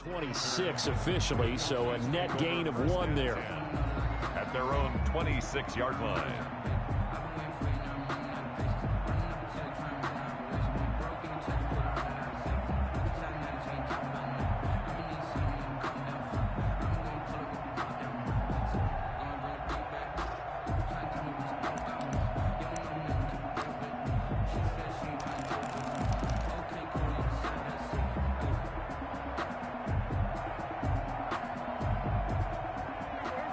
26 officially, so a net gain of 1 there. At their own 26-yard line.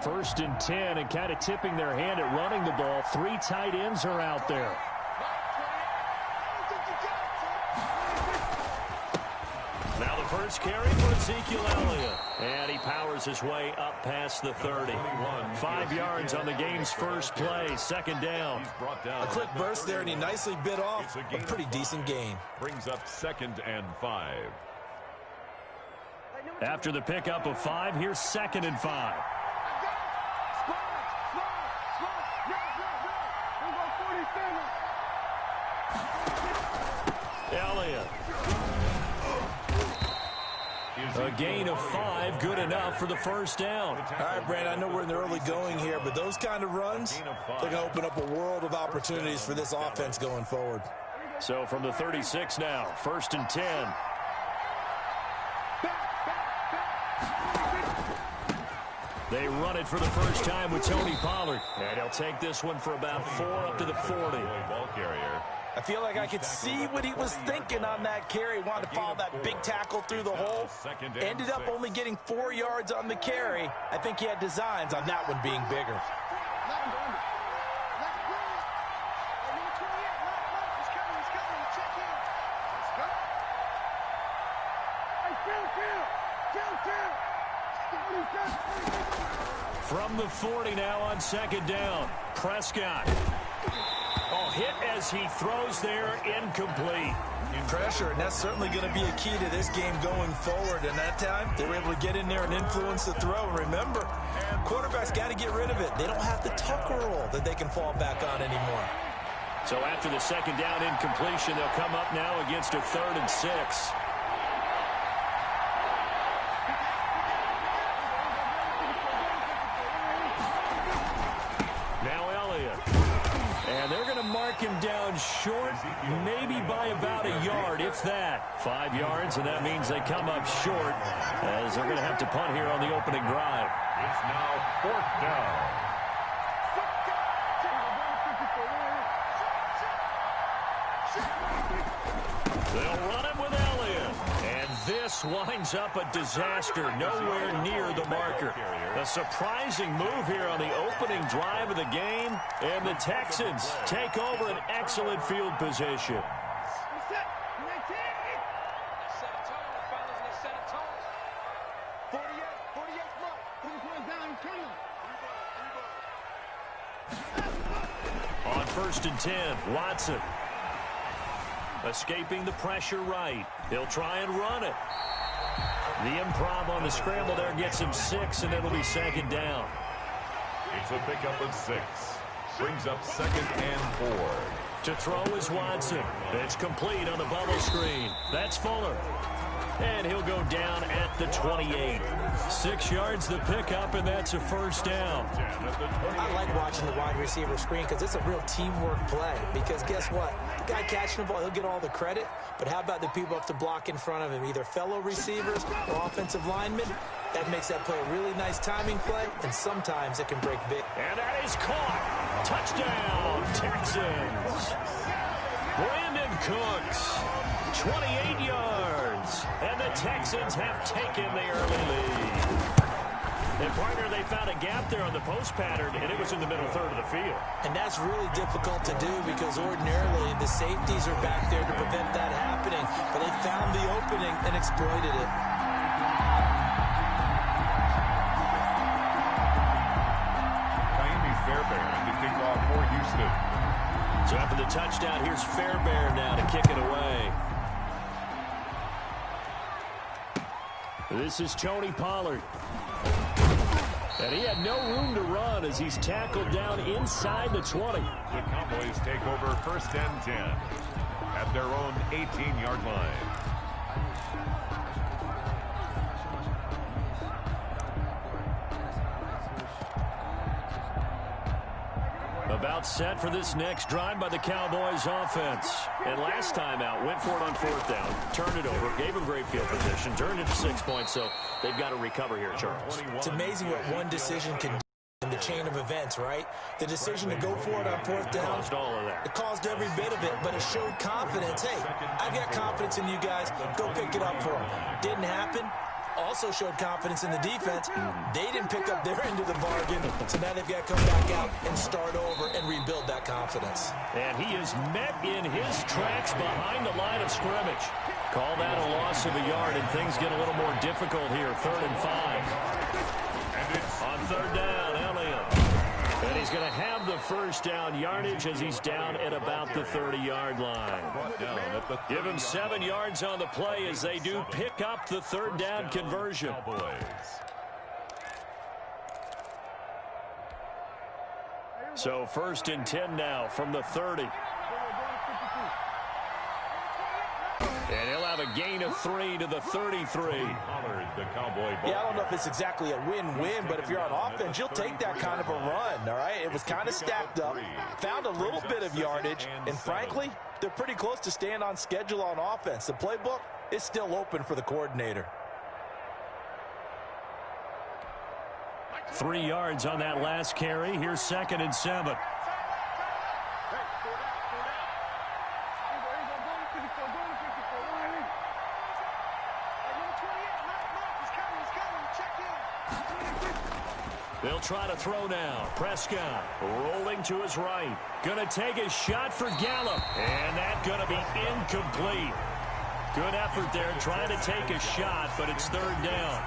First and 10, and kind of tipping their hand at running the ball. 3 tight ends are out there. Now the first carry for Ezekiel Elliott. And he powers his way up past the 30. 5 yards on the game's first play. Second down. A quick burst there, and he nicely bit off a pretty decent gain. Brings up 2nd and 5. After the pickup of 5, here's 2nd and 5. Elliott. A gain of 5, good enough for the first down. All right, Brandon, I know we're in the early going here, but those kind of runs, they're going to open up a world of opportunities for this offense going forward. So from the 36 now, 1st and 10. They run it for the first time with Tony Pollard. And he'll take this one for about 4 up to the 40. Ball carrier. I feel like I could see what he was thinking on that carry. Wanted to follow that big tackle through the hole. Ended up only getting 4 yards on the carry. I think he had designs on that one being bigger. From the 40 now on 2nd down. Prescott. Oh, hit as he throws there, incomplete. Pressure, and that's certainly going to be a key to this game going forward. And that time, they were able to get in there and influence the throw. And remember, quarterbacks got to get rid of it. They don't have the tucker roll that they can fall back on anymore. So after the 2nd down incompletion, they'll come up now against a 3rd and 6. And they're going to mark him down short, maybe by about a yard, if that. 5 yards, and that means they come up short, as they're going to have to punt here on the opening drive. It's now 4th down. They'll run it with Elliott. And this winds up a disaster, nowhere near the marker. A surprising move here on the opening drive of the game, and the Texans take over an excellent field position. On 1st and 10, Watson. Escaping the pressure right. He'll try and run it. The improv on the scramble there gets him 6, and it'll be 2nd down. It's a pickup of 6. Brings up 2nd and 4. To throw is Watson. It's complete on the bubble screen. That's Fuller. And he'll go down at the 28. 6 yards the pickup, and that's a first down. I like watching the wide receiver screen because it's a real teamwork play. Because guess what? The guy catching the ball, he'll get all the credit. But how about the people up to block in front of him? Either fellow receivers or offensive linemen. That makes that play a really nice timing play, and sometimes it can break big. And that is caught. Touchdown, Texans. Brandon Cooks, 28 yards. And the Texans have taken the early lead. And partner, they found a gap there on the post pattern, and it was in the middle third of the field. And that's really difficult to do because ordinarily the safeties are back there to prevent that happening. But they found the opening and exploited it. Fairbairn to kick off for Houston. So after the touchdown, here's Fairbairn now to kick it away. This is Tony Pollard. And he had no room to run as he's tackled down inside the 20. The Cowboys take over 1st and 10 at their own 18-yard line. About set for this next drive by the Cowboys offense. And last time out, went for it on fourth down, turned it over, gave them great field position, turned it to 6 points, so they've got to recover here, Charles. It's amazing what one decision can do in the chain of events, right? The decision to go for it on fourth down, Caused all of that. it caused every bit of it, but it showed confidence. Hey, I've got confidence in you guys. Go pick it up for them. Didn't happen. Also showed confidence in the defense. They didn't pick up their end of the bargain, so now they've got to come back out and start over and rebuild that confidence. And he is met in his tracks behind the line of scrimmage. Call that a loss of a yard, and things get a little more difficult here. 3rd and 5. And it's On 3rd down, Elliott. And he's going to have the first down yardage as he's down at about the 30-yard line. brought down at the Give him 7 yards on the play as they do pick up the 3rd down conversion. Cowboys. So 1st and 10 now from the 30. And he'll have a gain of 3 to the 33. Pollard, the Cowboy ball. Yeah, I don't know if it's exactly a win-win, but if you're on offense, you'll take that kind of a run, all right? It was kind of stacked up, found a little bit of yardage, and frankly, they're pretty close to staying on schedule on offense. The playbook is still open for the coordinator. 3 yards on that last carry. Here's 2nd and 7. They'll try to throw now. Prescott rolling to his right. Going to take a shot for Gallup. And that's going to be incomplete. Good effort there trying to take a shot, but it's 3rd down.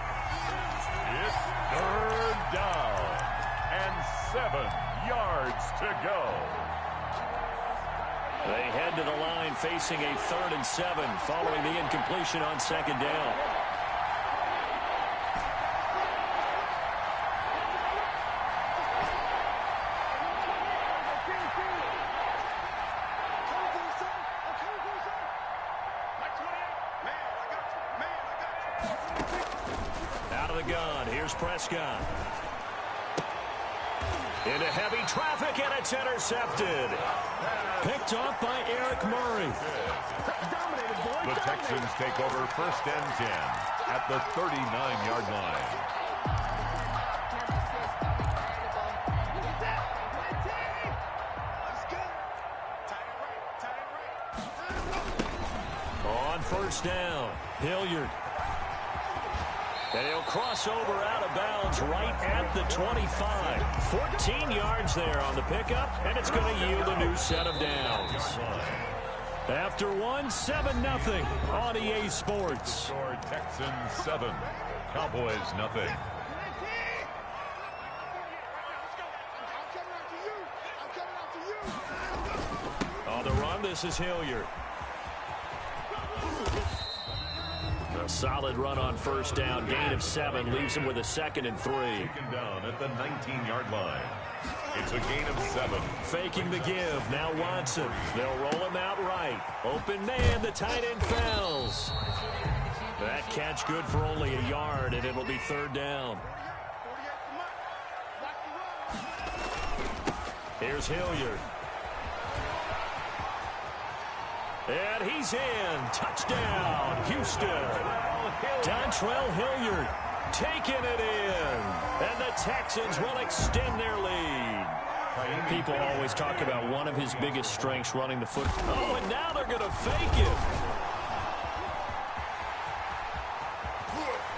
It's 3rd down and 7 yards to go. They head to the line facing a 3rd and 7 following the incompletion on 2nd down. Out of the gun, here's Prescott. Into heavy traffic, and it's intercepted. Picked off by Eric Murray. The Texans take over 1st and 10 at the 39-yard line. On 1st down, Hilliard. And he'll cross over out of bounds right at the 25. 14 yards there on the pickup, and it's going to yield a new set of downs. After one, 7-0 on EA Sports. Score Texans 7, Cowboys nothing. On the run, this is Hilliard. A solid run on 1st down. Gain of 7 leaves him with a 2nd and 3. Taken down at the 19-yard line. It's a gain of 7. Faking the give. Now Watson. They'll roll him out right. Open man. The tight end falls. That catch good for only a yard, and it'll be 3rd down. Here's Hilliard. And he's in. Touchdown, Houston. Dontrell Hilliard taking it in. And the Texans will extend their lead. People always talk about one of his biggest strengths running the football. Oh, and now they're going to fake it.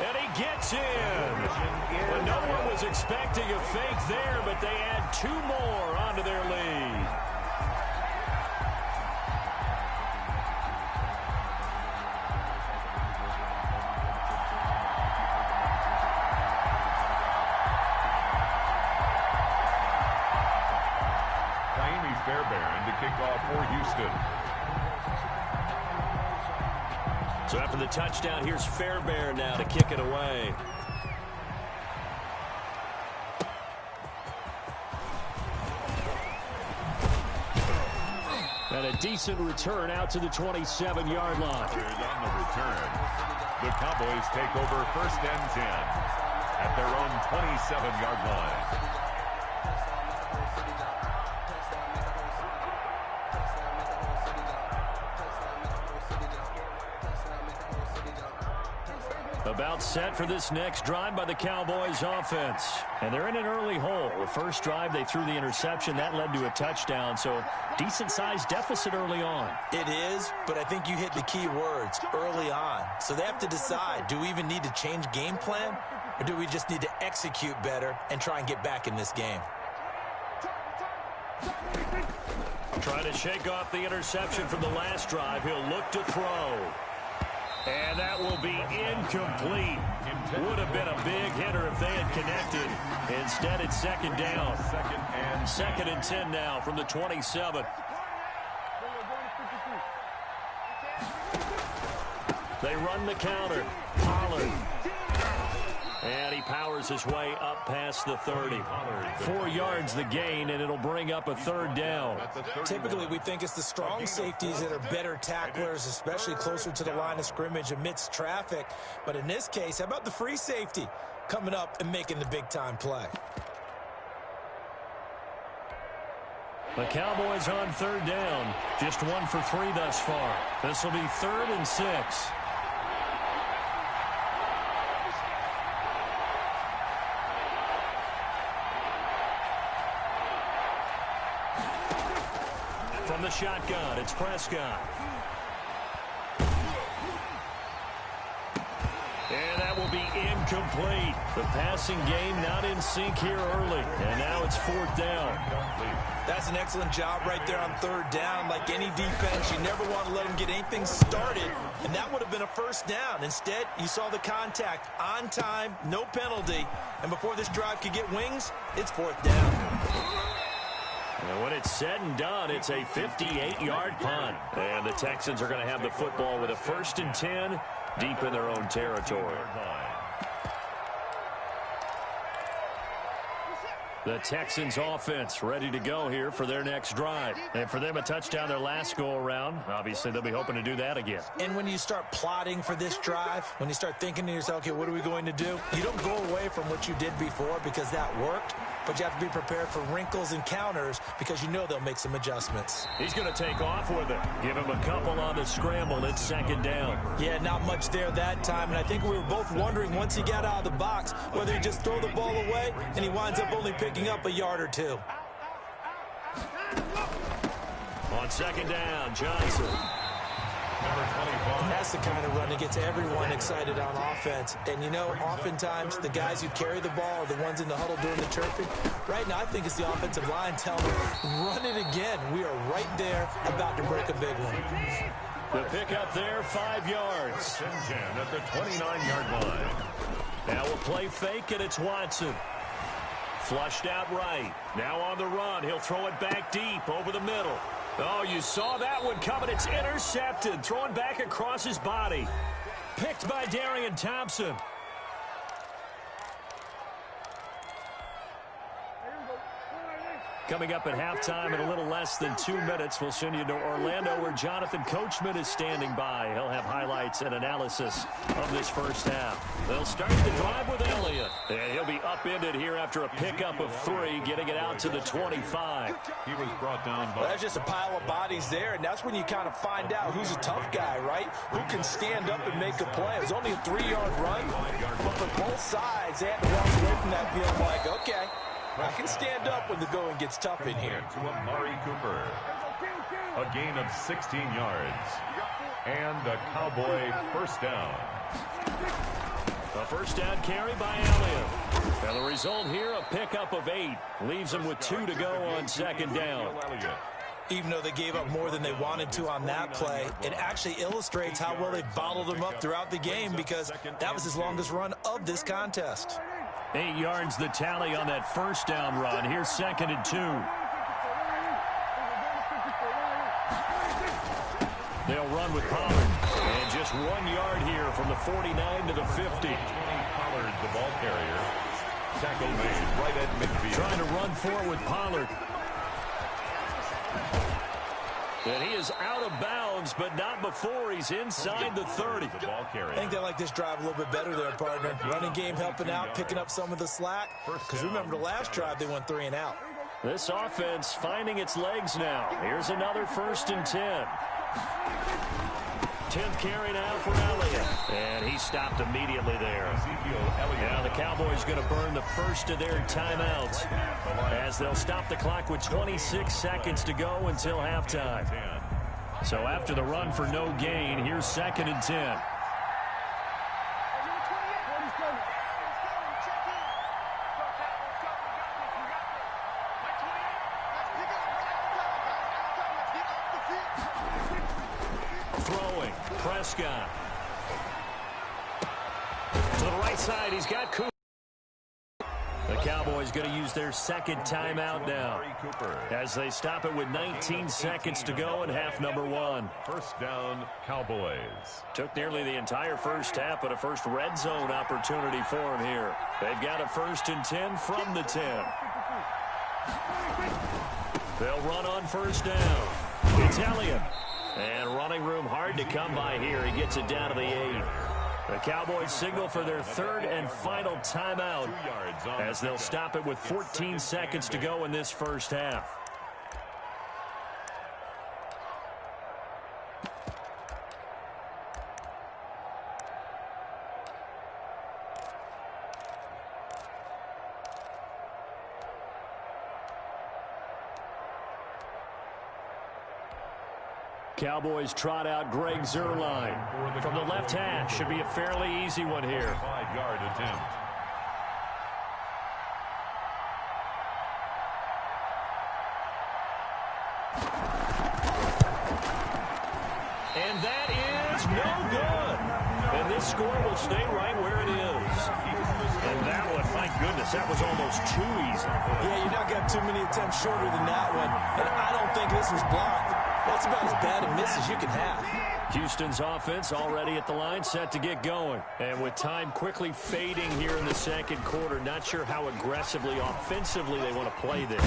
And he gets in. Well, no one was expecting a fake there, but they add 2 more onto their lead. Fairbairn to kick off for Houston. So after the touchdown, here's Fairbairn now to kick it away. And a decent return out to the 27-yard line. On the return, the Cowboys take over 1st and 10 at their own 27-yard line. About set for this next drive by the Cowboys offense. And they're in an early hole. The first drive, they threw the interception. That led to a touchdown, so decent-sized deficit early on. It is, but I think you hit the key words, early on. So they have to decide, do we even need to change game plan, or do we just need to execute better and try and get back in this game? Trying to shake off the interception from the last drive. He'll look to throw. And that will be incomplete. Would have been a big hitter if they had connected. Instead, it's second down. Second and 10 now from the 27. They run the counter. Pollard. And he powers his way up past the 30. 4 yards the gain, and it'll bring up a third down. Typically, we think it's the strong safeties that are better tacklers, especially closer to the line of scrimmage amidst traffic. But in this case, how about the free safety coming up and making the big-time play? The Cowboys on third down. Just 1 for 3 thus far. This will be 3rd and 6. From the shotgun, it's Prescott. And that will be incomplete. The passing game not in sync here early. And now it's 4th down. That's an excellent job right there on third down. Like any defense, you never want to let them get anything started. And that would have been a first down. Instead, you saw the contact on time, no penalty. And before this drive could get wings, it's 4th down. And when it's said and done, it's a 58-yard punt. And the Texans are going to have the football with a 1st and 10 deep in their own territory. The Texans offense ready to go here for their next drive. And for them, a touchdown their last go-around. Obviously, they'll be hoping to do that again. And when you start plotting for this drive, when you start thinking to yourself, okay, what are we going to do? You don't go away from what you did before because that worked. But you have to be prepared for wrinkles and counters because you know they'll make some adjustments. He's going to take off with it. Give him a couple on the scramble. It's 2nd down. Yeah, not much there that time. And I think we were both wondering once he got out of the box whether he'd just throw the ball away and he winds up only picking up a yard or 2. On 2nd down, Johnson. And that's the kind of run that gets everyone excited on offense. And, you know, oftentimes the guys who carry the ball are the ones in the huddle doing the chirping. Right now, I think it's the offensive line telling them, run it again. We are right there about to break a big one. The pickup there, 5 yards. 10 at the 29-yard line. Now we'll play fake, and it's Watson. Flushed out right. Now on the run. He'll throw it back deep over the middle. Oh, you saw that one coming. It's intercepted. Throwing back across his body. Picked by Darian Thompson. Coming up at halftime in a little less than 2 minutes, we'll send you to Orlando where Jonathan Coachman is standing by. He'll have highlights and analysis of this first half. They'll start the drive with Elliott. And he'll be upended here after a pickup of 3, getting it out to the 25. He was brought down by... Well, there's just a pile of bodies there, and that's when you kind of find out who's a tough guy, right? Who can stand up and make a play. It was only a 3-yard run, but for both sides, they had to walk away from that field like, okay, I can stand up when the going gets tough in here. To Amari Cooper. A gain of 16 yards. And a Cowboy first down. A first down carry by Elliott. And the result here, a pickup of 8. Leaves him with 2 to go on 2nd down. Even though they gave up more than they wanted to on that play, it actually illustrates how well they bottled him up throughout the game because that was his longest run of this contest. 8 yards the tally on that first down run. Here's 2nd and 2. They'll run with Pollard. And just 1 yard here from the 49 to the 50. Pollard, the ball carrier. Tackle made right at midfield. Trying to run forward with Pollard. And he is out of bounds, but not before he's inside the 30. The ball carrier. I think they like this drive a little bit better there, partner. Running game helping out, picking up some of the slack. Because remember the last drive, they went 3 and out. This offense finding its legs now. Here's another 1st and 10. 10th carry now for Elliott. And he stopped immediately there. Now the Cowboys going to burn the first of their timeouts as they'll stop the clock with 26 seconds to go until halftime. So after the run for no gain, here's 2nd and 10. Throwing, Prescott. To the right side, he's got Cooper. The Cowboys going to use their 2nd timeout now as they stop it with 19 seconds to go in half number 1. 1st down, Cowboys. Took nearly the entire first half, but a first red zone opportunity for him here. They've got a 1st and 10 from the 10. They'll run on 1st down. It's Elliott. And running room hard to come by here. He gets it down to the 8. The Cowboys signal for their 3rd and final timeout as they'll stop it with 14 seconds to go in this first half. Cowboys trot out Greg Zuerlein from the left hash. Should be a fairly easy one here. 5-yard attempt. And that is no good. And this score will stay right where it is. And that one, my goodness, that was almost too easy. Yeah, you're not going to have too many attempts shorter than that one. And I don't think this was blocked. That's about as bad a miss as you can have. Houston's offense already at the line, set to get going. And with time quickly fading here in the 2nd quarter, not sure how aggressively, offensively they want to play this.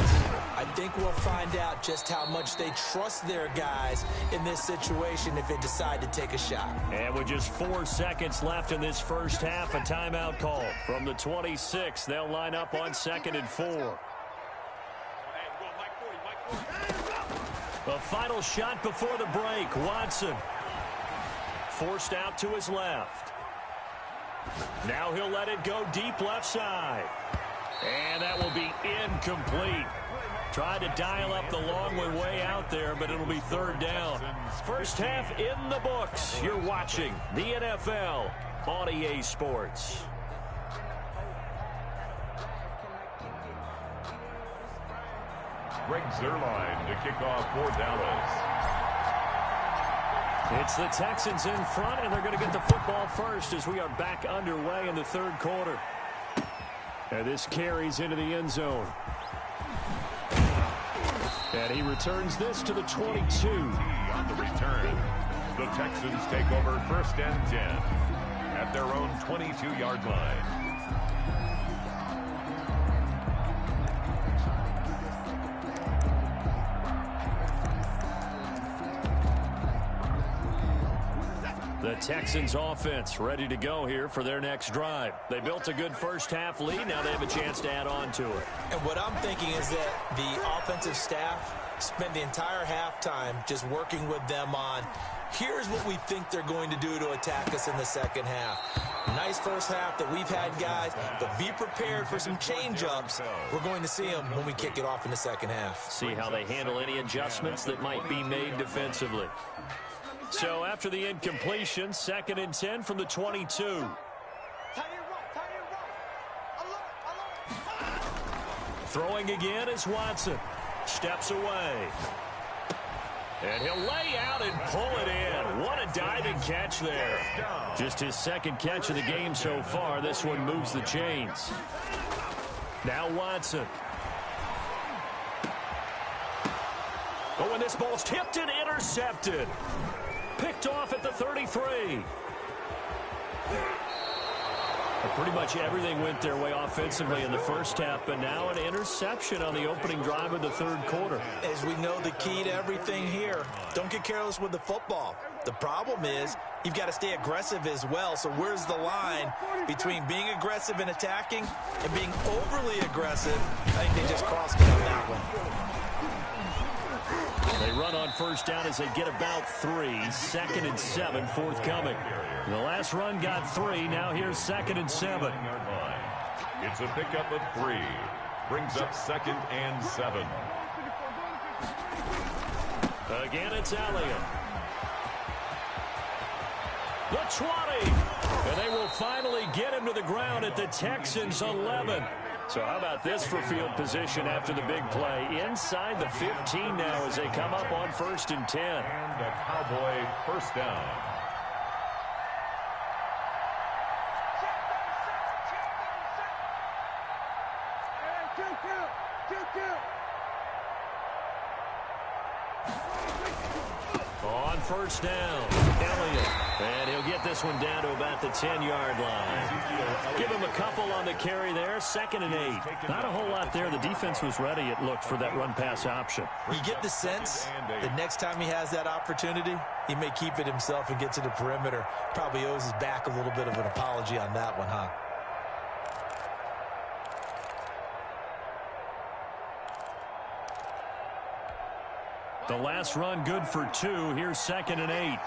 I think we'll find out just how much they trust their guys in this situation if they decide to take a shot. And with just 4 seconds left in this first half, a timeout call. From the 26, they'll line up on 2nd and 4. The final shot before the break. Watson forced out to his left. Now he'll let it go deep left side. And that will be incomplete. Tried to dial up the long way out there, but it'll be 3rd down. First half in the books. You're watching the NFL on EA Sports. Greg Zuerlein to kick off for Dallas. It's the Texans in front, and they're going to get the football first as we are back underway in the 3rd quarter. And this carries into the end zone. And he returns this to the 22. On the return, the Texans take over 1st and 10 at their own 22-yard line. The Texans offense ready to go here for their next drive. They built a good first half lead. Now they have a chance to add on to it. And what I'm thinking is that the offensive staff spent the entire halftime just working with them on, here's what we think they're going to do to attack us in the 2nd half. Nice first half that we've had, guys, but be prepared for some change-ups. We're going to see them when we kick it off in the 2nd half. See how they handle any adjustments that might be made defensively. So after the incompletion, 2nd and 10 from the 22. Throwing again is Watson. Steps away. And he'll lay out and pull it in. What a diving catch there. Just his 2nd catch of the game so far. This one moves the chains. Now Watson. Oh, and this ball's tipped and intercepted. Picked off at the 33. Pretty much everything went their way offensively in the first half, but now an interception on the opening drive of the third quarter. As we know, the key to everything here, don't get careless with the football. The problem is you've got to stay aggressive as well. So where's the line between being aggressive and attacking and being overly aggressive? I think they just crossed it on that one. They run on first down as they get about 3. 2nd and 7 forthcoming. The last run got 3. Now here's 2nd and 7. It's a pickup of 3. Brings up 2nd and 7. Again, it's Elliott. The 20. And they will finally get him to the ground at the Texans' 11. So how about this for field position after the big play? Inside the 15 now as they come up on 1st and 10. And a Cowboy first down. On first down, Elliott. And he'll get this one down to about the 10-yard line. Give him a couple on the carry there. 2nd and 8. Not a whole lot there. The defense was ready, it looked, for that run-pass option. You get the sense that next time he has that opportunity, he may keep it himself and get to the perimeter. Probably owes his back a little bit of an apology on that one, huh? The last run good for 2. Here's 2nd and 8.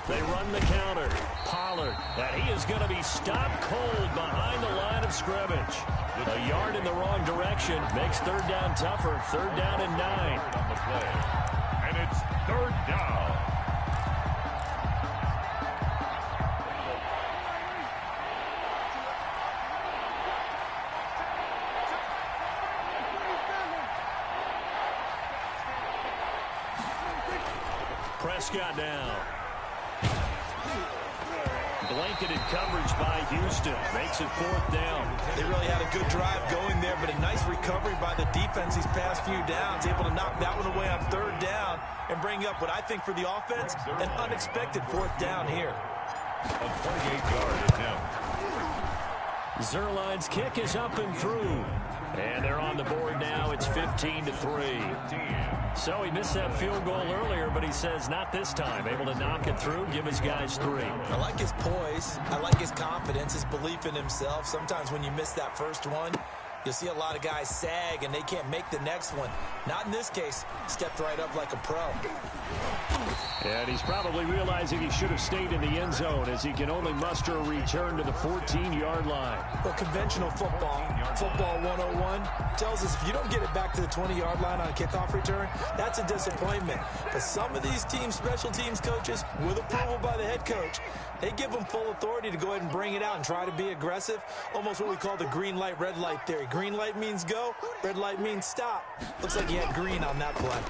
They run the counter. Pollard. And he is going to be stopped cold behind the line of scrimmage. A yard in the wrong direction makes 3rd down tougher. 3rd down and 9. On the play. And it's 3rd down. Prescott down. Blanketed coverage by Houston. Makes it 4th down. They really had a good drive going there, but a nice recovery by the defense these past few downs. Able to knock that one away on 3rd down and bring up what I think for the offense, an unexpected 4th down here. A 28-yard attempt. Zerline's kick is up and through. And they're on the board now. It's 15-3. So he missed that field goal earlier, but he says not this time. Able to knock it through, give his guys 3. I like his poise. I like his confidence, his belief in himself. Sometimes when you miss that first one, you'll see a lot of guys sag and they can't make the next one. Not in this case. Stepped right up like a pro. And he's probably realizing he should have stayed in the end zone as he can only muster a return to the 14-yard line. Well, conventional football 101, tells us if you don't get it back to the 20-yard line on a kickoff return, that's a disappointment. But some of these team special teams coaches, with approval by the head coach, they give them full authority to go ahead and bring it out and try to be aggressive. Almost what we call the green light, red light theory. Green light means go, red light means stop. Looks like he had green on that play.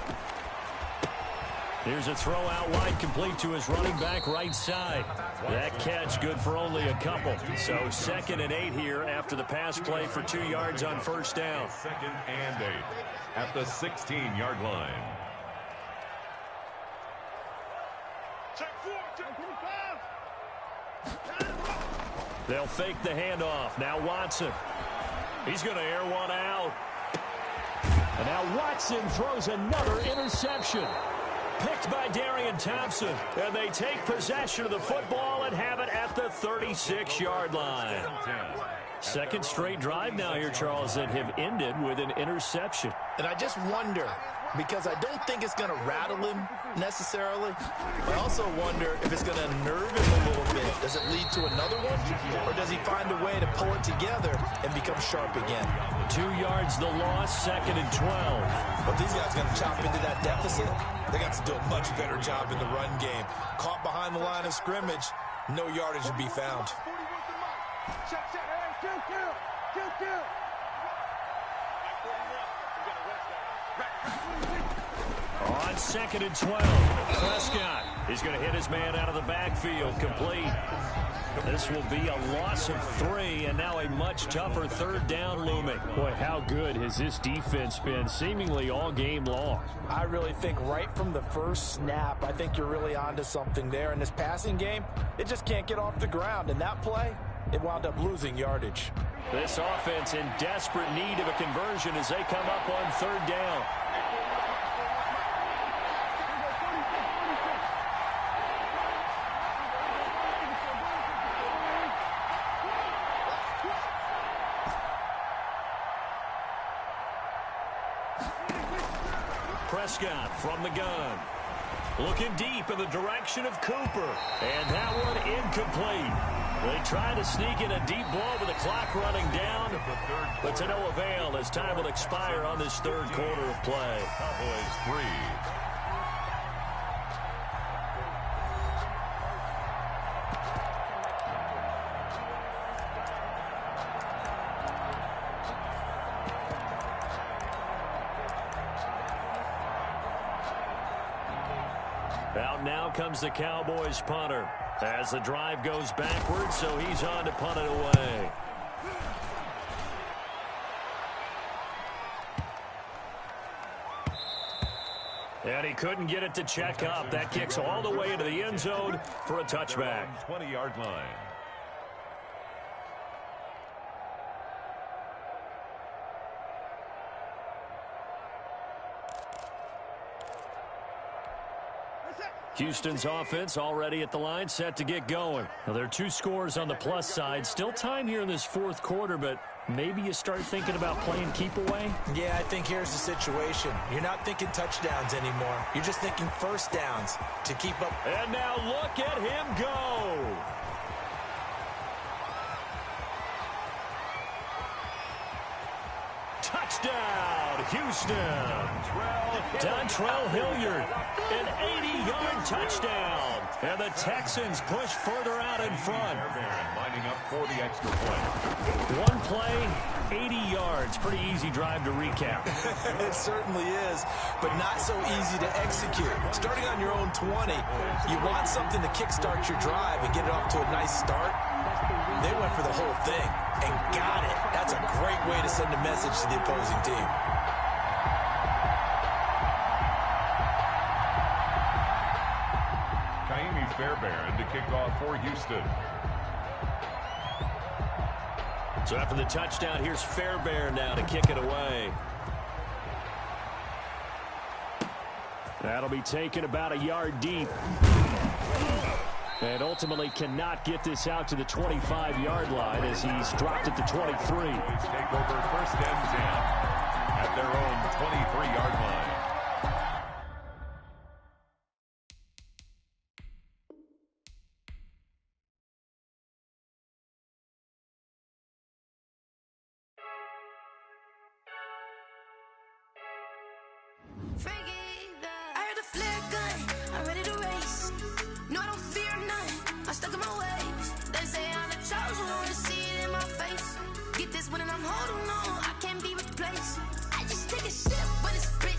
Here's a throw out wide, complete to his running back right side. That catch good for only a couple. So 2nd and 8 here after the pass play for 2 yards on first down. 2nd and 8 at the 16-yard line. They'll fake the handoff. Now Watson. He's going to air one out. And now Watson throws another interception. Picked by Darian Thompson. And they take possession of the football and have it at the 36-yard line. 2nd straight drive now here, Charles, that have ended with an interception. And I just wonder, because I don't think it's going to rattle him necessarily. I also wonder if it's going to unnerve him a little bit. Does it lead to another one? Or does he find a way to pull it together and become sharp again? 2 yards the loss, 2nd and 12. But these guys going to chop into that deficit. They got to do a much better job in the run game. Caught behind the line of scrimmage, no yardage to be found. On 2nd and 12, Prescott. He's going to hit his man out of the backfield, complete. This will be a loss of 3, and now a much tougher third down looming. Boy, how good has this defense been seemingly all game long? I really think right from the first snap, I think you're really onto something there. In this passing game, it just can't get off the ground. And that play, it wound up losing yardage. This offense in desperate need of a conversion as they come up on third down. Prescott from the gun. Looking deep in the direction of Cooper. And that one incomplete. They try to sneak in a deep ball with the clock running down, but to no avail as time will expire on this third quarter of play. Cowboys 3. Out now comes the Cowboys punter as the drive goes backwards, so he's on to punt it away. And he couldn't get it to check up. That kicks all the way into the end zone for a touchback. 20-yard line. Houston's offense already at the line, set to get going. Now, there are 2 scores on the plus side. Still time here in this fourth quarter, but maybe you start thinking about playing keep away? Yeah, I think here's the situation. You're not thinking touchdowns anymore. You're just thinking first downs to keep up. And now look at him go. Touchdown, Houston. Dontrell Hilliard, an 80-yard touchdown. And the Texans push further out in front. Lining up for the extra point. One play, 80 yards. Pretty easy drive to recap. It certainly is, but not so easy to execute. Starting on your own 20, you want something to kickstart your drive and get it off to a nice start. They went for the whole thing and got it. That's a great way to send a message to the opposing team. Kaimi Fairbairn to kick off for Houston. So after the touchdown, here's Fairbairn now to kick it away. That'll be taken about a yard deep. And ultimately cannot get this out to the 25-yard line as he's dropped at the 23. Take over first and 10 at their own 23-yard line. I heard a flare gun, I'm ready to race. No, I don't fear none, I'm stuck in my ways. They say I'm the chosen one, to see it in my face. Get this one and I'm holding on, I can't be replaced. I just take a sip, but it's split.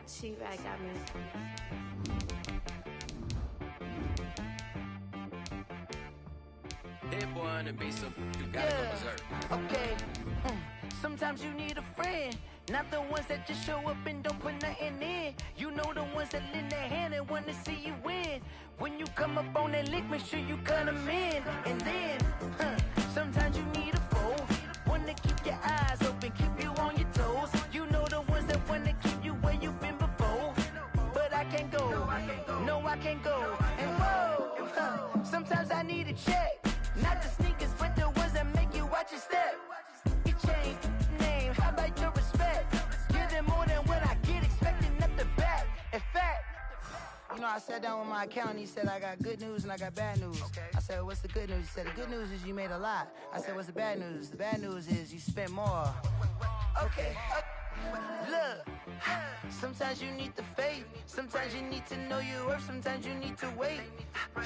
She right got me. Hit boy on the beat, so you gotta go berserk. Okay. Sometimes you need a friend, not the ones that just show up and don't put nothing in. You know the ones that lend their hand and wanna see you win. When you come up on that lick, make sure you cut them in. And then, sometimes you need a foe, one to keep your eyes open, keep you on your toes. You know the ones that wanna keep you where you've been before. But I can't go, no I can't go. And whoa, sometimes I need a check. Not the sneakers, but the ones that make you watch your step. You change name, how about your respect? Give them more than what I get, expecting up the back. In fact, you know, I sat down with my accountant, he said I got good news and I got bad news. I said, what's the good news? He said, the good news is you made a lot. I said, what's the bad news? The bad news is you spent more. Okay. Look, sometimes you need the faith, sometimes you need to know your worth, sometimes you need to wait.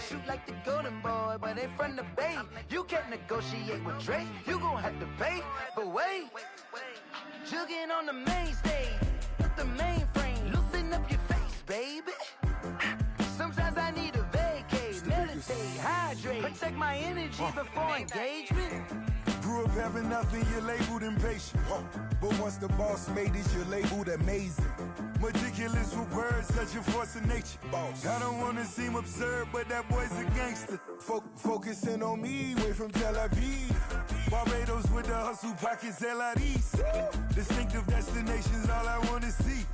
Shoot like the golden boy, but ain't from the bay. You can't negotiate with Drake, you gon' have to pay. But wait, jugging on the main stage, with the mainframe, loosen up your face, baby. Sometimes I need a vacate, meditate, hydrate, protect my energy before engagement. Grew up having nothing, you're labeled impatient. But once the boss made it, you're labeled amazing. Meticulous with words, such a force of nature. I don't wanna seem absurd, but that boy's a gangster. Focusing on me, way from Tel Aviv. Barbados with the hustle pockets, LIDs. Distinctive destinations, all I wanna see.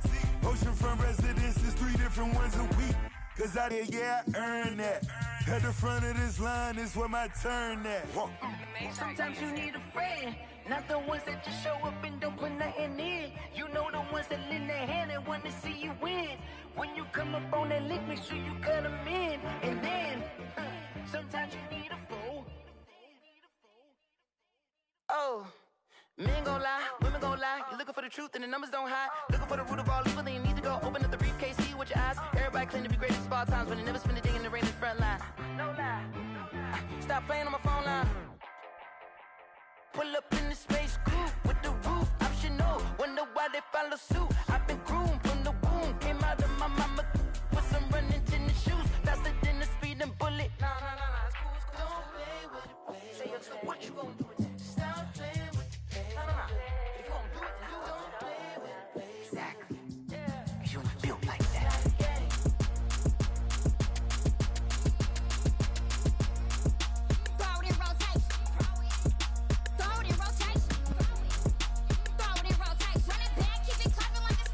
Oceanfront residences, 3 different ones a week. Cause out here, yeah, I earned that. At the front of this line is where my turn at. Sometimes you need a friend, not the ones that just show up and don't put nothing in. You know the ones that lend their hand and want to see you win. When you come up on that lick, make sure you cut them in. And then, sometimes you need a fool. Oh, men gon' lie, women gon' lie. You're looking for the truth and the numbers don't hide. Looking for the root of all evil, then you need to go open up the briefcase, see with your eyes. Everybody claim to be greatest of all times, but they never spend a day in the rain in the front line. No lie. Stop playing on my phone line. Pull up in the space coupe with the roof optional. Wonder why they follow suit. I've been groomed from the womb. Came out of my mama with some running tennis shoes. Faster than the speeding bullet. Nah, it's cool, it's cool. Don't play with it, play. Say, what you gon' do with it? Stop playing with it, play. Nah. If you gon' do it, then you don't play with it, play. Exactly. Yeah. You built like that. Throw it in rotation. Throw it in rotation. Run it back, keep it clapping like a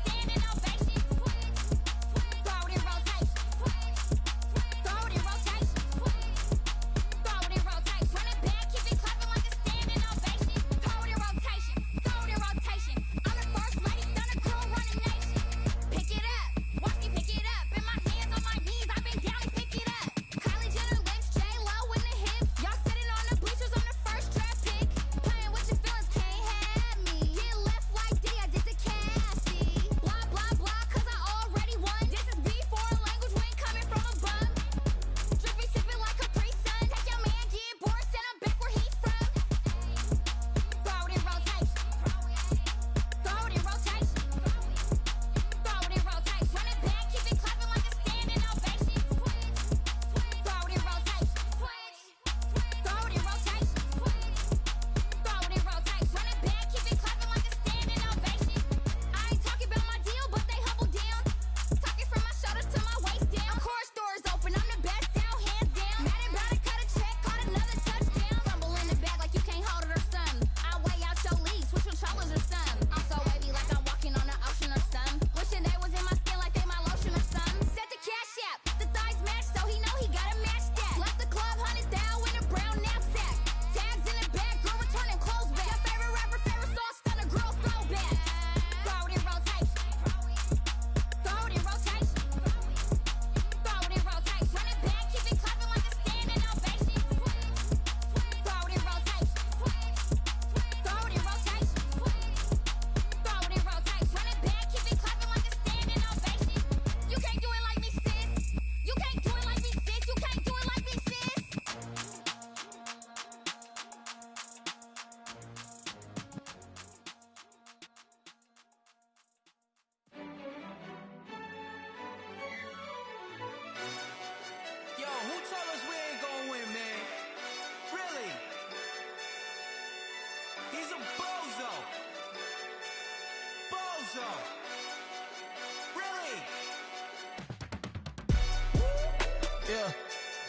Yeah,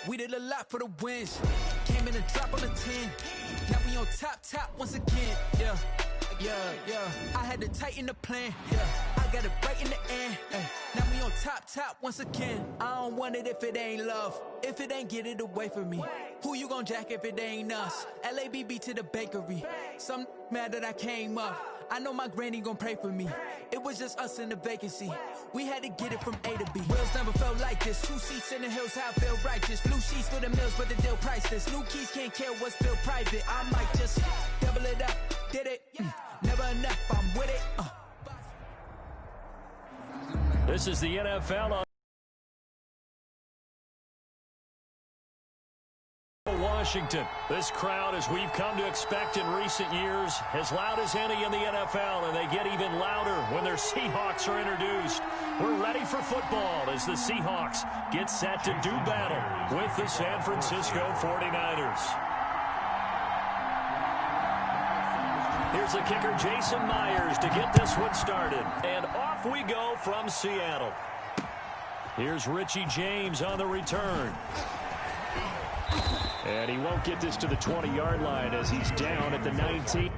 we did a lot for the wins. Came in a drop on the 10. Now we on top once again. Yeah. I had to tighten the plan. Yeah, I got it right in the end. Now we on top once again. I don't want it if it ain't love. If it ain't, get it away from me. Who you gon' jack if it ain't us? LABB to the bakery. Some mad that I came up. I know my granny gon' pray for me. It was just us in the vacancy. We had to get it from A to B. Wheels never felt like this. 2 seats in the hills, how I feel righteous. Blue sheets for the mills, but the deal priceless. New keys can't care what's still private. I might just double it up. Did it? Never enough, I'm with it. This is the NFL. Washington. This crowd, as we've come to expect in recent years, as loud as any in the NFL, and they get even louder when their Seahawks are introduced. We're ready for football as the Seahawks get set to do battle with the San Francisco 49ers. Here's the kicker, Jason Myers, to get this one started. And off we go from Seattle. Here's Richie James on the return. And he won't get this to the 20-yard line as he's down at the 19.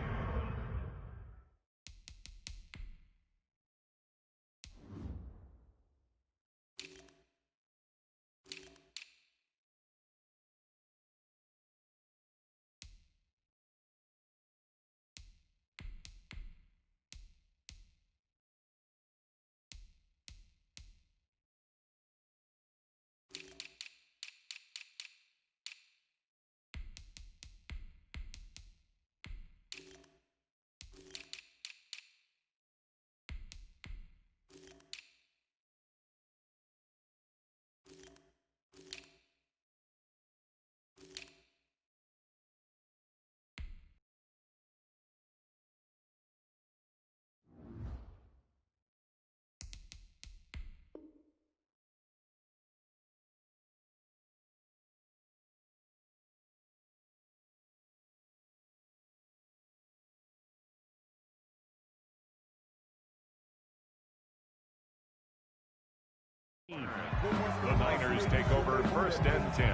The Niners take over 1st and 10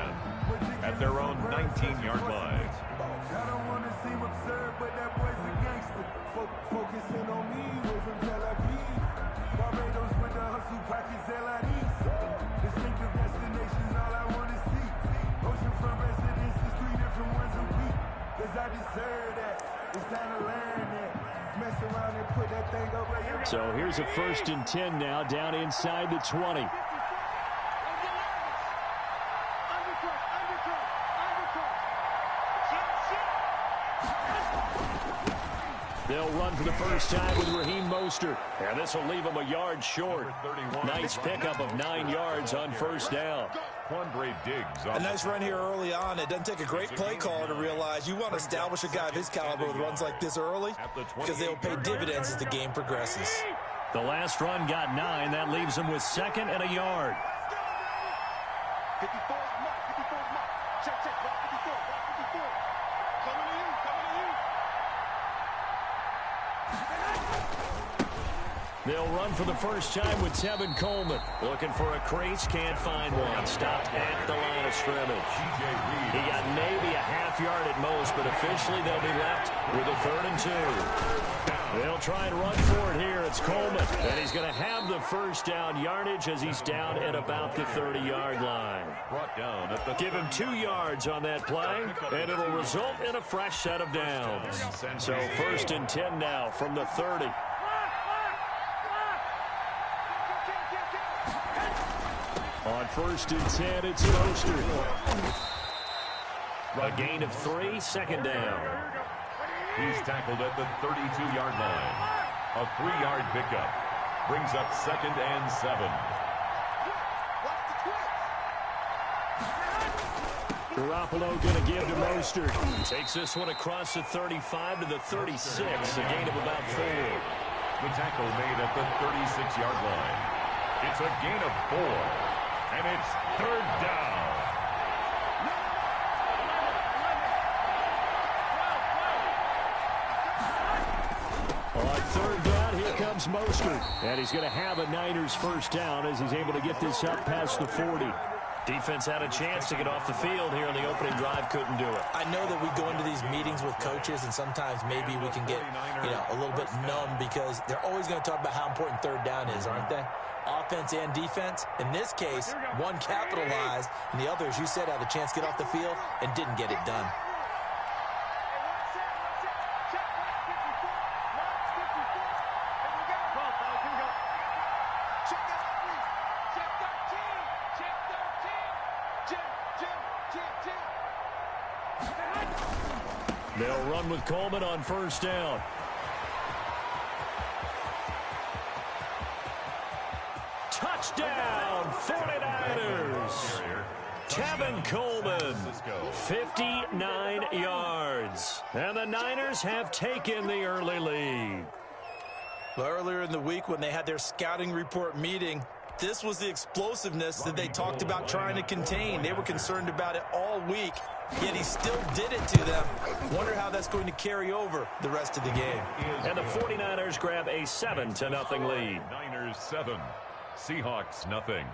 at their own 19-yard line. I don't want to seem absurd, but that boy's a gangster. Focusing on me, way from Tel Aviv. Barbados with the hustle pockets, LIDs. Distinctive destinations, all I want to see. Oceanfront residences, 3 different ones a week. Cause I deserve that. It's time to learn that. Mess around and put that thing up right here. So here's a 1st and 10 now, down inside the 20. They'll run for the first time with Raheem Mostert. And this will leave him a yard short. Nice pickup of 9 yards on 1st down. Quandre Diggs. A nice run here early on. It doesn't take a great play caller to realize you want to establish a guy of his caliber with runs like this early because they'll pay dividends as the game progresses. The last run got 9. That leaves him with 2nd and a yard. 54 mark. Check, block 54. Coming to you. They'll run for the first time with Tevin Coleman. Looking for a crease, can't find one. Stopped at the line of scrimmage. He got maybe a half yard at most, but officially they'll be left with a 3rd and 2. They'll try and run for it here. It's Coleman, and he's going to have the first down yardage as he's down at about the 30-yard line. Brought down at the Give him 2 yards on that play, and it'll result in a fresh set of downs. So 1st and 10 now from the 30. On 1st and 10, it's Mostert. A gain of 3, 2nd down. He's tackled at the 32-yard line. A 3-yard pickup. Brings up 2nd and 7. Garoppolo going to give to Mostert. Takes this one across the 35 to the 36. A gain of about 4. The tackle made at the 36-yard line. It's a gain of 4. And it's 3rd down. On 3rd down, here comes Mostert. And he's going to have a Niners first down as he's able to get this up past the 40. Defense had a chance to get off the field here in the opening drive, couldn't do it. I know that we go into these meetings with coaches, and sometimes maybe we can get, a little bit numb because they're always going to talk about how important third down is, aren't they? Offense and defense. In this case, one capitalized, and the other, as you said, had a chance to get off the field and didn't get it done. They'll run with Coleman on first down. Touchdown, 49ers. Tevin Coleman, 59 yards. And the Niners have taken the early lead. Well, earlier in the week when they had their scouting report meeting, this was the explosiveness that they talked about trying to contain. They were concerned about it all week, yet he still did it to them. Wonder how that's going to carry over the rest of the game. And the 49ers grab a 7-0 lead. Niners 7, Seahawks nothing.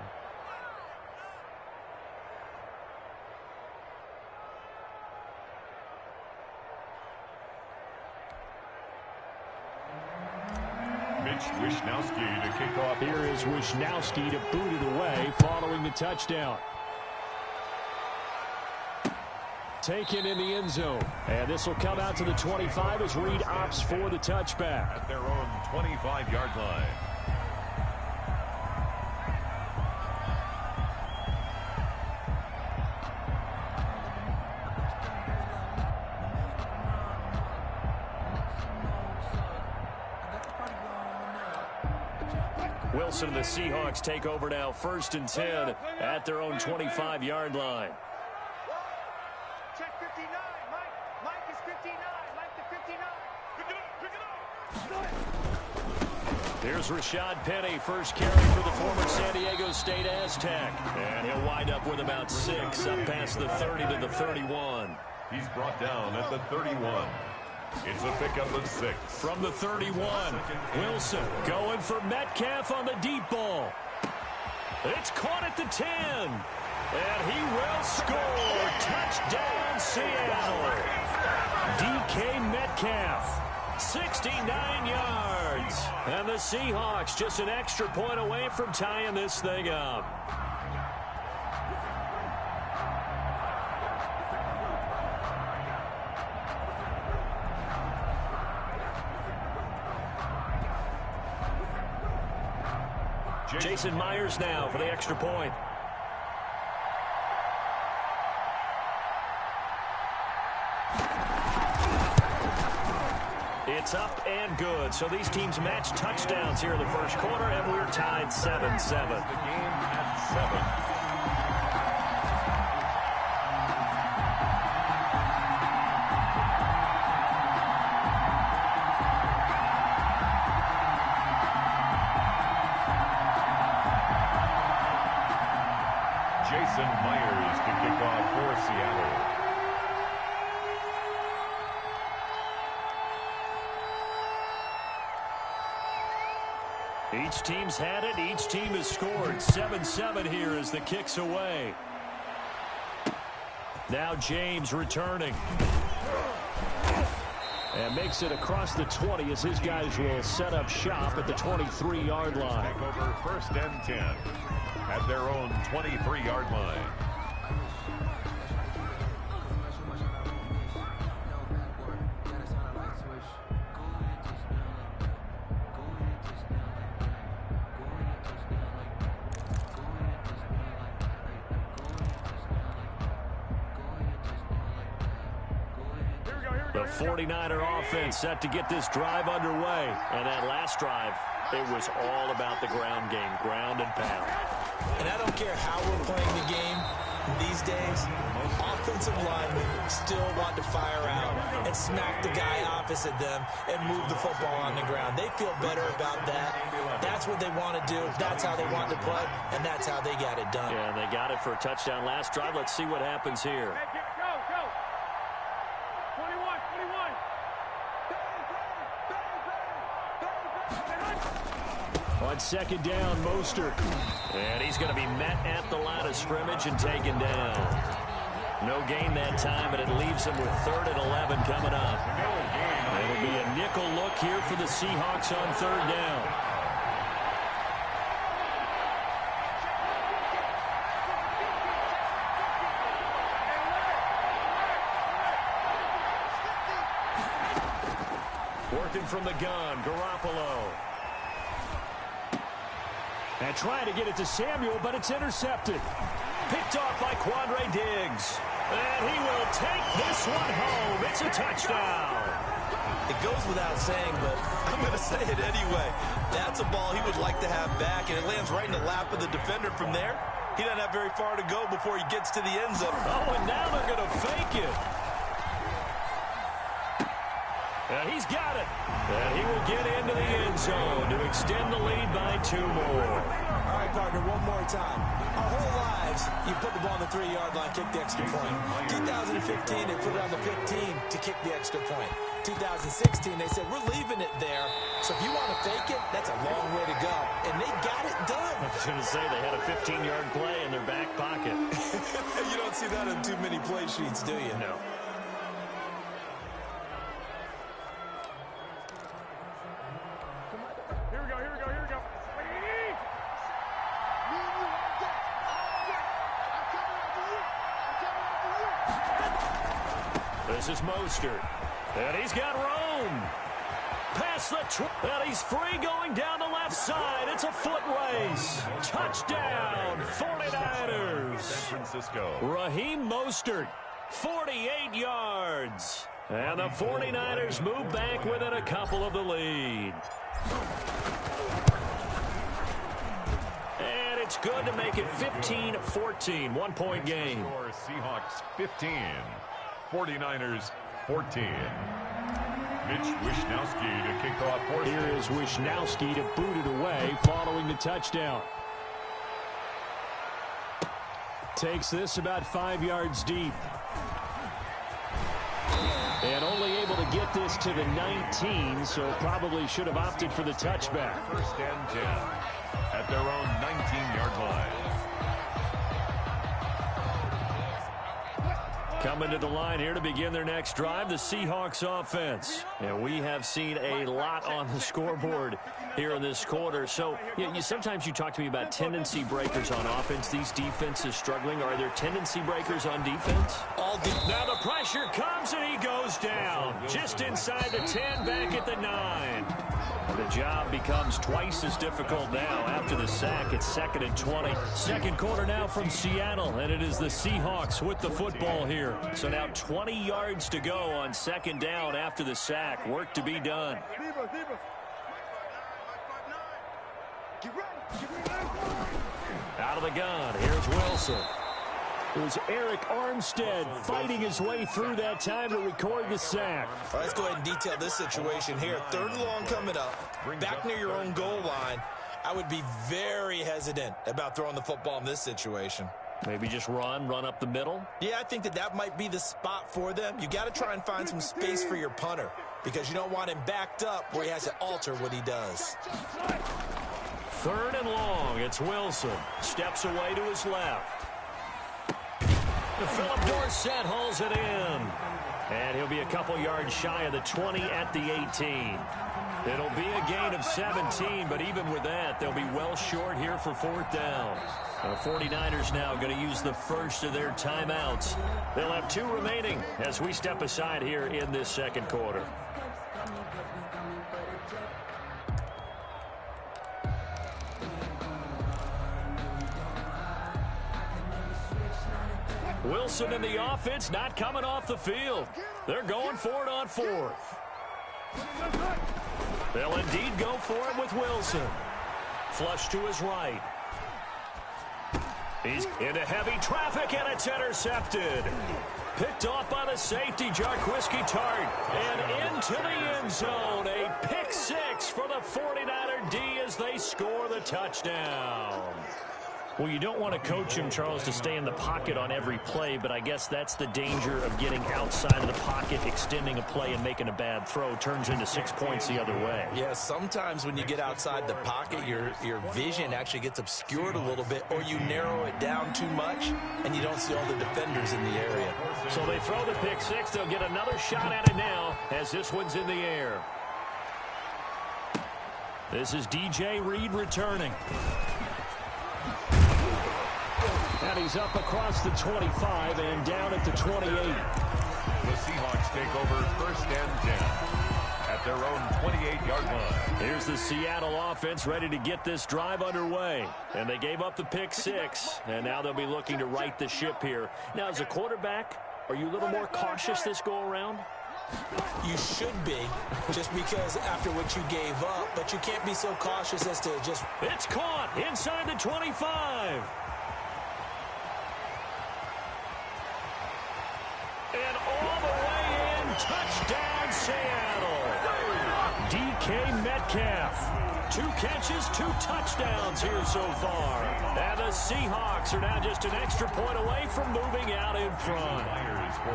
Wishnowsky to kick off. Here is Wishnowsky to boot it away following the touchdown. Taken in the end zone. And this will come out to the 25 as Reed opts for the touchback. At their own 25-yard line. Wilson and the Seahawks take over now, 1st and 10 at their own 25-yard line. Check 59. Mike is 59. Mike to 59. Pick it up. Here's Rashad Penny, first carry for the former San Diego State Aztec. And he'll wind up with about 6, up past the 30 to the 31. He's brought down at the 31. It's a pickup of 6. From the 31, Wilson going for Metcalf on the deep ball. It's caught at the 10. And he will score. Touchdown, Seattle. DK Metcalf, 69 yards. And the Seahawks just an extra point away from tying this thing up. Jason Myers now for the extra point. It's up and good. So these teams match touchdowns here in the first quarter, and we're tied 7-7. The game at 7. Jason Myers to kick off for Seattle. Each team's had it. Each team has scored. 7-7 here as the kick's away. Now James returning. And makes it across the 20 as his guys will set up shop at the 23-yard line. Take over 1st and 10 at their own 23-yard line. The 49er offense set to get this drive underway. And that last drive, it was all about the ground game, ground and pound. And I don't care how we're playing the game these days, offensive linemen still want to fire out and smack the guy opposite them and move the football on the ground. They feel better about that. That's what they want to do. That's how they want to play, and that's how they got it done. Yeah, and they got it for a touchdown last drive. Let's see what happens here. Go. 21. On On second down, Mostert. And he's going to be met at the line of scrimmage and taken down. No gain that time, but it leaves him with 3rd and 11 coming up. It'll be a nickel look here for the Seahawks on 3rd down. Working from the gun, Garoppolo. And trying to get it to Samuel, but it's intercepted. Picked off by Quandre Diggs. And he will take this one home. It's a touchdown. It goes without saying, but I'm going to say it anyway. That's a ball he would like to have back, and it lands right in the lap of the defender from there. He doesn't have very far to go before he gets to the end zone. Oh, and now they're going to fake it. And he's got it. And he will get into the end zone to extend the lead by 2 more. All right, partner, one more time. Our whole lives, you put the ball on the 3-yard line, kick the extra point. 2015, they put it on the 15 to kick the extra point. 2016, they said, we're leaving it there. So if you want to fake it, that's a long way to go. And they got it done. I was going to say they had a 15-yard play in their back pocket. You don't see that on too many play sheets, do you? No. This is Mostert. And he's got Rome. Past the and he's free going down the left side. It's a foot race. Touchdown, 49ers. San Francisco. Raheem Mostert, 48 yards. And the 49ers move back within a couple of the lead. And it's good to make it 15-14, 1-point game. Seahawks 15. 49ers 14. Mitch Wishnowsky to kick off. Here is Wishnowsky to boot it away following the touchdown. Takes this about 5 yards deep. And only able to get this to the 19, so probably should have opted for the touchback. 1st and 10 at their own 19-yard line. Coming to the line here to begin their next drive, the Seahawks offense. And we have seen a lot on the scoreboard here in this quarter. So sometimes you talk to me about tendency breakers on offense. These defenses struggling. Are there tendency breakers on defense? Now the pressure comes and he goes down. Just inside the 10, back at the 9. The job becomes twice as difficult now after the sack. It's 2nd and 20. Second quarter now from Seattle, and it is the Seahawks with the football here. So now 20 yards to go on 2nd down after the sack. Work to be done. Out of the gun, here's Wilson. It was Eric Armstead fighting his way through that time to record the sack. All right, let's go ahead and detail this situation here. 3rd and long coming up, back near your own goal line. I would be very hesitant about throwing the football in this situation. Maybe just run up the middle? Yeah, I think that might be the spot for them. You got to try and find some space for your punter because you don't want him backed up where he has to alter what he does. 3rd and long. It's Wilson. Steps away to his left. Philip Dorsett hauls it in. And he'll be a couple yards shy of the 20 at the 18. It'll be a gain of 17, but even with that, they'll be well short here for 4th down. The 49ers now going to use the first of their timeouts. They'll have 2 remaining as we step aside here in this second quarter. Wilson and the offense not coming off the field. They're going for it on 4th. They'll indeed go for it with Wilson. Flush to his right. He's into heavy traffic, and it's intercepted. Picked off by the safety, Jarquiski Tart. And into the end zone. A pick 6 for the 49er D as they score the touchdown. Well, you don't want to coach him, Charles, to stay in the pocket on every play, but I guess that's the danger of getting outside of the pocket, extending a play, and making a bad throw. Turns into 6 points the other way. Yeah, sometimes when you get outside the pocket, your vision actually gets obscured a little bit, or you narrow it down too much, and you don't see all the defenders in the area. So they throw the pick six. They'll get another shot at it now as this one's in the air. This is DJ Reed returning. And he's up across the 25 and down at the 28. The Seahawks take over 1st and 10 at their own 28-yard line. Here's the Seattle offense ready to get this drive underway. And they gave up the pick six, and now they'll be looking to right the ship here. Now, as a quarterback, are you a little more cautious this go-around? You should be, just because after what you gave up, but you can't be so cautious as to just... It's caught inside the 25. And all the way in, touchdown Seattle. DK Metcalf. 2 catches, 2 touchdowns here so far. And the Seahawks are now just an extra point away from moving out in front.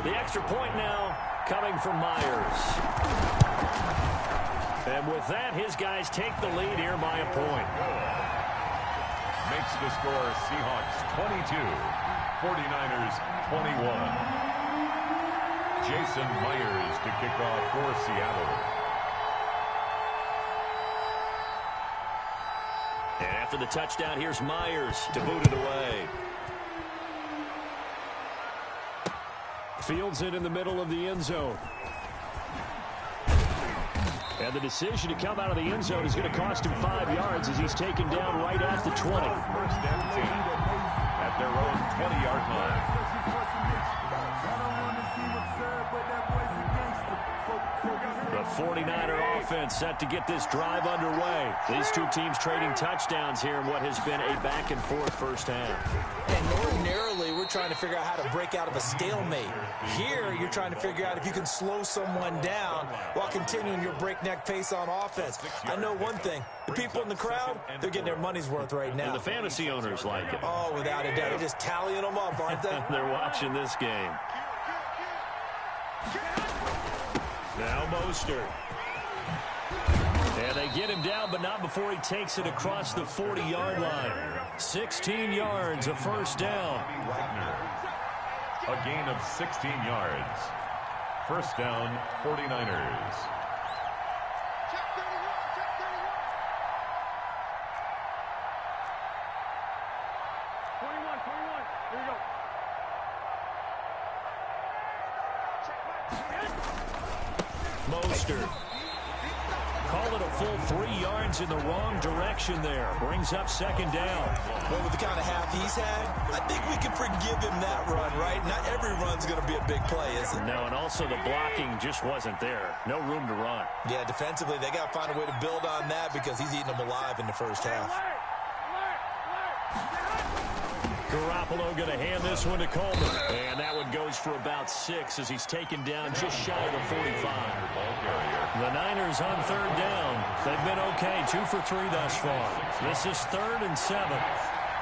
The extra point now coming from Myers. And with that, his guys take the lead here by a point. Makes the score Seahawks 22, 49ers 21. Jason Myers to kick off for Seattle. And after the touchdown, here's Myers to boot it away. Fields it in the middle of the end zone. And the decision to come out of the end zone is going to cost him 5 yards as he's taken down right at the 20. 1st and 10 at their own 20-yard line. The 49er offense set to get this drive underway. These two teams trading touchdowns here in what has been a back-and-forth first half. And ordinarily, we're trying to figure out how to break out of a stalemate. Here, you're trying to figure out if you can slow someone down while continuing your breakneck pace on offense. I know one thing. The people in the crowd, they're getting their money's worth right now. And the fantasy owners like it. Oh, without a doubt. They're just tallying them up, aren't they? They're watching this game. Now Mostert. And they get him down, but not before he takes it across the 40-yard line. 16 yards, a first down. Wagner. A gain of 16 yards. First down, 49ers. Check 31, check 31. 21, here we go. Mostert. Call it a full 3 yards in the wrong direction there. Brings up second down. Well, with the kind of half he's had, I think we can forgive him that run, right? Not every run's going to be a big play, is it? No, and also the blocking just wasn't there. No room to run. Yeah, defensively, they got to find a way to build on that because he's eating them alive in the first half. Garoppolo going to hand this one to Coleman. And that one goes for about 6 as he's taken down just shy of the 45. The Niners on third down. They've been okay, 2 for 3 thus far. This is 3rd and 7.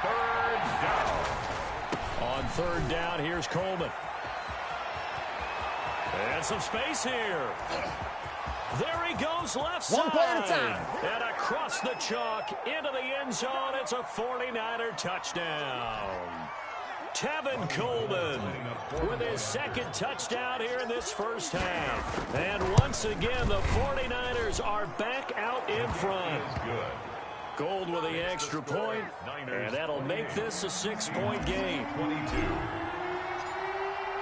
Third down. On third down, here's Coleman. And some space here. There he goes, left side. 1 play at a time. And across the chalk into the end zone. It's a 49er touchdown. Tevin Coleman with his second touchdown here in this first half. And once again, the 49ers are back out in front. Gold with the extra point, and that'll make this a 6-point game. 22.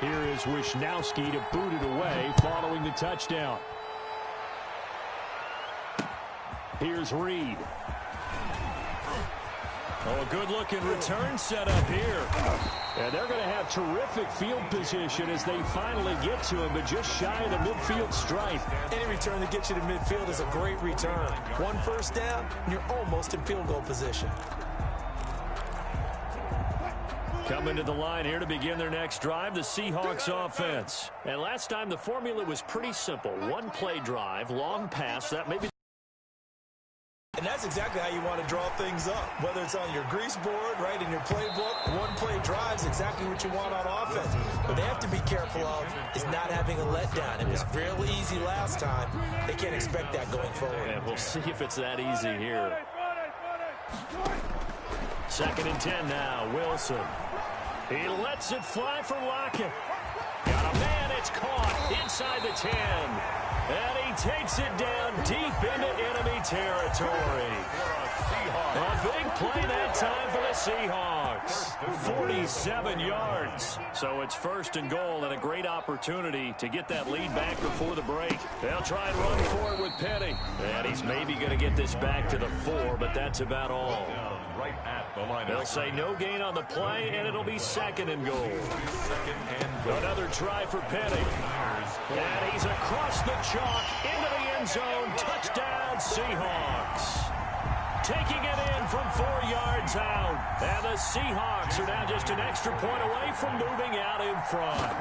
Here is Wisnowski to boot it away following the touchdown. Here's Reed. Oh, a good-looking return set up here. And they're going to have terrific field position as they finally get to him, but just shy of the midfield stripe. Any return that gets you to midfield is a great return. 1 first down, and you're almost in field goal position. Coming to the line here to begin their next drive, the Seahawks offense. And last time the formula was pretty simple. 1 play drive, long pass, that maybe. And that's that's exactly how you want to draw things up. Whether it's on your grease board, right, in your playbook, one-play drives exactly what you want on offense. What they have to be careful of is not having a letdown. It was real easy last time. They can't expect that going forward. And we'll see if it's that easy here. 2nd and 10 now. Wilson. He lets it fly for Lockett. Got a man. It's caught inside the 10. And he takes it down deep into enemy territory. A big play that time for the Seahawks. 47 yards. So it's 1st and goal and a great opportunity to get that lead back before the break. They'll try and run for it with Penny. And he's maybe going to get this back to the 4, but that's about all. Right at the line. They'll say no gain on the play, and it'll be 2nd and goal. Another try for Penny. And he's across the chalk into the end zone. Touchdown, Seahawks. Taking it in from 4 yards out. And the Seahawks are now just an extra point away from moving out in front.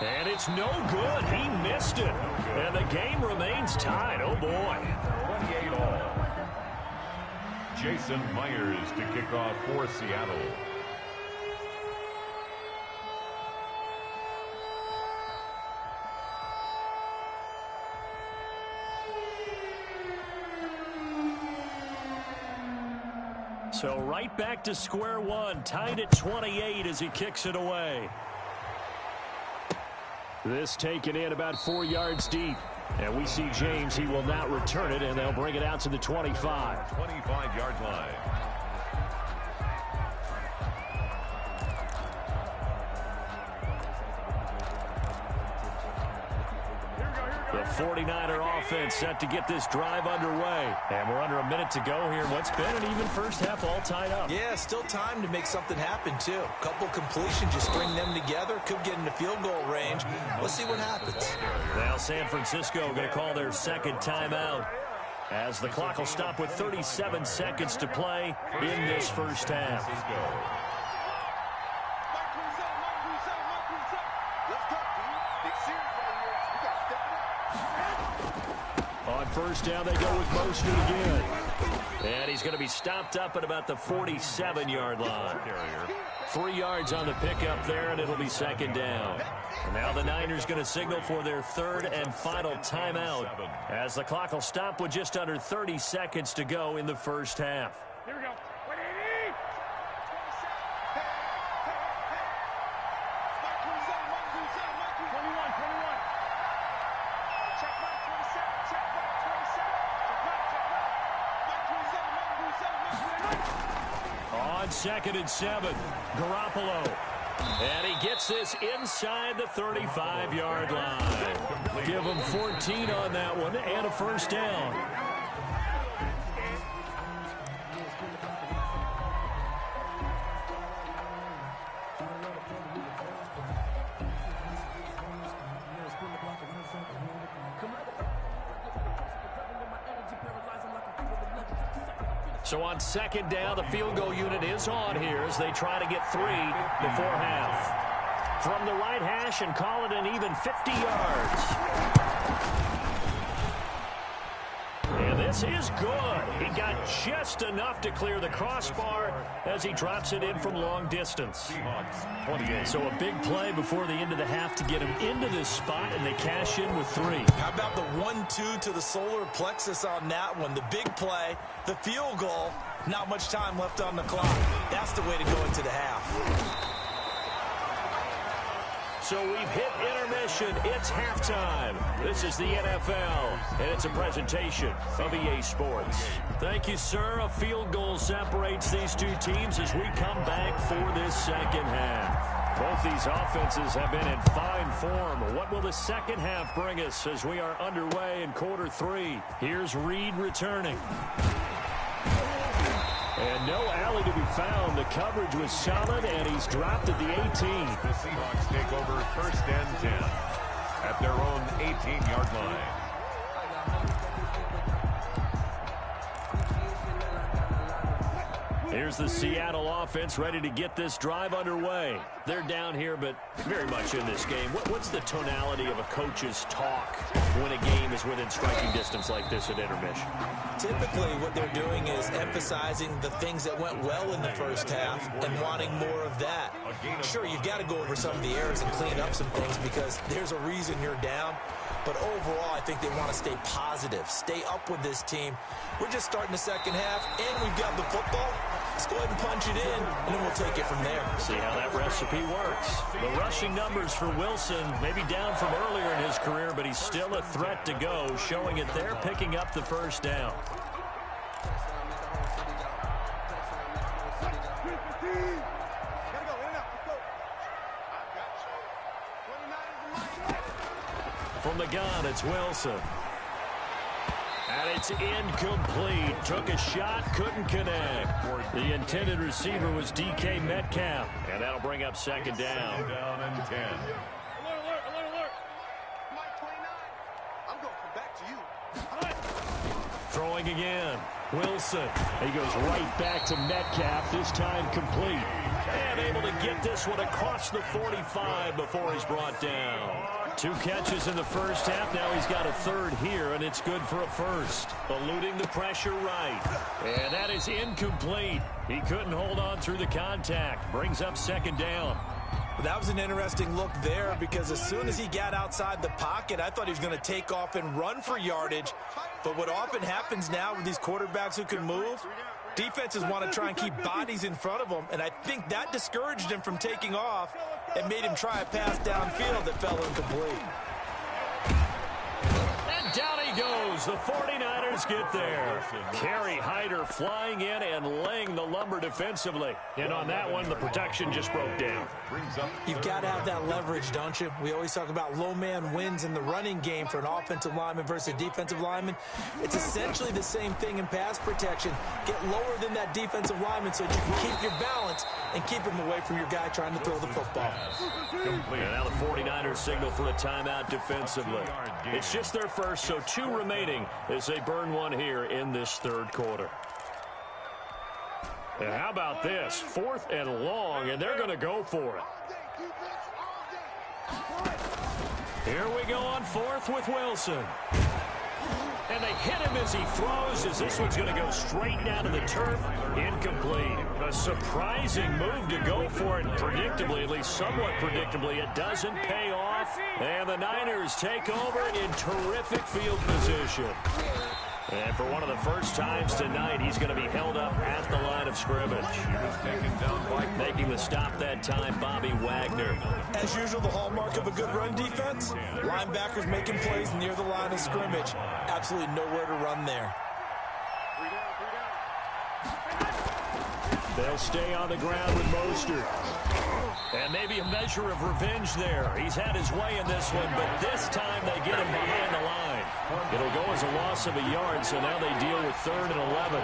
And it's no good. He missed it. And the game remains tied. Oh, boy. 28 all. Jason Myers to kick off for Seattle. So right back to square one, tied at 28 as he kicks it away. This taken in about 4 yards deep. And we see James, he will not return it, and they'll bring it out to the 25. 25-yard line. The 49er offense set to get this drive underway. And we're under a minute to go here. What's been an even first half all tied up. Yeah, still time to make something happen, too. A couple completions, just string them together. Could get into field goal range. Let's see what happens. Now San Francisco going to call their 2nd timeout, as the clock will stop with 37 seconds to play in this first half. On first down, they go with motion again. And he's going to be stopped up at about the 47-yard line. 3 yards on the pickup there, and it'll be 2nd down. And now the Niners going to signal for their 3rd and final timeout, as the clock will stop with just under 30 seconds to go in the first half. Here we go. 21. Check back, 27. Check back, 27. On 2nd and 7, Garoppolo. And he gets this inside the 35-yard line. Give him 14 on that one and a first down. So on 2nd down, the field goal unit is on here as they try to get 3 before half. From the right hash and call it an even 50 yards. And this is good. He got just enough to clear the crossbar as he drops it in from long distance. So a big play before the end of the half to get him into this spot, and they cash in with 3. How about the 1-2 to the solar plexus on that one? The big play, the field goal, not much time left on the clock. That's the way to go into the half. So we've hit intermission. It's halftime. This is the NFL, and it's a presentation of EA Sports. Thank you, sir. A field goal separates these two teams as we come back for this second half. Both these offenses have been in fine form. What will the second half bring us as we are underway in quarter 3? Here's Reed returning. And no alley to be found. The coverage was solid, and he's dropped at the 18. The Seahawks take over 1st and 10 at their own 18-yard line. Here's the Seattle offense ready to get this drive underway. They're down here, but very much in this game. What's the tonality of a coach's talk when a game is within striking distance like this at intermission? Typically, what they're doing is emphasizing the things that went well in the first half and wanting more of that. Sure, you've got to go over some of the errors and clean up some things because there's a reason you're down. But overall, I think they want to stay positive, stay up with this team. We're just starting the second half, and we've got the football. Let's go ahead and punch it in, and then we'll take it from there. See how that recipe works. The rushing numbers for Wilson, maybe down from earlier in his career, but he's still a threat to go, showing it there, picking up the first down. From the gun, it's Wilson. And it's incomplete. Took a shot, couldn't connect. The intended receiver was DK Metcalf. And that'll bring up second down. Down and 10. Alert, alert. Mike 29. I'm going to come back to you. Throwing again. Wilson. He goes right back to Metcalf, this time complete. And able to get this one across the 45 before he's brought down. 2 catches in the first half. Now he's got a third here, and it's good for a first. Eluding the pressure right. And that is incomplete. He couldn't hold on through the contact. Brings up second down. That was an interesting look there because as soon as he got outside the pocket, I thought he was going to take off and run for yardage. But what often happens now with these quarterbacks who can move, defenses want to try and keep bodies in front of them, and I think that discouraged him from taking off and made him try a pass downfield that fell incomplete. And down he goes. The 49ers get there. Kerry Hyder flying in and laying the lumber defensively. And on that one, the protection just broke down. You've got to have that leverage, don't you? We always talk about low man wins in the running game for an offensive lineman versus a defensive lineman. It's essentially the same thing in pass protection. Get lower than that defensive lineman so that you can keep your balance and keep him away from your guy trying to throw the football. And now the 49ers signal for a timeout defensively. It's just their first, so 2 remaining as they burn one here in this third quarter. And how about this? 4th and long, and they're going to go for it. Here we go on 4th with Wilson. And they hit him as he throws, as this one's going to go straight down to the turf. Incomplete. A surprising move to go for it predictably, at least somewhat predictably. It doesn't pay off. And the Niners take over in terrific field position. And for one of the first times tonight, he's going to be held up at the line of scrimmage. Making the stop that time, Bobby Wagner. As usual, the hallmark of a good run defense, linebackers making plays near the line of scrimmage. Absolutely nowhere to run there. They'll stay on the ground with Mostert. And maybe a measure of revenge there. He's had his way in this one, but this time they get him behind the line. It'll go as a loss of a yard, so now they deal with 3rd and 11.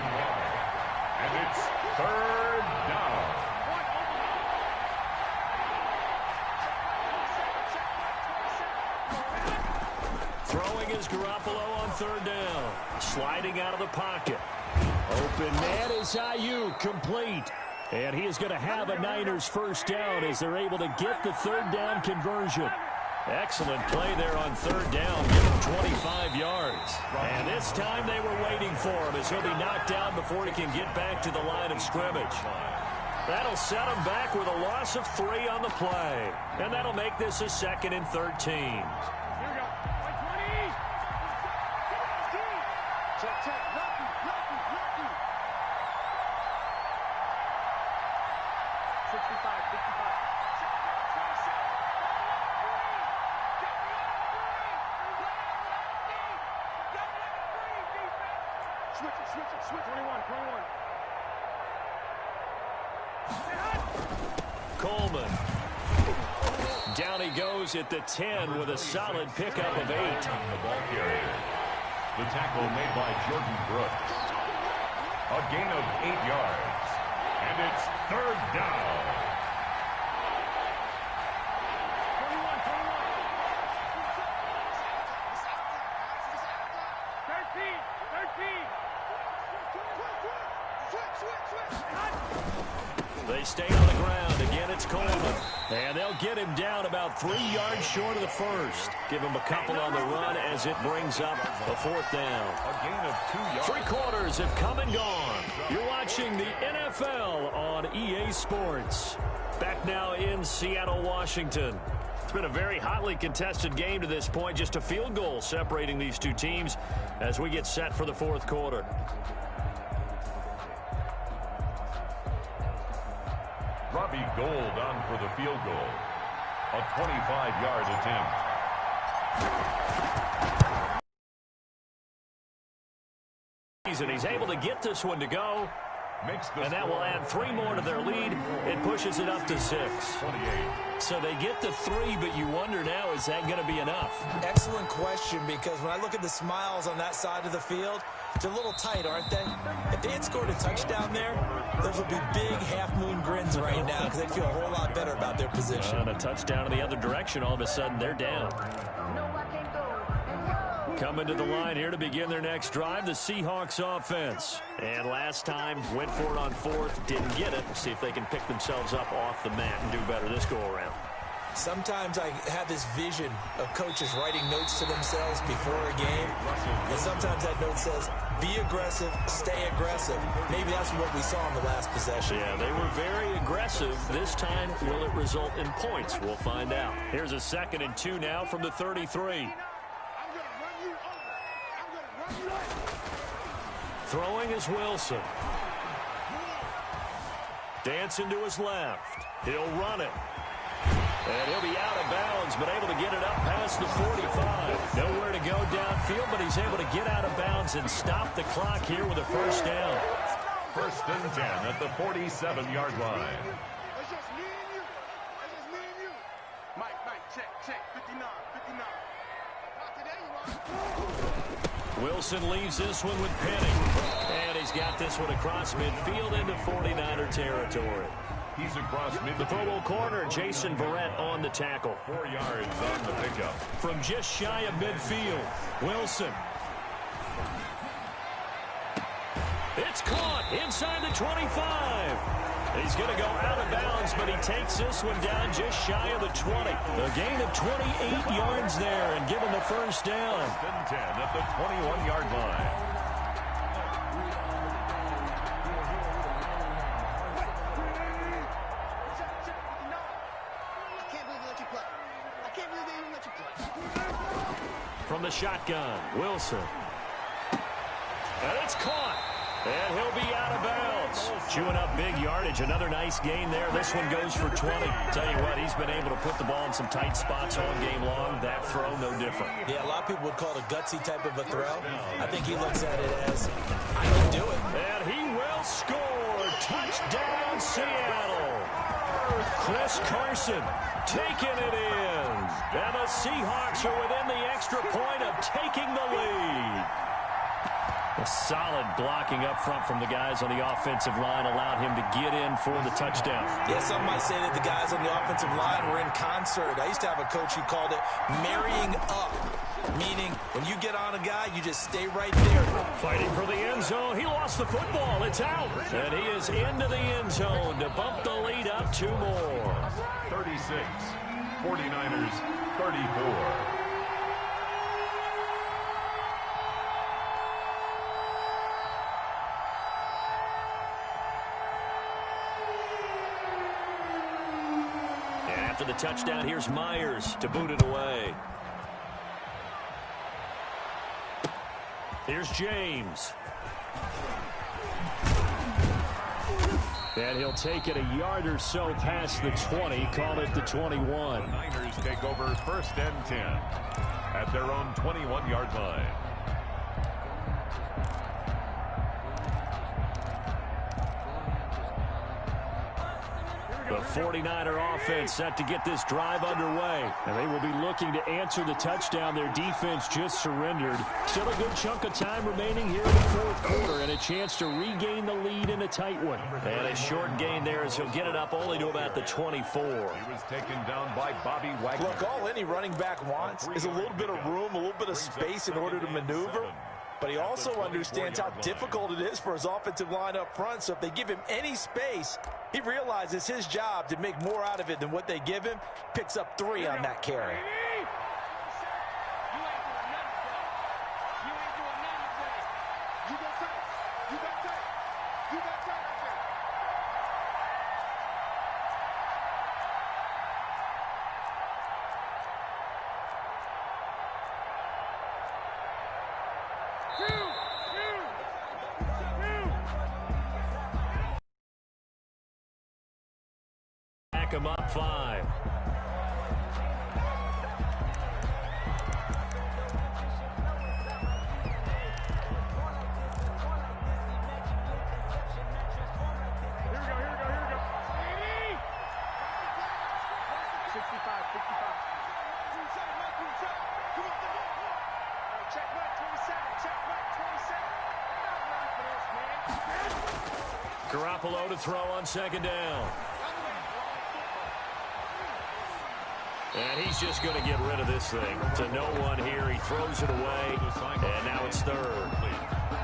And it's 3rd down. Throwing is Garoppolo on 3rd down. Sliding out of the pocket. Open man is Ayuk, complete. And he is going to have a Niners first down as they're able to get the 3rd down conversion. Excellent play there on 3rd down. Give him 25 yards. And this time they were waiting for him as he'll be knocked down before he can get back to the line of scrimmage. That'll set him back with a loss of 3 on the play. And that'll make this a 2nd and 13. Switch, 21. Coleman. Down he goes at the 10 with a solid pickup of 8. The ball carrier. The tackle made by Jordan Brooks. A gain of 8 yards. And it's 3rd down. 13. They stay on the ground. Again, it's Coleman. And they'll get him down about 3 yards short of the first. Give him a couple on the run as it brings up a 4th down. A gain of 2 yards. 3 quarters have come and gone. You're watching the NFL on EA Sports. Back now in Seattle, Washington. It's been a very hotly contested game to this point. Just a field goal separating these two teams as we get set for the 4th quarter. Robbie Gould on for the field goal. A 25-yard attempt. And he's able to get this one to go. And that will add 3 more to their lead. It pushes it up to 6. 28. So they get to 3, but you wonder now, is that going to be enough? Excellent question, because when I look at the smiles on that side of the field, they're a little tight, aren't they? If they had scored a touchdown there, those would be big half-moon grins right now because they'd feel a whole lot better about their position. And a touchdown in the other direction, all of a sudden they're down. Coming to the line here to begin their next drive, the Seahawks offense. And last time, went for it on 4th, didn't get it. See if they can pick themselves up off the mat and do better this go-around. Sometimes I have this vision of coaches writing notes to themselves before a game. And sometimes that note says, be aggressive, stay aggressive. Maybe that's what we saw in the last possession. Yeah, they were very aggressive. This time, will it result in points? We'll find out. Here's a 2nd and 2 now from the 33. Throwing is Wilson. Dancing to his left. He'll run it. And he'll be out of bounds, but able to get it up past the 45. Nowhere to go downfield, but he's able to get out of bounds and stop the clock here with a 1st down. 1st and 10 at the 47-yard line. It's just me and you. It's just me and you. Mike, check. 59. Not today, you are. Wilson leaves this one with Penny. And he's got this one across midfield into 49er territory. He's across midfield. The Pro Bowl corner, Jason Verrett on the tackle. 4 yards on the pickup. From just shy of midfield, Wilson. It's caught inside the 25. He's going to go out of bounds, but he takes this one down just shy of the 20. A gain of 28 yards there and given the 1st down. 1st and 10 at the 21-yard line. From the shotgun, Wilson. And it's caught. And he'll be out of bounds. Chewing up big yardage. Another nice gain there. This one goes for 20. Tell you what, he's been able to put the ball in some tight spots all game long. That throw, no different. Yeah, a lot of people would call it a gutsy type of a throw. I think he looks at it as, I can do it. And he will score. Touchdown, Seattle. Chris Carson taking it in. And the Seahawks are within the extra point of taking the lead. A solid blocking up front from the guys on the offensive line allowed him to get in for the touchdown. Yeah, some might say that the guys on the offensive line were in concert. I used to have a coach who called it marrying up, meaning when you get on a guy, you just stay right there. Fighting for the end zone. He lost the football. It's out. And he is into the end zone to bump the lead up 2 more. 36, 49ers, 34. After the touchdown, here's Myers to boot it away. Here's James. And he'll take it a yard or so past the 20, call it the 21. The Niners take over 1st and 10 at their own 21-yard line. The 49er offense set to get this drive underway. And they will be looking to answer the touchdown. Their defense just surrendered. Still a good chunk of time remaining here in the 4th quarter and a chance to regain the lead in a tight one. And a short gain there as he'll get it up only to about the 24. He was taken down by Bobby Wagner. Look, all any running back wants is a little bit of room, a little bit of space in order to maneuver. but he also understands how difficult it is for his offensive line up front. So if they give him any space, he realizes his job to make more out of it than what they give him. Picks up 3 on that carry. Back him up 5. Garoppolo to throw on 2nd down. And he's just going to get rid of this thing. To no one here. He throws it away, and now it's 3rd.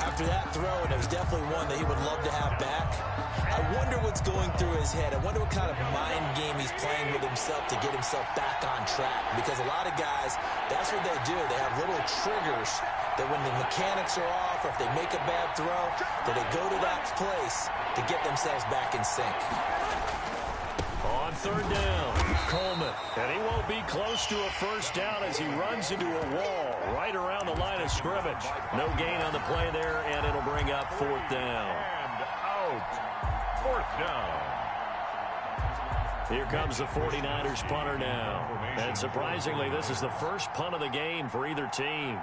After that throw, and it was definitely one that he would love to have back, I wonder what's going through his head. I wonder what kind of mind game he's playing with himself to get himself back on track. Because a lot of guys, that's what they do. They have little triggers that when the mechanics are off or if they make a bad throw, that they go to that place to get themselves back in sync. On 3rd down, Coleman. And he won't be close to a 1st down as he runs into a wall right around the line of scrimmage. No gain on the play there, and it'll bring up 4th down. And out. 4th down. Here comes the 49ers punter now. And surprisingly, this is the first punt of the game for either team.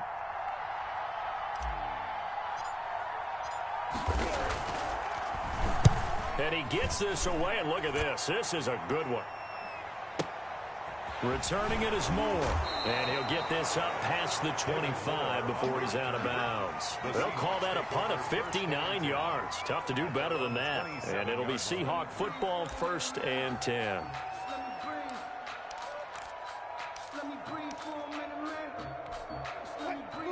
And he gets this away, and look at this. This is a good one. Returning it is Moore. And he'll get this up past the 25 before he's out of bounds. They'll call that a punt of 59 yards. Tough to do better than that. And it'll be Seahawk football, 1st and 10.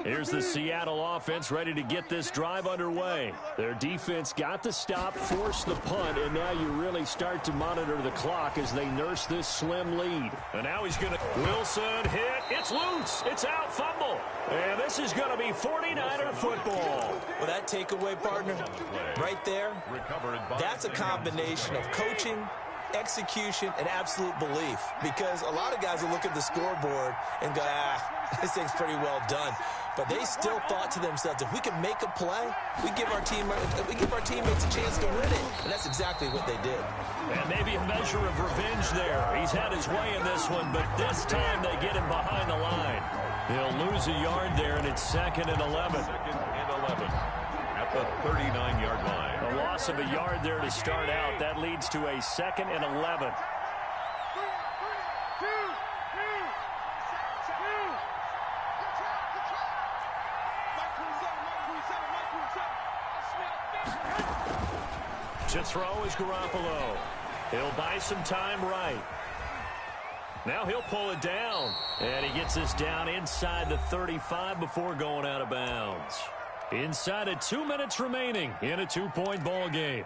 Here's the Seattle offense ready to get this drive underway. Their defense got to stop, force the punt, and now you really start to monitor the clock as they nurse this slim lead. And now he's going to... Wilson hit. It's loose. It's out. Fumble. And this is going to be 49er football. Well, that takeaway, partner, right there, that's a combination of coaching, execution, and absolute belief. Because a lot of guys will look at the scoreboard and go, this thing's pretty well done. But they still thought to themselves, if we can make a play, we give our teammates a chance to win it. And that's exactly what they did. And maybe a measure of revenge there. He's had his way in this one, but this time they get him behind the line. They'll lose a yard there, and it's 2nd and 11. 2nd and 11 at the 39-yard line. A loss of a yard there to start out. That leads to a 2nd and 11. To throw is Garoppolo. He'll buy some time right. Now he'll pull it down. And he gets this down inside the 35 before going out of bounds. Inside of 2 minutes remaining in a 2-point ball game.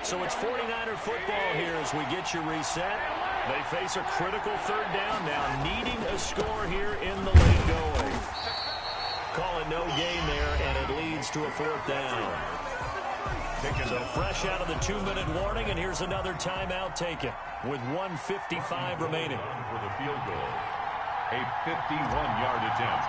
So it's 49er football here as we get you reset. They face a critical 3rd down now, needing a score here in the late going. Call it no gain there, and it leads to a 4th down. So fresh out of the 2-minute warning, and here's another timeout taken with 1:55 remaining. For the field goal, a 51-yard attempt.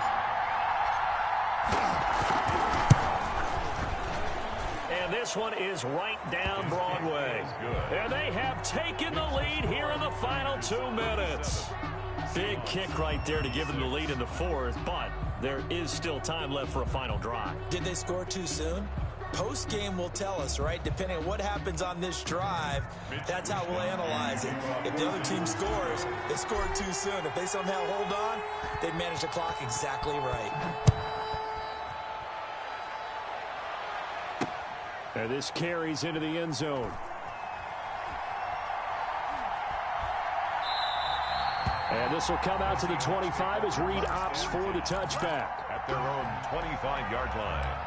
And this one is right down Broadway. And they have taken the lead here in the final 2 minutes. Big kick right there to give them the lead in the 4th, but there is still time left for a final drive. Did they score too soon? Post-game will tell us, right? Depending on what happens on this drive, that's how we'll analyze it. If the other team scores, they scored too soon. If they somehow hold on, they manage the clock exactly right. And this carries into the end zone. And this will come out to the 25 as Reed opts for the touchback. At their own 25-yard line.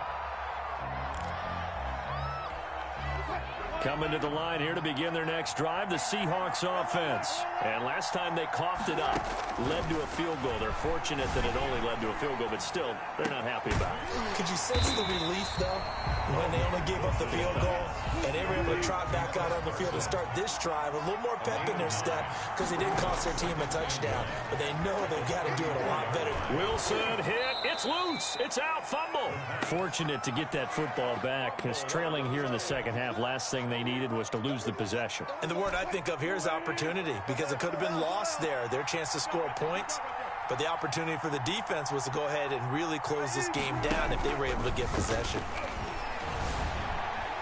Coming to the line here to begin their next drive, the Seahawks offense. And last time they coughed it up, led to a field goal. They're fortunate that it only led to a field goal, but still, they're not happy about it. Could you sense the relief, though, when they only gave up the field goal and they were able to trot back out on the field and start this drive? A little more pep in their step because they didn't cost their team a touchdown, but they know they've got to do it a lot better. Wilson hit. It's loose. It's out. Fumble. Fortunate to get that football back because trailing here in the second half, last thing they needed was to lose the possession. And the word I think of here is opportunity because it could have been lost there. Their chance to score points, but the opportunity for the defense was to go ahead and really close this game down if they were able to get possession.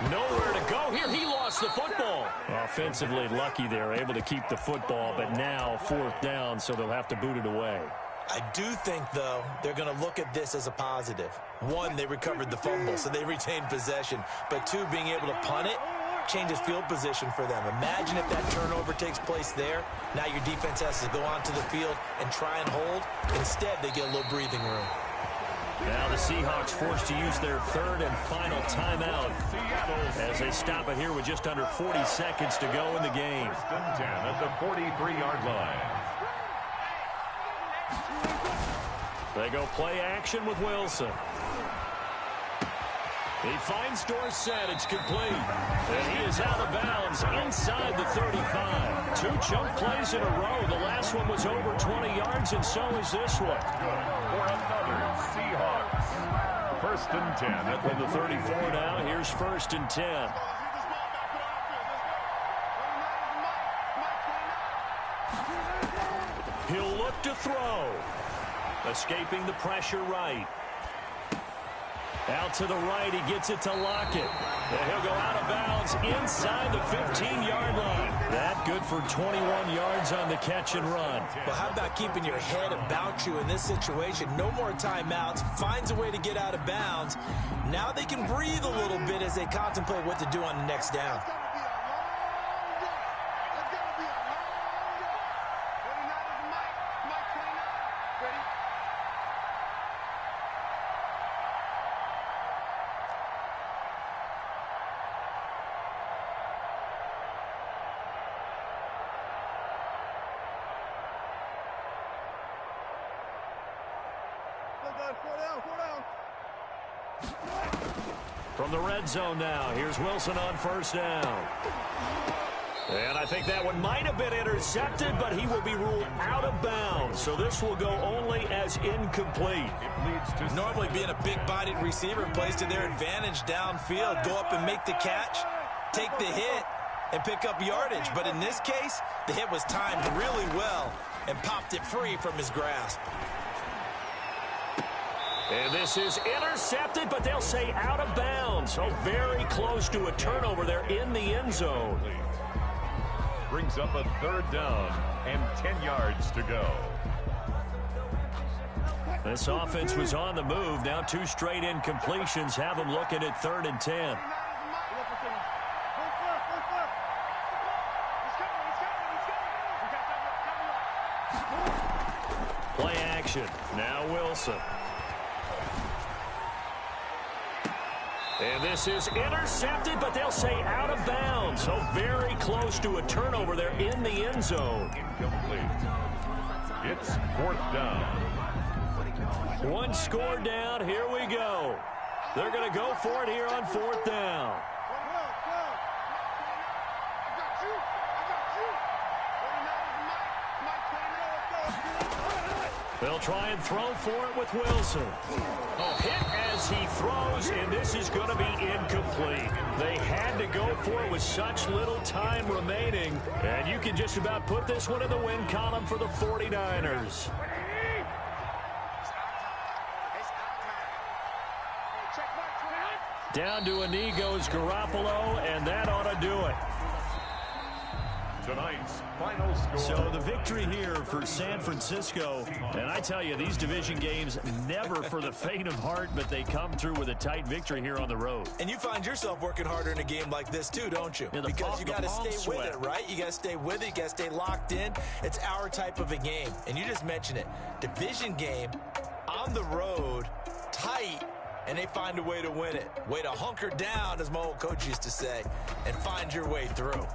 Nowhere to go here. He lost the football. Offensively lucky they're able to keep the football, but now fourth down, so they'll have to boot it away. I do think, though, they're going to look at this as a positive. One, they recovered the fumble, so they retained possession. But two, being able to punt it changes field position for them. Imagine if that turnover takes place there. Now your defense has to go onto the field and try and hold. Instead, they get a little breathing room. Now the Seahawks forced to use their third and final timeout as they stop it here with just under 40 seconds to go in the game. 10 at the 43-yard line. They go play action with Wilson. He finds Dorsett. It's complete. And he is out of bounds inside the 35. Two chunk plays in a row. The last one was over 20 yards, and so is this one. For another Seahawks. First and 10. From the 34 now, here's first and 10. He'll look to throw. Escaping the pressure right. Out to the right, he gets it to Lockett. And he'll go out of bounds inside the 15-yard line. That good for 21 yards on the catch and run. Well, how about keeping your head about you in this situation? No more timeouts. Finds a way to get out of bounds. Now they can breathe a little bit as they contemplate what to do on the next down. From the red zone now, here's Wilson on first down. And I think that one might have been intercepted, but he will be ruled out of bounds. So this will go only as incomplete. It leads to normally being a big-bodied receiver plays to their advantage downfield. Go up and make the catch, take the hit, and pick up yardage. But in this case, the hit was timed really well and popped it free from his grasp. And this is intercepted, but they'll say out of bounds. So very close to a turnover there in the end zone. Brings up a third down and 10 yards to go. This offense was on the move. Now two straight incompletions have them looking at 3rd and 10. Play action. Now Wilson. And this is intercepted, but they'll say out of bounds. So very close to a turnover there in the end zone. Incomplete. It's 4th down. One score down. Here we go. They're going to go for it here on 4th down. They'll try and throw for it with Wilson. Hit as he throws, and this is going to be incomplete. They had to go for it with such little time remaining, and you can just about put this one in the win column for the 49ers. Down to a knee goes Garoppolo, and that ought to do it. Tonight's final score. So the victory here for San Francisco. And I tell you, these division games never for the faint of heart, but they come through with a tight victory here on the road. And you find yourself working harder in a game like this too, don't you? Yeah, because you got to stay with it, right? You got to stay with it. You got to stay locked in. It's our type of a game. And you just mentioned it. Division game on the road, tight, and they find a way to win it. Way to hunker down, as my old coach used to say, and find your way through.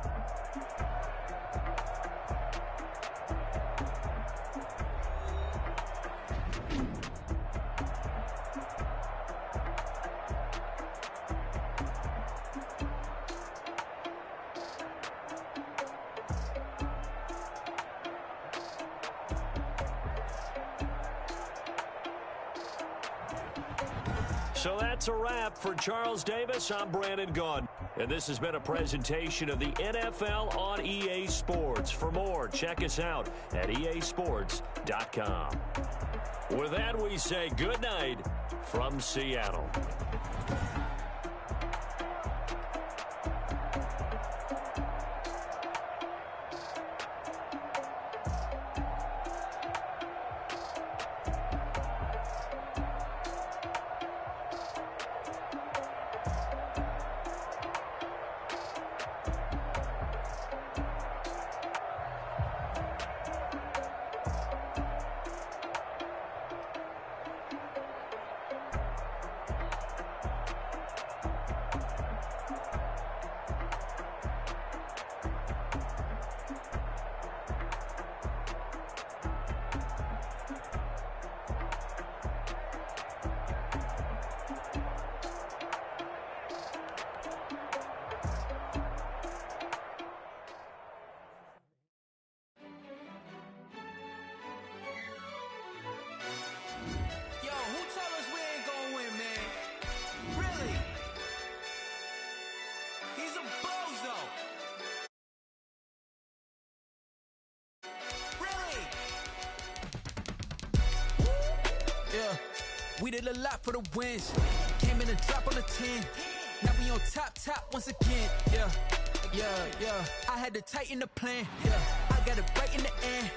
So that's a wrap for Charles Davis. I'm Brandon Gaudin. And this has been a presentation of the NFL on EA Sports. For more, check us out at easports.com. With that, we say good night from Seattle. We did a lot for the wins. Came in and drop on the 10. Now we on top once again. Yeah. I had to tighten the plan. Yeah. I got it right in the end.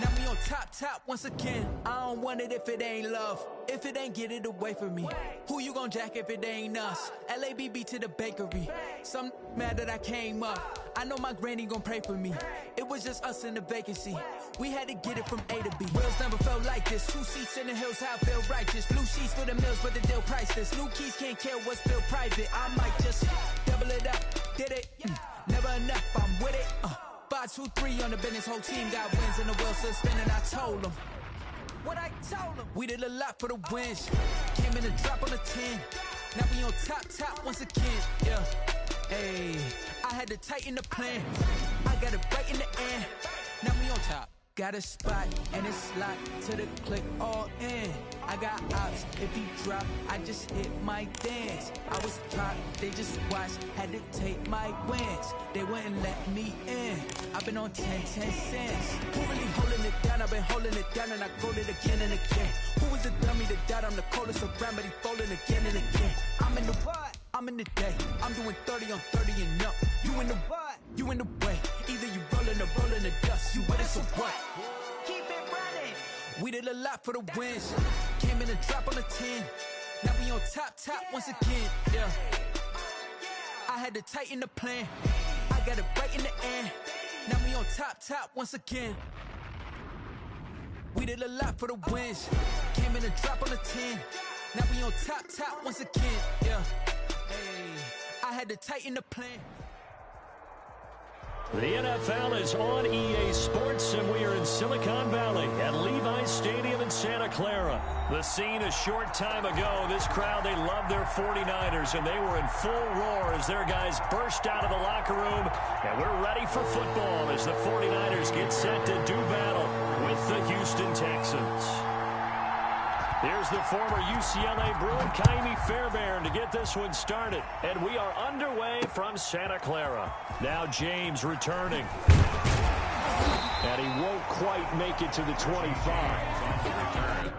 Now we on top once again. I don't want it if it ain't love. If it ain't, get it away from me. Who you gon' jack if it ain't us? LABB to the bakery. Some mad that I came up. I know my granny gon' pray for me. It was just us in the vacancy. We had to get it from A to B. Wheels never felt like this. 2 seats in the hills, how I feel righteous. Blue sheets for the mills, but the deal priceless. New keys can't care what's still private. I might just double it up. Did it? Never enough, I'm with it. 5, 2, 3 on the business. Whole team got wins and the wheels still spinning. I told them what I told them. We did a lot for the wins. Came in and drop on the 10. Now we on top once again. Yeah. Hey, I had to tighten the plan. I got it right in the end. Now we on top. Got a spot and it's locked to the click all in. I got ops, if he drop, I just hit my dance. I was top, they just watched, had to take my wins. They wouldn't let me in. I've been on 10 cents. Who really holding it down? I've been holding it down and I rolled it again and again. Who was the dummy that doubt I'm the coldest around, but he folding again and again. I'm in the what? I'm in the day. I'm doing 30 on 30 and up. You in the what? You in the way. Either you rolling or rolling the dust. You with us or what? Keep it running. We did a lot for the wins. Came in and drop on the 10. Now we on top once again. Yeah. I had to tighten the plan. I got it right in the end. Now we on top once again. We did a lot for the wins. Came in and drop on the 10. Now we on top once again. Yeah. Hey, I had to tighten the plan. The NFL is on EA Sports, and we are in Silicon Valley at Levi's Stadium in Santa Clara. The scene a short time ago, this crowd, they love their 49ers, and they were in full roar as their guys burst out of the locker room. And we're ready for football as the 49ers get set to do battle with the Houston Texans. Here's the former UCLA Bruin, Ka'imi Fairbairn, to get this one started. And we are underway from Santa Clara. Now James returning. And he won't quite make it to the 25.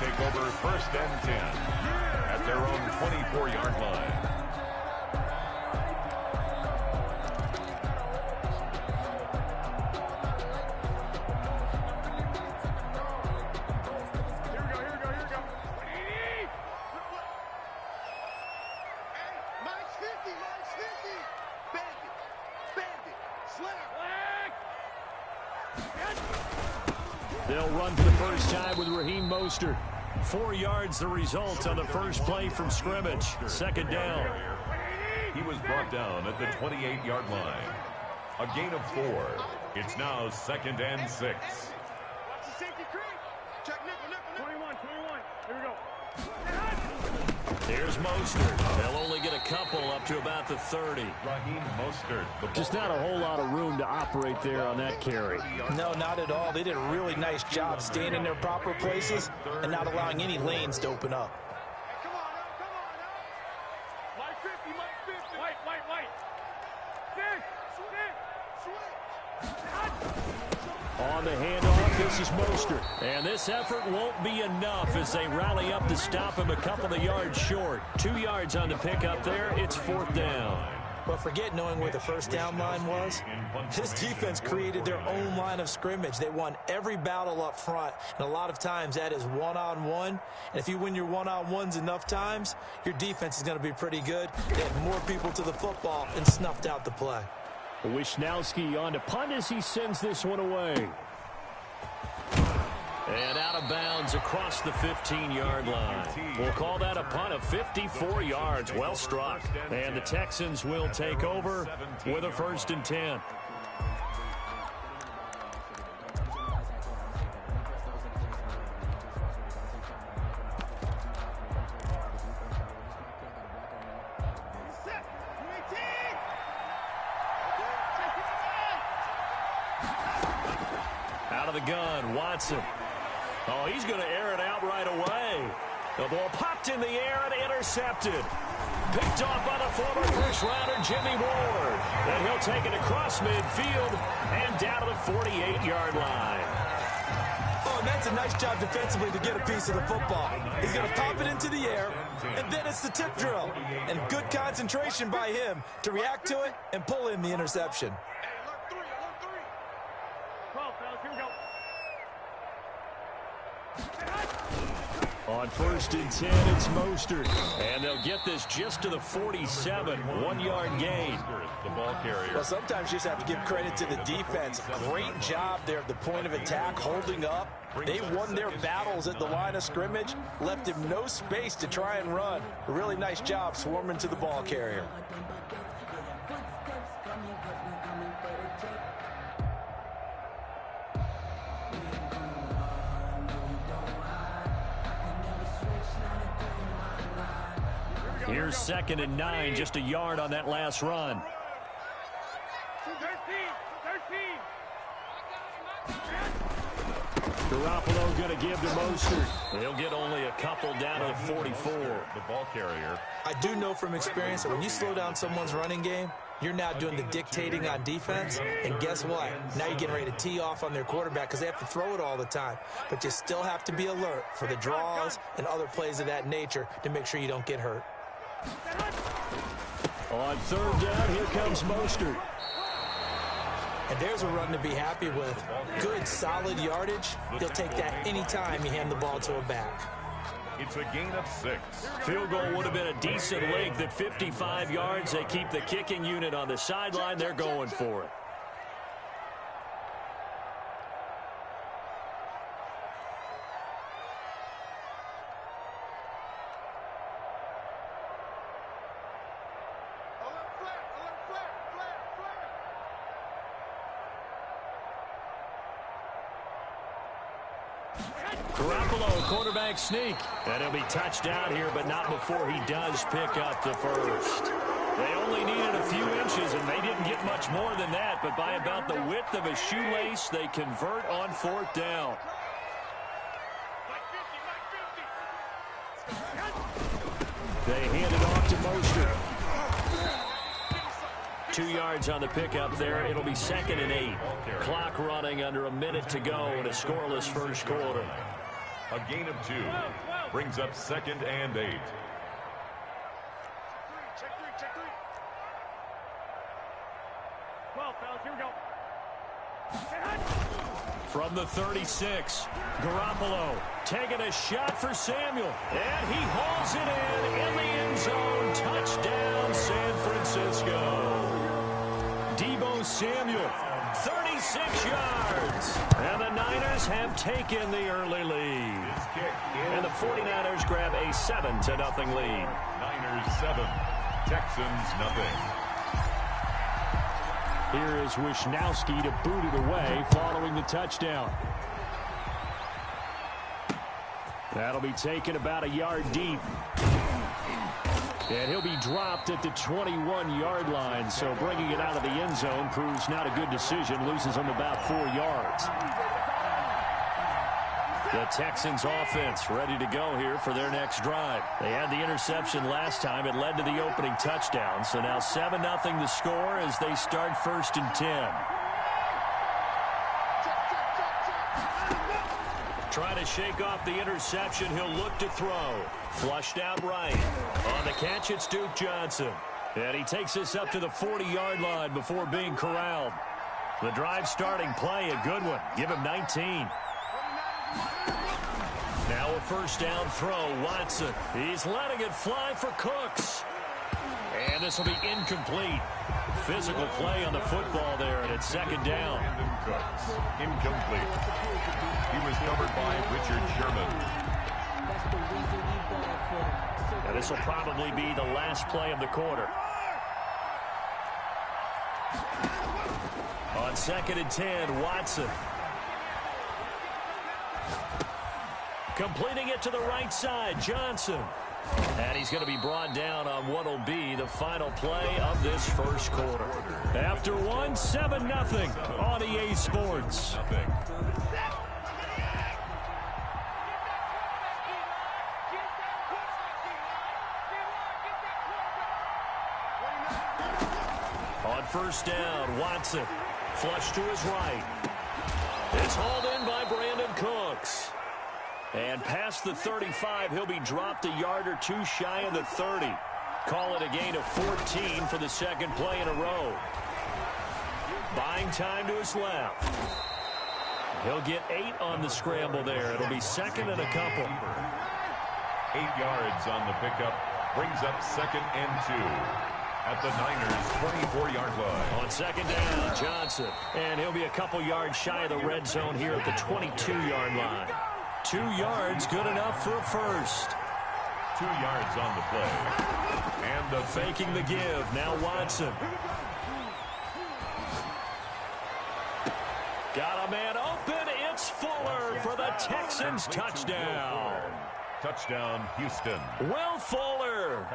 take over 1st and 10 at their own 24-yard line. They'll run for the first time with Raheem Mostert. 4 yards the result on the first play from scrimmage. 2nd down. He was brought down at the 28-yard line. A gain of 4. It's now 2nd and 6. Here's Mostert. They'll only get a couple up to about the 30. Raheem Mostert. Just not a whole lot of room to operate there on that carry. No, not at all. They did a really nice job staying in their proper places and not allowing any lanes to open up. Come on now, come on now. Mike 50, Mike 50. White. Switch. On the handoff, this is Mostert. And this effort won't be enough as they rally up to stop him a couple of yards short. 2 yards on the pickup there. It's 4th down. But forget knowing where the first down line was. This defense created their own line of scrimmage. They won every battle up front, and a lot of times that is one-on-one. And if you win your one-on-ones enough times, your defense is going to be pretty good. They had more people to the football and snuffed out the play. Wisnowski on to punt as he sends this one away. And out of bounds across the 15-yard line. We'll call that a punt of 54 yards. Well struck. And the Texans will take over with a 1st and 10. Out of the gun, Watson. Oh, he's going to air it out right away. The ball popped in the air and intercepted. Picked off by the former first-rounder Jimmy Ward. And he'll take it across midfield and down to the 48-yard line. Oh, and that's a nice job defensively to get a piece of the football. He's going to pop it into the air, and then it's the tip drill. And good concentration by him to react to it and pull in the interception. On 1st and 10, it's Mostert. And they'll get this just to the 47. 1-yard gain. The ball carrier. Well, sometimes you just have to give credit to the defense. Great job there at the point of attack, holding up. They won their battles at the line of scrimmage, left him no space to try and run. A really nice job swarming to the ball carrier. Here's 2nd and 9, just a yard on that last run. 13. Garoppolo going to give to Mostert. He'll get only a couple down to the 44. The ball carrier. I do know from experience that when you slow down someone's running game, you're now doing the dictating on defense. And guess what? Now you're getting ready to tee off on their quarterback because they have to throw it all the time. But you still have to be alert for the draws and other plays of that nature to make sure you don't get hurt. On 3rd down, here comes Mostert. And there's a run to be happy with. Good, solid yardage. He'll take that anytime you hand the ball to a back. It's a gain of 6. Field goal would have been a decent length at 55 yards. They keep the kicking unit on the sideline. They're going for it. Garoppolo, quarterback sneak. And he'll be touched out here, but not before he does pick up the first. They only needed a few inches, and they didn't get much more than that. But by about the width of a shoelace, they convert on 4th down. They hand it off to Mostert. 2 yards on the pickup there. It'll be 2nd and 8. Clock running under a minute to go in a scoreless first quarter. A gain of 2. Brings up 2nd and 8. Check three. 12, fellas, here we go. From the 36, Garoppolo taking a shot for Samuel. And he hauls it in the end zone. Touchdown, San Francisco. Deebo Samuel, 36 yards. And the Niners have taken the early lead. And the 49ers grab a 7-0 lead. Niners 7, Texans nothing. Here is Wisnowski to boot it away following the touchdown. That'll be taken about a yard deep. And he'll be dropped at the 21-yard line. So bringing it out of the end zone proves not a good decision. Loses him about 4 yards. The Texans offense ready to go here for their next drive. They had the interception last time. It led to the opening touchdown. So now 7-0 the score as they start 1st and 10. Trying to shake off the interception. He'll look to throw. Flushed out right. On the catch, it's Duke Johnson. And he takes this up to the 40-yard line before being corralled. The drive starting play, a good one. Give him 19. Now a 1st down throw, Watson. He's letting it fly for Cooks. And this will be incomplete. Physical play on the football there, and it's 2nd down. Cooks, incomplete. He was covered by Richard Sherman. And this will probably be the last play of the quarter. On 2nd and 10, Watson. Completing it to the right side, Johnson. And he's going to be brought down on what will be the final play of this 1st quarter. After 7-0 on EA Sports. On 1st down, Watson. Flush to his right. It's hauled in by Brandon Cooks. And past the 35, he'll be dropped a yard or 2 shy of the 30. Call it a gain of 14 for the 2nd play in a row. Buying time to his left. He'll get 8 on the scramble there. It'll be 2nd and a couple. 8 yards on the pickup. Brings up 2nd and 2. At the Niners' 24-yard line. On 2nd down, Johnson. And he'll be a couple yards shy of the red zone here at the 22-yard line. 2 yards, good enough for a 1st. 2 yards on the play. And the faking the give. Now Watson. Got a man open. It's Fuller for the Texans touchdown. Touchdown, Houston. Will Fuller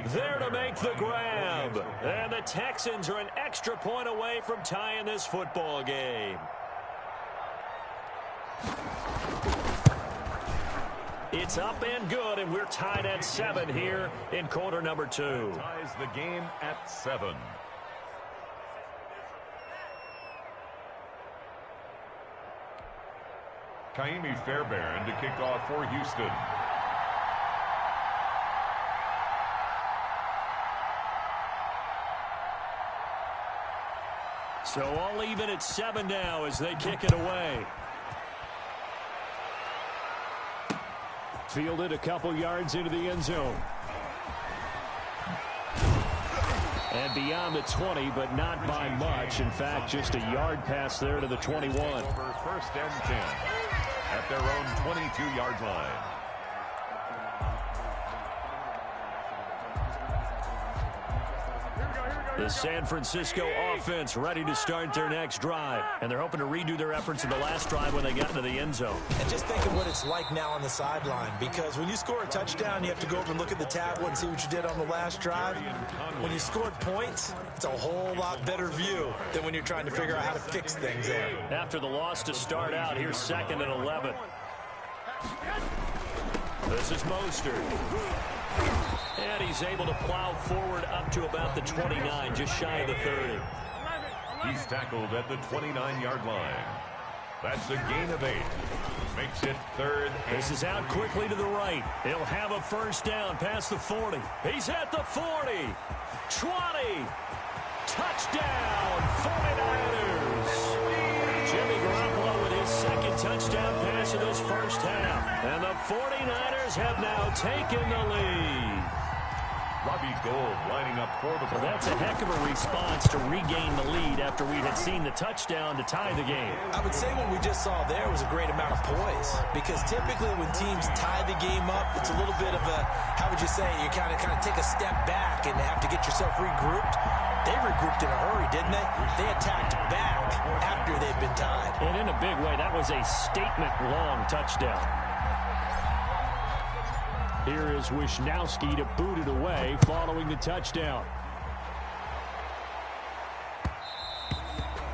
there to make the grab. And the Texans are an extra point away from tying this football game. It's up and good, and we're tied at 7 here in quarter number 2. Ties the game at 7. Kaimi Fairbairn to kick off for Houston. So all even at 7 now as they kick it away. Fielded a couple yards into the end zone. And beyond the 20, but not by much. In fact, just a yard pass there to the 21. Over 1st and 10 at their own 22-yard line. The San Francisco offense ready to start their next drive. And they're hoping to redo their efforts in the last drive when they got into the end zone. And just think of what it's like now on the sideline. Because when you score a touchdown, you have to go over and look at the tablet and see what you did on the last drive. When you scored points, it's a whole lot better view than when you're trying to figure out how to fix things there. After the loss to start out, here's 2nd and 11. This is Mostert. And he's able to plow forward up to about the 29, just shy of the 30. He's tackled at the 29-yard line. That's a gain of 8. Makes it 3rd. This is out quickly to the right. He'll have a first down past the 40. He's at the 40. 20. Touchdown, 49ers. Jimmy Garoppolo with his second touchdown pass of this first half. And the 49ers have now taken the lead. Robbie Gould lining up for the Well, that's a heck of a response to regain the lead after we had seen the touchdown to tie the game. I would say what we just saw there was a great amount of poise, because typically when teams tie the game up, it's a little bit of a, how would you say, you kind of take a step back and have to get yourself regrouped. They regrouped in a hurry, didn't they? They attacked back after they'd been tied. And in a big way, that was a statement-long touchdown. Here is Wisnowski to boot it away following the touchdown.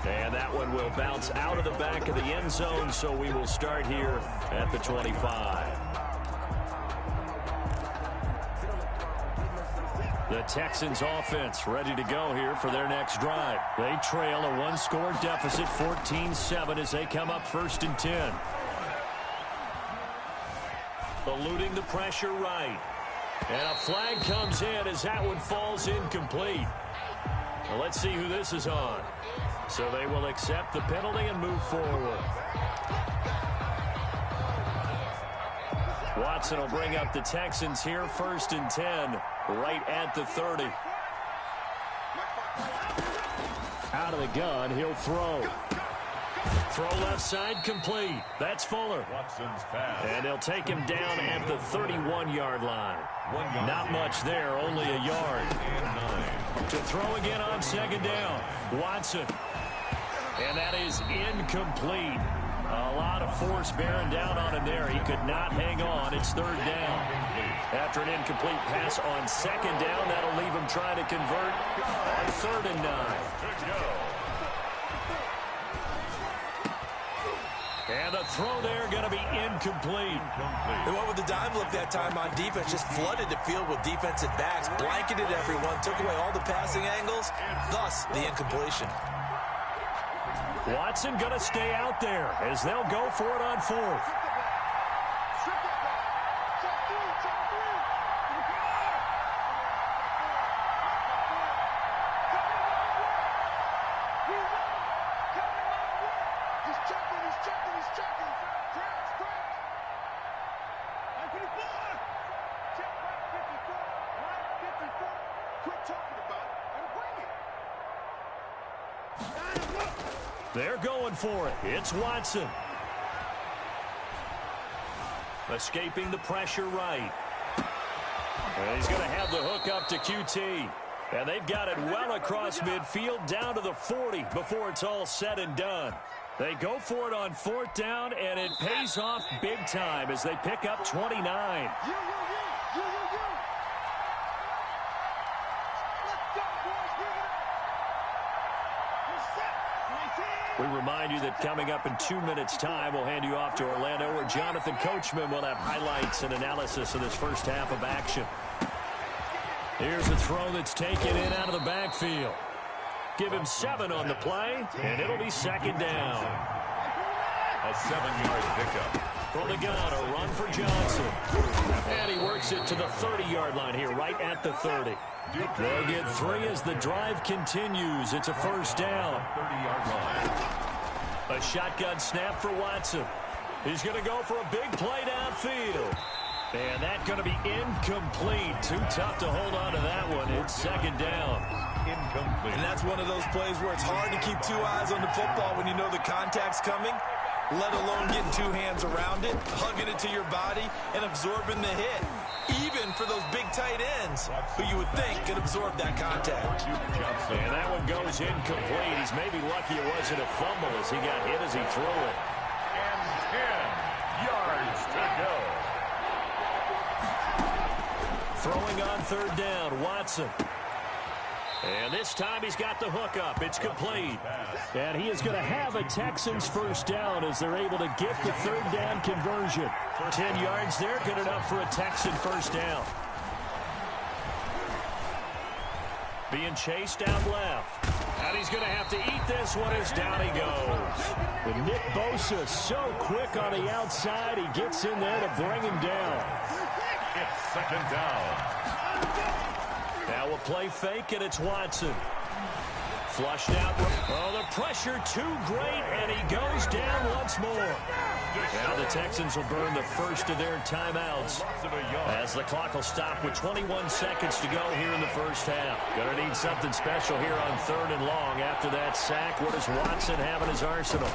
And that one will bounce out of the back of the end zone, so we will start here at the 25. The Texans offense ready to go here for their next drive. They trail a one-score deficit, 14-7, as they come up 1st and 10. Eluding the pressure right. And a flag comes in as that one falls incomplete. Well, let's see who this is on. So they will accept the penalty and move forward. Watson will bring up the Texans here, 1st and 10, right at the 30. Out of the gun, he'll throw. Throw left side complete. That's Fuller. Watson's pass. And they'll take him down at the 31-yard line. 1 yard. Not much there, only a yard. And 9. To throw again on 2nd down. Watson. And that is incomplete. A lot of force bearing down on him there. He could not hang on. It's 3rd down. After an incomplete pass on 2nd down, that'll leave him trying to convert on 3rd and 9. Good go. And the throw there going to be incomplete. They went with the dime look that time on defense, just flooded the field with defensive backs, blanketed everyone, took away all the passing angles, thus the incompletion. Watson going to stay out there as they'll go for it on 4th. They're going for it. It's Watson. Escaping the pressure right. And he's going to have the hook up to QT. And they've got it well across midfield down to the 40 before it's all said and done. They go for it on 4th down, and it pays off big time as they pick up 29. We remind you that coming up in 2 minutes' time, we'll hand you off to Orlando, where Jonathan Coachman will have highlights and analysis of this first half of action. Here's a throw that's taken in out of the backfield. Give him 7 on the play, and it'll be 2nd down. A 7-yard pickup. From the gun, a run for Johnson. And he works it to the 30-yard line here, right at the 30. They'll get 3 as the drive continues. It's a 1st down. 30-yard line. A shotgun snap for Watson. He's going to go for a big play downfield. And that's going to be incomplete. Too tough to hold on to that one. It's 2nd down. Incomplete. And that's one of those plays where it's hard to keep 2 eyes on the football when you know the contact's coming, let alone getting 2 hands around it, hugging it to your body, and absorbing the hit. Even for those big tight ends who you would think could absorb that contact. And that one goes incomplete. He's maybe lucky it wasn't a fumble as he got hit as he threw it. And 10 yards to go. Throwing on 3rd down, Watson. And this time he's got the hook up. It's complete. And he is going to have a Texans first down as they're able to get the 3rd down conversion. 10 yards there, good enough for a Texan first down. Being chased out left. And he's going to have to eat this one as down he goes. But Nick Bosa so quick on the outside, he gets in there to bring him down. It's second down. Now a play fake, and it's Watson. Flushed out. Oh, the pressure too great, and he goes down once more. Now the Texans will burn the first of their timeouts as the clock will stop with 21 seconds to go here in the first half. Going to need something special here on 3rd and long after that sack. What does Watson have in his arsenal?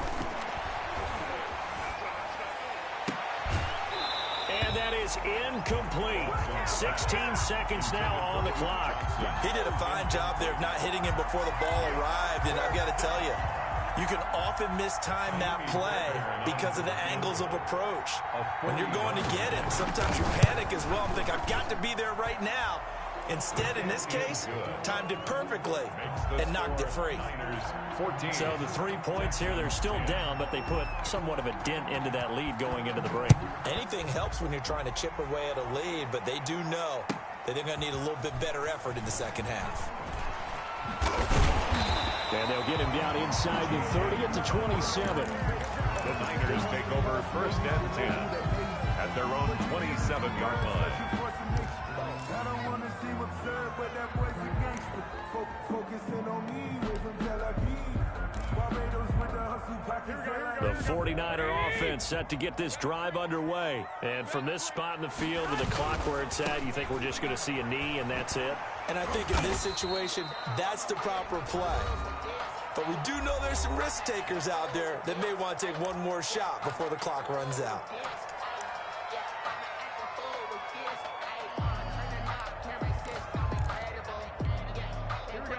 And that is incomplete. 16 seconds now on the clock. He did a fine job there of not hitting him before the ball arrived, and I've got to tell you, you can often mistime that play because of the angles of approach. When you're going to get him, sometimes you panic as well and think, I've got to be there right now. Instead, in this case, timed it perfectly and knocked it free. So the 3 points here, they're still down, but they put somewhat of a dent into that lead going into the break. Anything helps when you're trying to chip away at a lead, but they do know that they're going to need a little bit better effort in the second half. And they'll get him down inside the 30 at the 27. The Niners take over 1st and 10 at their own 27-yard line. I don't want to seem absurd, but that boy's a gangster. Focusing on me, way from Tel Aviv. Barbados with the hustle pockets. The 49er offense set to get this drive underway. And from this spot in the field with the clock where it's at, you think we're just going to see a knee and that's it? And I think in this situation, that's the proper play. But we do know there's some risk takers out there that may want to take one more shot before the clock runs out.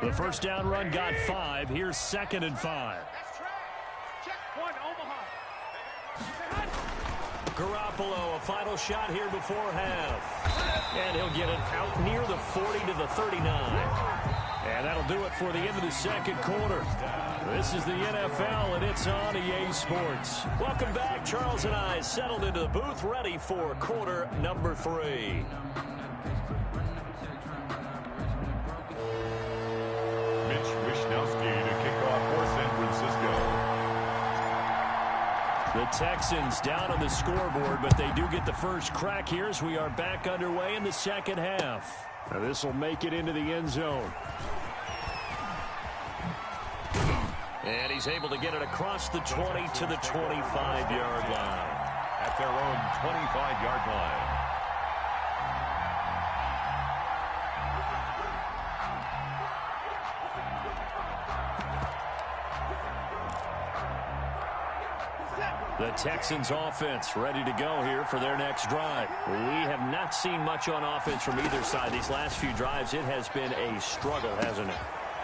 The first down run got 5. Here's 2nd and 5. Garoppolo, a final shot here before half. And he'll get it out near the 40 to the 39. And that'll do it for the end of the second quarter. This is the NFL, and it's on EA Sports. Welcome back. Charles and I settled into the booth, ready for quarter number 3. The Texans down on the scoreboard, but they do get the first crack here as we are back underway in the second half. Now this will make it into the end zone. And he's able to get it across the 20 to the 25-yard line. At their own 25-yard line. The Texans offense ready to go here for their next drive. We have not seen much on offense from either side. These last few drives, it has been a struggle, hasn't it?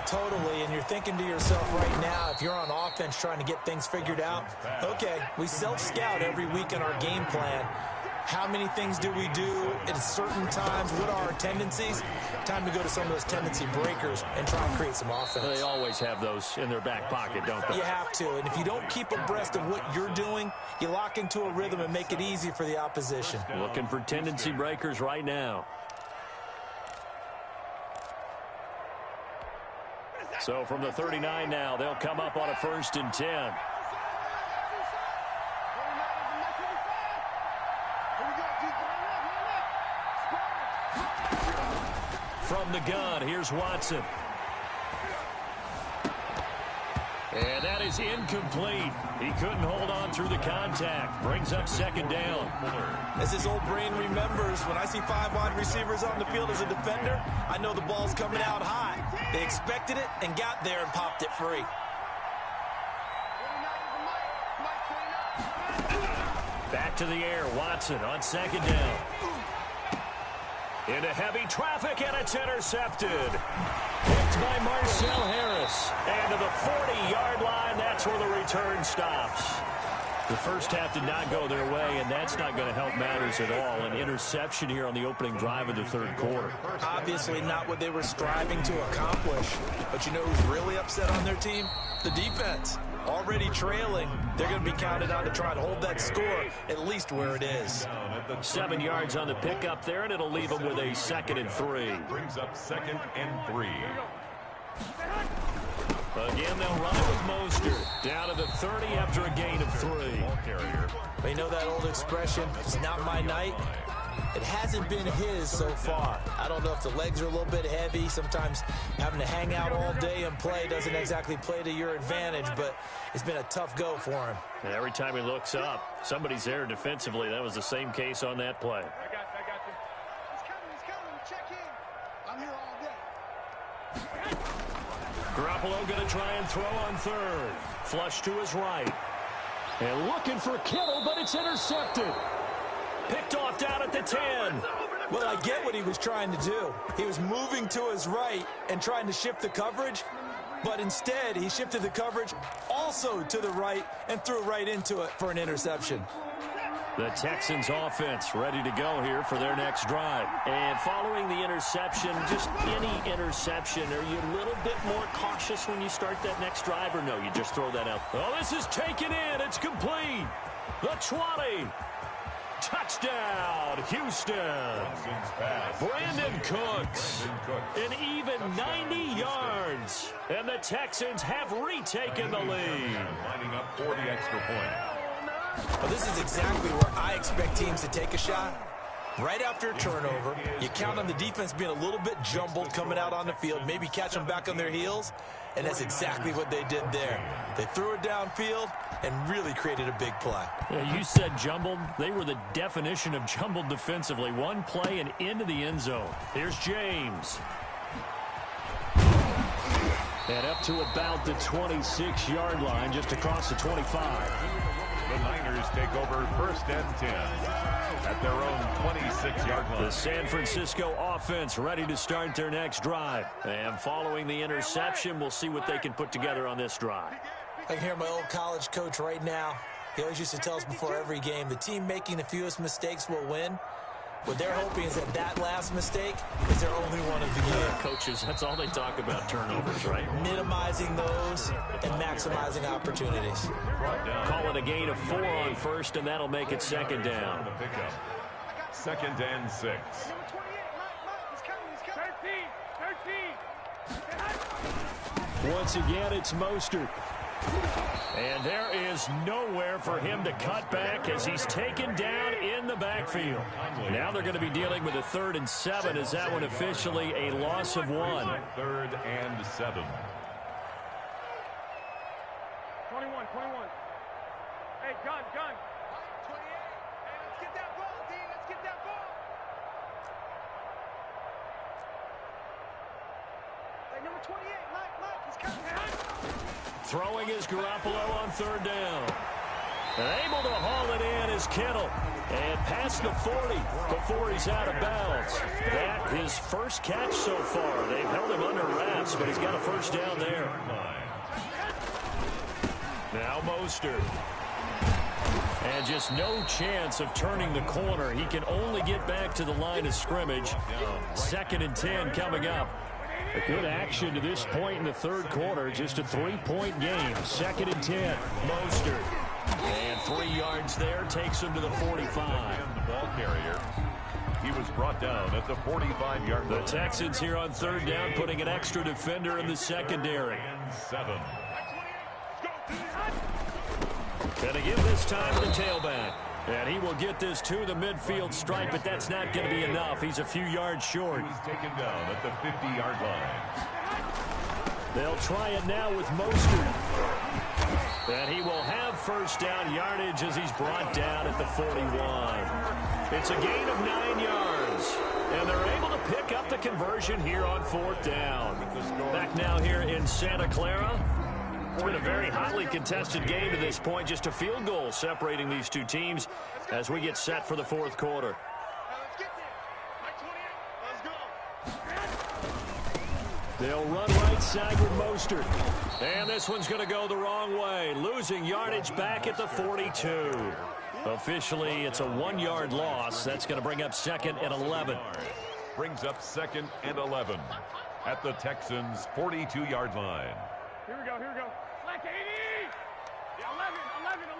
Totally, and you're thinking to yourself right now, if you're on offense trying to get things figured out, okay, we self-scout every week in our game plan. How many things do we do at certain times? What are our tendencies? Time to go to some of those tendency breakers and try and create some offense. They always have those in their back pocket, don't they? You have to, and if you don't keep abreast of what you're doing, you lock into a rhythm and make it easy for the opposition. Looking for tendency breakers right now. So from the 39 now, they'll come up on a 1st and 10. From the gun, here's Watson. And that is incomplete. He couldn't hold on through the contact. Brings up 2nd down. As his old brain remembers, when I see 5 wide receivers on the field as a defender, I know the ball's coming out high. They expected it and got there and popped it free. Back to the air, Watson on 2nd down. Into heavy traffic, and it's intercepted. Picked by Marcel Harris. And to the 40-yard line, that's where the return stops. The first half did not go their way, and that's not going to help matters at all. An interception here on the opening drive of the 3rd quarter. Obviously not what they were striving to accomplish. But you know who's really upset on their team? The defense. Already trailing, they're going to be counted on to try and hold that score at least where it is. 7 yards on the pickup there, and it'll leave them with a 2nd and 3. Brings up 2nd and 3. Again, they'll run it with Mostert. Down to the 30 after a gain of 3. They know that old expression, it's not my night. It hasn't been his so far. I don't know if the legs are a little bit heavy. Sometimes having to hang out all day and play doesn't exactly play to your advantage, but it's been a tough go for him. And every time he looks up, somebody's there defensively. That was the same case on that play. I got you. He's coming. Check in. I'm here all day. Garoppolo going to try and throw on third. Flush to his right. And looking for Kittle, but it's intercepted. Picked off down at the 10. Well, I get what he was trying to do. He was moving to his right and trying to shift the coverage, but instead he shifted the coverage also to the right and threw right into it for an interception. The Texans offense ready to go here for their next drive. And following the interception, just any interception, are you a little bit more cautious when you start that next drive, or no, you just throw that out? Oh, this is taken in. It's complete. The 20. Touchdown, Houston. Brandon Cooks. An even 90 yards. And the Texans have retaken the lead. Lining up for the extra point. Well, this is exactly where I expect teams to take a shot. Right after a turnover, you count on the defense being a little bit jumbled coming out on the field, maybe catch them back on their heels, and that's exactly what they did there. They threw it downfield and really created a big play. Yeah, you said jumbled. They were the definition of jumbled defensively. One play and into the end zone. Here's James. And up to about the 26-yard line, just across the 25. The Niners take over 1st and 10 at their own 26-yard line. The San Francisco offense ready to start their next drive. And following the interception, we'll see what they can put together on this drive. I can hear my old college coach right now. He always used to tell us before every game, the team making the fewest mistakes will win. What they're hoping is that that last mistake is their only one of the game. Coaches, that's all they talk about, turnovers, right? Minimizing those and maximizing opportunities. Call it a gain of 4 on first, and that'll make it 2nd down. 2nd and 6. Number 28, Mike, he's coming. 13. Once again, it's Mostert. And there is nowhere for him to cut back as he's taken down in the backfield. Now they're going to be dealing with a 3rd and 7. Is that one officially a loss of 1? 3rd and 7. 21. Hey, gun. 28. Hey, let's get that ball, D. Let's get that ball. Hey, number 28, Mike, he's coming. Throwing is Garoppolo on 3rd down. And able to haul it in is Kittle. And past the 40 before he's out of bounds. That his first catch so far. They've held him under wraps, but he's got a 1st down there. Now Mostert. And just no chance of turning the corner. He can only get back to the line of scrimmage. 2nd and 10 coming up. A good action to this point in the 3rd quarter. Just a 3-point game. 2nd and 10. Mostert. And 3 yards there. Takes him to the 45. The ball carrier. He was brought down at the 45-yard line. The Texans here on 3rd down, putting an extra defender in the secondary. 7. Gonna give this time to the tailback. And he will get this to the midfield stripe, but that's not going to be enough. He's a few yards short. He's taken down at the 50-yard line. They'll try it now with Mostert. And he will have 1st down yardage as he's brought down at the 41. It's a gain of 9 yards. And they're able to pick up the conversion here on 4th down. Back now here in Santa Clara. It's been a very hotly contested game to this point. Just a field goal separating these two teams as we get set for the 4th quarter. They'll run right side with Mostert. And this one's going to go the wrong way. Losing yardage back at the 42. Officially, it's a 1-yard loss. That's going to bring up 2nd and 11. Brings up 2nd and 11 at the Texans' 42-yard line. Here we go. Slack 80. Yeah, 11. 28,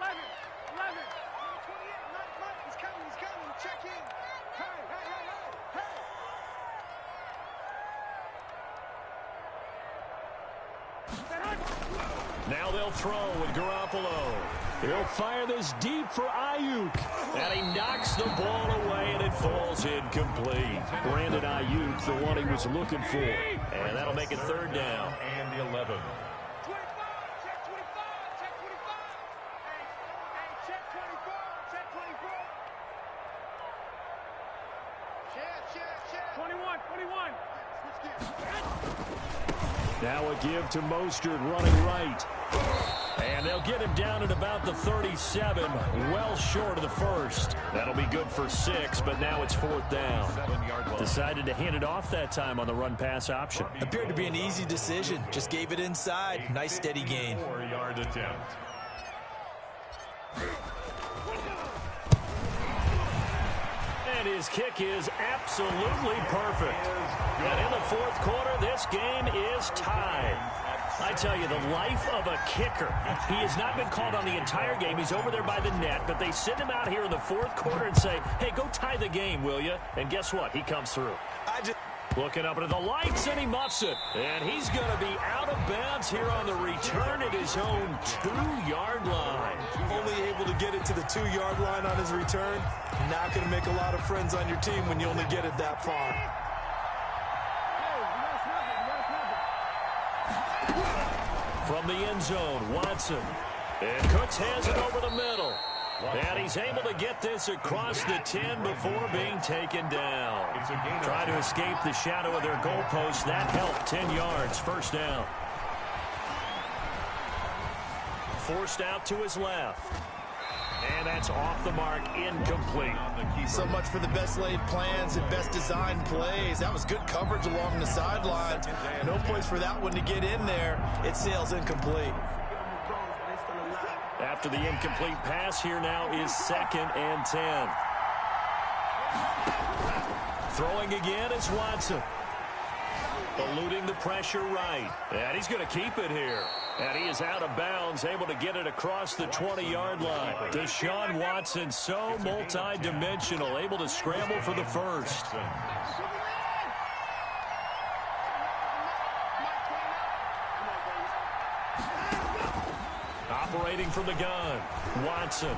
Mike, he's coming. Check in. Hey. Now they'll throw with Garoppolo. He'll fire this deep for Ayuk. And he knocks the ball away, and it falls incomplete. Brandon Ayuk, the one he was looking for. And that'll make it third down. And the 11. Now a give to Mostert running right. And they'll get him down at about the 37, well short of the first. That'll be good for 6, but now it's fourth down. Decided to hand it off that time on the run-pass option. Appeared to be an easy decision. Just gave it inside. Nice steady gain. 4-yard attempt. And his kick is absolutely perfect. And in the fourth quarter, this game is tied. I tell you, the life of a kicker. He has not been called on the entire game. He's over there by the net, but they send him out here in the fourth quarter and say, hey, go tie the game, will you? And guess what? He comes through. Looking up into the lights, and he muffs it. And he's going to be out of bounds here on the return at his own 2-yard line. Only able to get it to the 2-yard line on his return. Not going to make a lot of friends on your team when you only get it that far. From the end zone, Watson. And Cooks has it over the middle. And he's able to get this across the 10 before being taken down. Try to escape the shadow of their goalpost. That helped. 10 yards, first down. Forced out to his left. And that's off the mark, incomplete. So much for the best laid plans and best designed plays. That was good coverage along the sidelines. No place for that one to get in there. It sails incomplete. After the incomplete pass, here now is 2nd and 10. Throwing again is Watson. Eluding the pressure right. And he's going to keep it here. And he is out of bounds, able to get it across the 20-yard line. Deshaun Watson, so multi-dimensional, able to scramble for the first. Operating from the gun, Watson.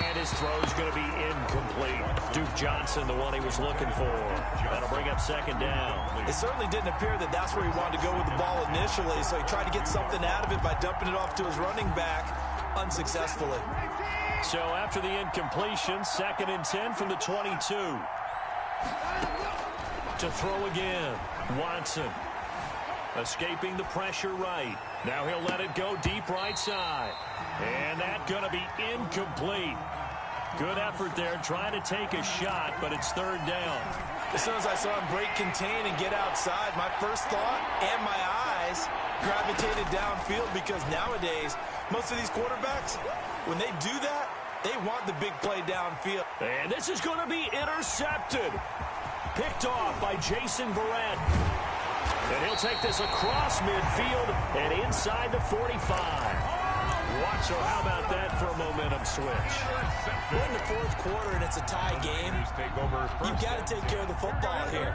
And his throw's going to be incomplete. Duke Johnson, the one he was looking for. That'll bring up 2nd down. It certainly didn't appear that that's where he wanted to go with the ball initially, so he tried to get something out of it by dumping it off to his running back unsuccessfully. So after the incompletion, 2nd and 10 from the 22. To throw again, Watson. Escaping the pressure right. Now he'll let it go deep right side. And that's going to be incomplete. Good effort there trying to take a shot, but it's 3rd down. As soon as I saw him break contain and get outside, my first thought and my eyes gravitated downfield, because nowadays, most of these quarterbacks, when they do that, they want the big play downfield. And this is going to be intercepted. Picked off by Jason Verrett. And he'll take this across midfield and inside the 45. So how about that for a momentum switch? We're in the fourth quarter and it's a tie game. You've got to take care of the football here.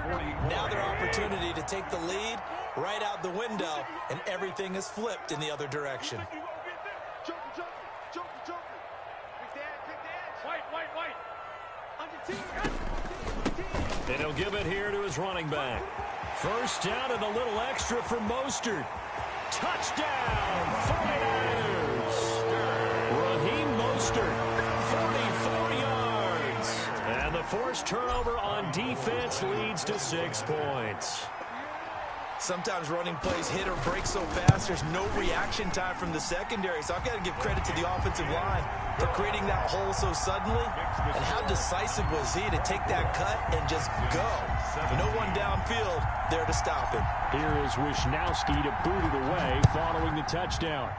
Now their opportunity to take the lead right out the window, and everything is flipped in the other direction. And he'll give it here to his running back. First down and a little extra for Mostert. Touchdown, 49ers. Raheem Mostert, 44 yards. And the forced turnover on defense leads to 6 points. Sometimes running plays hit or break so fast, there's no reaction time from the secondary. So I've got to give credit to the offensive line for creating that hole so suddenly. And how decisive was he to take that cut and just go? No one downfield there to stop him. Here is Wisnowski to boot it away following the touchdown.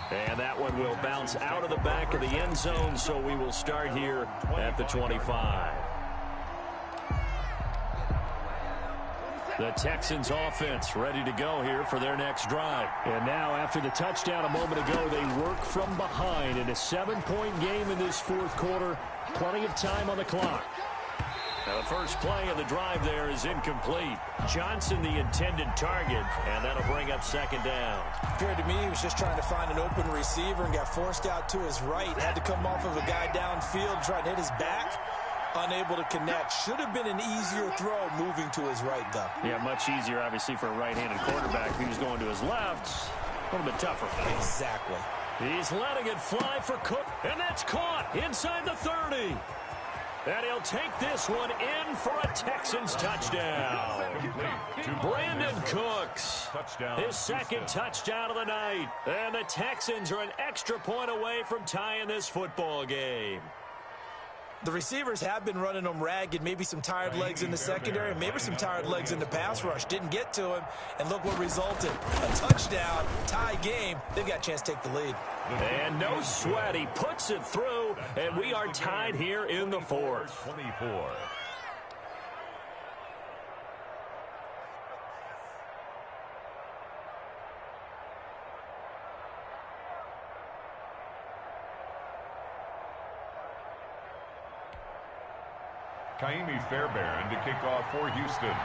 And that one will bounce out of the back of the end zone, so we will start here at the 25. The Texans offense ready to go here for their next drive. And now after the touchdown a moment ago, they work from behind in a 7-point game in this fourth quarter. Plenty of time on the clock. Now, the first play of the drive there is incomplete. Johnson the intended target, and that'll bring up second down. Appeared to me he was just trying to find an open receiver and got forced out to his right. Had to come off of a guy downfield, trying to hit his back. Unable to connect. Should have been an easier throw moving to his right, though. Yeah, much easier, obviously, for a right-handed quarterback. If he was going to his left, a little bit tougher. Exactly. He's letting it fly for Cook, and that's caught inside the 30. And he'll take this one in for a Texans touchdown. Brandon Cooks, his second touchdown of the night. And the Texans are an extra point away from tying this football game. The receivers have been running them ragged. Maybe some tired legs in the secondary, maybe some tired legs in the pass rush. Didn't get to him, and look what resulted. A touchdown, tie game. They've got a chance to take the lead. And no sweat. He puts it through, and we are tied here in the fourth. 24. Kaimi Fairbairn to kick off for Houston.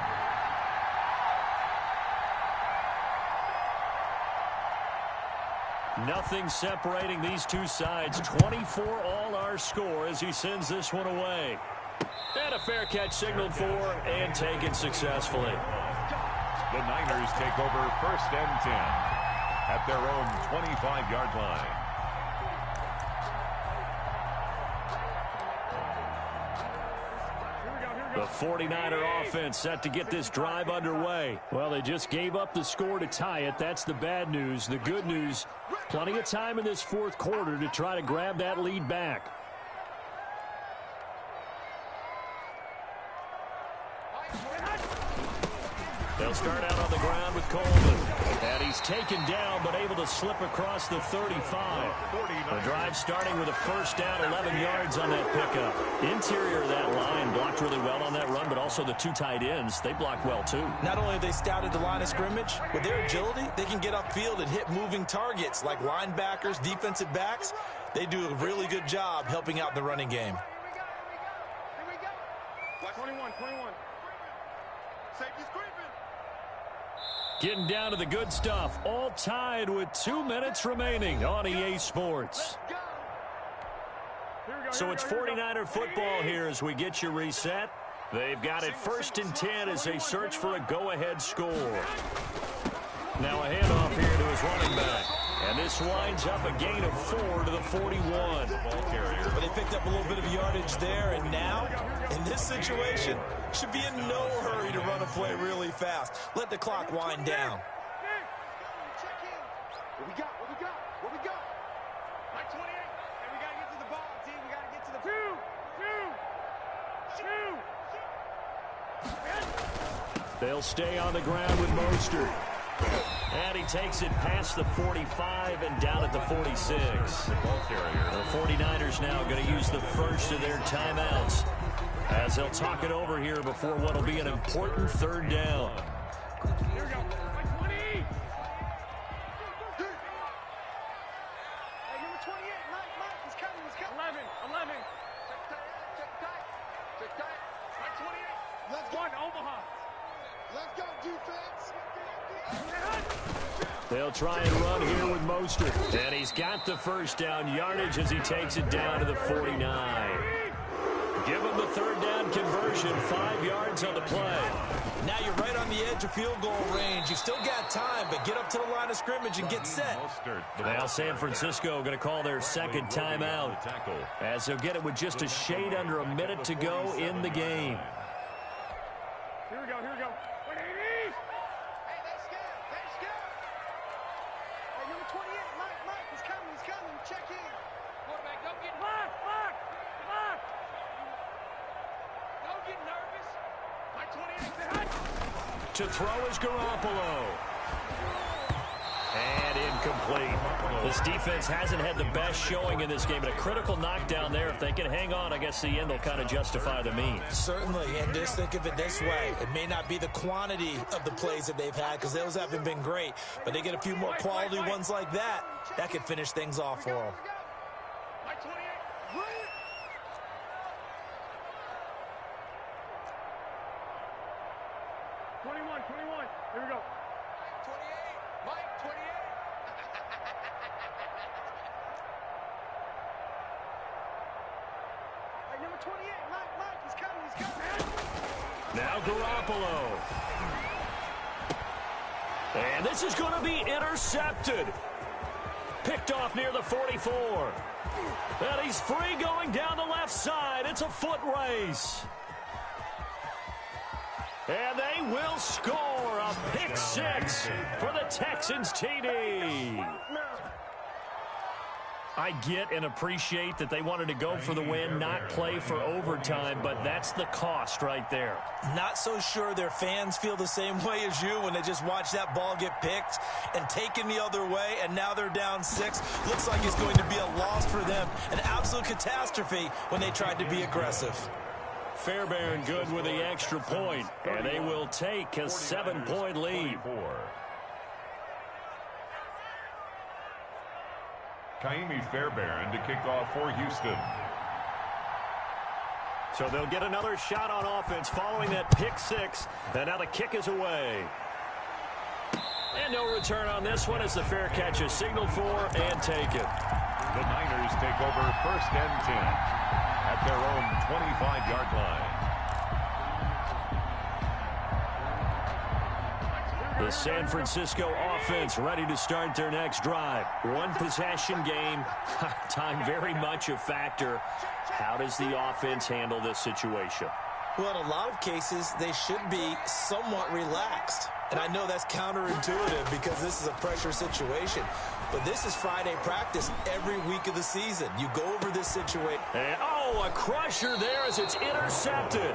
Nothing separating these two sides. 24 all our score as he sends this one away. And a fair catch signaled for and taken successfully. The Niners take over 1st and 10 at their own 25-yard line. The 49er offense set to get this drive underway. Well, they just gave up the score to tie it. That's the bad news. The good news, plenty of time in this fourth quarter to try to grab that lead back. They'll start out on the ground with Coleman. And he's taken down, but able to slip across the 35. The drive starting with a first down, 11 yards on that pickup. Interior of that line blocked really well on that run, but also the two tight ends, they blocked well too. Not only have they scouted the line of scrimmage, with their agility, they can get upfield and hit moving targets like linebackers, defensive backs. They do a really good job helping out the running game. Here we go. 21. Safety's creeping. Getting down to the good stuff. All tied with 2 minutes remaining on EA Sports. So it's 49er football here as we get you reset. They've got it 1st and 10 as they search for a go-ahead score. Now a handoff here to his running back. And this winds up a gain of 4 to the 41. But they picked up a little bit of yardage there, and now, in this situation, should be in no hurry to run a play really fast. Let the clock wind down. What we got? Like 28. And we got to get to the ball, T. We got to get to the... Shoot! They'll stay on the ground with Mostert. And he takes it past the 45 and down at the 46. The 49ers now going to use the first of their timeouts as they'll talk it over here before what will be an important 3rd down. Here we go. Like 20. Hey, number 28. Mike, he's coming. 11. Check tight. Like 28. Let's go. 1, Omaha. Let's go, defense. They'll try and run here with Mostert. And he's got the first down yardage as he takes it down to the 49. Give him the 3rd down conversion, 5 yards on the play. Now you're right on the edge of field goal range. You've still got time, but get up to the line of scrimmage and get set. Now San Francisco going to call their 2nd timeout as they'll get it with just a shade under a minute to go in the game. Here we go. 180. Hey, they scared. Hey, number 28. Mike, he's coming. Check in. Quarterback, don't get lock. Don't get nervous. Like 28. To throw is Garoppolo. And incomplete. This defense hasn't had the best showing in this game, but a critical knockdown there. If they can hang on, I guess the end will kind of justify the means. Certainly, and just think of it this way. It may not be the quantity of the plays that they've had because those haven't been great, but they get a few more quality ones like that. That could finish things off for them. Like 28. Here we go. 28. Mike, 28. Hey, number 28. Mike, he's coming. He's coming. Now Garoppolo. And this is going to be intercepted. Picked off near the 44. And he's free going down the left side. It's a foot race. And they will score a pick six for the Texans TD. I get and appreciate that they wanted to go for the win, not play for overtime, but that's the cost right there. Not so sure their fans feel the same way as you when they just watch that ball get picked and taken the other way, and now they're down 6. Looks like it's going to be a loss for them. An absolute catastrophe when they tried to be aggressive. Fairbairn good with the extra point, and they will take a 7-point lead. Kaimi Fairbairn to kick off for Houston. So they'll get another shot on offense following that pick six, and now the kick is away. And no return on this one as the fair catch is signaled for and taken. The Niners take over 1st and 10 at their own 25-yard line. The San Francisco offense ready to start their next drive. One possession game. Time very much a factor. How does the offense handle this situation? Well, in a lot of cases, they should be somewhat relaxed. And I know that's counterintuitive because this is a pressure situation. But this is Friday practice every week of the season. You go over this situation. And, a crusher there as it's intercepted.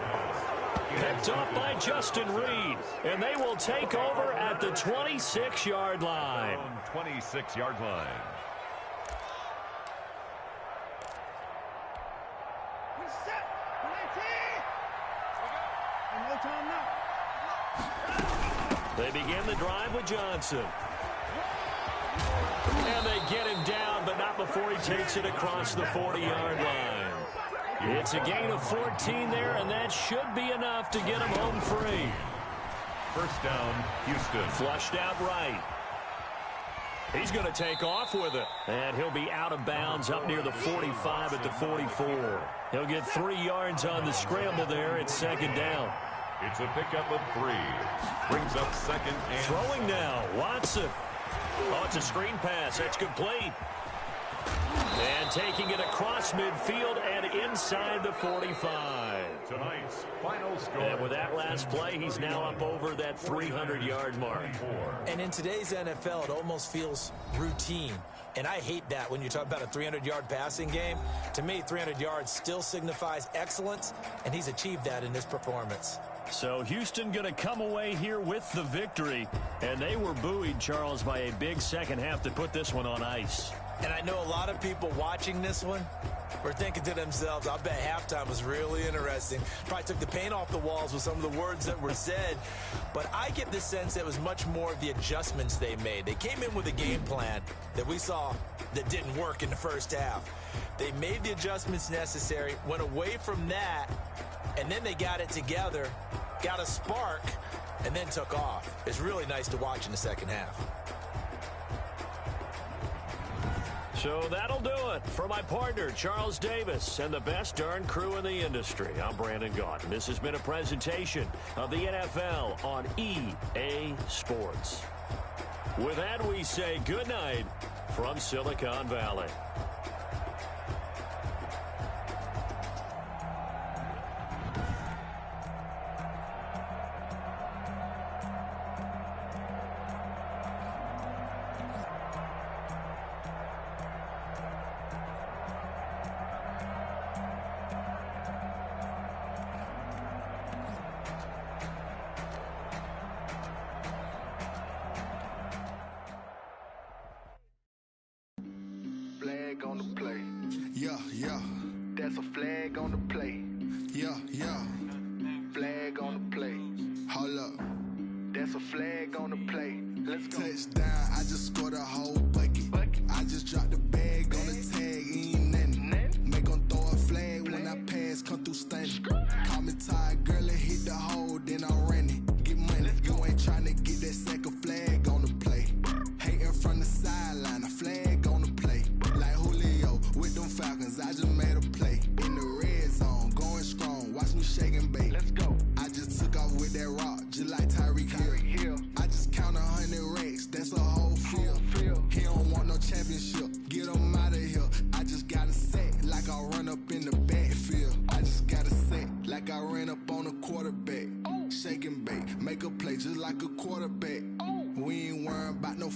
Picked up by Justin Reed. And they will take over at the 26-yard line. 26-yard line. They begin the drive with Johnson. And they get him down, but not before he takes it across the 40-yard line. It's a gain of 14 there, and that should be enough to get him home free. 1st down, Houston. Flushed out right. He's going to take off with it. And he'll be out of bounds up near the 45 at the 44. He'll get 3 yards on the scramble there. It's 2nd down. It's a pickup of 3. Brings up 2nd and... Throwing now, Watson. Oh, it's a screen pass. That's complete. And taking it across midfield and inside the 45. Tonight's final score. And with that last play, he's now up over that 300-yard mark. And in today's NFL, it almost feels routine. And I hate that when you talk about a 300-yard passing game. To me, 300 yards still signifies excellence, and he's achieved that in this performance. So Houston going to come away here with the victory. And they were buoyed, Charles, by a big second half to put this one on ice. And I know a lot of people watching this one were thinking to themselves, I bet halftime was really interesting. Probably took the paint off the walls with some of the words that were said. But I get the sense that it was much more of the adjustments they made. They came in with a game plan that we saw that didn't work in the first half. They made the adjustments necessary, went away from that, and then they got it together, got a spark, and then took off. It's really nice to watch in the second half. So that'll do it for my partner, Charles Davis, and the best darn crew in the industry. I'm Brandon Gaudin. This has been a presentation of the NFL on EA Sports. With that, we say good night from Silicon Valley. On the play. Yeah, yeah. That's a flag on the play. Yeah, yeah. Flag on the play. Hold up. That's a flag on the play. Let's go. Touchdown, I just scored a whole bucket. I just dropped the bag on the tag, ain't nothing. Make them throw a flag when I pass, come through stunning. Call me tired, girl, and hit the hole, then I ran it. Get money, you ain't tryna get that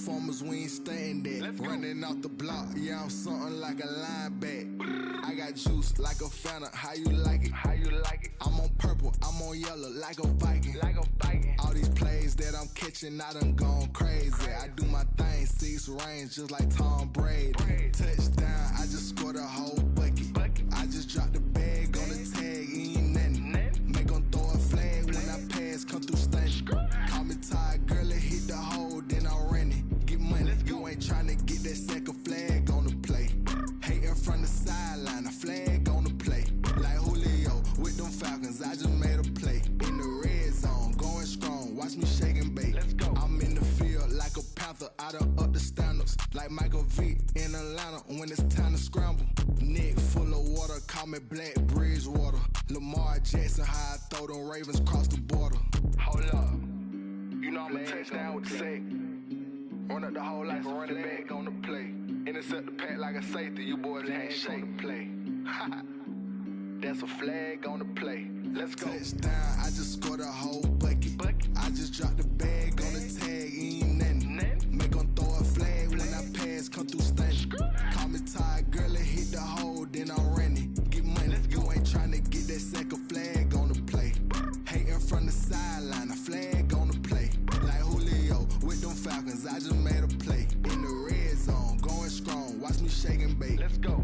performers, we ain't staying there. Running off the block, yeah, I'm something like a linebacker. I got juice like a Fanta, how you like it? How you like it? I'm on purple, I'm on yellow, like a Viking. Like a Viking. All these plays that I'm catching, I done gone crazy. I do my thing, 6 range, just like Tom Brady. Touchdown, I just scored a whole bucket. I just dropped the bag on the tag, ain't nothing. Make them throw a flag when I pass, come through stunning. Call me tired, girl, it hit the hole, then I ran it. Get money, you ain't tryna get that second flag on the play. Hating from the sideline, a flag on the play. Like Julio with them Falcons, I just made a play. In the red zone, going strong, watch me shake and bake. I'm in the field like a Panther, I done up the standards. Like Michael Vick in Atlanta when it's time to scramble. Neck full of water, call me Black Bridgewater. Lamar Jackson, how I throw them Ravens across the border. Hold up, you know I'm a touchdown with the sack. Run up the whole like a running back on the play. Intercept the pack like a safety, you boys ain't shake the play. That's a flag on the play. Let's go. Touchdown, I just scored a whole bucket. I just dropped the bag on the tag, ain't nothing. Make them throw a flag when I pass, come through stunning. Call me tired, girl, it hit the hole, then I ran it. Get money, you ain't tryna get that second flag on the play. Hating from the sideline, a flag on the play. Like Julio with them Falcons, I just made a play. In the red zone, going strong, watch me shake and bake. Let's go.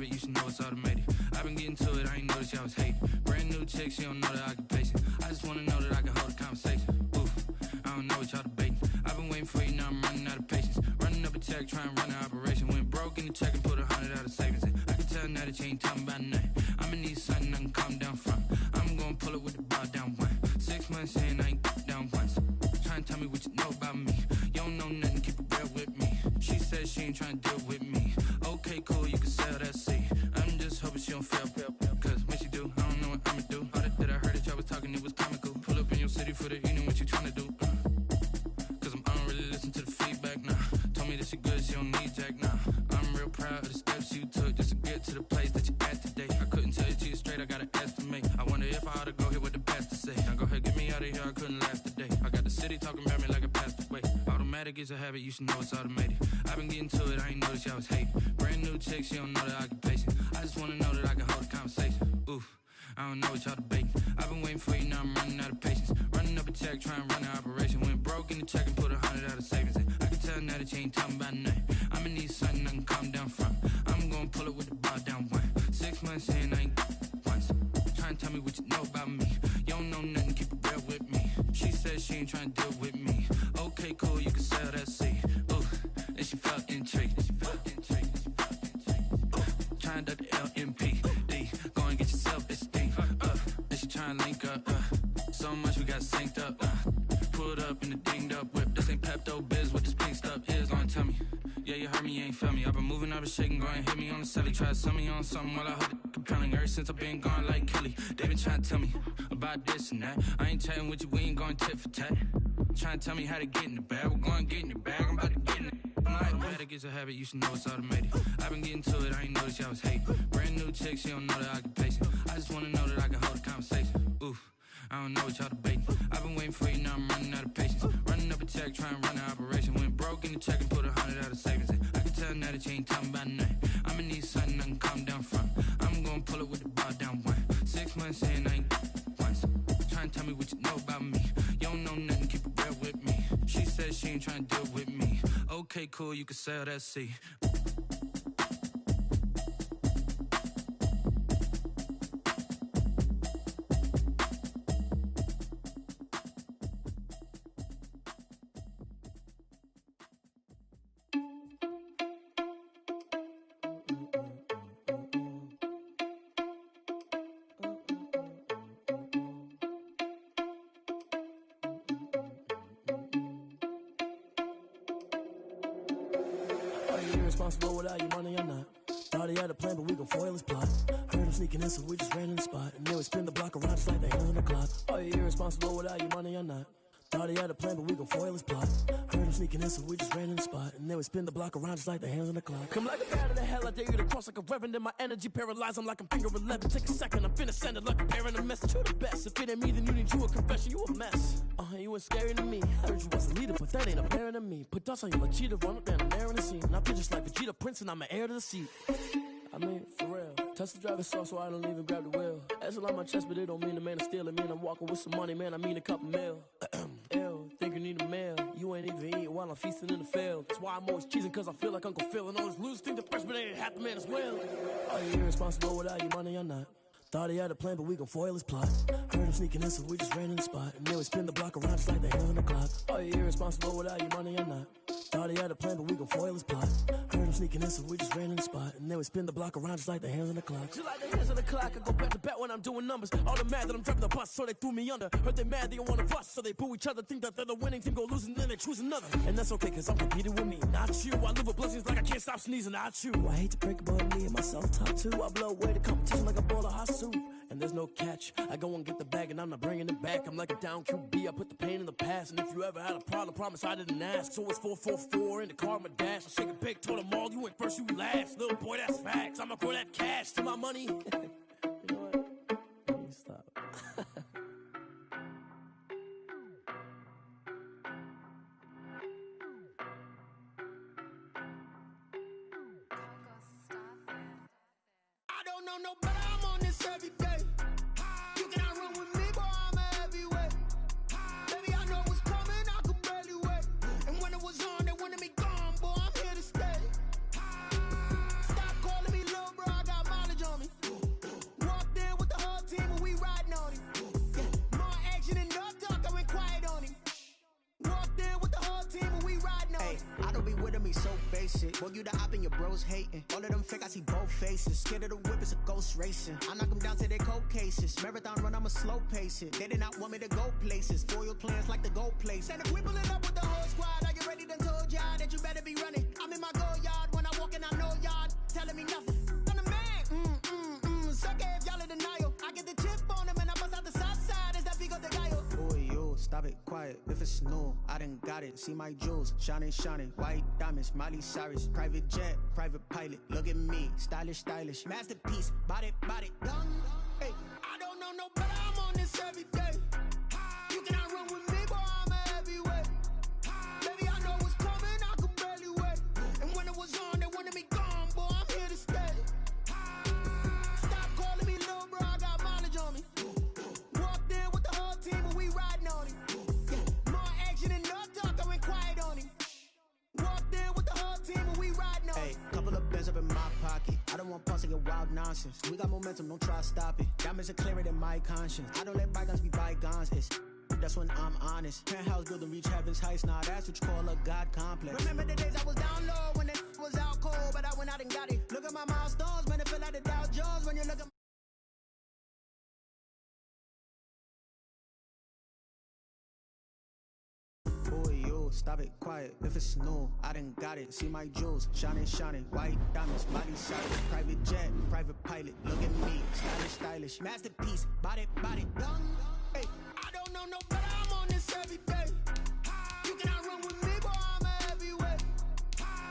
You should know it's automated. I've been getting to it, I ain't noticed y'all was hating. Brand new chick, she don't know the occupation. I just wanna know that I can hold a conversation. Oof, I don't know what y'all debating. I've been waiting for you, now I'm running out of patience. Running up a check, trying to run an operation. Went broke in the check and put 100 out of savings in. I can tell now that you ain't talking about nothing. I'ma need something I can calm down from. I'm gonna pull it with the bar down one. 6 months saying I ain't down once. Trying to tell me what you know about me. You don't know nothing, keep it real with me. She said she ain't trying to deal with me. Okay, cool, you can sell that seat. I'm just hoping she don't fail. Cause when she do, I don't know what I'ma do. All that I heard that y'all was talking, it was comical. Pull up in your city for the evening, what you trying to do? Cause I don't really listen to the feedback now. Told me that she good, she don't need Jack now. I'm real proud of the steps you took just to get to the place that you at today. I couldn't tell you to you straight, I gotta estimate. I wonder if I ought to go here with the pastor say. Now go ahead, get me out of here, I couldn't last a day. I got the city talking about me like a passed away. Automatic Automatic is a habit, you should know it's automated. I've been getting to it, I ain't noticed y'all was hating. Brand new chick, she don't know that I can pace it. I just wanna know that I can hold a conversation. Oof, I don't know what y'all debating. I've been waiting for you, now I'm running out of patience. Running up a check, trying to run an operation. Went broke in the check and put 100 out of savings in. I can tell now that you ain't talking about nothing. I'ma need something I can calm down from. I'm gonna pull it with the bar down one. 6 months in, I ain't once. Trying to tell me what you know about me. You don't know nothing, keep it real with me. She said she ain't trying to deal with me. Okay, cool, you can sell that seed. Ooh, and she felt intrigued. Trying to duck the LMPD. Go and get yourself this thing. And she trying to link up. So much we got synced up. Pulled up in the dinged up whip. This ain't Pepto-Biz, what this pink stuff is. Gonna tell me. Yeah, you heard me, you ain't felt me. I've been moving, I've been shaking, go and hit me on the celly. Try to sell me on something while I hold it compelling. Ever since I've been gone like Kelly. They been trying to tell me about this and that. I ain't chatting with you, we ain't going tit for tat. Trying to tell me how to get in the bag. We're going to get in the bag, I'm about to get in it. Automatic is a habit, you should know it's automated. I've been getting to it, I ain't noticed y'all was hating. Brand new chick, she don't know that I can pace it. I just wanna know that I can hold a conversation. Oof, I don't know what y'all debating. I've been waiting for you, now I'm running out of patience. Running up a check, trying to run an operation. Went broke in the check and put 100 out of savings in. I can tell now that you ain't talking about nothing. I'ma need something I can calm down from. I'm gonna pull it with the bar down one. 6 months in, I ain't once. Trying to tell me what you know about me. You don't know nothing, keep it real with me. She said she ain't trying to deal with me. Okay, cool, you can sell that seed. Responsible without your money or not. Thought he had a plan, but we gon' foil his plot. Heard him sneaking in, so we just ran in the spot. And then we spin the block around just like the hands on the clock. Are you irresponsible without your money or not? Thought he had a plan, but we gon' foil his plot. Heard him sneaking in, so we just ran in the spot. And then we spin the block around just like the hands on the clock. Come like a bat of the hell, I dare you to cross like a reverend. And my energy paralyzed, I'm like I'm finger 11. Take a second, I'm finna send it like a parent a message. You the best, if it ain't me, then you need you a confession. You a mess, you ain't scary to me. Heard you was a leader, but that ain't apparent to me. Put dust on you like cheetah, run up down the air in the scene. And I feel just like Vegeta Prince, and I'm an heir to the seat. I mean, for real. Touch the driver's sauce so I don't even grab the wheel. That's on my chest, but it don't mean the man is stealing. Man, I'm walking with some money, man, I mean a couple mil. Ew, think you need a meal. You ain't even eating while I'm feasting in the field. That's why I'm always cheesing, cause I feel like Uncle Phil. And all his losers think the freshman ain't half the man as well. Are you irresponsible without your money or not? Thought he had a plan, but we gon' foil his plot. Heard him sneaking in, so we just ran in the spot. And then we spin the block around just like the hands on the clock. Are you irresponsible without your money or not? Thought he had a plan, but we gon' foil his plot. Heard him sneaking in, so we just ran in the spot. And then we spin the block around just like the hands on the clock. Just like the hands on the clock, I go back to back when I'm doing numbers. All the mad that I'm driving the bus, so they threw me under. Heard they mad, they don't wanna fuss, so they boo each other. Think that they're the winning team, go losing, then they choose another. And that's okay, cause I'm competing with me, not you. I live with blessings like I can't stop sneezing, not you. I hate to break it, but me and myself top two. I blow away the competition like a bowl of hot soup. And there's no catch. I go and get the bag and I'm not bringing it back. I'm like a down QB, I put the pain in the past. And if you ever had a problem, promise I didn't ask. So it's 444 in the car, my dash. I shake it big, told them all, you went first, you last. Little boy, that's facts. I'ma throw that cash to my money. You know what? Let me stop. I don't know no better, I'm on this every day. You cannot run with me, boy, I'm a heavyweight. Baby, I know what's coming, I could barely wait. And when it was on, they wanted me gone, boy, I'm here to stay. Stop calling me little bro, I got mileage on me. Walked in with the whole team and we riding on him. Yeah, more action and no talk, I went quiet on him. Walked in with the whole team and we riding on him. I don't be with me so basic. Boy, you the op and your bros hating. All of them fake, I see both faces. Scared of the whip, it's a ghost racing. I knock them down to their cold cases. Marathon run, I'ma slow pace it. They did not want me to go places. Foil plans like the go place. And if we pulling up with the whole squad, are you ready? Done told y'all that you better be running. I'm in my go yard when I walk in, I know y'all telling me nothing. I'm the man, suck it if y'all in denial. I get the chip on them and I bust out the south side. Is that Vigo de Gallo? Boy, yo, stop it, quiet. If it's new, I done got it. See my jewels, shining, shining. White diamonds, Miley Cyrus. Private jet, private pilot. Look at me, stylish, stylish. Masterpiece, body, done. Hey, I don't know no better, I'm on this every day. You cannot run with me, boy, I'm a heavyweight. Baby, I know what's on saying wild nonsense. We got momentum, don't try to stop it. Diamonds are clearer than my conscience. I don't let bygones be bygones. That's when I'm honest. Penthouse building reach heaven's heights. Nah, that's what you call a God complex. Remember the days I was down low when it was out cold, but I went out and got it. Look at my milestones, man, it feel like the Dow Jones when you look at stop it, quiet, if it's new, I done got it. See my jewels, shining, white diamonds, body solid. Private jet, private pilot, look at me, stylish, masterpiece, body, young. Hey, I don't know no better, I'm on this every day. You cannot run with me, boy, I'm a heavyweight.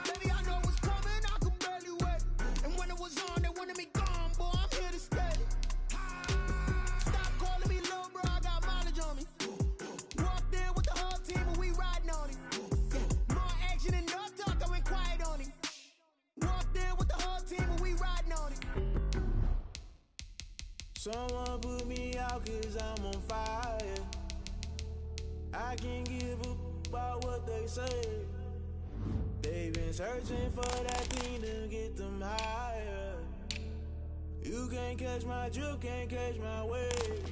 Baby, I know what's coming, I could barely wait. And when it was on, they wanted me gone, boy, I'm here to stay. Stop calling me little bro, I got mileage on me. Walked in with the whole team and we riding on it. More action and no talk, I went quiet on it. Walked in with the whole team and we riding on it. Someone put me out cause I'm on fire. I can't give a about what they say. They've been searching for that thing to get them higher. You can't catch my drift, can't catch my wave.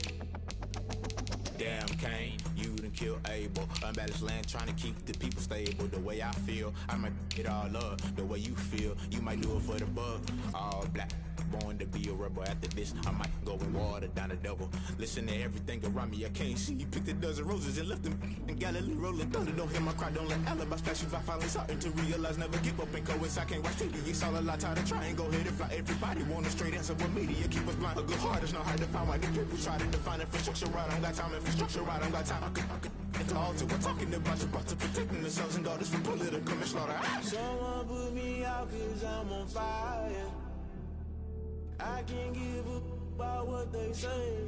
Damn, Kane, you done killed Abel. Unbalanced land, trying to keep the people stable. The way I feel, I might get all up. The way you feel, you might do it for the bug. All black, born to be a rebel. After this, I might go and water down the devil. Listen to everything around me, I can't see. Picked a dozen roses and left them in Galilee rolling thunder. Don't hear my cry, don't let alibis pass you. I finally starting to realize, never give up and coincide. Can't watch TV, it's all a lot. Tired of trying, go ahead and fly. Everybody want a straight answer with media. Keep us blind, a good heart is not hard to find. Why the people try to define infrastructure right? I don't got time, infrastructure right, I don't got time. I could into altar. We're talking about your to protecting the sons and daughters from political manslaughter. Someone put me out cause I'm on fire. I can't give a about what they say.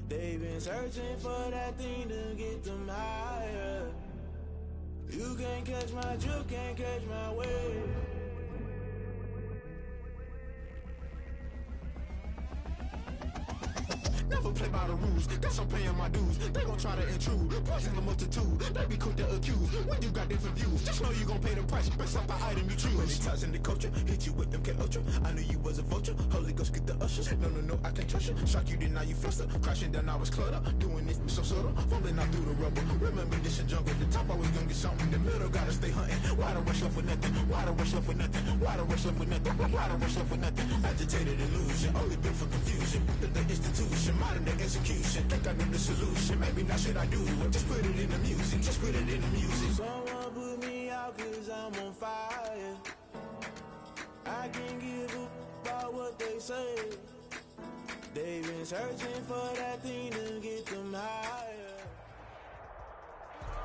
They've been searching for that thing to get them higher. You can't catch my drift, can't catch my wave. Never play by the rules, guess I'm paying my dues. They gon' try to intrude, poison the multitude. They be quick to accuse, when you got different views. Just know you gon' pay the price, based off the item you choose. Many times in the culture, hit you with MK Ultra. I knew you was a vulture, Holy Ghost get the ushers. No, I can't trust you. Shock you, then now you fluster. Crashing down, I was cluttered. Doing this so subtle, falling out through the rubble. Remember this in jungle, the top I was gonna get something. The middle gotta stay hunting. Why the rush left for nothing? Why the rush left for nothing? Why the rush left for nothing? Why the rush left for nothing? Agitated illusion, only built for confusion. The institution, modern day execution. Think I know the solution. Maybe not should I do it? Just put it in the music. Just put it in the music. Someone put me out cause I'm on fire. I can't give a about what they say. They've been searching for that thing to get them higher.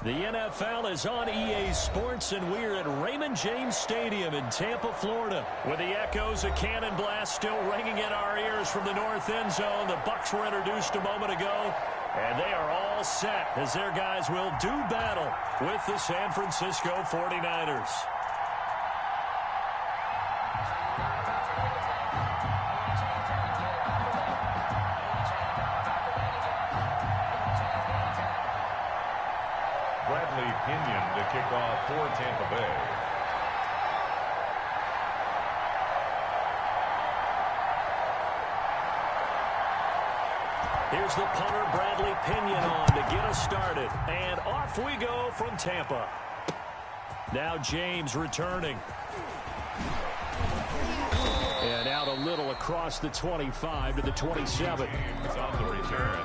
The NFL is on EA Sports, and we're at Raymond James Stadium in Tampa, Florida, with the echoes of Cannon Blast still ringing in our ears from the north end zone. The Bucs were introduced a moment ago, and they are all set as their guys will do battle with the San Francisco 49ers. Bradley Pinion to kick off for Tampa Bay. Here's the punter, Bradley Pinion, on to get us started. And off we go from Tampa. Now James returning. And out a little across the 25 to the 27. James on the return.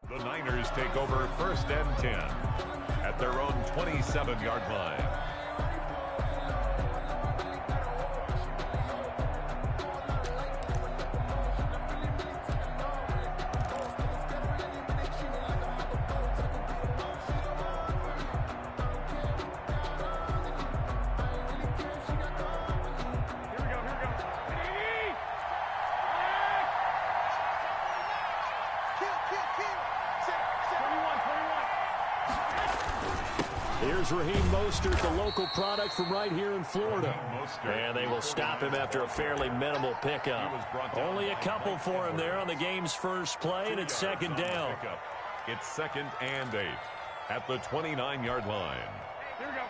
The Niners take over 1st and 10 at their own 27-yard line. Here's Raheem Mostert, the local product from right here in Florida. And they will stop him after a fairly minimal pickup. Only a couple for him there on the game's first play, and it's 2nd down. It's 2nd and 8 at the 29-yard line. Here we go.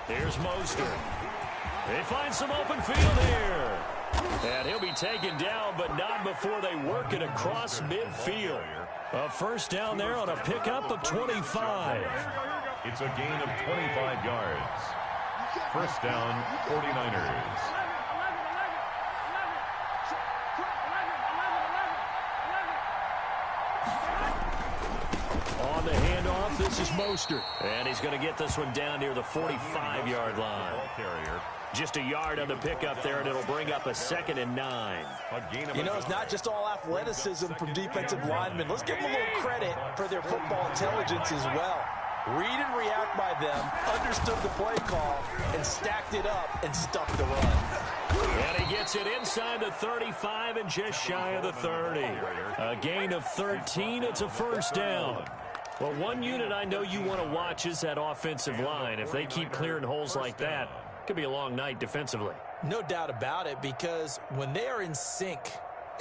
Here's Mostert. They find some open field here. And he'll be taken down, but not before they work it across midfield. A 1st down there on a pickup of 25. It's a gain of 25 yards. 1st down, 49ers. On the handoff, this is Mostert. And he's going to get this one down near the 45-yard line. Just a yard on the pickup there, and it'll bring up a 2nd and 9. You know, it's not just all athleticism from defensive linemen. Let's give them a little credit for their football intelligence as well. Read and react by them, understood the play call, and stacked it up and stuck the run. And he gets it inside the 35 and just shy of the 30. A gain of 13. It's a 1st down. Well, one unit I know you want to watch is that offensive line. If they keep clearing holes like that, could be a long night defensively. No doubt about it, because when they are in sync,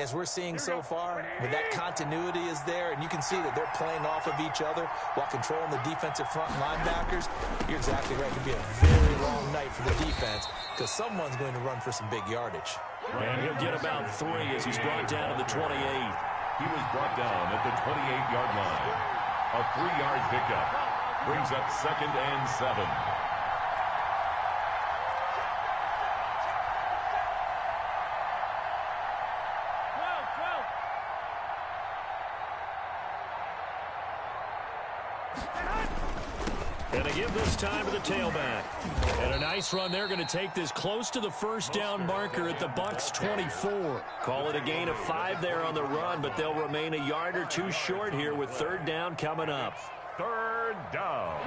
as we're seeing so far, when that continuity is there, and you can see that they're playing off of each other while controlling the defensive front linebackers, you're exactly right. It could be a very long night for the defense, because someone's going to run for some big yardage. And he'll get about 3 as he's brought down to the 28. He was brought down at the 28-yard line. A 3-yard pickup brings up 2nd and 7. And they give this time to the tailback. And a nice run. They're going to take this close to the 1st down marker at the Bucs 24. Call it a gain of 5 there on the run, but they'll remain a yard or 2 short here with 3rd down coming up. 3rd down.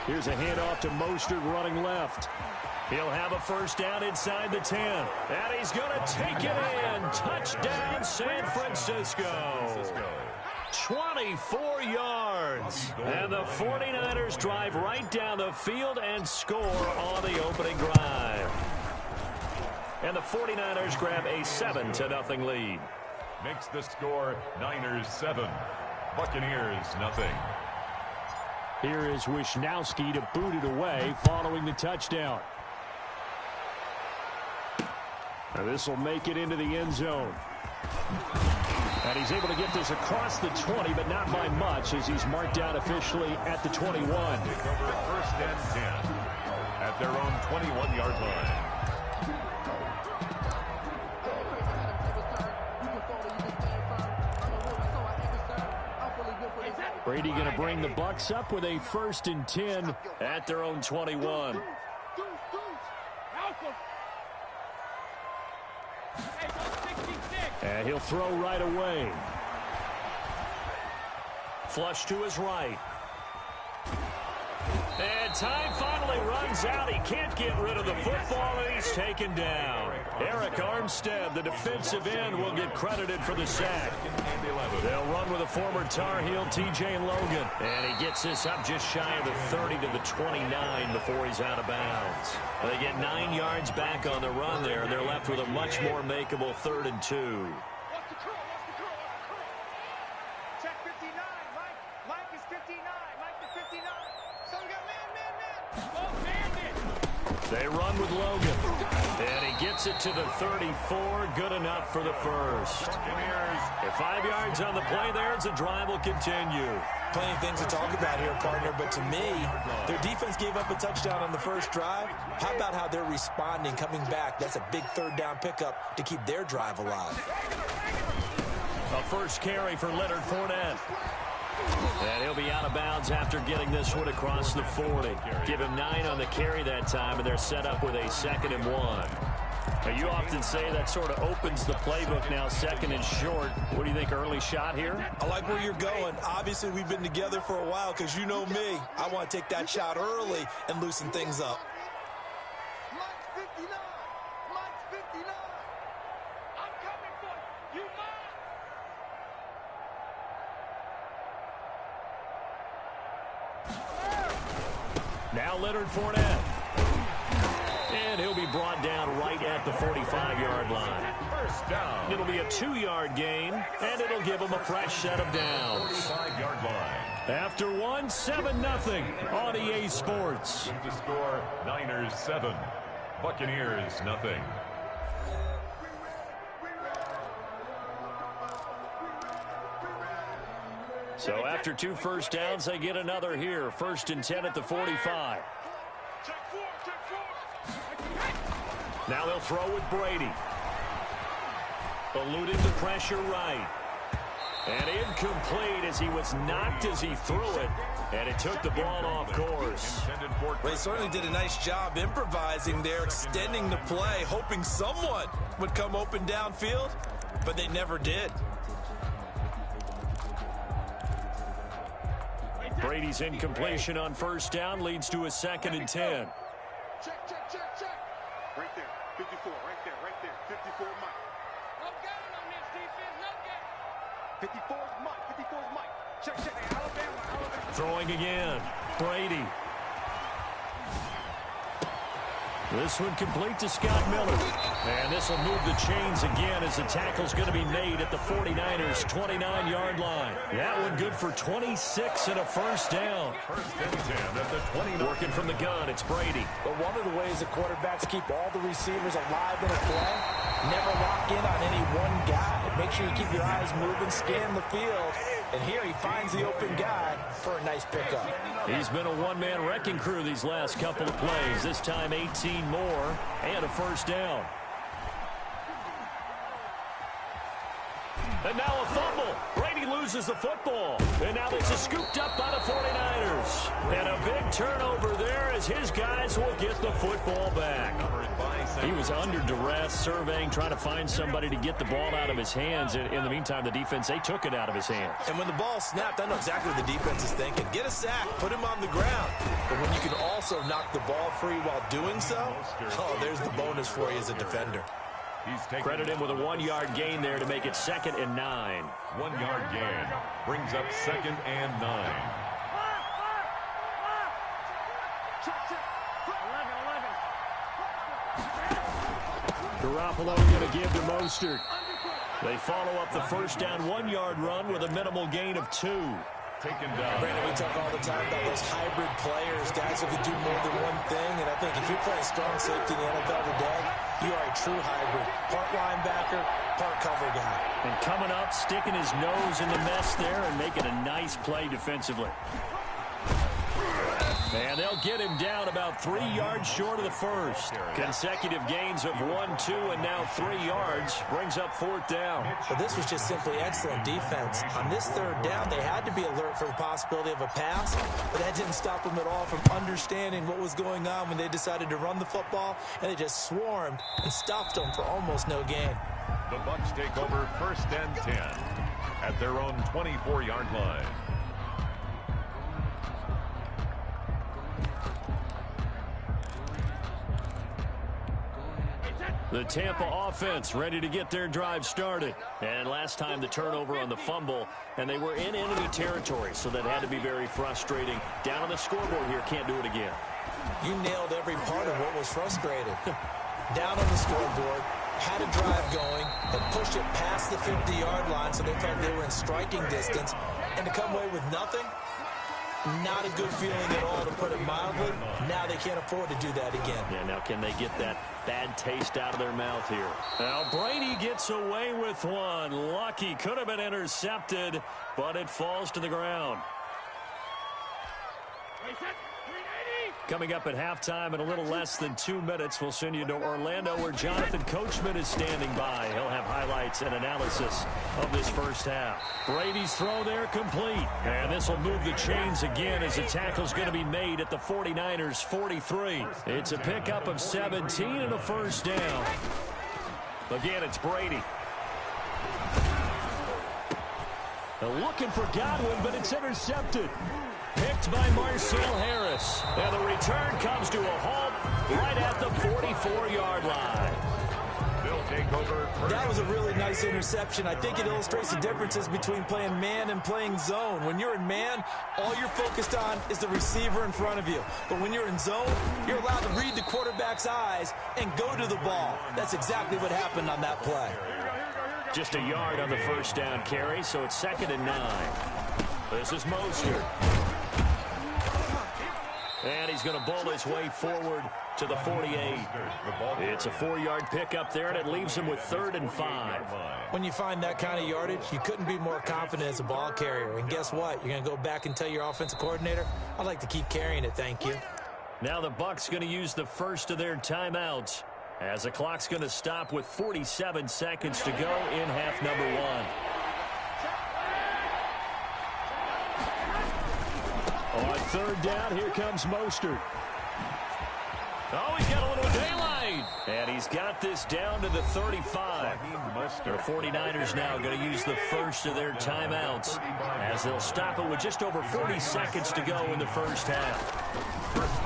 Here's a handoff to Mostert running left. He'll have a 1st down inside the 10. And he's going to take it in. Touchdown, San Francisco. 24 yards. And the 49ers drive right down the field and score on the opening drive. And the 49ers grab a 7-0 lead. Makes the score Niners 7, Buccaneers nothing. Here is Wisnowski to boot it away following the touchdown. Now this will make it into the end zone. And he's able to get this across the 20, but not by much, as he's marked out officially at the 21. Take over 1st and 10 at their own 21-yard line. Brady going to bring the Bucs up with a 1st and 10 at their own 21. And he'll throw right away. Flush to his right. And time finally runs out. He can't get rid of the football, and he's taken down. Eric Armstead, the defensive end, will get credited for the sack. They'll run with a former Tar Heel, T.J. Logan. And he gets this up just shy of the 30 to the 29 before he's out of bounds. They get 9 yards back on the run there, and they're left with a much more makeable 3rd and 2. Check 59. Mike is 59. Mike to 59. So we got man. Oh, man. They run with Logan. And he gets it to the 34. Good enough for the first. At 5 yards on the play there as the drive will continue. Plenty of things to talk about here, partner, but to me, their defense gave up a touchdown on the first drive. How about how they're responding, coming back? That's a big third down pickup to keep their drive alive. A first carry for Leonard Fournette. And he'll be out of bounds after getting this one across the 40. Give him 9 on the carry that time, and they're set up with a 2nd and 1. Now, you often say that sort of opens the playbook now, 2nd and short. What do you think, early shot here? I like where you're going. Obviously, we've been together for a while because you know me. I want to take that shot early and loosen things up. Mike's 59. Mike's 59. I'm coming for you, Mike. Now Leonard Fournette. And he'll be brought down right at the 45-yard line. First down. It'll be a 2-yard gain, and it'll give them a fresh set of downs. 45-yard line. After 1, 7-0 on EA Sports. The score, Niners 7, Buccaneers nothing. So after 2 first downs, they get another here. 1st and 10 at the 45. Now they'll throw with Brady. Eluding the pressure right. And incomplete as he was knocked as he threw it. And it took the ball off course. They certainly did a nice job improvising there, extending the play, hoping someone would come open downfield, but they never did. Brady's incompletion on 1st down leads to a 2nd and 10. Check, check, check, check. Right there, 54, right there, 54 Mike. No gain on this defense, no gain. 54's Mike, 54's Mike. Check, check, hey, Alabama. Throwing again, Brady. This one complete to Scott Miller. And this will move the chains again as the tackle's going to be made at the 49ers' 29-yard line. That one good for 26 and a first down. 1st and 10 at the 29. Working from the gun, it's Brady. But one of the ways the quarterbacks keep all the receivers alive in a play, never lock in on any one guy. Make sure you keep your eyes moving, scan the field. And here he finds the open guy for a nice pickup. He's been a one-man wrecking crew these last couple of plays. This time 18 more and a first down. And now a fumble. Brady loses the football. And now this is scooped up by the 49ers. And a big turnover there as his guys will get the football back. He was under duress, surveying, trying to find somebody to get the ball out of his hands. In the meantime, the defense, they took it out of his hands. And when the ball snapped, I know exactly what the defense is thinking. Get a sack, put him on the ground. But when you can also knock the ball free while doing so, oh, there's the bonus for you as a defender. Credit him with a 1-yard gain there to make it 2nd and 9. 1-yard gain brings up 2nd and 9. Garoppolo going to give to Mostert. They follow up the first down 1-yard run with a minimal gain of 2. Taken down. Brandon, we talk all the time about those hybrid players, guys who can do more than one thing. And I think if you're playing strong safety in the NFL today, you are a true hybrid. Part linebacker, part cover guy. And coming up, sticking his nose in the mess there and making a nice play defensively. And they'll get him down about 3 yards short of the first. Consecutive gains of 1, 2, and now 3 yards brings up 4th down. But this was just simply excellent defense. On this 3rd down, they had to be alert for the possibility of a pass, but that didn't stop them at all from understanding what was going on when they decided to run the football, and they just swarmed and stopped them for almost no gain. The Bucs take over 1st and 10 at their own 24-yard line. The Tampa offense ready to get their drive started. And last time the turnover on the fumble, and they were in enemy territory, so that had to be very frustrating. Down on the scoreboard here, can't do it again. You nailed every part of what was frustrated. Down on the scoreboard, had a drive going, and pushed it past the 50-yard line so they thought they were in striking distance, and to come away with nothing, Not a good feeling at all, to put it mildly. Now they can't afford to do that again. Yeah, now can they get that bad taste out of their mouth here? Now Brady gets away with one. Lucky, could have been intercepted, but it falls to the ground. Coming up at halftime in a little less than 2 minutes, we'll send you to Orlando where Jonathan Coachman is standing by. He'll have highlights and analysis of this first half. Brady's throw there complete. And this will move the chains again as the tackle's going to be made at the 49ers 43. It's a pickup of 17 and a first down. Again, it's Brady. They're looking for Godwin, but it's intercepted. Picked by Marcel Harris. And the return comes to a halt right at the 44-yard line. They'll take over. That was a really nice interception. I think it illustrates the differences between playing man and playing zone. When you're in man, all you're focused on is the receiver in front of you. But when you're in zone, you're allowed to read the quarterback's eyes and go to the ball. That's exactly what happened on that play. Just a yard on the first down carry, so it's 2nd and 9. This is Mostert. And he's going to bowl his way forward to the 48. It's a 4-yard pickup there, and it leaves him with 3rd and 5. When you find that kind of yardage, you couldn't be more confident as a ball carrier. And guess what? You're going to go back and tell your offensive coordinator, I'd like to keep carrying it, thank you. Now the Bucs going to use the first of their timeouts as the clock's going to stop with 47 seconds to go in half number 1. On 3rd down, here comes Mostert. Oh, he's got a little daylight. And he's got this down to the 35. The 49ers now going to use the first of their timeouts as they'll stop it with just over 40 seconds to go in the first half.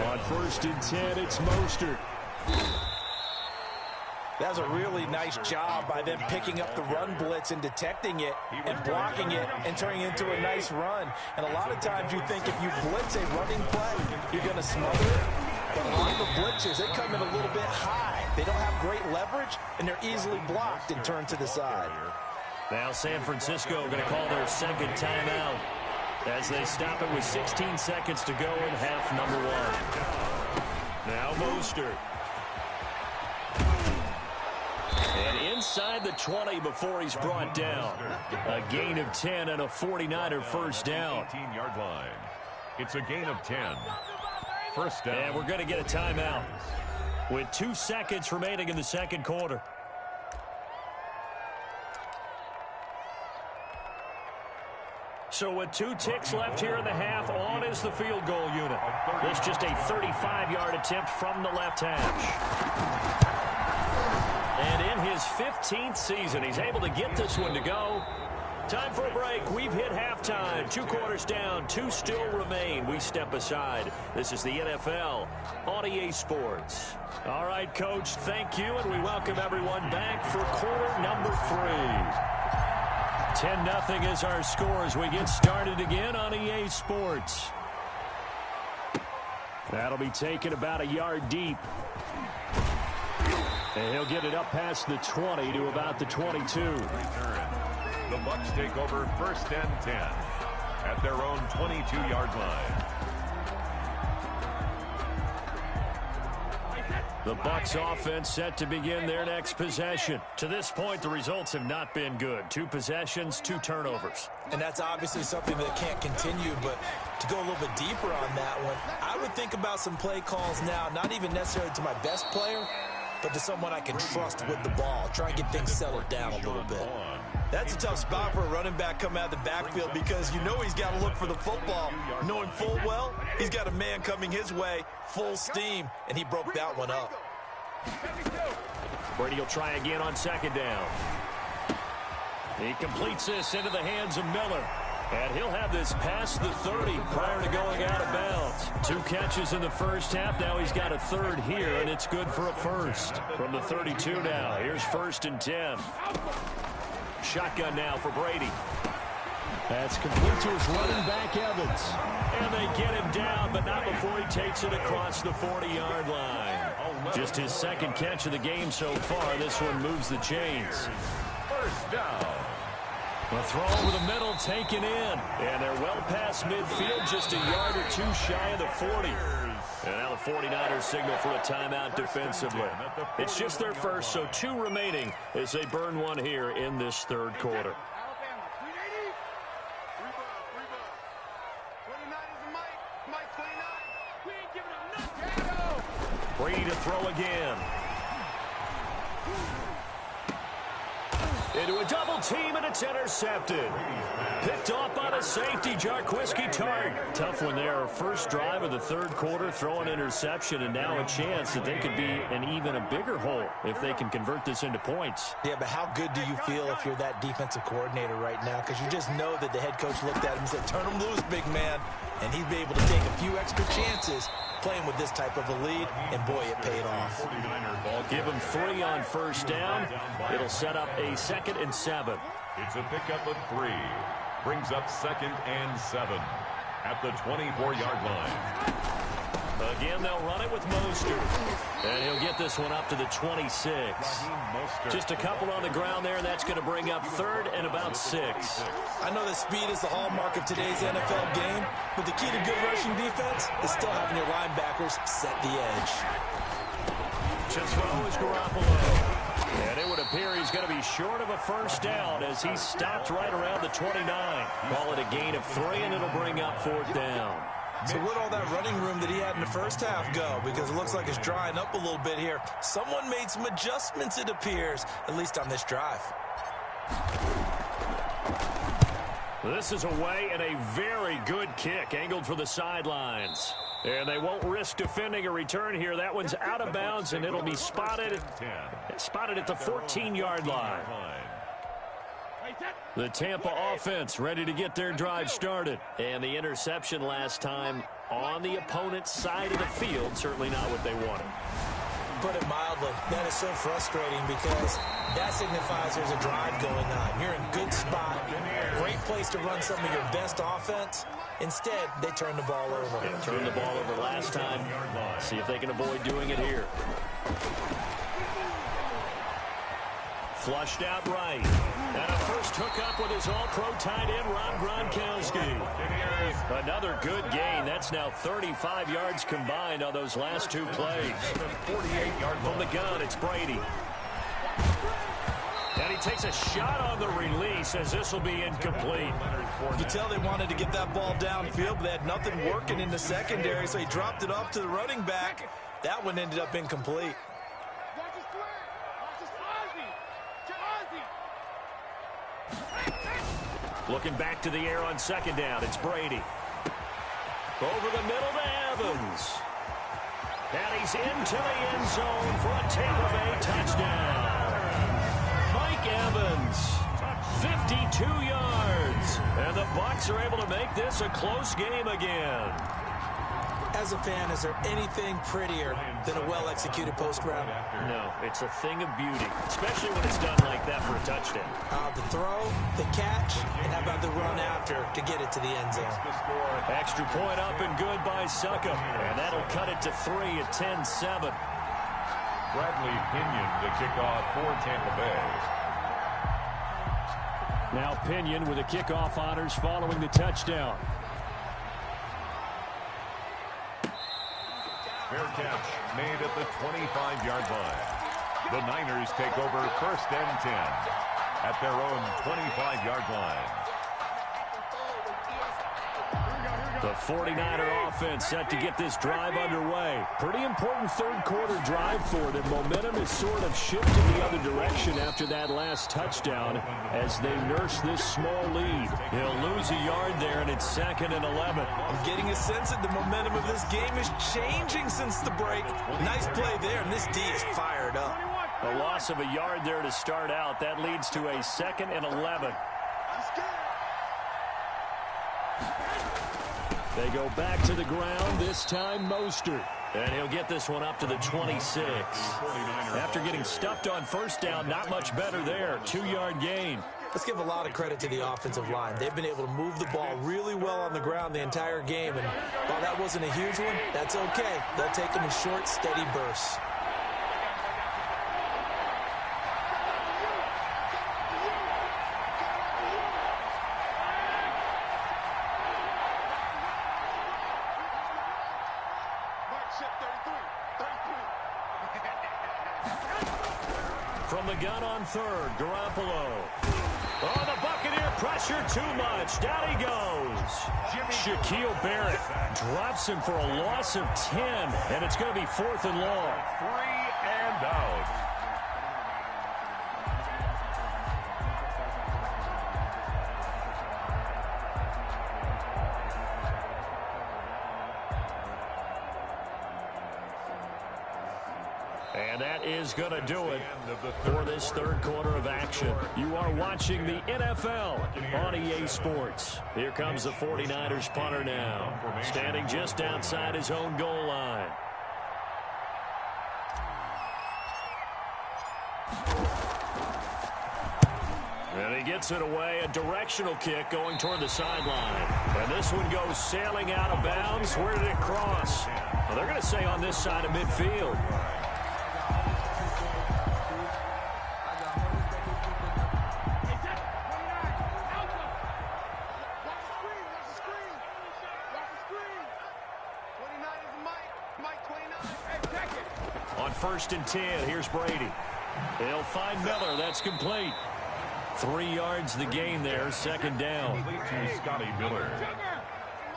On 1st and 10, it's Mostert. That was a really nice job by them picking up the run blitz and detecting it and blocking it and turning it into a nice run. And a lot of times you think if you blitz a running play, you're going to smother it. But a lot of the blitzes, they come in a little bit high. They don't have great leverage, and they're easily blocked and turned to the side. Now San Francisco going to call their 2nd timeout as they stop it with 16 seconds to go in half number 1. Now Mostert. And inside the 20 before he's brought down. A gain of 10 and a 49er first down. 18-yard line. It's a gain of 10. First down. And we're going to get a timeout with 2 seconds remaining in the second quarter. So with 2 ticks left here in the half, on is the field goal unit. This just a 35-yard attempt from the left hash. And in his 15th season, he's able to get this one to go. Time for a break. We've hit halftime. 2 quarters down. 2 still remain. We step aside. This is the NFL on EA Sports. All right, Coach, thank you, and we welcome everyone back for quarter number 3. 10-0 is our score as we get started again on EA Sports. That'll be taken about a yard deep. And he'll get it up past the 20 to about the 22. The Bucs take over 1st and 10 at their own 22-yard line. The Bucs offense set to begin their next possession. To this point, the results have not been good. 2 possessions, 2 turnovers. And that's obviously something that can't continue, but to go a little bit deeper on that one, I would think about some play calls now, not even necessarily to my best player, but to someone I can trust with the ball. Try and get things settled down a little bit. That's a tough spot for a running back coming out of the backfield because you know he's got to look for the football, knowing full well he's got a man coming his way, full steam, and he broke that one up. Brady will try again on 2nd down. He completes this into the hands of Miller. And he'll have this past the 30 prior to going out of bounds. 2 catches in the first half. Now he's got a 3rd here, and it's good for a first. From the 32 now, here's 1st and 10. Shotgun now for Brady. That's complete to his running back, Evans. And they get him down, but not before he takes it across the 40-yard line. Just his 2nd catch of the game so far. This one moves the chains. First down. A throw over the middle taken in. And they're well past midfield, just a yard or two shy of the 40. And now the 49ers signal for a timeout defensively. It's just their first, so 2 remaining as they burn one here in this third quarter. Brady to throw again. Into a double team, and it's intercepted. Picked off by the safety, Jarquiski Tartt. Tough one there. First drive of the third quarter, throw an interception, and now a chance that they could be in even a bigger hole if they can convert this into points. Yeah, but how good do you feel if you're that defensive coordinator right now? Because you just know that the head coach looked at him and said, turn him loose, big man. And he'd be able to take a few extra chances playing with this type of a lead, and boy, it paid off. Give him 3 on first down. It'll set up a 2nd and 7. It's a pickup of 3. Brings up 2nd and 7 at the 24-yard line. Again, they'll run it with Mostert. And he'll get this one up to the 26. Just a couple on the ground there, and that's going to bring up 3rd and about 6. I know that speed is the hallmark of today's NFL game, but the key to good rushing defense is still having your linebackers set the edge. To throw is Garoppolo. And it would appear he's going to be short of a first down as he stopped right around the 29. Call it a gain of 3, and it'll bring up 4th down. So where'd all that running room that he had in the first half go? Because it looks like it's drying up a little bit here. Someone made some adjustments, it appears, at least on this drive. This is away and a very good kick angled for the sidelines. And they won't risk defending a return here. That one's out of bounds, and it'll be spotted at the 14-yard line. The Tampa offense ready to get their drive started. And the interception last time on the opponent's side of the field, certainly not what they wanted. Put it mildly, that is so frustrating because that signifies there's a drive going on. You're in good spot, great place to run some of your best offense. Instead, they turn the ball over. Yeah, turned the ball over last time. See if they can avoid doing it here. Flushed out right. And a first hookup with his all-pro tight end, Rob Gronkowski. Another good gain. That's now 35 yards combined on those last 2 plays. 48 yards from the gun, it's Brady. And he takes a shot on the release as this will be incomplete. You can tell they wanted to get that ball downfield, but they had nothing working in the secondary, so he dropped it off to the running back. That one ended up incomplete. Looking back to the air on 2nd down, it's Brady. Over the middle to Evans. And he's into the end zone for a Tampa Bay touchdown. Mike Evans, 52 yards. And the Bucs are able to make this a close game again. As a fan, is there anything prettier than a well-executed post-route? No, it's a thing of beauty, especially when it's done like that for a touchdown. The throw, the catch, and how about the run after to get it to the end zone? Extra point up and good by Succop. And that'll cut it to 3 at 10-7. Bradley Pinion to kick off for Tampa Bay. Now Pinion with the kickoff honors following the touchdown. Fair catch made at the 25-yard line. The Niners take over 1st and 10 at their own 25-yard line. The 49er offense set to get this drive underway. Pretty important third quarter drive for them. Momentum is sort of shifted the other direction after that last touchdown as they nurse this small lead. He'll lose a yard there, and it's 2nd and 11. I'm getting a sense that the momentum of this game is changing since the break. Nice play there, and this D is fired up. A loss of a yard there to start out. That leads to a 2nd and 11. They go back to the ground, this time Mostert. And he'll get this one up to the 26. After getting stuffed on first down, not much better there. 2-yard gain. Let's give a lot of credit to the offensive line. They've been able to move the ball really well on the ground the entire game. And while that wasn't a huge one, that's okay. They'll take them in short, steady bursts. From the gun on third, Garoppolo. Oh, the Buccaneer pressure too much. Down he goes. Shaquille Barrett drops him for a loss of 10, and it's going to be 4th and long. 3 and out. And that is going to do it for this third quarter of action. You are watching the NFL on EA Sports. Here comes the 49ers punter now, standing just outside his own goal line. And he gets it away, a directional kick going toward the sideline. And this one goes sailing out of bounds. Where did it cross? Well, they're going to say on this side of midfield. On 1st and 10, here's Brady. They'll find Miller. That's complete. 3 yards the gain there, 2nd down. To Scotty Miller.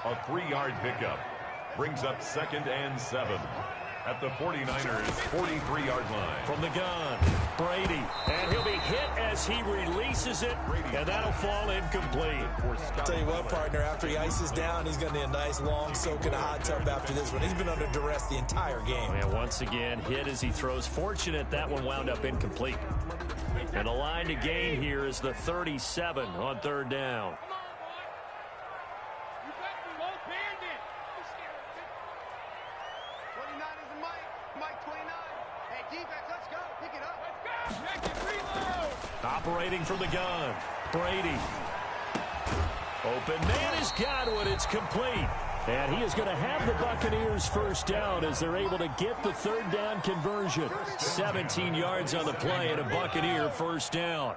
A 3-yard pickup brings up 2nd and 7 at the 49ers' 43-yard line. From the gun, Brady, and he'll be hit as he releases it, and that'll fall incomplete. I'll tell you what, partner, after he ices down, he's going to need a nice long soak in a hot tub after this one. He's been under duress the entire game. And once again, hit as he throws. Fortunate that one wound up incomplete. And the line to gain here is the 37 on 3rd down. Operating from the gun, Brady. Open man has got one. It's complete. And he is going to have the Buccaneers first down as they're able to get the 3rd down conversion. 17 yards on the play and a Buccaneer first down.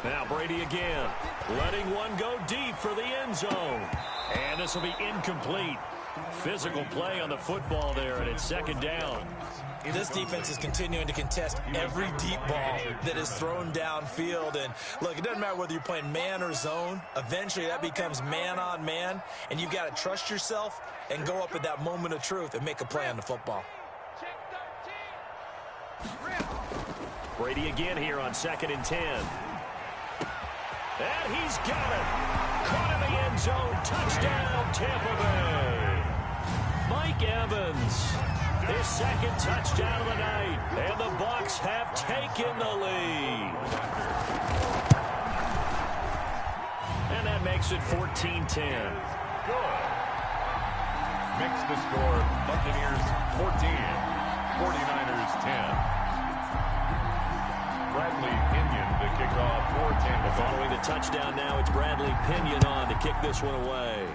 Now Brady again, letting one go deep for the end zone. And this will be incomplete. Physical play on the football there, and it's 2nd down. This defense is continuing to contest every deep ball that is thrown downfield. And look, it doesn't matter whether you're playing man or zone. Eventually, that becomes man on man, and you've got to trust yourself and go up at that moment of truth and make a play on the football. Brady again here on 2nd and 10. And he's got it. Caught in the end zone. Touchdown, Tampa Bay. Mike Evans, his 2nd touchdown of the night, and the Bucs have taken the lead. And that makes it 14-10. Good. Makes the score Buccaneers 14, 49ers 10. Bradley Pinion to kick off for Tampa. Following the touchdown now, it's Bradley Pinion on to kick this one away.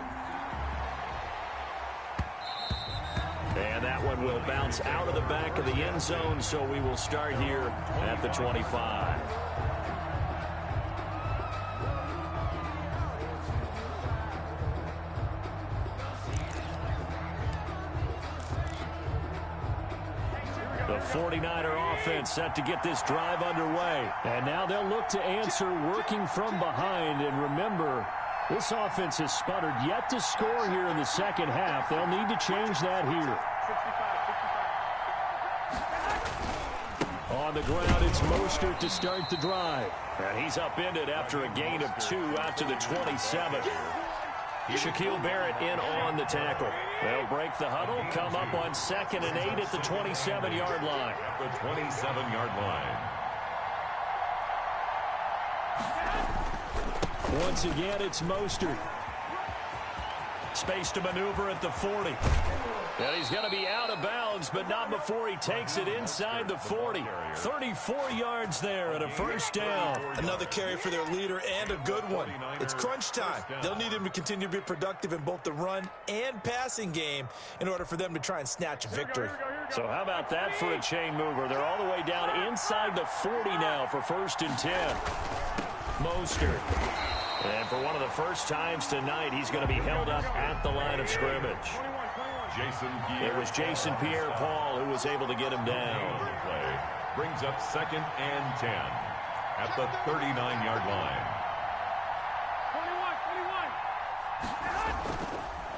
And that one will bounce out of the back of the end zone, so we will start here at the 25. The 49er offense set to get this drive underway. And now they'll look to answer working from behind. And remember, this offense has sputtered yet to score here in the 2nd half. They'll need to change that here. On the ground, it's Mostert to start the drive. And he's upended after a gain of 2 out to the 27. Shaquille Barrett in on the tackle. They'll break the huddle, come up on 2nd and 8 at the 27-yard line. At the 27-yard line. Once again, it's Mostert. Space to maneuver at the 40. And he's going to be out of bounds, but not before he takes it inside the 40. 34 yards there and a first down. Another carry for their leader and a good one. It's crunch time. They'll need him to continue to be productive in both the run and passing game in order for them to try and snatch a victory. So how about that for a chain mover? They're all the way down inside the 40 now for 1st and 10. Mostert. And for one of the first times tonight, he's going to be held up at the line of scrimmage. It was Jason Pierre-Paul who was able to get him down. Play brings up 2nd and 10 at the 39-yard line.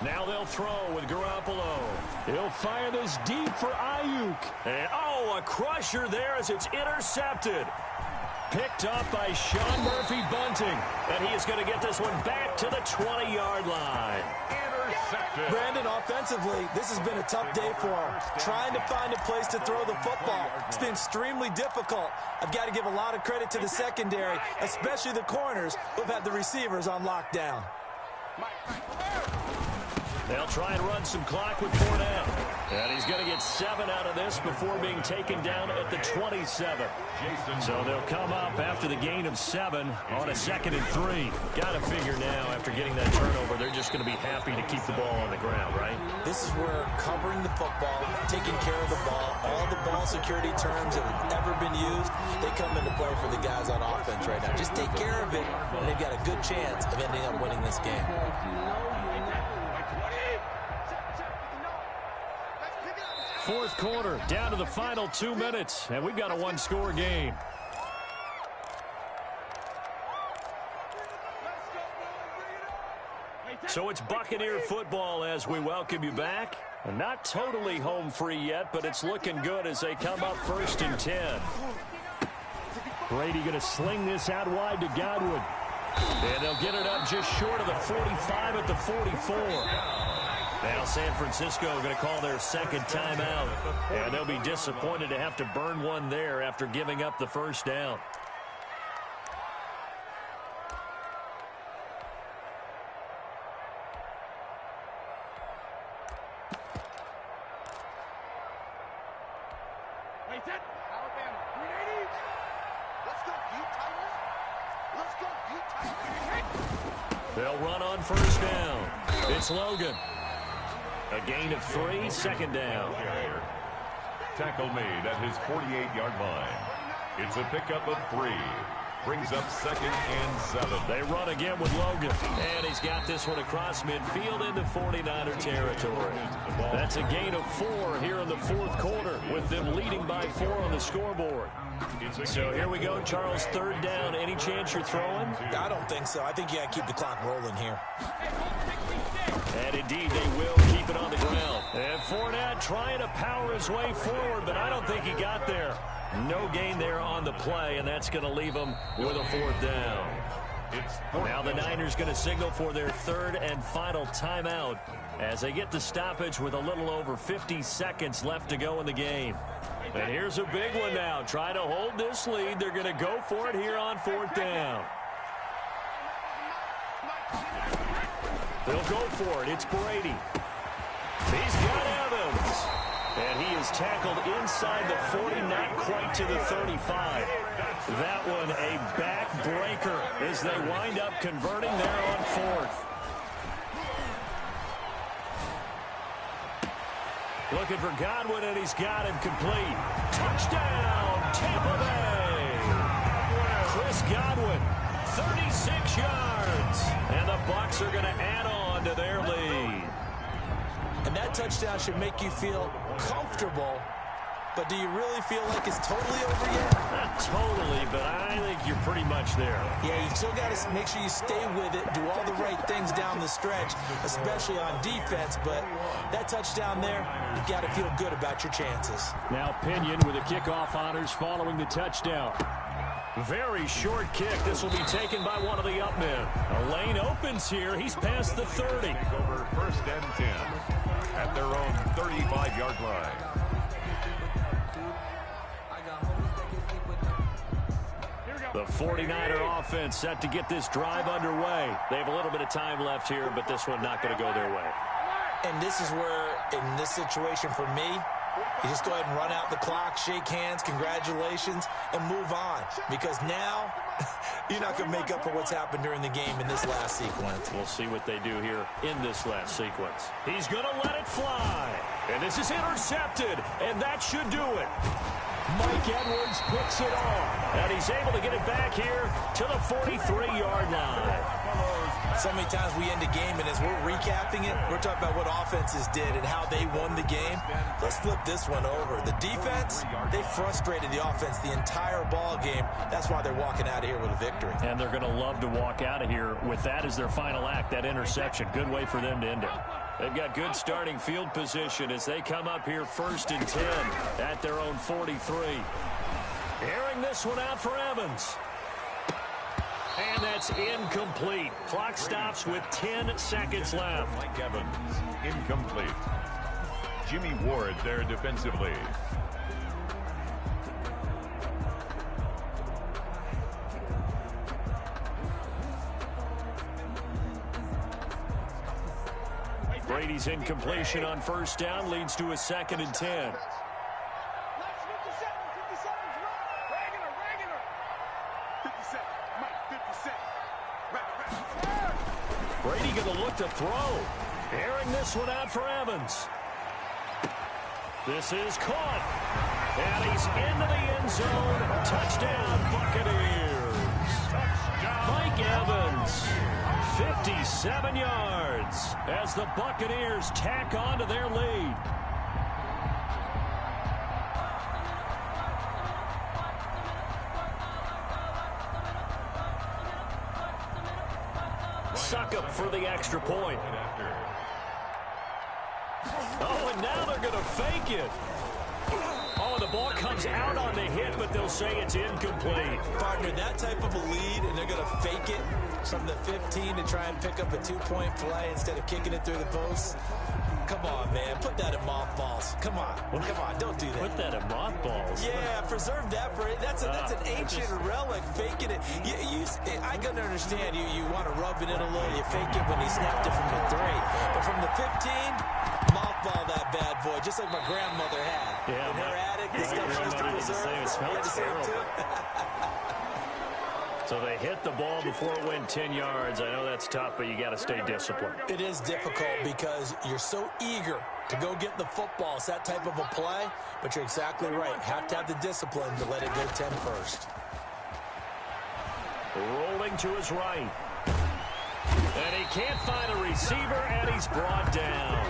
Now they'll throw with Garoppolo. He'll fire this deep for Ayuk. And, a crusher there as it's intercepted. Picked up by Sean Murphy-Bunting. And he is going to get this one back to the 20-yard line. Intercepted. Brandon, offensively, this has been a tough day for him. Trying to find a place to throw the football. It's been extremely difficult. I've got to give a lot of credit to the secondary, especially the corners who've had the receivers on lockdown. They'll try and run some clock with Fournette. And he's going to get 7 out of this before being taken down at the 27. So they'll come up after the gain of 7 on a 2nd and 3. Got to figure now, after getting that turnover, they're just going to be happy to keep the ball on the ground, right? This is where covering the football, taking care of the ball, all the ball security terms that have ever been used, they come into play for the guys on offense right now. Just take care of it, and they've got a good chance of ending up winning this game. Fourth quarter, down to the final 2 minutes, and we've got a one-score game. So it's Buccaneer football as we welcome you back. Not totally home free yet, but it's looking good as they come up 1st and 10. Brady going to sling this out wide to Godwin. And they'll get it up just short of the 45 at the 44. Now San Francisco going to call their 2nd timeout. And they'll be disappointed to have to burn one there after giving up the first down. They'll run on 1st down. It's Logan. A gain of 3, 2nd down. Tackle made at his 48-yard line. It's a pickup of 3. Brings up 2nd and 7. They run again with Logan. And he's got this one across midfield into 49er territory. That's a gain of 4 here in the fourth quarter, with them leading by 4 on the scoreboard. So here we go, Charles, 3rd down. Any chance you're throwing? I don't think so. I think you got to keep the clock rolling here. And indeed, they will keep it on the ground. And Fournette trying to power his way forward, but I don't think he got there. No gain there on the play, and that's going to leave him with a 4th down. Now the Niners going to signal for their 3rd and final timeout as they get the stoppage with a little over 50 seconds left to go in the game. And here's a big one now. Try to hold this lead. They're going to go for it here on 4th down. They'll go for it. It's Brady. He's got Evans. And he is tackled inside the 40, not quite to the 35. That one a backbreaker as they wind up converting there on 4th. Looking for Godwin, and he's got him complete. Touchdown, Tampa Bay. Chris Godwin, 36 yards. And the Bucs are going to add on to their lead. And that touchdown should make you feel comfortable. But do you really feel like it's totally over yet? Not totally, but I think you're pretty much there. Yeah, you still got to make sure you stay with it, do all the right things down the stretch, especially on defense. But that touchdown there, you've got to feel good about your chances. Now Pinion with the kickoff honors following the touchdown. Very short kick. This will be taken by one of the up men. A lane opens here. He's past the 30. Over 1st and 10 at their own 35-yard line. The 49er offense set to get this drive underway. They have a little bit of time left here, but this one not going to go their way. And this is where, in this situation for me, you just go ahead and run out the clock, shake hands, congratulations, and move on. Because now, you're not going to make up for what's happened during the game in this last sequence. We'll see what they do here in this last sequence. He's going to let it fly. And this is intercepted, and that should do it. Mike Edwards picks it off, and he's able to get it back here to the 43-yard line. So many times we end the game, and as we're recapping it, we're talking about what offenses did and how they won the game. Let's flip this one over. The defense, they frustrated the offense the entire ball game. That's why they're walking out of here with a victory. And they're going to love to walk out of here with that as their final act, that interception. Good way for them to end it. They've got good starting field position as they come up here 1st and 10 at their own 43. Airing this one out for Evans. And that's incomplete. Clock stops with 10 seconds left. Mike Evans, incomplete. Jimmy Ward there defensively. Brady's incompletion on 1st down leads to a 2nd and 10. Brady going to look to throw. Airing this one out for Evans. This is caught. And he's into the end zone. Touchdown, Buccaneers. Mike Evans, 57 yards as the Buccaneers tack on to their lead. Succop for the extra point. Oh, and now they're going to fake it. Oh, the ball comes out on the hit, but they'll say it's incomplete. Partner, that type of a lead, and they're going to fake it from the 15 to try and pick up a 2-point play instead of kicking it through the post. Come on, man. Put that in mothballs. Come on. Come on. Don't do that. Put that in mothballs? Yeah, preserve that. That's an ancient relic. Faking it. I can understand you want to rub it in a little. You fake it when he snapped it from the 3. But from the 15, mothball that bad boy, just like my grandmother had. Yeah, in her attic, the stuff she used to preserve. It smells terrible. So they hit the ball before it went 10 yards. I know that's tough, but you got to stay disciplined. It is difficult because you're so eager to go get the football. It's that type of a play, but you're exactly right. Have to have the discipline to let it go 10 first. Rolling to his right. And he can't find a receiver, and he's brought down.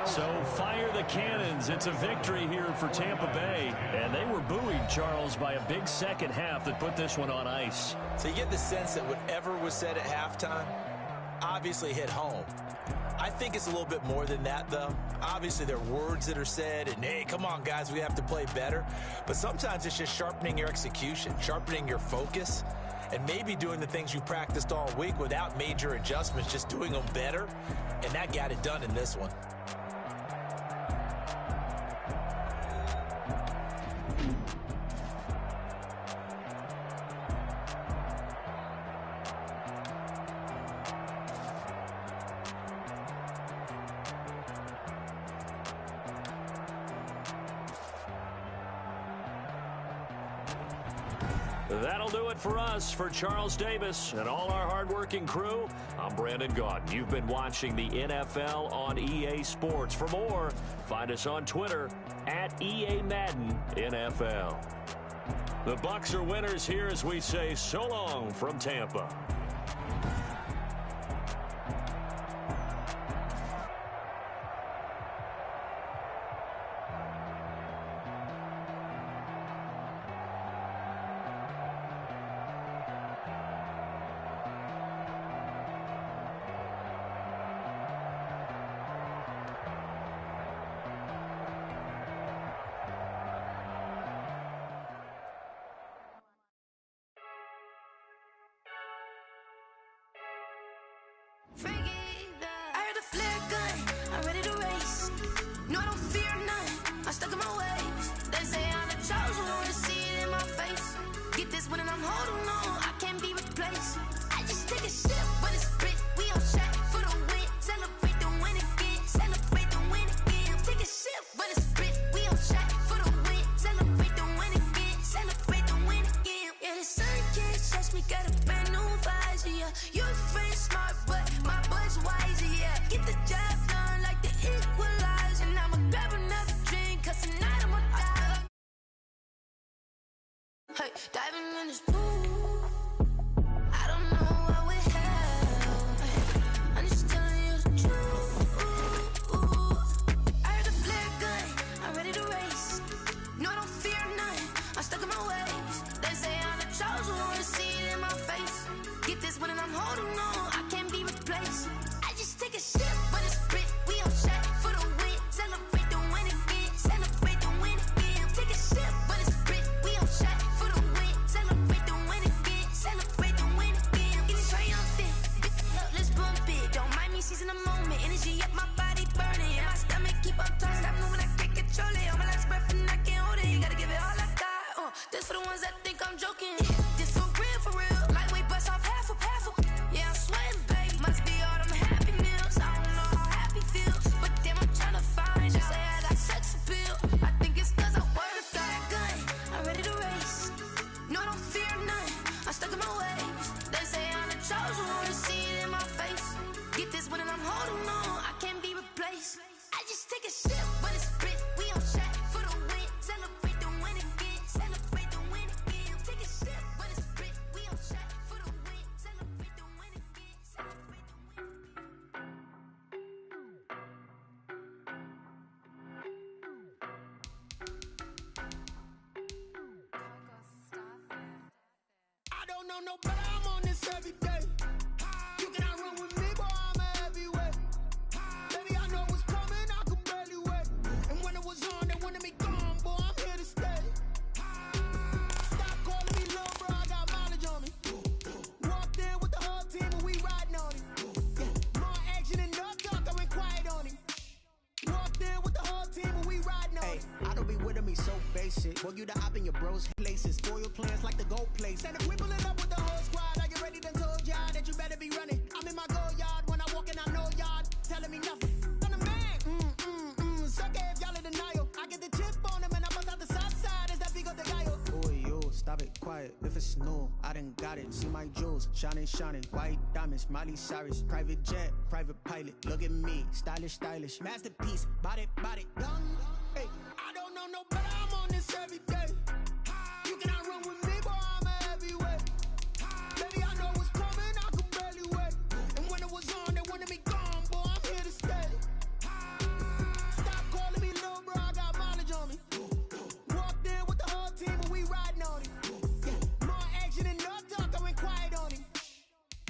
So fire the cannons. It's a victory here for Tampa Bay. And they were buoyed, Charles, by a big second half that put this one on ice. So you get the sense that whatever was said at halftime obviously hit home. I think it's a little bit more than that, though. Obviously, there are words that are said, and, hey, come on, guys, we have to play better. But sometimes it's just sharpening your execution, sharpening your focus, and maybe doing the things you practiced all week without major adjustments, just doing them better. And that got it done in this one. That'll do it for us. For Charles Davis and all our hardworking crew, I'm Brandon Gaudin. You've been watching the NFL on EA Sports. For more, find us on Twitter at EA Madden NFL. The Bucs are winners here as we say so long from Tampa. I heard a flare gun, I'm ready to race. No, I don't fear none, I'm stuck in my ways. They say I'm the chosen one, see it in my face. Get this one and I'm holding on, I can't be replaced. I just take a sip, but it's split, we on track for the win. Celebrate the win again, celebrate the win again. Take a sip, but it's split, we on track for the win. Celebrate the win again, celebrate the win again. Yeah, the sun can't touch me, got a brand new visor, yeah. Your friend's smart, but my bud's wiser, yeah. Get the job done like the equalizer. And I'ma grab another drink, cause tonight I'm Hey, diving in this pool. I don't know what we have. I'm just telling you the truth. I heard the flare gun. I'm ready to race. No, I don't fear nothing. I'm stuck in my ways. They say I'm the chosen one. See it in my face. Get this one and I'm holding on. I can't be replaced. I just take a sip, but it's spit. We on track for the win. Celebrate the win again. Celebrate the win again. Take a sip, but it's spit. We on track for the win. Celebrate the win again. Celebrate the win again. Getting triumphant. Let's bump it. Don't mind me seizing the moment. Energy up my body burning. And my stomach keep up tight. Stop moving, I can't control it. On my last breath and I can't hold it. You gotta give it all I got. This for the ones that think I'm joking. This for real, for real. Lightweight bust off half a. Yeah, I'm sweating, babe. Must be all them happy meals. I don't know how happy feels, but damn, I'm tryna find you. Say I got sex appeal. I think it's cause I wear the flat gun. I'm ready to race. No, I don't fear nothing. I'm stuck in my ways. They say I'm the chosen one. See it in my face. Get this one and I'm holding on. I can't be replaced. I just take a sip, but it's spit. We on track for the win. Celebrate the win again. Celebrate the win again. Take a sip, but it's spit. We on track for the win. Celebrate the win again. Celebrate the win I don't know no better, I'm on this every day. You cannot run with me, boy, I'm a heavyweight. Baby, I know what's coming, I could barely wait. And when it was on, they wanted me gone, boy, I'm here to stay. Stop calling me little bro, I got mileage on me. Walked in with the whole team and we riding on it. More action and no talk, I went quiet on him. Walked in with the whole team and we riding on it. I don't be with me so basic. Boy, you the op in your bros' places. For your plans like the gold place. And if we pulling up with the whole squad, I get ready to told y'all that you better be running. I'm in my go yard when I walk in, I know y'all telling me nothing. I'm the man, suck it if y'all in denial. I get the chip on them and I bust out the south side. Is that big of the guy? Boy, yo, stop it, quiet. If it's new, I done got it. See my jewels, shining, shining. White diamonds, Miley Cyrus. Private jet, private pilot. Look at me, stylish, stylish. Masterpiece, body, young. Hey, I don't know no better, I'm on this every day. You cannot run with me, boy, I'm a heavyweight. Baby, I know what's coming, I could barely wait. And when it was on, they wanted me gone, boy, I'm here to stay. Stop calling me little bro, I got mileage on me. Walked in with the whole team and we riding on it. More action and no talk, I went quiet on him.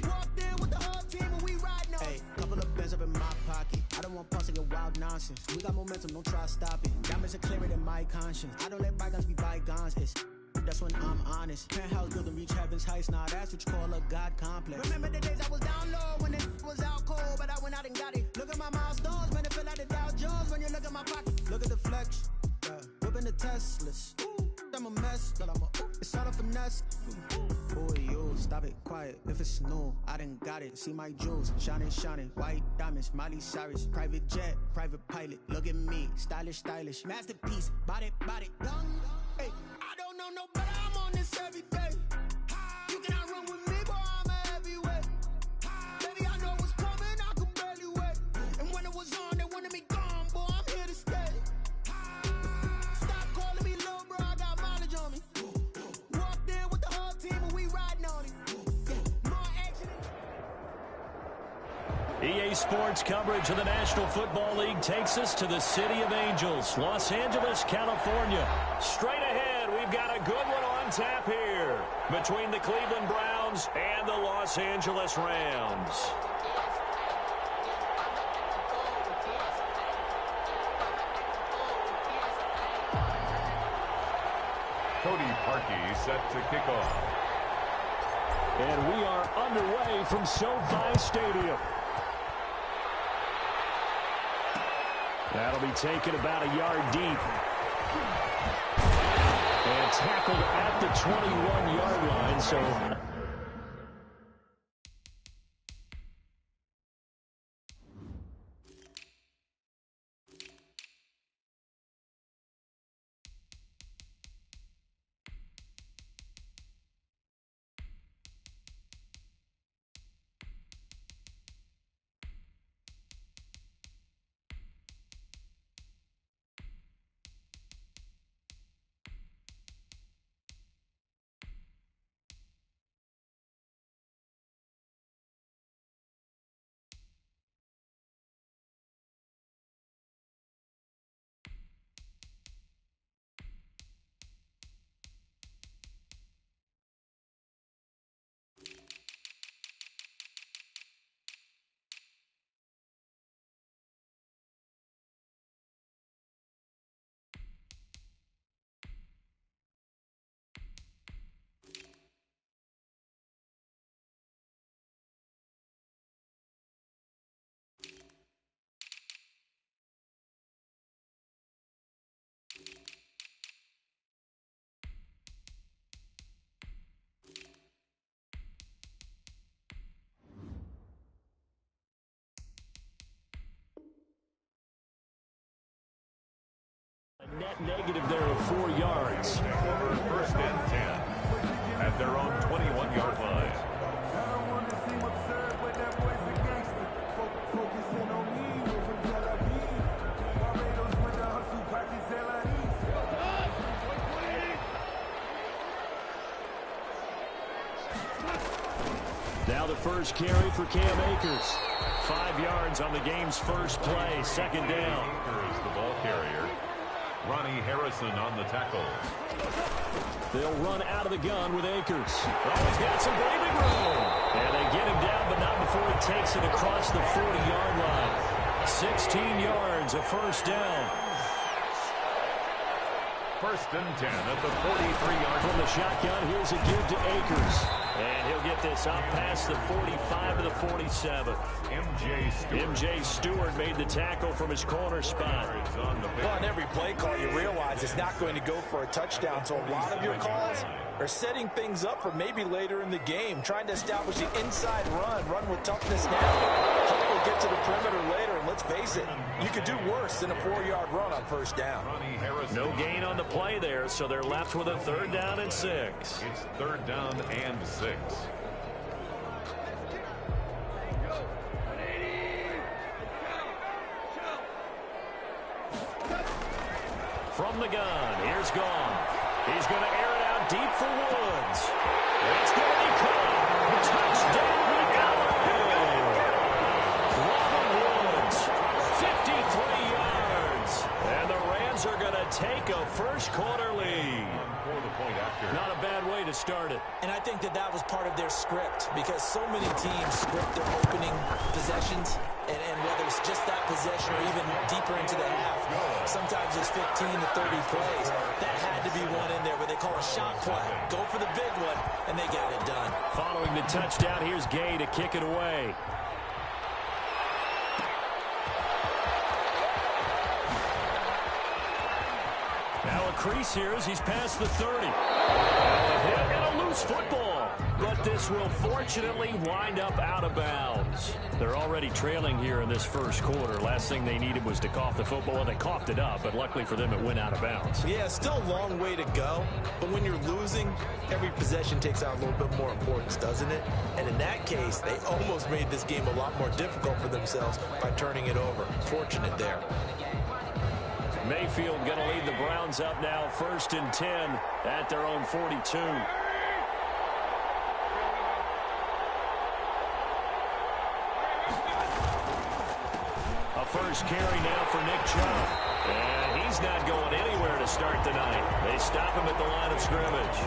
Walked in with the whole team and we riding on it. Couple of bands up in my pocket. I don't want parts of your wild nonsense. We got momentum, don't try to stop it. Diamonds are clearer than my conscience. I don't let bygones be bygones. That's when I'm honest. Penthouse building reach heaven's heights. Now that's what you call a God complex. Remember the days I was down low when it was out cold, but I went out and got it. Look at my milestones, man, it feel like the Dow Jones when you look at my pocket. Look at the flex, whipping the Teslas. I'm a mess, but it's all a finesse. Boy, yo, stop it, quiet. If it's new, I done got it. See my jewels, shining, shining. White diamonds, Miley Cyrus. Private jet, private pilot. Look at me, stylish, stylish. Masterpiece, body, young. Hey, I don't know no better, I'm on this every day. You cannot run with me, boy, I'm a heavyweight. Baby, I know what's coming, I could barely wait. And when it was on, they wanted me gone, boy, I'm here to stay. Stop calling me little bro, I got mileage on me. Walked in with the whole team and we riding on it. More action. EA Sports coverage of the National Football League takes us to the City of Angels, Los Angeles, California. Straight ahead, we've got a good one on tap here between the Cleveland Browns and the Los Angeles Rams. Cody Parkey set to kick off. And we are underway from SoFi Stadium. That'll be taken about a yard deep. And tackled at the 21-yard line, so net negative there of 4 yards. First and 10 at their own 21-yard line. Now the first carry for Cam Akers. 5 yards on the game's first play, second down. Akers, the ball carrier. Ronnie Harrison on the tackle. They'll run out of the gun with Akers. Oh, he's got some breathing room. And they get him down, but not before he takes it across the 40-yard line. 16 yards, a first down. First and 10 at the 43-yard. From the shotgun, here's a give to Akers. And he'll get this up past the 45 to the 47. M.J. Stewart made the tackle from his corner spot. Well, on every play call, you realize it's not going to go for a touchdown. So a lot of your calls are setting things up for maybe later in the game, trying to establish the inside run with toughness now. Hope will get to the perimeter later, and let's face it, you could do worse than a 4-yard run on first down. No gain on the play there, so they're left with a third down and 6. It's third down and 6. From the gun, here's Goff. He's going to air it out deep for Woods. It's going to be caught. Touchdown, Robert Woods, 53 yards. And the Rams are going to take a first-quarter lead. Not a bad way to start it. And I think that was part of their script, because so many teams script their opening possessions, and whether it's just that possession or even deeper into the half, sometimes it's 15 to 30 plays. That had to be one in there where they call a shot play. Go for the big one, and they got it done. Following the touchdown, here's Gay to kick it away. Now a crease here as he's past the 30. And a loose football. But this will fortunately wind up out of bounds. They're already trailing here in this first quarter. Last thing they needed was to cough the football, and they coughed it up, but luckily for them, it went out of bounds. Yeah, still a long way to go, but when you're losing, every possession takes on a little bit more importance, doesn't it? And in that case, they almost made this game a lot more difficult for themselves by turning it over. Fortunate there. Mayfield going to lead the Browns up now, 1st and 10 at their own 42. A first carry now for Nick Chubb. And he's not going anywhere to start the night. They stop him at the line of scrimmage.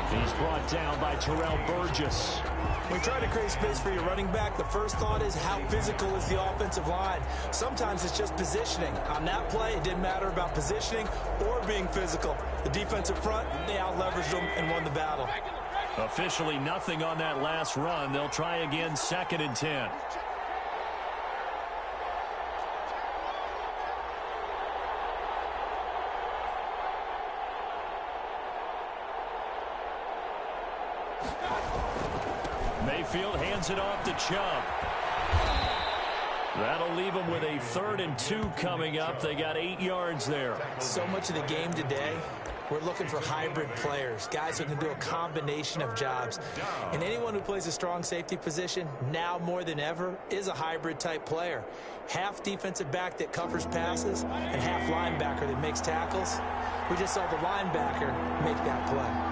He's brought down by Terrell Burgess. When you try to create space for your running back, the first thought is how physical is the offensive line. Sometimes it's just positioning. On that play, it didn't matter about positioning or being physical. The defensive front, they out-leveraged them and won the battle. Officially nothing on that last run. They'll try again, 2nd and 10. Mayfield hands it off to Chubb. That'll leave them with a 3rd and 2 coming up. They got 8 yards there. So much of the game today, we're looking for hybrid players, guys who can do a combination of jobs. And anyone who plays a strong safety position, now more than ever, is a hybrid type player. Half defensive back that covers passes and half linebacker that makes tackles. We just saw the linebacker make that play.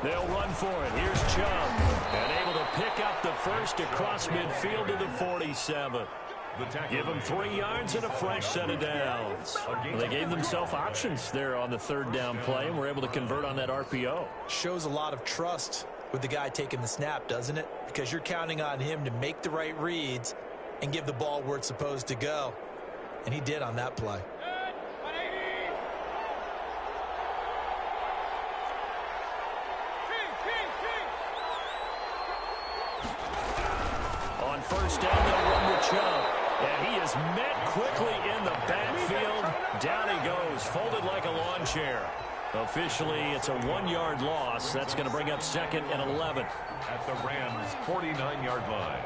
They'll run for it. Here's Chubb. And able to pick up the first across midfield to the 47. Give them 3 yards and a fresh set of downs. Well, they gave themselves options there on the 3rd down play and were able to convert on that RPO. Shows a lot of trust with the guy taking the snap, doesn't it? Because you're counting on him to make the right reads and give the ball where it's supposed to go. And he did on that play. On 1st down, they'll run with Chubb. And he is met quickly in the backfield. Down he goes, folded like a lawn chair. Officially, it's a 1-yard loss. That's going to bring up 2nd and 11. At the Rams' 49-yard line.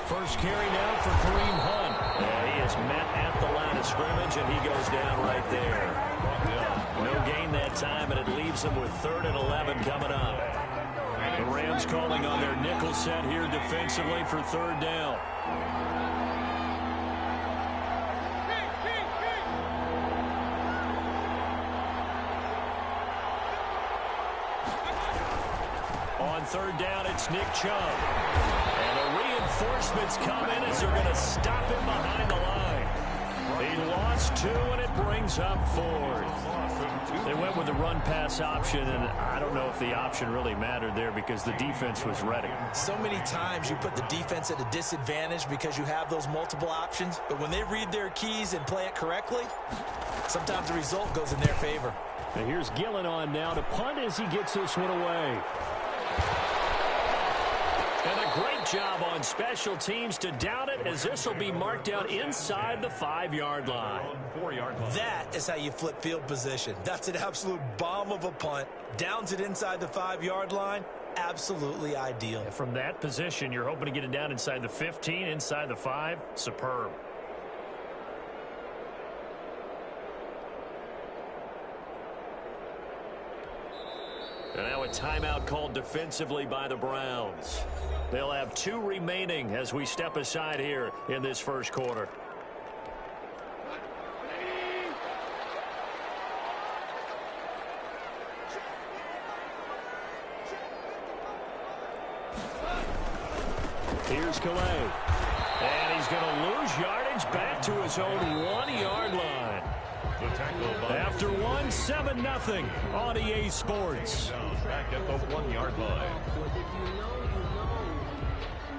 First carry now for Kareem Hunt. He is met at the line of scrimmage, and he goes down right there. No gain that time, and it leaves him with 3rd and 11 coming up. The Rams calling on their nickel set here defensively for 3rd down. On 3rd down, it's Nick Chubb. And the reinforcements come in as they're going to stop him behind the line. He lost 2, and it brings up 4th. They went with the run-pass option, and I don't know if the option really mattered there because the defense was ready. So many times you put the defense at a disadvantage because you have those multiple options, but when they read their keys and play it correctly, sometimes the result goes in their favor. And here's Gillen on now to punt as he gets this one away. And a great job on special teams to down it, as this will be marked out inside the 5-yard line. That is how you flip field position. That's an absolute bomb of a punt. Downs it inside the 5-yard line. Absolutely ideal. From that position, you're hoping to get it down inside the 15, inside the 5. Superb. And now a timeout called defensively by the Browns. They'll have 2 remaining as we step aside here in this first quarter. Here's Calais. And he's going to lose yardage back to his own 1-yard line. After 1, 7-0 on EA Sports. Back at the 1-yard line.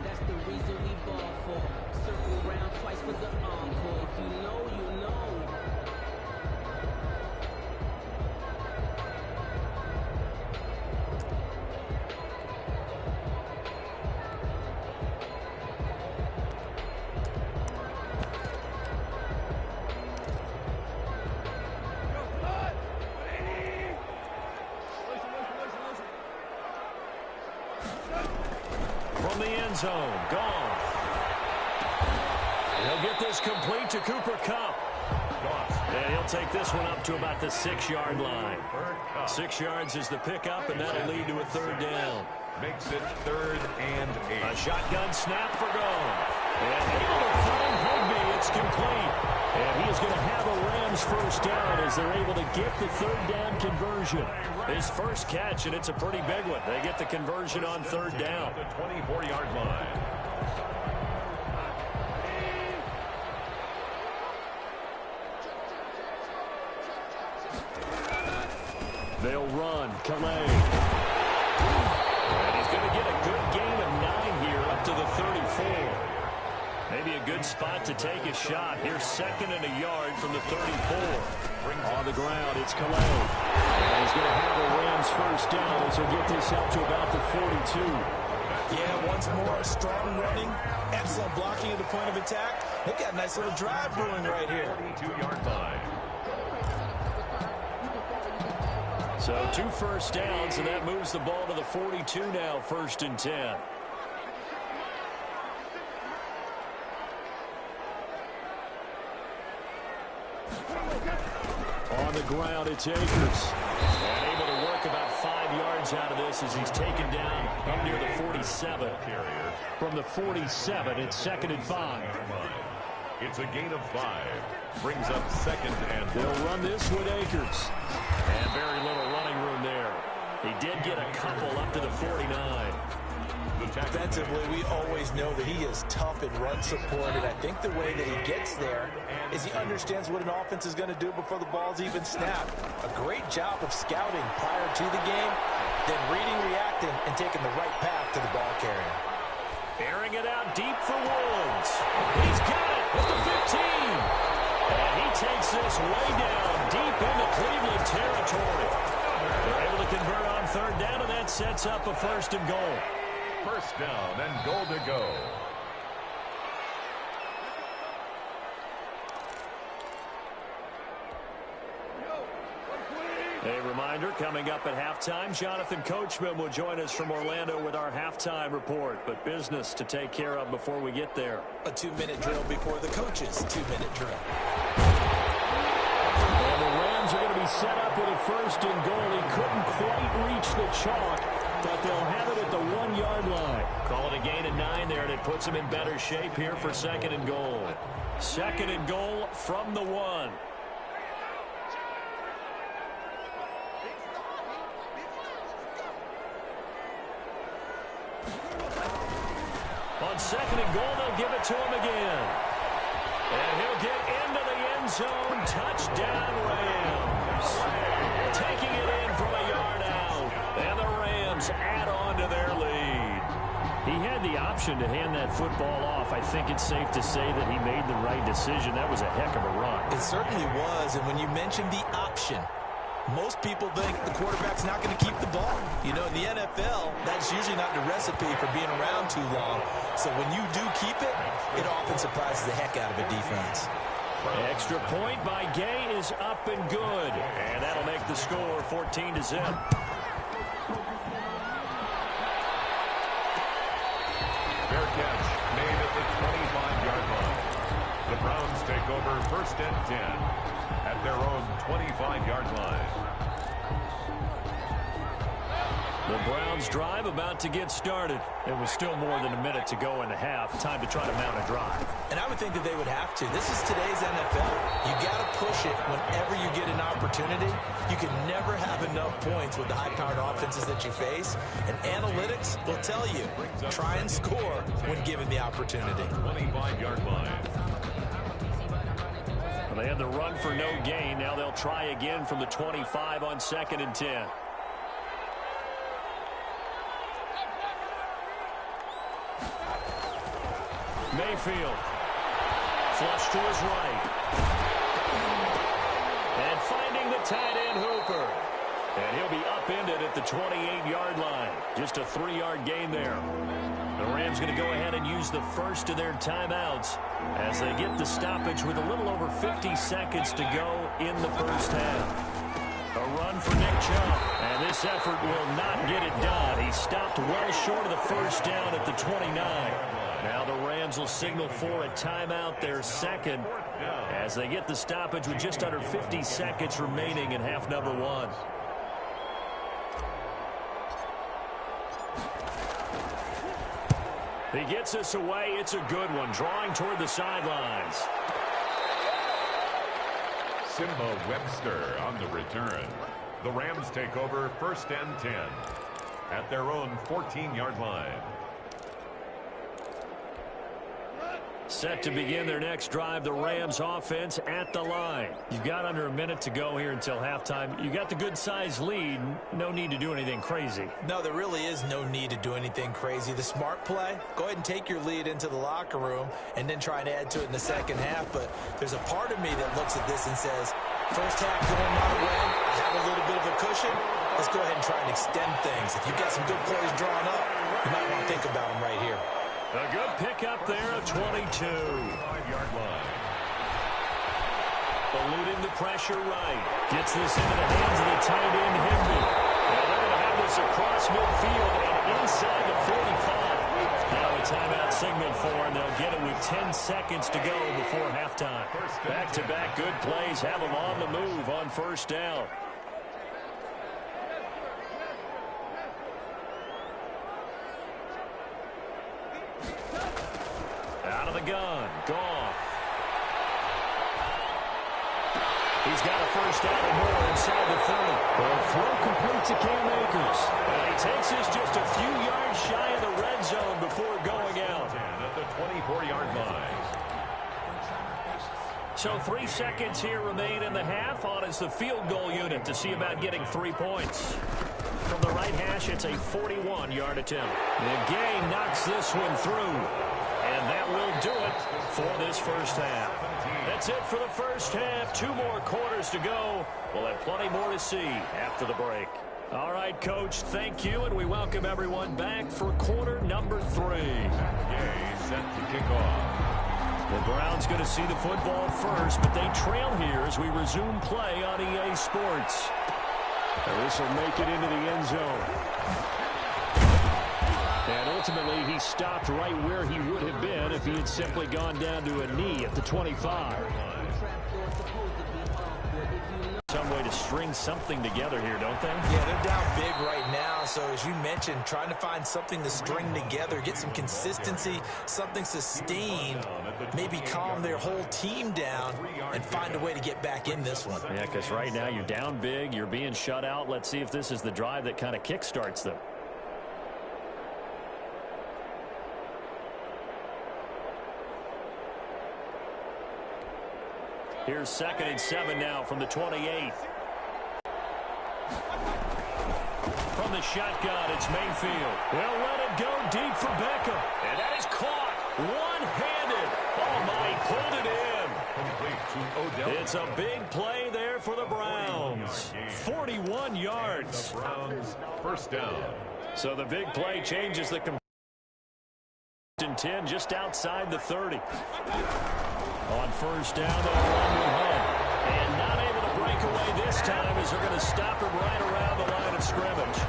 That's the reason we ball for. Circle around twice for the encore. If you know, you know. From the end zone, gone. He'll get this complete to Cooper Kupp. And he'll take this one up to about the 6-yard line. 6 yards is the pickup, and that'll lead to a 3rd down. Makes it 3rd and 8. A shotgun snap for Gone. And able to find Higbee. It's complete. And he is going to have a Rams first down as they're able to get the 3rd down conversion. His first catch, and it's a pretty big one. They get the conversion on 3rd down. The 24-yard line. They'll run. Calais. And he's going to get a good gain of 9 here up to the 34. Maybe a good spot to take a shot. Here's 2nd and a yard from the 34. On the ground, it's Calais. And he's going to have a Rams first down as he'll get this up to about the 42. Yeah, once more, strong running, excellent blocking at the point of attack. They've got a nice little drive brewing right here. 42-yard line. So 2 first downs, and that moves the ball to the 42 now, 1st and 10. On the ground, it's Akers. And able to work about 5 yards out of this as he's taken down up near the 47. From the 47, it's 2nd and 5. It's a gain of 5. Brings up 2nd and 4. They'll run this with Akers. And very little running room there. He did get a couple up to the 49. Defensively, we always know that he is tough in run support, and I think the way that he gets there is he understands what an offense is going to do before the ball's even snapped. A great job of scouting prior to the game, then reading, reacting, and taking the right path to the ball carrier. Airing it out deep for Woods. He's got it at the 15. And he takes this way down deep into Cleveland territory. They're able to convert on third down, and that sets up a 1st and goal. First down and goal to go. A reminder, coming up at halftime, Jonathan Coachman will join us from Orlando with our halftime report. But business to take care of before we get there. A 2-minute drill before the coach's 2-minute drill. And the Rams are going to be set up with a 1st and goal. He couldn't quite reach the chalk, but they'll have it at the 1-yard line. Call it a gain of 9 there, and it puts them in better shape here for 2nd and goal. 2nd and goal from the 1. On 2nd and goal, they'll give it to him again. And he'll get into the end zone. Touchdown, Rams. Taking it in from a yard out. And the Rams add on to their lead. He had the option to hand that football off. I think it's safe to say that he made the right decision. That was a heck of a run. It certainly was. And when you mentioned the option, most people think the quarterback's not going to keep the ball. You know, in the NFL, that's usually not the recipe for being around too long. So when you do keep it, it often surprises the heck out of a defense. Extra point by Gay is up and good. And that'll make the score 14-0. Fair catch made at the 25-yard line. The Browns take over 1st and 10 at their own 25-yard line. The Browns drive about to get started. It was still more than a minute to go in the half. Time to try to mount a drive. And I would think that they would have to. This is today's NFL. You got to push it whenever you get an opportunity. You can never have enough points with the high-powered offenses that you face. And analytics will tell you, try and score when given the opportunity. 25-yard line. Well, they had the run for no gain. Now they'll try again from the 25 on 2nd and 10. Mayfield. Flush to his right. And finding the tight end Hooper. And he'll be upended at the 28-yard line. Just a 3-yard gain there. The Rams going to go ahead and use the first of their timeouts as they get the stoppage with a little over 50 seconds to go in the first half. A run for Nick Chubb. And this effort will not get it done. He stopped well short of the first down at the 29. Now the Rams will signal for a timeout, their 2nd, as they get the stoppage with just under 50 seconds remaining in half number 1. He gets us away. It's a good one, drawing toward the sidelines. Simba Webster on the return. The Rams take over 1st and 10 at their own 14-yard line. Set to begin their next drive, the Rams offense at the line. You've got under a minute to go here until halftime. You got the good-sized lead. No need to do anything crazy. No, there really is no need to do anything crazy. The smart play, go ahead and take your lead into the locker room and then try and add to it in the second half. But there's a part of me that looks at this and says, first half going my way, I have a little bit of a cushion. Let's go ahead and try and extend things. If you've got some good plays drawn up, you might want to think about them right here. A good pickup there at 22. 5-yard line. Eluding the pressure right. Gets this into the hands of the tight end, Higby. And they're going to have this across midfield and inside the 45. Now a timeout signaled for, and they'll get it with 10 seconds to go before halftime. Back-to-back good plays have them on the move on first down. Out of the gun. Goff. He's got a first down and more inside the 30. The throw complete to Cam Akers. And he takes this just a few yards shy of the red zone before going out. At the 24-yard line. So 3 seconds here remain in the half. On is the field goal unit to see about getting 3 points. From the right hash, it's a 41-yard attempt. And Gay knocks this one through. And that will do it for this first half. That's it for the first half. 2 more quarters to go. We'll have plenty more to see after the break. All right, Coach, thank you, and we welcome everyone back for quarter number 3. Gay set to kick off. The Browns going to see the football first, but they trail here as we resume play on EA Sports. And this will make it into the end zone. And ultimately, he stopped right where he would have been if he had simply gone down to a knee at the 25. Some way to string something together here, don't they? Yeah, they're down big right now. So as you mentioned, trying to find something to string together, get some consistency, something sustained, maybe calm their whole team down and find a way to get back in this one. Yeah, because right now you're down big, you're being shut out. Let's see if this is the drive that kind of kickstarts them. Here's 2nd and 7 now from the 28. From the shotgun, it's Mayfield. They'll let it go deep for Beckham. And that is caught one-handed. Oh, my, he pulled it in. Complete to Odell. It's a big play there for the Browns. 41 yards. The Browns first down. So the big play changes the 10 just outside the 30. On first down, they'll run with Hunt. And not able to break away this time as they're going to stop him right around the line of scrimmage.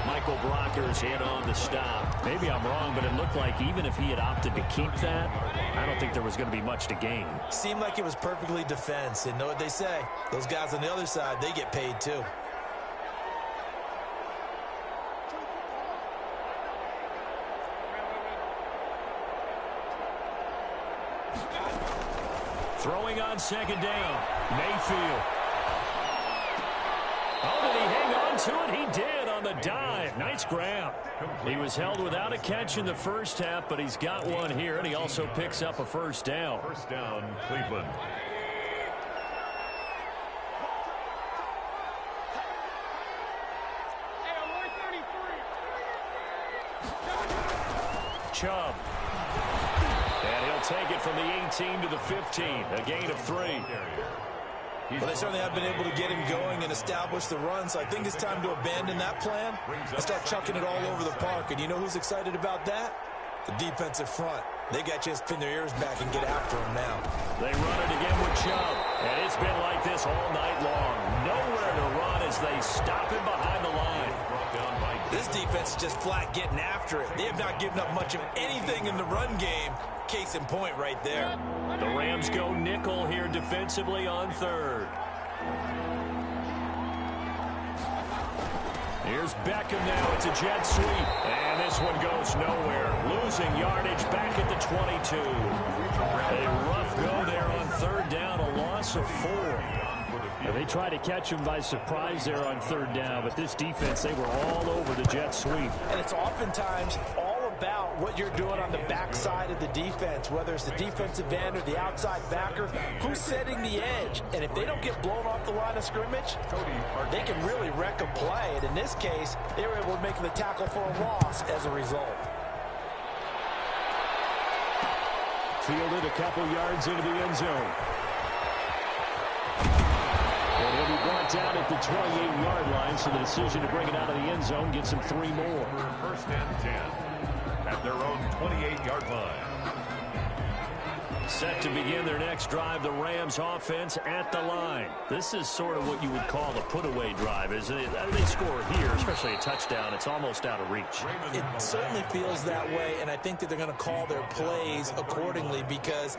Michael Brockers in on the stop. Maybe I'm wrong, but it looked like even if he had opted to keep that, I don't think there was going to be much to gain. Seemed like it was perfectly defense. And know what they say? Those guys on the other side, they get paid too. Throwing on 2nd down, Mayfield. Oh, did he hang on to it? He did on the dive. Nice grab. He was held without a catch in the first half, but he's got one here, and he also picks up a first down. First down, Cleveland. Chubb. And he'll take it from the 18 to the 15. A gain of 3. Well, they certainly have been able to get him going and establish the run, so I think it's time to abandon that plan and start chucking it all over the park. And you know who's excited about that? The defensive front. They got a chance to pin their ears back and get after him now. They run it again with Chubb. And it's been like this all night long. Nowhere to run as they stop him behind the line. This defense is just flat getting after it. They have not given up much of anything in the run game. Case in point right there. The Rams go nickel here defensively on 3rd. Here's Beckham now. It's a jet sweep. And this one goes nowhere. Losing yardage back at the 22. A rough go there on 3rd down. A loss of 4. They tried to catch him by surprise there on 3rd down, but this defense, they were all over the jet sweep. And it's oftentimes all about what you're doing on the backside of the defense, whether it's the defensive end or the outside backer, who's setting the edge. And if they don't get blown off the line of scrimmage, they can really wreck a play. And in this case, they were able to make the tackle for a loss as a result. Fielded a couple yards into the end zone. And he'll be brought down at the 28-yard line, so the decision to bring it out of the end zone gets him 3 more. First and 10 at their own 28-yard line. Set to begin their next drive, the Rams offense at the line. This is sort of what you would call a put-away drive. As they score here, especially a touchdown, it's almost out of reach. It certainly feels that way, and I think that they're going to call their plays accordingly, because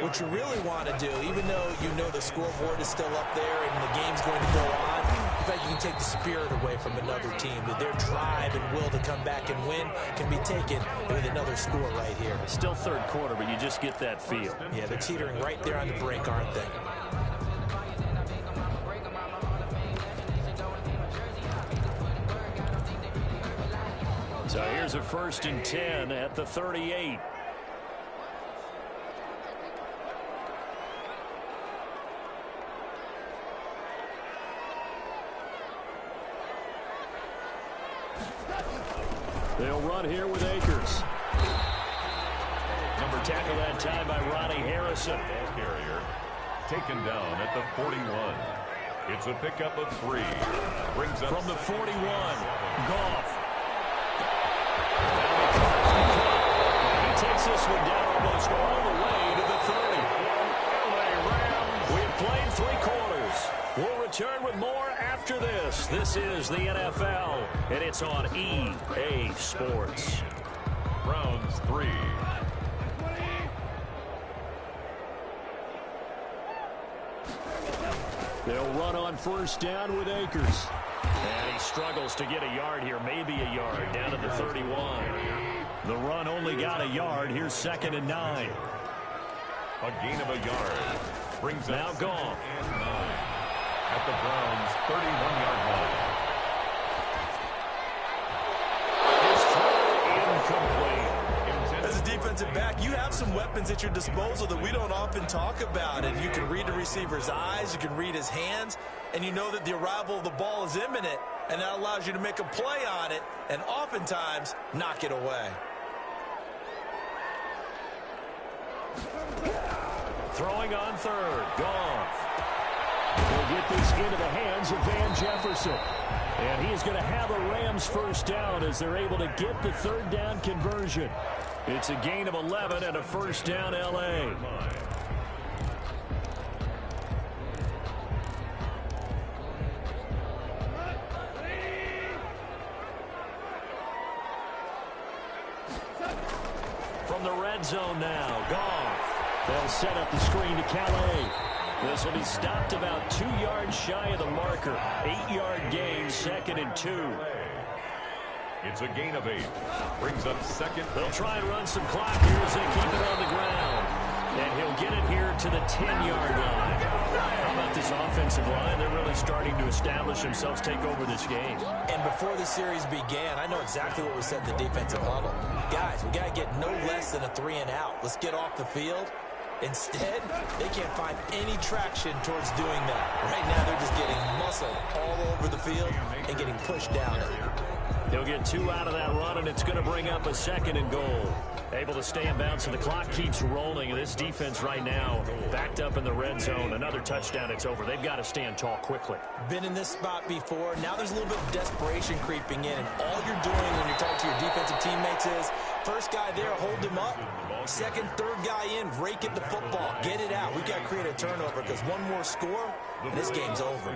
what you really want to do, even though you know the scoreboard is still up there and the game's going to go on, in fact, you can take the spirit away from another team. That their drive and will to come back and win can be taken with another score right here. Still 3rd quarter, but you just get that feel. Yeah, they're teetering right there on the brink, aren't they? So here's a 1st and 10 at the 38. They'll run here with Akers. Number tackle that time by Ronnie Harrison. Carrier taken down at the 41. It's a pickup of 3. Brings up from the 41. Goff. He takes this one down almost all the way to the 30. We've played 3 quarters. We'll return with more after this. This is the NFL, and it's on EA Sports. Browns 3. They'll run on first down with Akers. And he struggles to get a yard here, maybe a yard, down to the 31. The run only got a yard. Here's 2nd and 9. A gain of a yard. Brings now up Goff. And 9 at the Browns' 31-yard line. His throw incomplete. As a defensive back, you have some weapons at your disposal that we don't often talk about. And you can read the receiver's eyes, you can read his hands, and you know that the arrival of the ball is imminent, and that allows you to make a play on it and oftentimes knock it away. Throwing on third. Goff. He'll get this into the hands of Van Jefferson. And he's going to have a Rams first down as they're able to get the 3rd down conversion. It's a gain of 11 and a first down L.A. From the red zone now, Goff. They'll set up the screen to Calais. This will be stopped about 2 yards shy of the marker. 8-yard gain, 2nd and 2. It's a gain of 8. Brings up 2nd. They'll try and run some clock here as they keep it on the ground. And he'll get it here to the 10-yard line. How about this offensive line? They're really starting to establish themselves, take over this game. And before the series began, I know exactly what we said in the defensive huddle. Guys, we got to get no less than a 3 and out. Let's get off the field. Instead, they can't find any traction towards doing that. Right now, they're just getting muscled all over the field and getting pushed down it. He'll get 2 out of that run, and it's going to bring up a 2nd and goal. Able to stay in bounds, and the clock keeps rolling. And this defense right now backed up in the red zone. Another touchdown, it's over. They've got to stand tall quickly. Been in this spot before. Now there's a little bit of desperation creeping in. And all you're doing when you're talking to your defensive teammates is, first guy there, hold him up. 2nd, 3rd guy in, rake at the football. Get it out. We've got to create a turnover because one more score, and this game's over.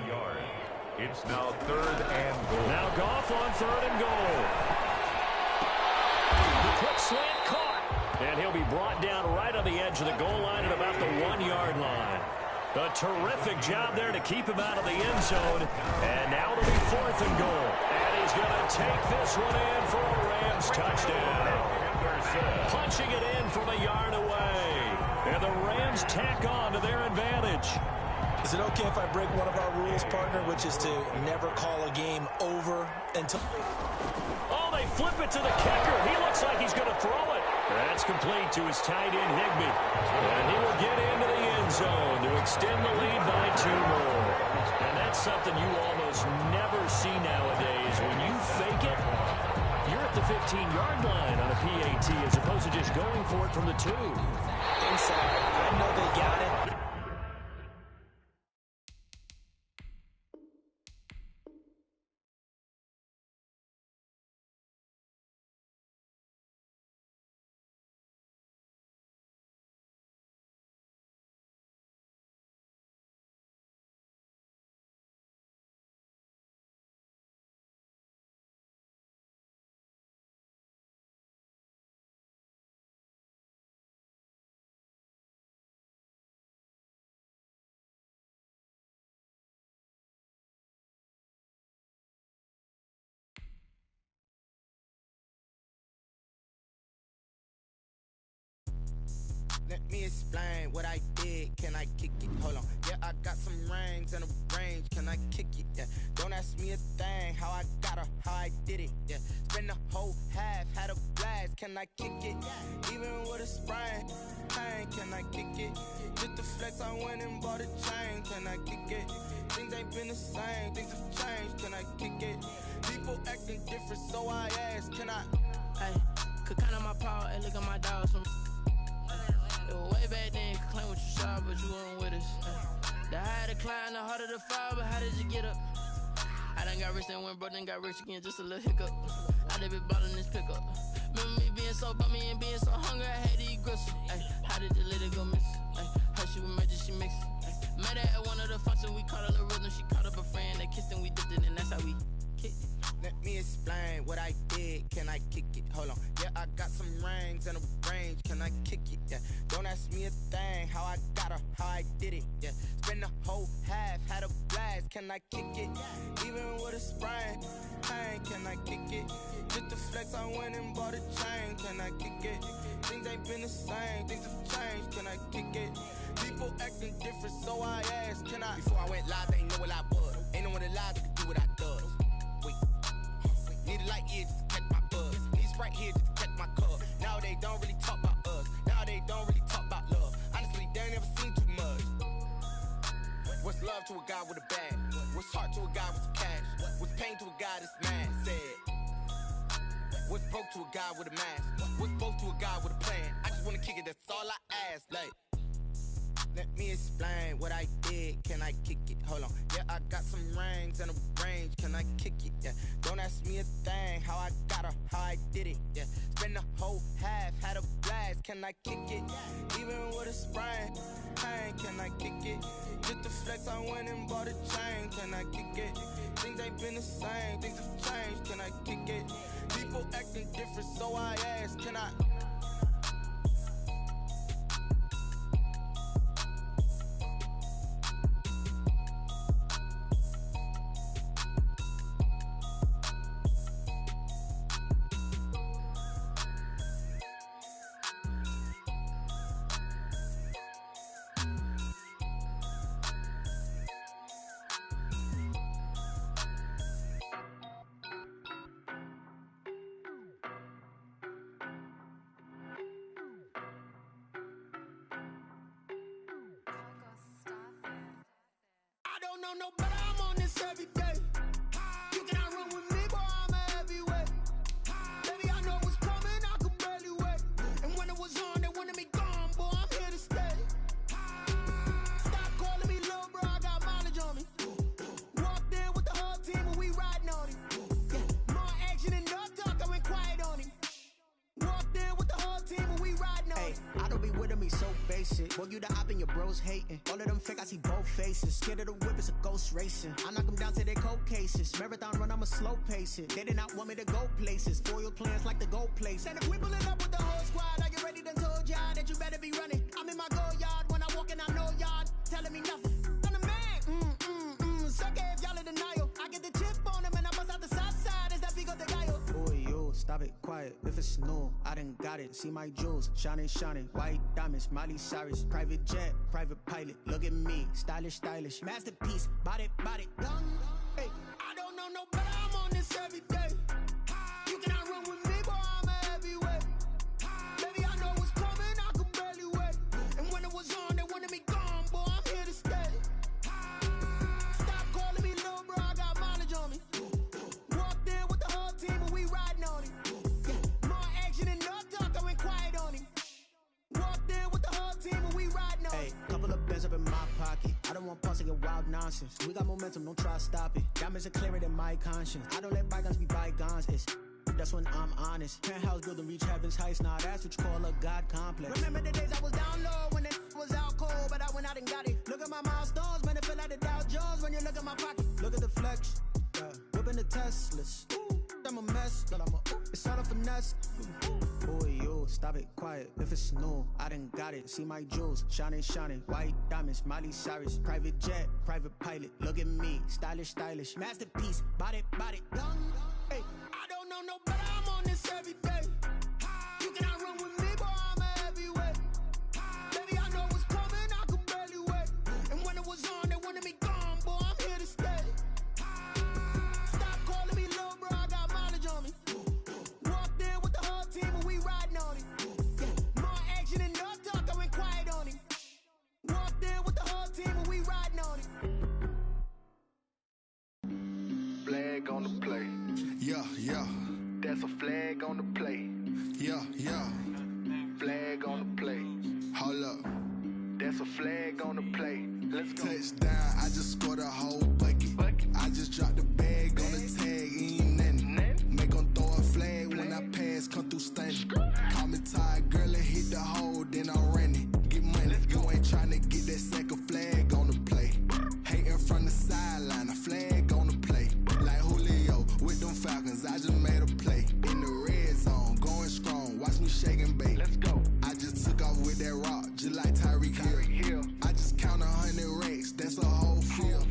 It's now 3rd and goal. Now Goff on 3rd and goal. The quick slant caught. And he'll be brought down right on the edge of the goal line at about the 1-yard line. A terrific job there to keep him out of the end zone. And now it'll be 4th and goal. And he's going to take this one in for a Rams touchdown. Punching it in from a yard away. And the Rams tack on to their advantage. Is it okay if I break one of our rules, partner, which is to never call a game over until... Oh, they flip it to the kicker. He looks like he's going to throw it. That's complete to his tight end, Higbee. And he will get into the end zone to extend the lead by 2 more. And that's something you almost never see nowadays. When you fake it, you're at the 15-yard line on a PAT as opposed to just going for it from the 2. Inside. I know they got it. Let me explain what I did. Can I kick it? Hold on. Yeah, I got some rings and a range. Can can I kick it? Yeah, don't ask me a thing, how I got her, how I did it. Yeah, spend the whole half, had a blast, can I kick it? Even with a sprain, pain, can I kick it? Just the flex, I went and bought a chain, can I kick it? Things ain't been the same, things have changed, can I kick it? People acting different, so I ask, can I? Hey, could count on my power and look at my dogs from. It was way back then, could claim what you saw, but you weren't with us. The higher the climb, the harder the fall, but how did you get up? I done got rich and went broke, then got rich again, just a little hiccup. I done been ballin' this pickup. Remember me being so bummy and being so hungry, I had to eat gristle. Ay, how did the lady go miss? Ay, her she was magic, she mixed. Met her at one of the functions, we caught a little rhythm, she caught up a friend, they kissed and we dipped it, and that's how we kicked it. Let me explain what I did, can I kick it? Hold on, yeah, I got some rings and a range, can I kick it? Yeah, don't ask me a thing, how I got her, how I did it. Yeah, spend the whole half, had a blast, can I kick it? Even with a sprain, pain, can I kick it? Just the flex, I went and bought a chain, can I kick it? Things ain't been the same, things have changed, can I kick it? People acting different, so I asked, can I? Before I went live, they ain't know what I was. Ain't no one alive that could do what I does. Need a light here just to catch my buzz. Need Sprite here just to catch my cup. Now they don't really talk about us. Now they don't really talk about love. Honestly, they ain't never seen too much. What's love to a guy with a bag? What's heart to a guy with some cash? What's pain to a guy that's mad? Said. What's broke to a guy with a mask? What's both to a guy with a plan? I just wanna kick it, that's all I ask. Like, let me explain what I did, can I kick it? Hold on, yeah, I got some rings and a range, can I kick it? Yeah, don't ask me a thing, how I got her, how I did it. Yeah, spend the whole half, had a blast, can I kick it? Even with a sprain, pain, can I kick it? Just the flex, I went and bought a chain, can I kick it? Things ain't been the same, things have changed, can I kick it? People acting different, so I ask, can I? No, no, but I'm on this every day. You cannot run with me, boy, I'm a heavyweight. Baby, I know what's coming, I could barely wait. And when it was on, they wanted me gone, boy, I'm here to stay. Stop calling me little bro, I got mileage on me. Walked in with the whole team and we riding on him. Yeah, more action and no talk, I went quiet on him. Walked in with the whole team and we riding on him. I don't be with me so basic. Boy, you the op and your bros hating. All of them fake, I see both faces. Scared of the whip, it's a ghost racing. I knock them down to their cold cases. Marathon run, I'ma slow pace it. They did not want me to go places. Foil plans like the gold place. And if we pulling up with the whole squad, I get ready to told y'all that you better be running. I'm in my go yard when I walk in, I know y'all telling me nothing. I'm the man, suck it if y'all in denial. I get the chip on them and I bust out the south side. Is that big of the guy? Boy, yo, stop it, quiet. If it's new, I done got it. See my jewels, shining, shining. White diamonds, Miley Cyrus. Private jet, private pilot. Look at me, stylish, stylish. Masterpiece, body, body. Hey, I don't know no better, I'm on this every day. You cannot run with me, boy, I'm a heavyweight. Baby, I know what's coming, I could barely wait. And when it was on, they wanted me gone, boy, I'm here to stay. Stop calling me little bro, I got mileage on me. Walked in with the whole team and we riding on him. Yeah, more action and no talk, I went quiet on him. Walked in with the whole team and we riding on him. Hey, couple of bands up in my pocket. I don't want pause to get wild nonsense. We got momentum, don't try to stop it. Diamonds are clearer than my conscience. I don't let bygones be bygones. It's that's when I'm honest. Penthouse building reach heaven's heights. Now that's what you call a God complex. Remember the days I was down low when it was out cold, but I went out and got it. Look at my milestones, man, it feel like the Dow Jones when you look at my pocket. Look at the flex, yeah. Whipping the Teslas. Ooh, I'm a mess, but it's all a finesse. Boy, yo, stop it, quiet. If it's new, I done got it. See my jewels, shining, shining. White diamonds, Miley Cyrus. Private jet, private pilot. Look at me, stylish, stylish. Masterpiece, body, body. Hey, I don't know no better, I'm on this every day. You cannot run with me, boy, I'm a heavyweight. Baby, I know what's coming, I could barely wait. And when it was on, they wanted me gone, boy, I'm here to stay. That's a flag on the play. Yeah, yeah. Flag on the play. Hold up. That's a flag on the play. Let's go. Touchdown, I just scored a whole bucket. I just dropped the bag on the tag, ain't nothing. Make them throw a flag when I pass, come through stunning. Call me tired, girl, and hit the hole, then I'm running. Get money, you ain't tryna get that second flag on the play. Hating from the sideline, a flag on the play. Like Julio with them Falcons, I just made a play. In the red zone, going strong, watch me shake and bake. Let's go. I just took off with that rock, just like Tyreek Hill. I just count 100 racks, that's a whole field.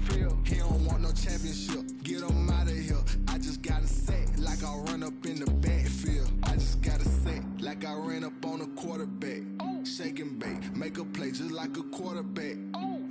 He don't want no championship, get him out of here. I just got a set, like I run up in the backfield. I just got a set, like I ran up on a quarterback. Shake and bake, make a play just like a quarterback.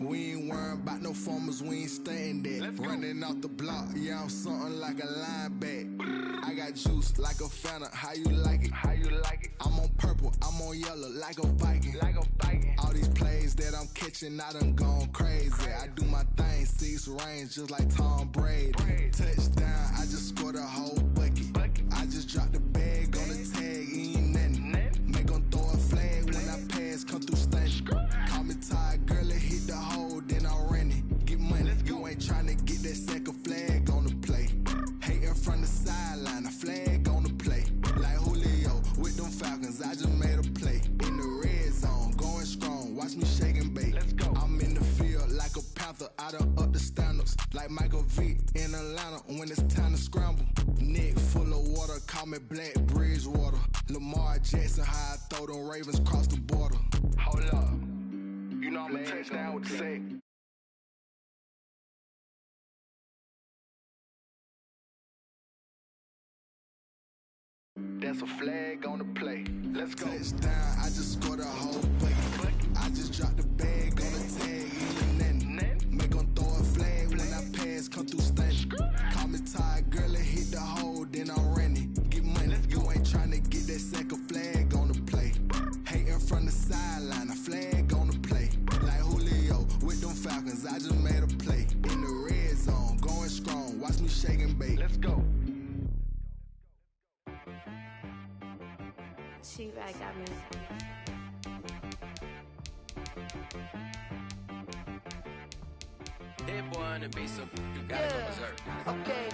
We ain't worrying about no formers, we ain't staying there. Running off the block, yeah, I'm something like a linebacker. I got juice like a Fanta, how you like it? How you like it? I'm on purple, I'm on yellow, like a Viking. Like a Viking. All these plays that I'm catching, I done gone crazy. I do my thing, 6 range, just like Tom Brady. Touchdown, I just scored a whole bucket. I just dropped the bag on the tag, ain't nothing. Make them throw a flag when I pass, come through stunning. Call me tired, girl, and hit the hole, then I'm running. Get money, you ain't tryna get that second flag on the play. Hating from the sideline, a flag on the play. Like Julio with them Falcons, I just made a play. In the red zone, going strong, watch me shake and bake. Let's go. I'm in the field like a Panther, I done up the standards. Like Michael Vick in Atlanta when it's time to scramble. Neck full of water, call me Black Bridgewater. Lamar Jackson, how I throw them Ravens cross the border. Hold up. You know I'm a touchdown with the sack. That's a flag on the play. Let's go. Touchdown, I just scored a whole bucket. I just dropped the bag on the tag, ain't nothing. Make them throw a flag when I pass, come through stunning. Call me tired, girl, and hit the hole, then I'm running. Get money, you ain't tryna get that second flag on the play. Hating from the sideline, a flag on the play. Like Julio with them Falcons, I just made a play. In the red zone, going strong, watch me shake and bake. Let's go. She-Rag got me. Hit boy on the beat, so you gotta go berserk. Okay.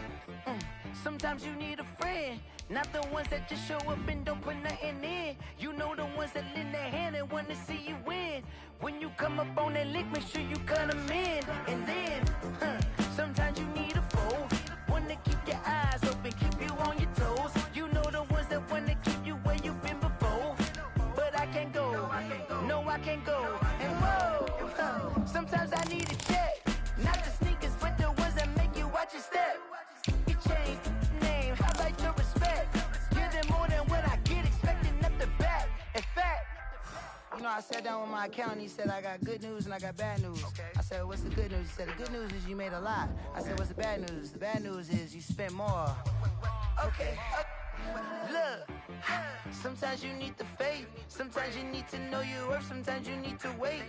Sometimes you need a friend, not the ones that just show up and don't put nothing in. You know the ones that lend their hand and wanna see you win. When you come up on that lick, make sure you cut them in. And then, sometimes you need a foe, one to keep your eyes open, keep you on your toes. You know the ones that wanna keep you where you've been before. But I can't go, no I can't go. And whoa, sometimes I need a check. Not the sneakers, but the ones that make you watch your step. You change name, highlight your respect. Give them more than what I get, expecting up the back. In fact, you know, I sat down with my accountant, he said, I got good news and I got bad news. I said, what's the good news? He said, the good news is you made a lot. I said, what's the bad news? The bad news is you spent more. Okay. Look, sometimes you need the faith, sometimes you need to know your worth, sometimes you need to wait.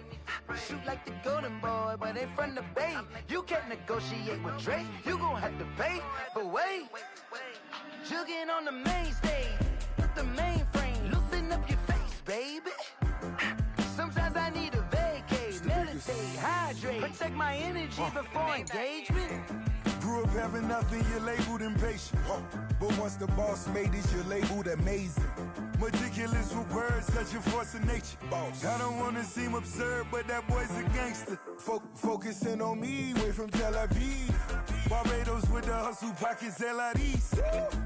Shoot like the golden boy, but they from the bay. You can't negotiate with Drake, you gon' have to pay. But wait, jugging on the main stage, with the mainframe, loosen up your face, baby. Sometimes I need a vacate, meditate, hydrate, protect my energy before engagement. Grew up having nothing, you're labeled impatient. But once the boss made it, you're labeled amazing. Meticulous with words, such a force of nature. I don't wanna seem absurd, but that boy's a gangster. Focusing on me, way from Tel Aviv. Barbados with the hustle pockets, LIDs.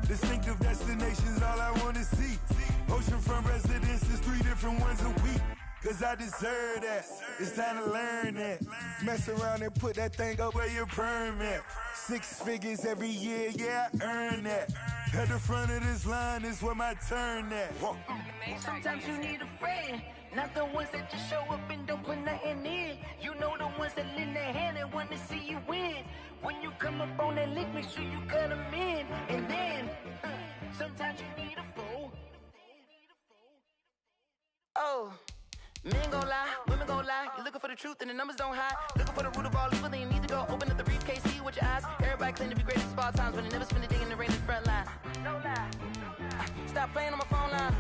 Distinctive destinations, all I wanna see. Oceanfront residences, 3 different ones a week. Cause I deserve that, it's time to learn that. Mess around and put that thing up where your permit. 6 figures every year, yeah, I earn that. At the front of this line is where my turn at. Sometimes you need a friend, not the ones that just show up and don't put nothing in. You know the ones that lend their hand and want to see you win. When you come up on that lick, make sure you cut them in. And then, sometimes you need a foe. Oh. Men gon' lie, women gon' lie. You're looking for the truth and the numbers don't hide. Looking for the root of all evil, then you need to go open up the briefcase, see with your eyes. Everybody claim to be greatest of all times, but they never spend a day in the rain in the front line. No lie. stop playing on my phone line.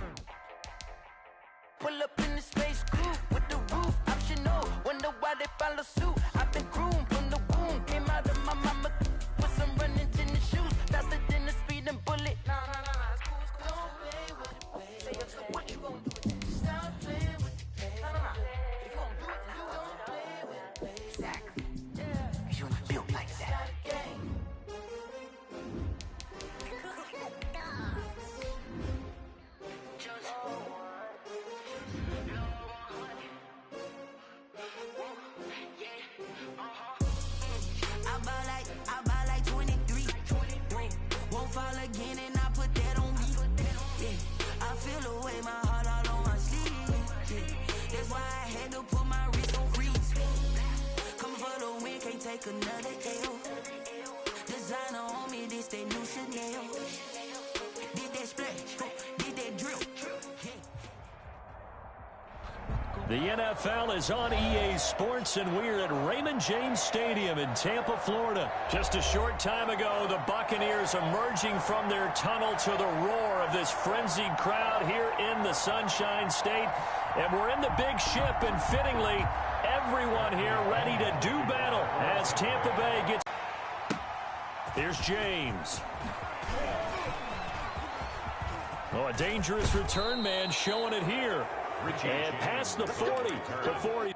Pull up in the space coupe with the roof optional. Wonder why they follow suit. I've been groomed from the womb. Came out of my mama with some running tennis shoes. Faster than the speeding bullet. Nah, it's cool, it's cool. Don't play with it, babe. Say so what you gon' do with it? Stop playing with it, babe. Nah. If you gon' do it, then don't play with it, babe. Exactly. Yeah. Cause you ain't built like that. I buy like 23. Won't fall again and I put that on me. Yeah, I feel the way my heart all on my sleeve. Yeah, that's why I had to put my wrist on freeze. Coming for the win, can't take another L. Designer on me, this that new Chanel. Did that splash, did that drill. The NFL is on EA Sports, and we're at Raymond James Stadium in Tampa, Florida. Just a short time ago, the Buccaneers emerging from their tunnel to the roar of this frenzied crowd here in the Sunshine State. And we're in the big ship, and fittingly, everyone here ready to do battle as Tampa Bay gets... Here's James. Oh, a dangerous return man showing it here. And past the 40 before he...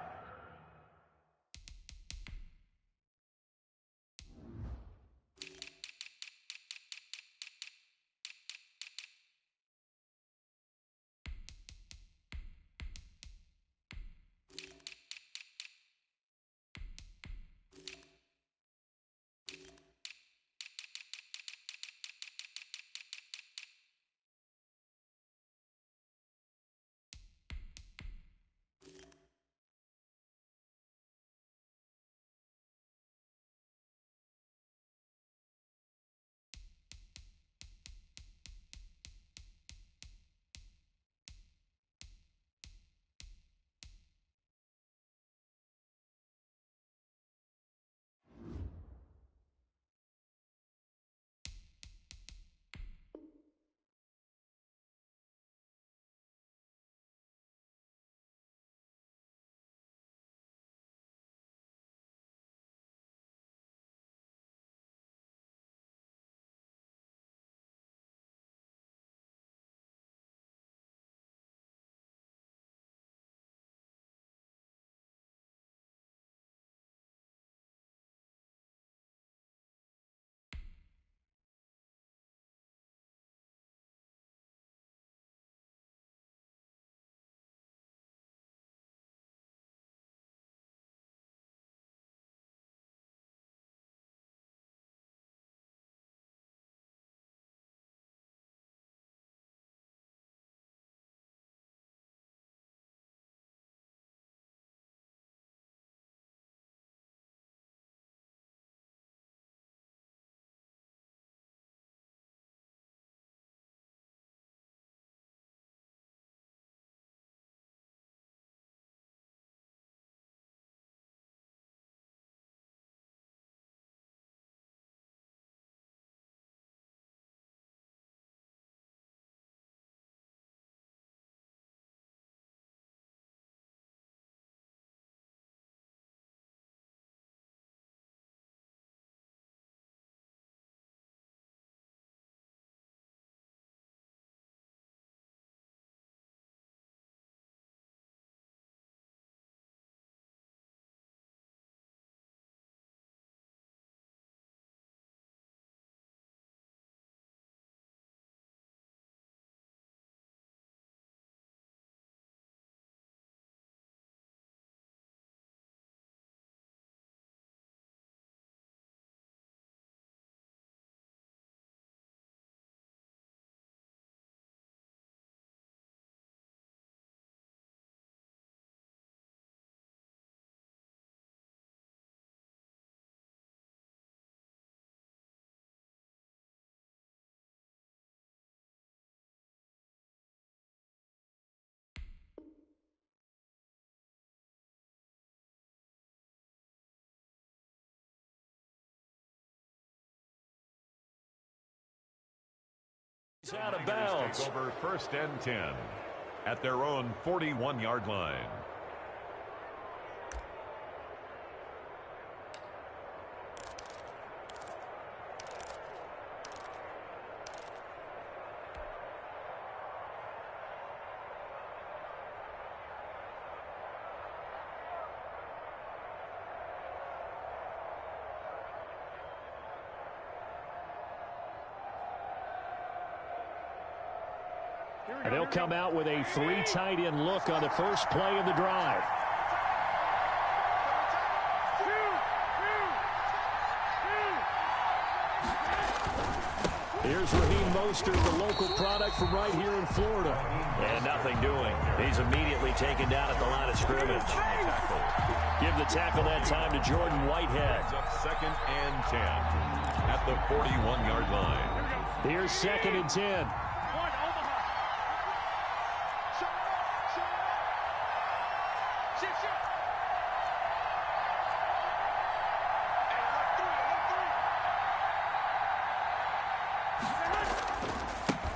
It's out of bounds. Take over 1st and 10 at their own 41-yard line. And they'll come out with a 3 tight end look on the first play of the drive. Here's Raheem Mostert, the local product from right here in Florida. And nothing doing. He's immediately taken down at the line of scrimmage. Give the tackle that time to Jordan Whitehead. Up 2nd and 10 at the 41-yard line. Here's 2nd and 10.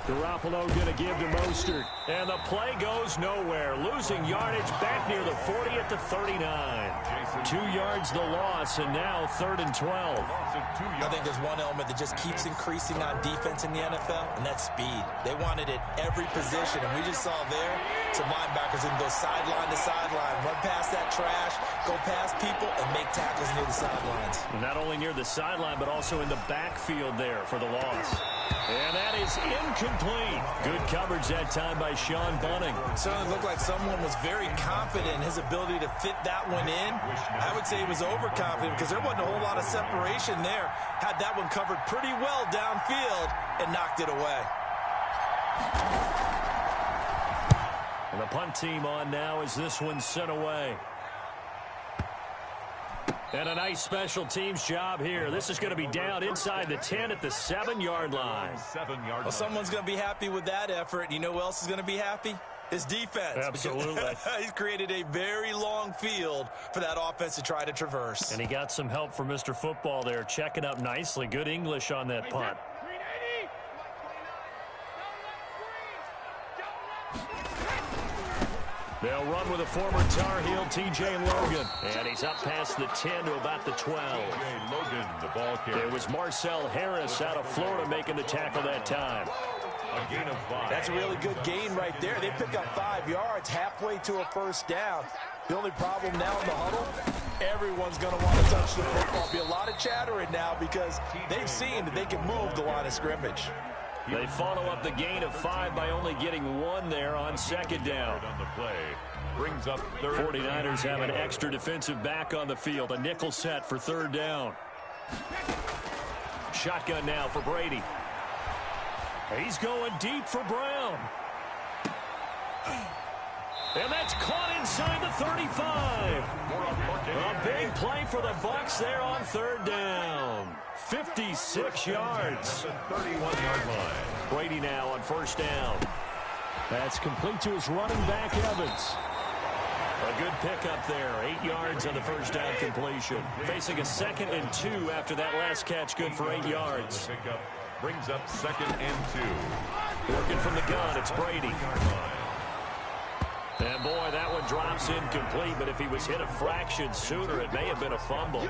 Garoppolo going to give to Mostert. And the play goes nowhere. Losing yardage back near the 40 at the 39. 2 yards the loss, and now 3rd and 12. I think there's one element that just keeps increasing on defense in the NFL, and that's speed. They want it at every position, and we just saw there some linebackers who can go sideline to sideline, run past that trash, go past people, and make tackles near the sidelines. And not only near the sideline, but also in the backfield there for the loss. And that is incomplete. Good coverage that time by Sean Bunting. It certainly looked like someone was very confident in his ability to fit that one in. I would say he was overconfident because there wasn't a whole lot of separation there. Had that one covered pretty well downfield and knocked it away. And the punt team on now as this one's sent away. And a nice special teams job here. This is going to be down inside the 10 at the 7-yard line. Well, someone's going to be happy with that effort. You know who else is going to be happy? His defense. Absolutely. He's created a very long field for that offense to try to traverse. And he got some help from Mr. Football there, checking up nicely. Good English on that punt. They'll run with a former Tar Heel, T.J. Logan. And he's up past the 10 to about the 12. T.J. Logan, the ball carrier. It was Marcel Harris out of Florida making the tackle that time. A gain of 5. That's a really good gain right there. They pick up 5 yards halfway to a first down. The only problem now in the huddle, everyone's going to want to touch the football. Be a lot of chattering now because they've seen that they can move the line of scrimmage. They follow up the gain of 5 by only getting 1 there on 2nd down. On the play, brings up 49ers have an extra defensive back on the field. A nickel set for 3rd down. Shotgun now for Brady. He's going deep for Brown. And that's caught inside the 35. A big play for the Bucs there on 3rd down. 56 yards. 31-yard line. Brady now on 1st down. That's complete to his running back, Evans. A good pickup there. 8 yards on the 1st down completion. Facing a 2nd and 2 after that last catch. Good for 8 yards. Pickup brings up 2nd and 2. Working from the gun, it's Brady. And boy, that one drops incomplete, but if he was hit a fraction sooner, it may have been a fumble.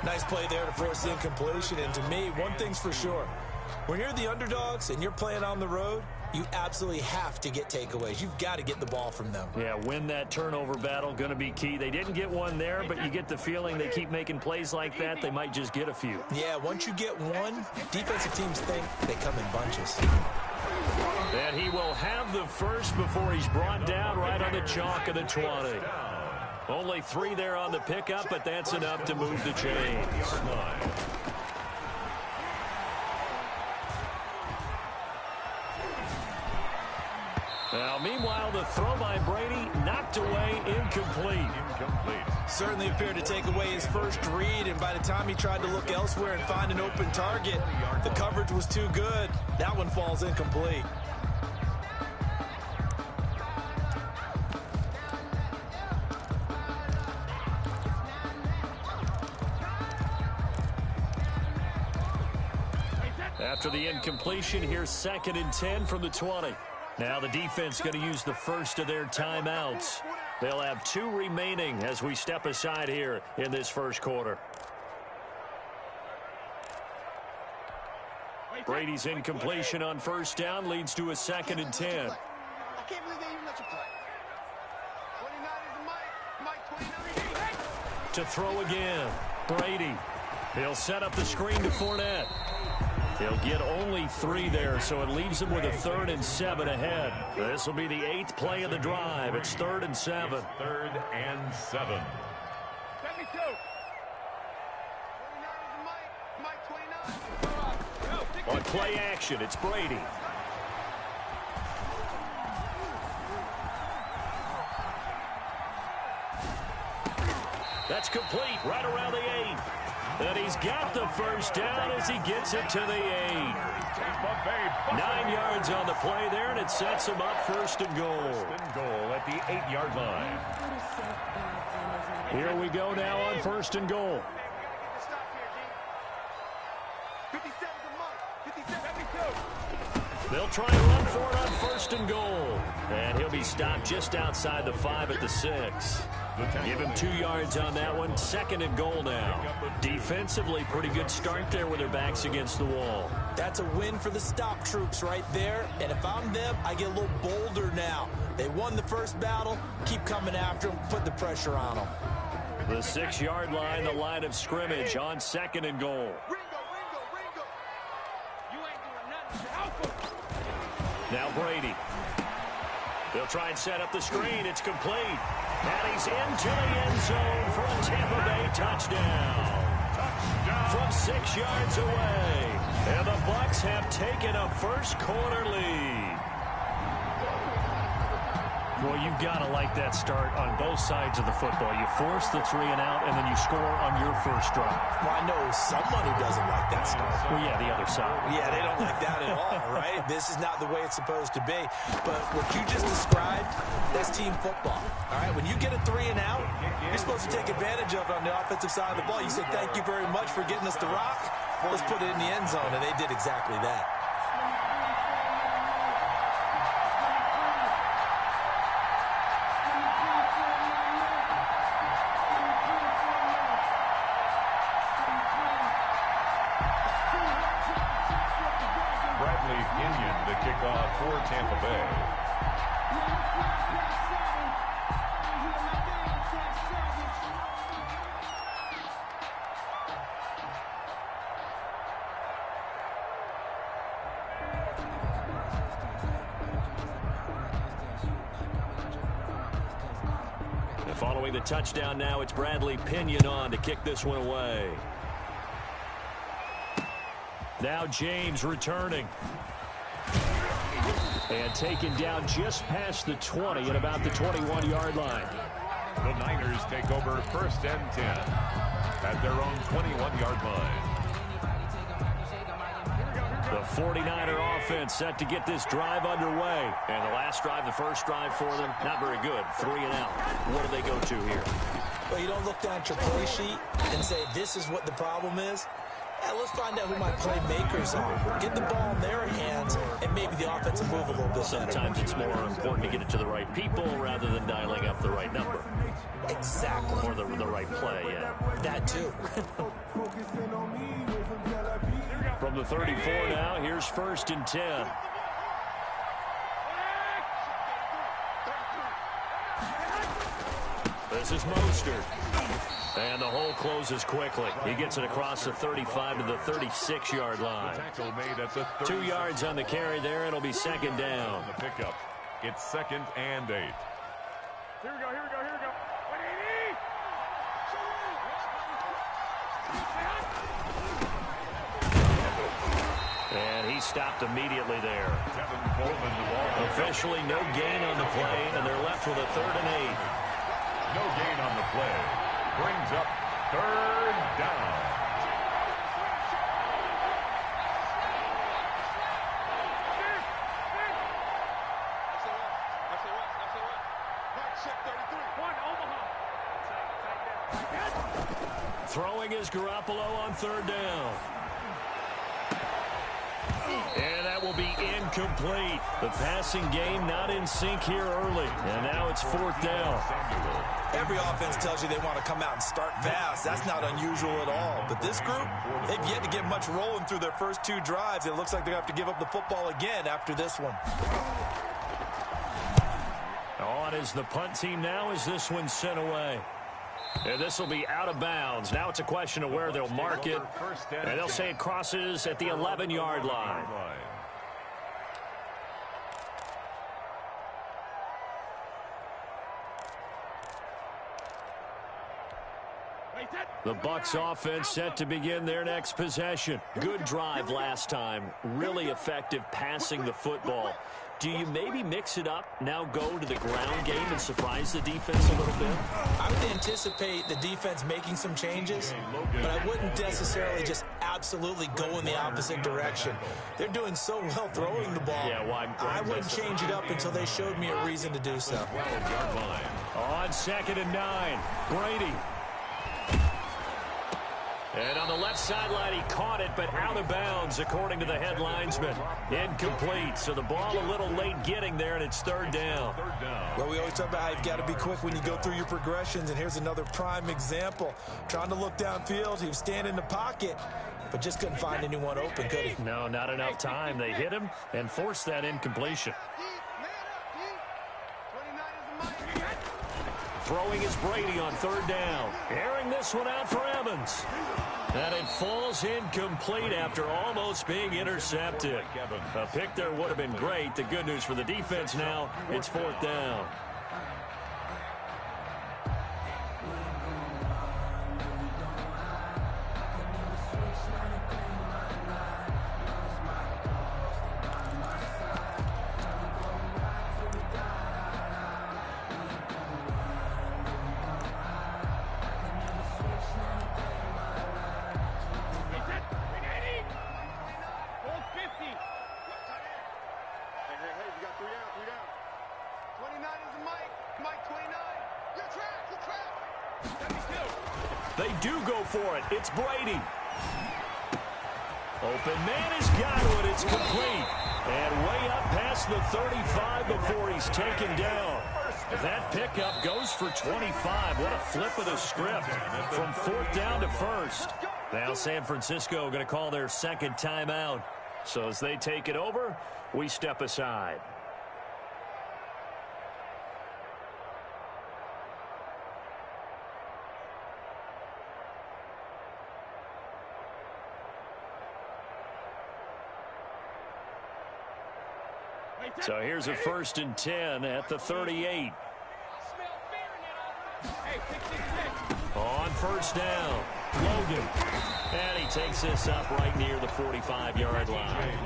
Nice play there to force the incompletion, and to me, one thing's for sure. When you're the underdogs and you're playing on the road, you absolutely have to get takeaways. You've got to get the ball from them. Yeah, win that turnover battle, going to be key. They didn't get one there, but you get the feeling they keep making plays like that, they might just get a few. Yeah, once you get one, defensive teams think they come in bunches. And he will have the first before he's brought down right on the chalk of the 20. Only 3 there on the pickup, but that's enough to move the chains. Now, meanwhile, the throw by Brady knocked away, incomplete. Certainly appeared to take away his first read, and by the time he tried to look elsewhere and find an open target, the coverage was too good. That one falls incomplete. After the incompletion, here's 2nd and 10 from the 20. Now the defense going to use the first of their timeouts. They'll have 2 remaining as we step aside here in this first quarter. Brady's incompletion on first down leads to a 2nd and 10. I can't believe they even let you play. 29 is the Mike. 29. To throw again. Brady. He'll set up the screen to Fournette. He'll get only 3 there, so it leaves him with a 3rd and 7 ahead. This will be the 8th play of the drive. It's 3rd and 7. 3rd and 7. On play action, it's Brady. That's complete right around the 8. And he's got the first down as he gets it to the 8. 9 yards on the play there, and it sets him up 1st and goal. 1st and goal at the 8-yard line. Here we go now on 1st and goal. They'll try and run for it on 1st and goal. And he'll be stopped just outside the 5 at the 6. Give him 2 yards on that one. 2nd and goal now. Defensively, pretty good start there with their backs against the wall. That's a win for the stop troops right there. And if I'm them, I get a little bolder now. They won the first battle. Keep coming after them. Put the pressure on them. The 6-yard line, the line of scrimmage on 2nd and goal. Now Brady. They'll try and set up the screen. It's complete. And he's into the end zone for a Tampa Bay touchdown. From 6 yards away. And the Bucs have taken a first quarter lead. Well, you've got to like that start on both sides of the football. You force the 3 and out, and then you score on your first drive. Well, I know someone who doesn't like that start. Well, yeah, the other side. Yeah, they don't like that at all, right? This is not the way it's supposed to be. But what you just described, that's team football. All right, when you get a 3 and out, you're supposed to take advantage of it on the offensive side of the ball. You say, thank you very much for getting us the rock. Let's put it in the end zone, and they did exactly that. For Tampa Bay. And following the touchdown now, it's Bradley Pinion on to kick this one away. Now James returning. And taken down just past the 20 at about the 21-yard line. The Niners take over 1st and 10 at their own 21-yard line. The 49er offense set to get this drive underway. And the last drive, the first drive for them, not very good. 3 and out. What do they go to here? Well, you don't look down at your play sheet and say, this is what the problem is. Yeah, let's find out who my playmakers are. Get the ball in their hands, and maybe the offense will move a little bit better. Sometimes it's more important to get it to the right people rather than dialing up the right number. Exactly. Or the right play, yeah. That too. From the 34 now, here's 1st and 10. This is Mostert. And the hole closes quickly. He gets it across the 35 to the 36-yard line. Tackle made at the 2 yards on the carry there. It'll be 2nd down. The pickup. It's 2nd and 8. Here we go, here we go, here we go. 180! And he stopped immediately there. Officially no gain on the play, and they're left with a 3rd and 8. No gain on the play. Brings up 3rd down. Throwing is Garoppolo on 3rd down. And that will be incomplete. The passing game not in sync here early. And now it's 4th down. Every offense tells you they want to come out and start fast. That's not unusual at all. But this group, they've yet to get much rolling through their first 2 drives. It looks like they're going to have to give up the football again after this one. On is the punt team now as this one's sent away. And this will be out of bounds. Now it's a question of where they'll mark it. And they'll say it crosses at the 11-yard line. The Bucs offense set to begin their next possession. Good drive last time. Really effective passing the football. Do you maybe mix it up, now go to the ground game and surprise the defense a little bit? I would anticipate the defense making some changes, but I wouldn't necessarily just absolutely go in the opposite direction. They're doing so well throwing the ball. Yeah, I wouldn't change it up until they showed me a reason to do so. On 2nd and 9, Brady. And on the left sideline, he caught it, but out of bounds, according to the head linesman. Incomplete, so the ball a little late getting there, and it's 3rd down. Well, we always talk about how you've got to be quick when you go through your progressions, and here's another prime example. Trying to look downfield, he was standing in the pocket, but just couldn't find anyone open, could he? No, not enough time. They hit him and forced that incompletion. Throwing is Brady on 3rd down. Airing this one out for Evans. And it falls incomplete after almost being intercepted. A pick there would have been great. The good news for the defense now, it's 4th down. They do go for it. It's Brady. Open man has got it. It's complete. And way up past the 35 before he's taken down. That pickup goes for 25. What a flip of the script from 4th down to 1st. Now San Francisco going to call their 2nd timeout. So as they take it over, we step aside. So here's a 1st and 10 at the 38. On 1st down, Logan. And he takes this up right near the 45-yard line.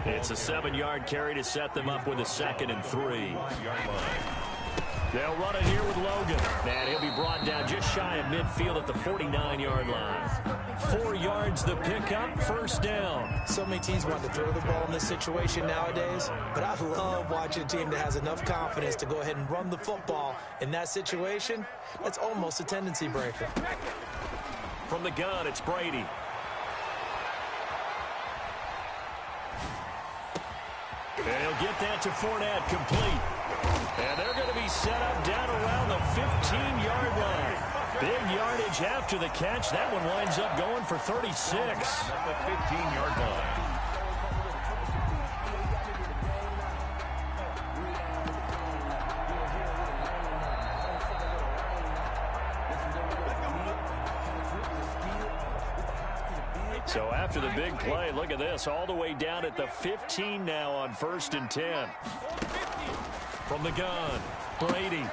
It's a 7-yard carry to set them up with a 2nd and 3. They'll run it here with Logan. And he'll be brought down just shy of midfield at the 49-yard line. 4 yards the pickup, 1st down. So many teams want to throw the ball in this situation nowadays, but I love watching a team that has enough confidence to go ahead and run the football in that situation. That's almost a tendency breaker. From the gun, it's Brady. And he'll get that to Fournette, complete. And they're going to be set up down around the 15-yard line. Big yardage after the catch. That one winds up going for 36. At the 15-yard line. So after the big play, look at this, all the way down at the 15 now on 1st and 10. From the gun, Brady.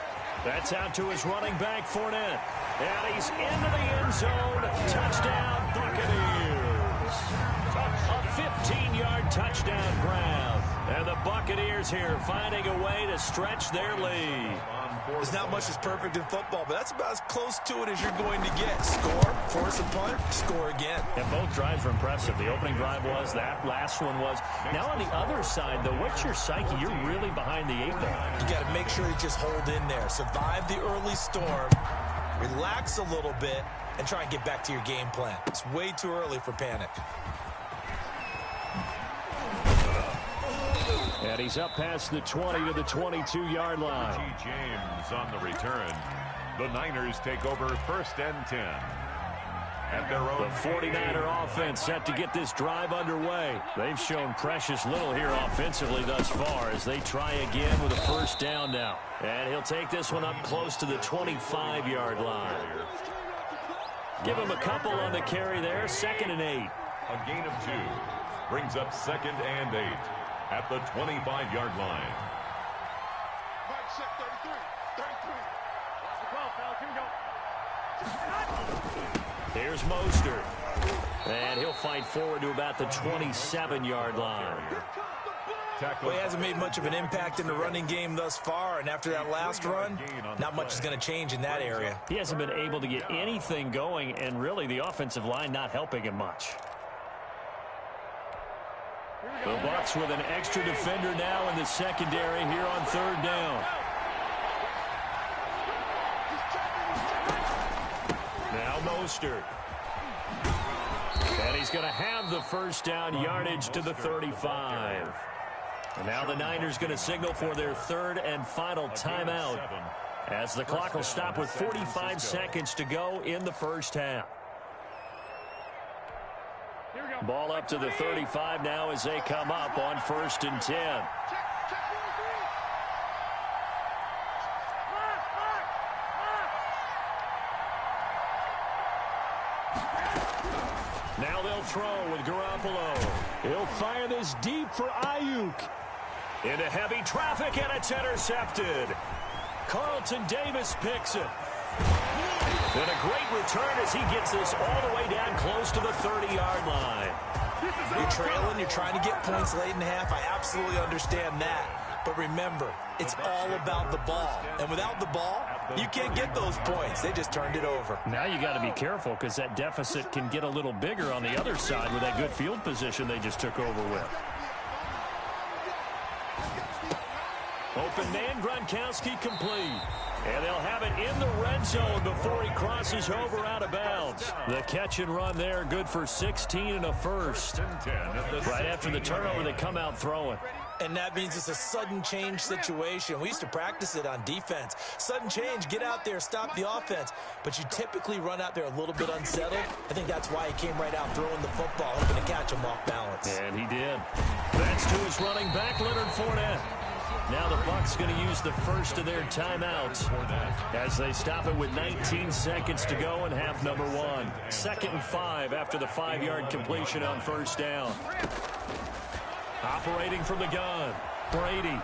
That's out to his running back, Fournette. And he's into the end zone. Touchdown, Buccaneers. A 15-yard touchdown grab. And the Buccaneers here finding a way to stretch their lead. There's not much that's perfect in football, but that's about as close to it as you're going to get. Score, force a punt, score again. And both drives were impressive. The opening drive was, that last one was. Now on the other side, though, what's your psyche? You're really behind the 8 ball. You got to make sure you just hold in there. Survive the early storm, relax a little bit, and try and get back to your game plan. It's way too early for panic. And he's up past the 20 to the 22-yard line. Richie James on the return. The Niners take over 1st and 10. At their own the 49er offense set to get this drive underway. They've shown precious little here offensively thus far as they try again with a first down now. And he'll take this one up close to the 25-yard line. Give him a couple on the carry there. 2nd and 8. A gain of 2 brings up 2nd and 8 at the 25-yard line. Mike set 33. 33. Watch the ball, fellas. Here we go. Here's Mostert. And he'll fight forward to about the 27-yard line. Well, he hasn't made much of an impact in the running game thus far, and after that last run, not much is going to change in that area. He hasn't been able to get anything going, and really the offensive line not helping him much. The Bucs with an extra defender now in the secondary here on 3rd down. Now Mostert. And he's going to have the first down yardage to the 35. And now the Niners going to signal for their 3rd and final timeout as the clock will stop with 45 seconds to go in the first half. Ball up to the 35 now as they come up on 1st and 10. Now they'll throw with Garoppolo. He'll fire this deep for Ayuk. Into heavy traffic, and it's intercepted. Carlton Davis picks it. And a great return as he gets this all the way down close to the 30-yard line. You're trailing, you're trying to get points late in the half. I absolutely understand that. But remember, it's all about the ball. And without the ball, you can't get those points. They just turned it over. Now you got to be careful because that deficit can get a little bigger on the other side with that good field position they just took over with. Open man, Gronkowski complete. And they'll have it in the red zone before he crosses over out of bounds. The catch and run there, good for 16 and a first. Right after the turnover, they come out throwing. And that means it's a sudden change situation. We used to practice it on defense. Sudden change, get out there, stop the offense. But you typically run out there a little bit unsettled. I think that's why he came right out throwing the football, hoping to catch him off balance. And he did. That's to his running back, Leonard Fournette. Now the Bucs going to use the first of their timeouts as they stop it with 19 seconds to go in half number 1. 2nd and 5 after the 5-yard completion on first down. Operating from the gun, Brady.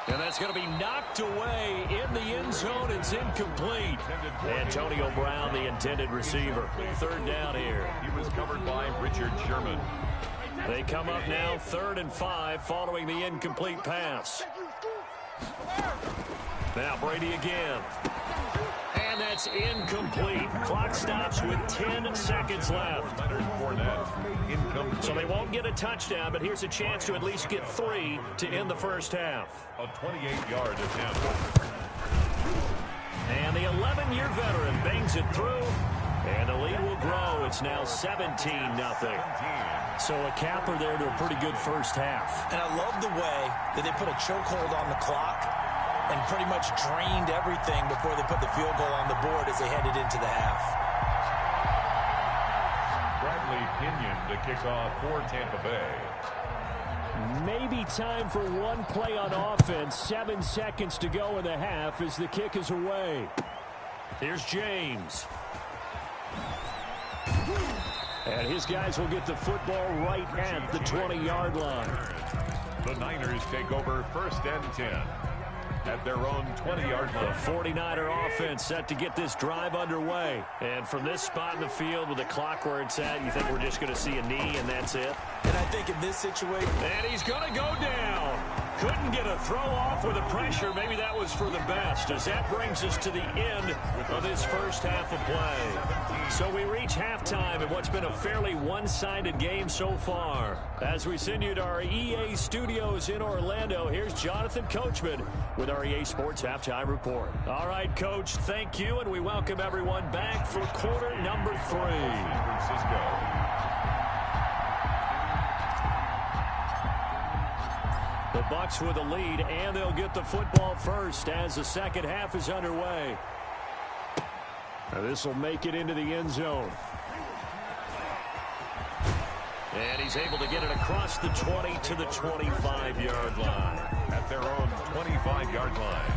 And that's going to be knocked away in the end zone. It's incomplete. Antonio Brown, the intended receiver. 3rd down here. He was covered by Richard Sherman. They come up now 3rd and 5 following the incomplete pass. Now Brady again. And that's incomplete. Clock stops with 10 seconds left. So they won't get a touchdown, but here's a chance to at least get 3 to end the first half. A 28-yard attempt. And the 11-year veteran bangs it through. And the lead will grow. It's now 17-0. So a capper there to a pretty good first half. And I love the way that they put a chokehold on the clock and pretty much drained everything before they put the field goal on the board as they headed into the half. Bradley Pinion to kick off for Tampa Bay. Maybe time for one play on offense. 7 seconds to go in the half as the kick is away. Here's James. And his guys will get the football right at the 20-yard line. The Niners take over 1st and 10 at their own 20-yard line. The 49er offense set to get this drive underway. And from this spot in the field with the clock where it's at, you think we're just going to see a knee and that's it? And I think in this situation... And he's going to go down. Couldn't get a throw off with the pressure. Maybe that was for the best, as that brings us to the end of this first half of play. So we reach halftime in what's been a fairly one-sided game so far. As we send you to our EA studios in Orlando, here's Jonathan Coachman with our EA Sports Halftime Report. All right, Coach, thank you, and we welcome everyone back for quarter number 3. Bucs with a lead, and they'll get the football first as the second half is underway. Now this will make it into the end zone. And he's able to get it across the 20 to the 25-yard line. At their own 25-yard line.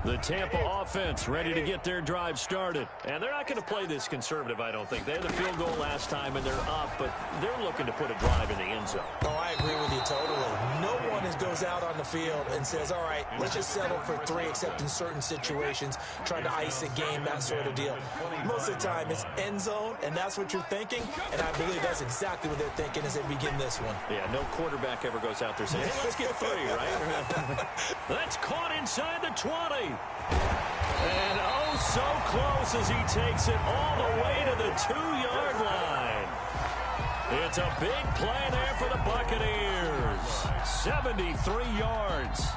The Tampa offense ready to get their drive started. And they're not going to play this conservative, I don't think. They had the field goal last time, and they're up, but they're looking to put a drive in the end zone. Oh, I agree with you totally. No one goes out on the field and says, all right, let's just settle for 3, except in certain situations, trying to ice a game, that sort of deal. Most of the time, it's end zone, and that's what you're thinking, and I believe that's exactly what they're thinking as they begin this one. Yeah, no quarterback ever goes out there saying, hey, let's get 3, right? That's caught inside the 20. And oh, so close as he takes it all the way to the 2-yard line. It's a big play there for the Buccaneers. 73 yards.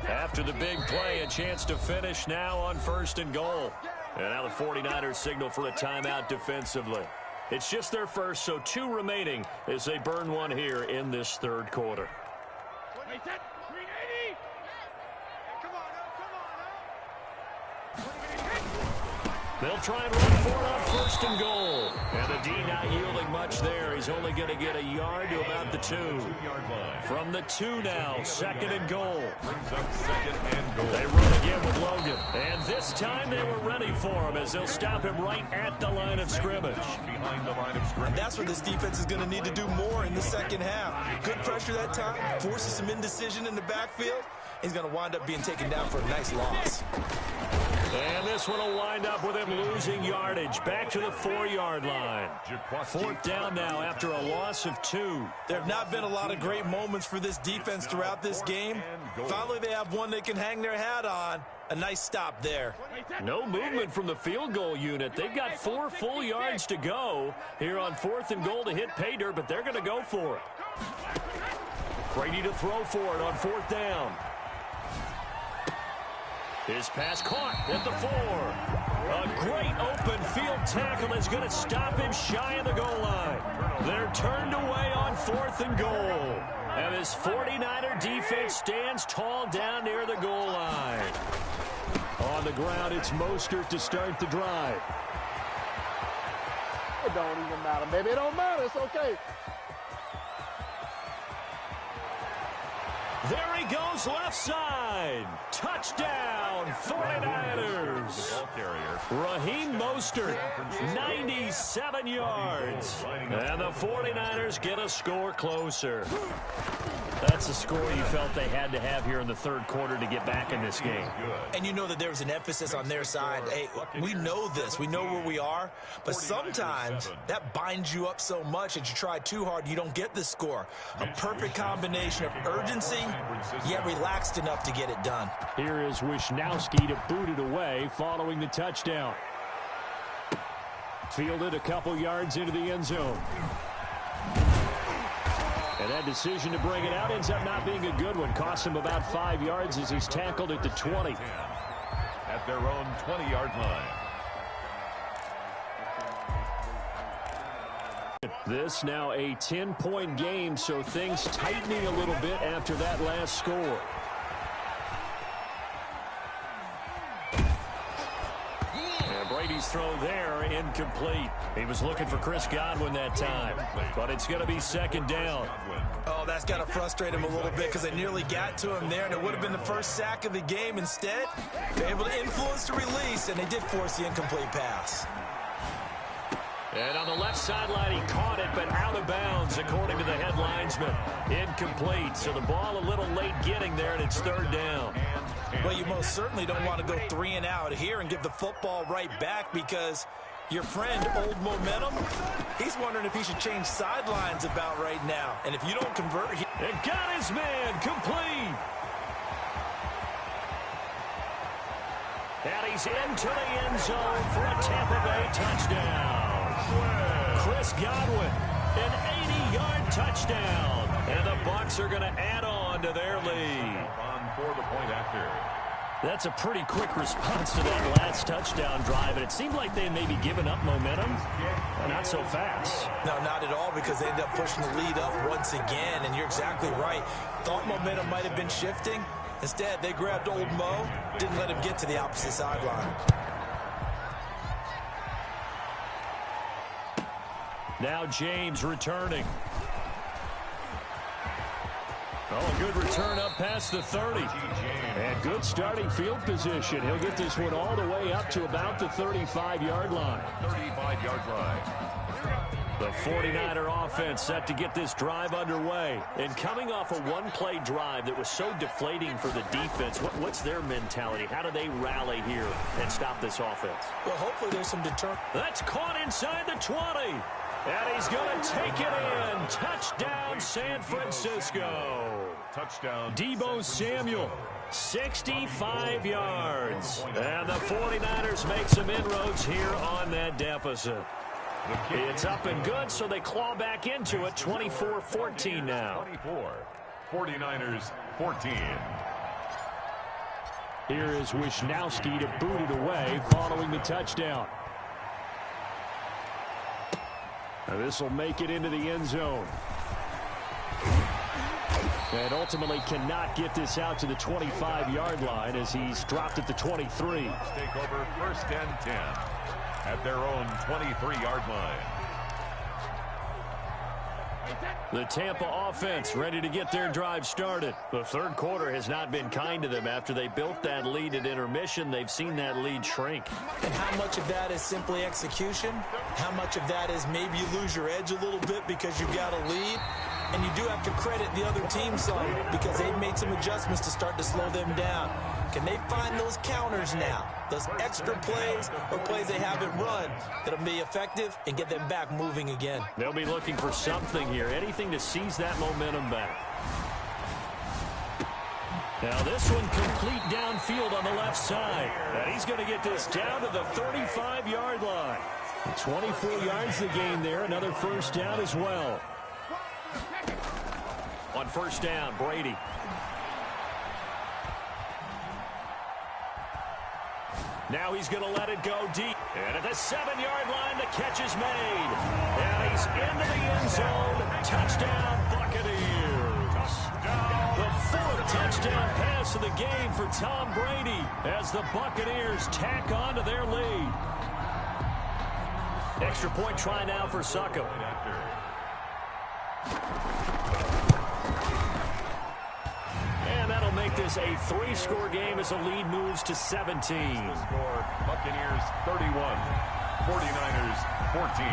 After the big play, a chance to finish now on 1st and goal. And now the 49ers signal for a timeout defensively. It's just their first, so 2 remaining as they burn one here in this third quarter. They'll try and run for it on 1st and goal. And the D not yielding much there. He's only going to get a yard to about the 2. From the 2 now, 2nd and goal. They run again with Logan. And this time they were ready for him as they'll stop him right at the line of scrimmage. And that's what this defense is going to need to do more in the second half. Good pressure that time, forces some indecision in the backfield. He's going to wind up being taken down for a nice loss. And this one will wind up with him losing yardage. Back to the 4-yard line. 4th down now after a loss of 2. There have not been a lot of great moments for this defense throughout this game. Finally, they have one they can hang their hat on. A nice stop there. No movement from the field goal unit. They've got 4 full yards to go here on 4th and goal to hit pay dirt, but they're going to go for it. Brady to throw for it on 4th down. His pass caught at the 4. A great open field tackle is going to stop him shy of the goal line. They're turned away on 4th and goal. And this 49er defense stands tall down near the goal line. On the ground, it's Mostert to start the drive. It don't even matter, baby. It don't matter. It's okay. There he goes left side. Touchdown, 49ers. Raheem Mostert, 97 yards. And the 49ers get a score closer. That's the score you felt they had to have here in the third quarter to get back in this game. And you know that there was an emphasis on their side. Hey, we know this. We know where we are. But sometimes that binds you up so much that you try too hard, you don't get the score. A perfect combination of urgency, yet relaxed enough to get it done. Here is Wisnowski to boot it away following the touchdown. Fielded a couple yards into the end zone. And that decision to bring it out ends up not being a good one. Cost him about 5 yards as he's tackled at the 20. At their own 20-yard line. This now a 10-point game, so things tightening a little bit after that last score. And Brady's throw there, incomplete. He was looking for Chris Godwin that time, but it's going to be second down. Oh, that's got to frustrate him a little bit because they nearly got to him there, and it would have been the first sack of the game. Instead, they're able to influence the release, and they did force the incomplete pass. And on the left sideline, he caught it, but out of bounds, according to the head linesman. Incomplete, so the ball a little late getting there, and it's third down. Well, you most certainly don't want to go 3 and out here and give the football right back because your friend, Old Momentum, he's wondering if he should change sidelines about right now. And if you don't convert... And got his man complete. And he's into the end zone for a Tampa Bay touchdown. Chris Godwin. An 80-yard touchdown. And the Bucs are going to add on to their lead. On for the point after. That's a pretty quick response to that last touchdown drive, and it seemed like they had maybe given up momentum. Not so fast. No, not at all, because they ended up pushing the lead up once again, and you're exactly right. Thought momentum might have been shifting. Instead, they grabbed old Mo, didn't let him get to the opposite sideline. Now James returning. Oh, a good return up past the 30. And good starting field position. He'll get this one all the way up to about the 35-yard line. 35-yard line. The 49er offense set to get this drive underway. And coming off a one-play drive that was so deflating for the defense, what's their mentality? How do they rally here and stop this offense? Well, hopefully there's some deterrent. That's caught inside the 20. And he's going to take it in. Touchdown, San Francisco. Touchdown. Deebo Samuel, 65 yards. And the 49ers make some inroads here on that deficit. It's up and good, so they claw back into it. 24-14 now. 24. 49ers 14. Here is Wisnowski to boot it away following the touchdown. Now this will make it into the end zone. And ultimately cannot get this out to the 25-yard line as he's dropped at the 23. Take over 1st and 10 at their own 23-yard line. The Tampa offense ready to get their drive started. The third quarter has not been kind to them. After they built that lead at intermission, they've seen that lead shrink. And how much of that is simply execution? How much of that is maybe you lose your edge a little bit because you've got a lead? And you do have to credit the other team some because they've made some adjustments to start to slow them down. Can they find those counters now? Those extra plays or plays they haven't run that'll be effective and get them back moving again. They'll be looking for something here, anything to seize that momentum back. Now this one complete downfield on the left side. And he's going to get this down to the 35-yard line. 24 yards the gain there, another first down as well. On first down, Brady. Now he's going to let it go deep. And at the 7-yard line, the catch is made. And he's into the end zone. Touchdown, Buccaneers. The fourth touchdown pass of the game for Tom Brady as the Buccaneers tack on to their lead. Extra point try now for Succop. And that'll make this a 3-score game as the lead moves to 17. Score, Buccaneers 31, 49ers 14.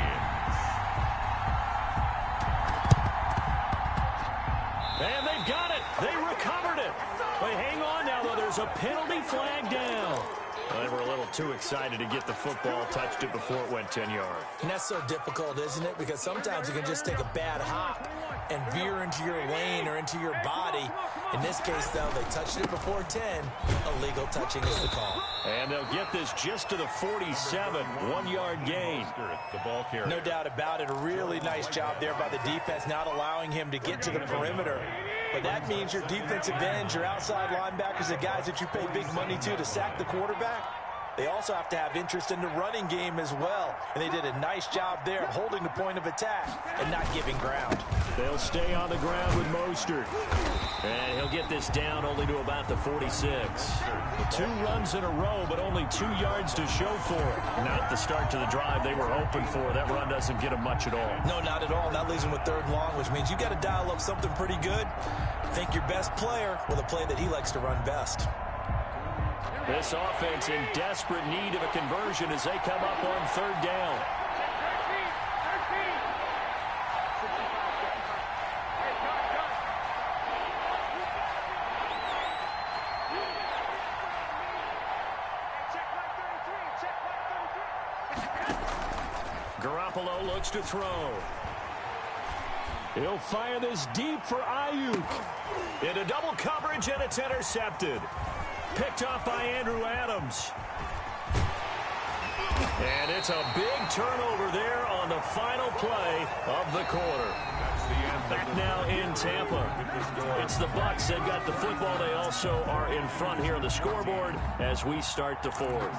And they've got it. They recovered it. But hang on now, though. There's a penalty flag down. They were a little too excited to get the football, touched it before it went 10 yards. And that's so difficult, isn't it? Because sometimes you can just take a bad hop and veer into your lane or into your body. In this case, though, they touched it before 10. Illegal touching is the call. And they'll get this just to the 47, 1-yard gain. The ball carrier. No doubt about it. A really nice job there by the defense, not allowing him to get to the perimeter. But that means your defensive ends, your outside linebackers, the guys that you pay big money to sack the quarterback, they also have to have interest in the running game as well. And they did a nice job there of holding the point of attack and not giving ground. They'll stay on the ground with Mostert. And he'll get this down only to about the 46. 2 runs in a row, but only 2 yards to show for it. Not the start to the drive they were hoping for. That run doesn't get him much at all. No, not at all. That leaves him with 3rd and long, which means you got to dial up something pretty good. Think your best player with a play that he likes to run best. This offense in desperate need of a conversion as they come up on 3rd down. Garoppolo looks to throw. He'll fire this deep for Ayuk. Into double coverage, and it's intercepted. Picked off by Andrew Adams. And it's a big turnover there on the final play of the quarter. Back now in Tampa. It's the Bucs. They've got the football. They also are in front here on the scoreboard as we start the fourth.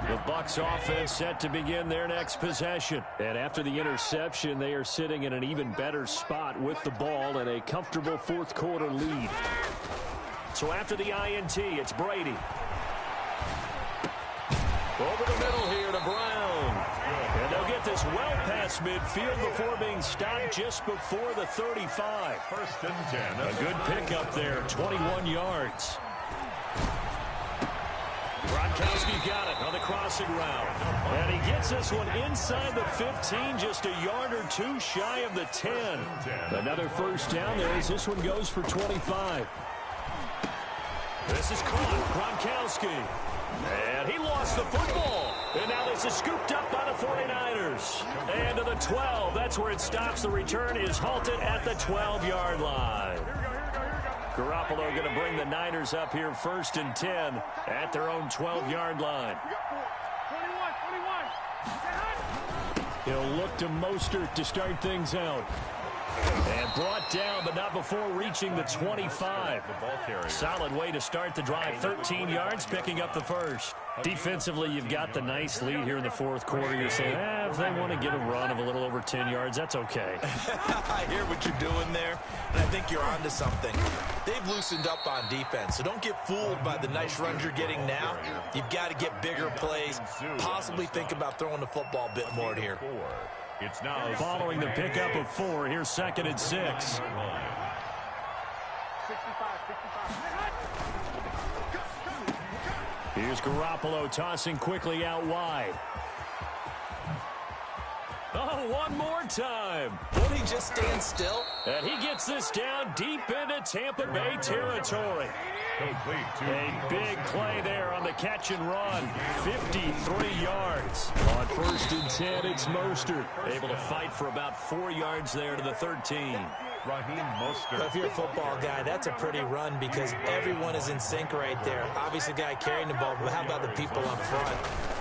The Bucs offense set to begin their next possession. And after the interception, they are sitting in an even better spot with the ball and a comfortable fourth quarter lead. So after the INT, it's Brady. Over the middle here to Brown. And they'll get this well past midfield before being stopped just before the 35. First and 10. A good pickup there, 21 yards. Gronkowski got it on the crossing route. And he gets this one inside the 15, just a yard or two shy of the 10. Another first down there as this one goes for 25. This is caught. Gronkowski. And he lost the football. And now this is scooped up by the 49ers. And to the 12. That's where it stops. The return is halted at the 12-yard line. Garoppolo going to bring the Niners up here first and 10 at their own 12-yard line. 21. He'll look to Mostert to start things out. And brought down, but not before reaching the 25. Solid way to start the drive. 13 yards, picking up the first. Defensively, you've got the nice lead here in the fourth quarter. You're saying, if they want to get a run of a little over 10 yards, that's okay. I hear what you're doing there, and I think you're onto something. They've loosened up on defense, so don't get fooled by the nice runs you're getting now. You've got to get bigger plays, possibly think about throwing the football a bit more here. It's now following the pickup of 4. Here's 2nd and 6. Here's Garoppolo tossing quickly out wide. Oh, one more time. Won't he just stand still? And he gets this down deep into Tampa Bay territory. A big play there on the catch and run. 53 yards. On 1st and 10, it's Mostert. Able to fight for about 4 yards there to the 13. Raheem Mostert. Well, if you're a football guy, that's a pretty run because everyone is in sync right there. Obviously, the guy carrying the ball, but how about the people up front?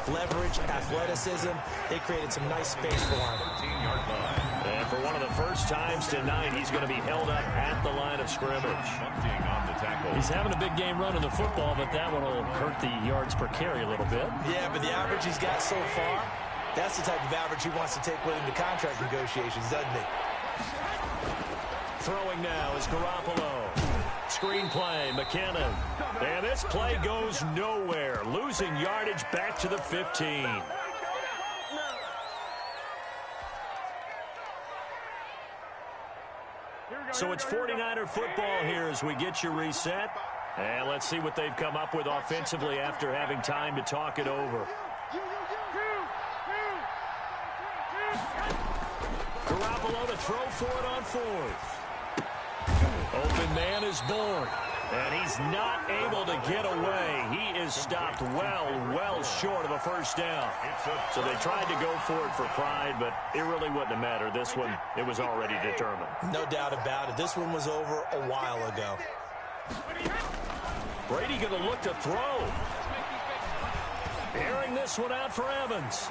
Leverage, athleticism, they created some nice space for him. 13-yard line. And for one of the first times tonight, he's going to be held up at the line of scrimmage. On the tackle. He's having a big game running the football, but that one will hurt the yards per carry a little bit. Yeah, but the average he's got so far, that's the type of average he wants to take with him to contract negotiations, doesn't he? Throwing now is Garoppolo. Screen play, McKinnon. And this play goes nowhere. Losing yardage back to the 15. So it's 49er football here as we get you reset. And let's see what they've come up with offensively after having time to talk it over. Garoppolo to throw for it on 4th. Open man is born, and he's not able to get away. He is stopped well short of a first down. So they tried to go for it for pride, but it really wouldn't have mattered. This one, it was already determined. No doubt about it. This one was over a while ago. Brady going to look to throw. Airing this one out for Evans.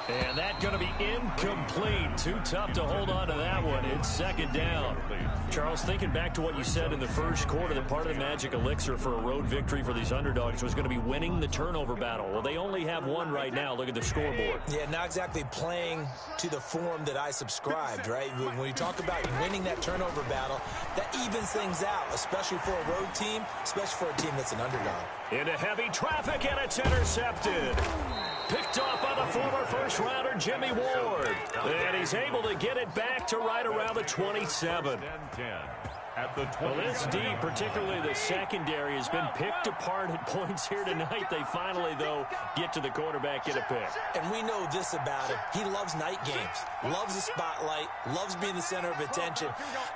And that's going to be incomplete. Too tough to hold on to that one. It's 2nd down. Charles, thinking back to what you said in the first quarter, that part of the magic elixir for a road victory for these underdogs was going to be winning the turnover battle. Well, they only have one right now. Look at the scoreboard. Yeah, not exactly playing to the form that I subscribed, right? When you talk about winning that turnover battle, that evens things out, especially for a road team, especially for a team that's an underdog. Into heavy traffic, and it's intercepted. Picked off by the former first-rounder Jimmy Ward. And he's able to get it back to right around the 27. At the 20. Well, this D, particularly the secondary, has been picked apart at points here tonight. They finally, though, get to the quarterback, get a pick. And we know this about him. He loves night games, loves the spotlight, loves being the center of attention.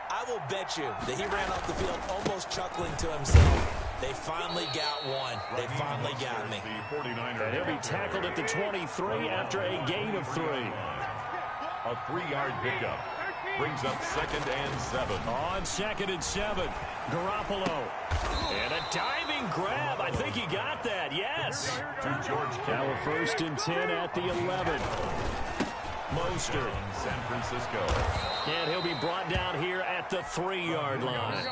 I will bet you that he ran off the field almost chuckling to himself. They finally got one. They finally got me. And he'll be tackled at the 23 after a gain of 3. A 3-yard pickup. brings up 2nd and 7. On 2nd and 7, Garoppolo. And a diving grab. I think he got that. Yes. To George Kittle. Now a 1st and 10 at the 11. Mostert. San Francisco. And he'll be brought down here at the 3-yard line.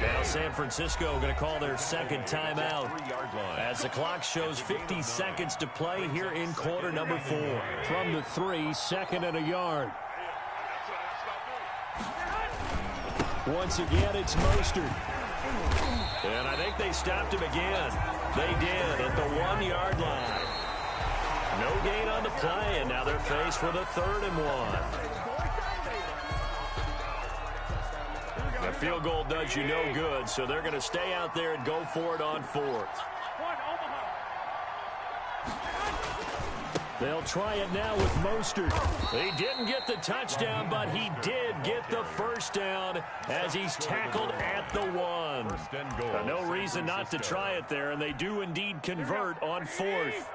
Now San Francisco going to call their 2nd timeout as the clock shows 50 seconds to play here in quarter number 4. From the 3, 2nd and a yard. Once again, it's Mostert. And I think they stopped him again. They did at the 1-yard line. No gain on the play, and now they're faced with a 3rd and 1. The field goal does you no good, so they're going to stay out there and go for it on 4th. They'll try it now with Mostert. He didn't get the touchdown, but he did get the 1st down as he's tackled at the 1. No reason not to try it there, and they do indeed convert on 4th.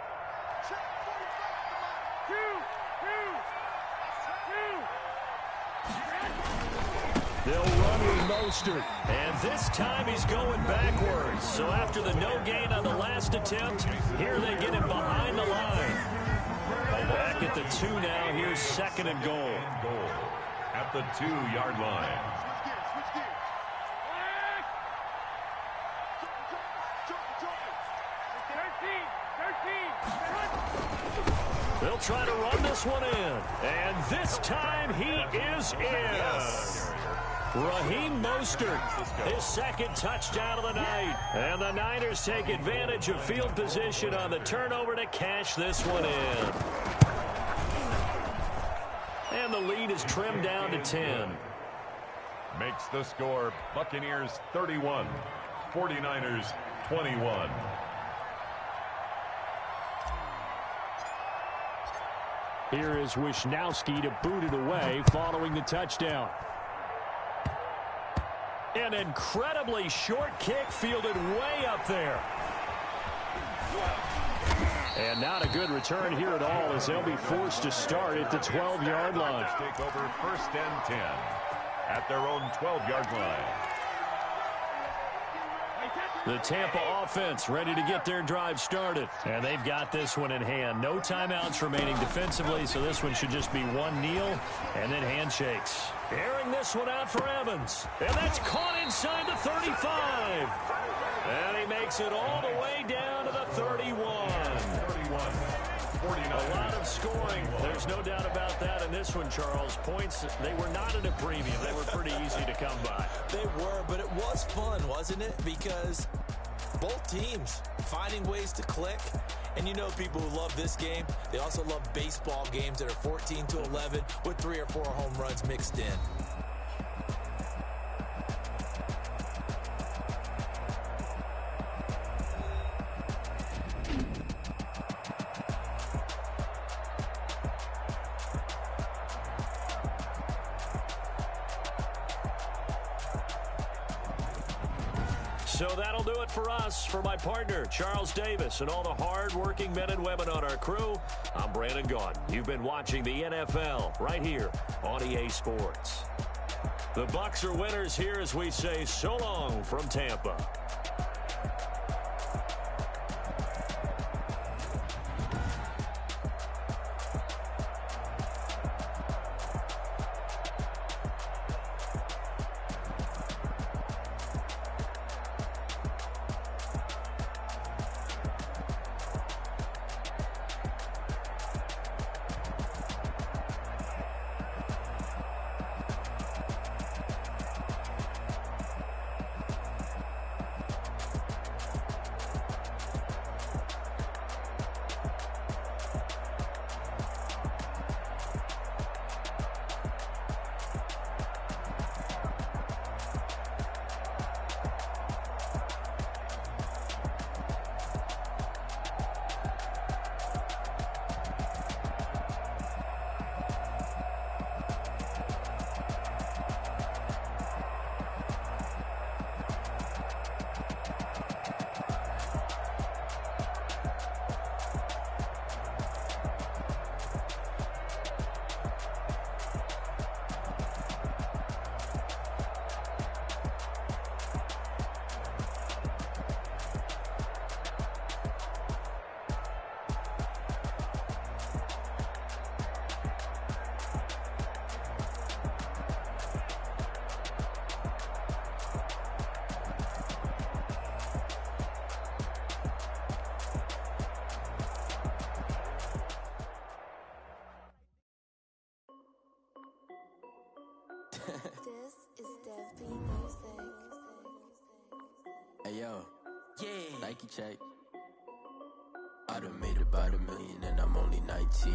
They'll run with Mostert, and this time he's going backwards. So after the no gain on the last attempt, here they get him behind the line. Back at the 2 now, here's 2nd and goal. At the 2-yard line. They'll try to run this one in, and this time he is in. Yes. Raheem Mostert, his 2nd touchdown of the night. And the Niners take advantage of field position on the turnover to cash this one in. And the lead is trimmed down to 10. Makes the score Buccaneers 31, 49ers 21. Here is Wisnowski to boot it away following the touchdown. An incredibly short kick fielded way up there. And not a good return here at all as they'll be forced to start at the 12-yard line. Take over 1st and 10 at their own 12-yard line. The Tampa offense ready to get their drive started. And they've got this one in hand. No timeouts remaining defensively, so this one should just be one kneel and then handshakes. Airing this one out for Evans. And that's caught inside the 35. And he makes it all the way down to the 31. 49. A lot of scoring. There's no doubt about that in this one, Charles. Points, they were not at a premium. They were pretty easy to come by. They were, but it was fun, wasn't it? Because both teams finding ways to click. And you know people who love this game, they also love baseball games that are 14-11 with 3 or 4 home runs mixed in. So that'll do it for us. For my partner, Charles Davis, and all the hard-working men and women on our crew, I'm Brandon Gaudin. You've been watching the NFL right here on EA Sports. The Bucs are winners here as we say so long from Tampa. This is Dev B Music. Hey yo, yeah, Nike check. I done made about $1 million and I'm only 19.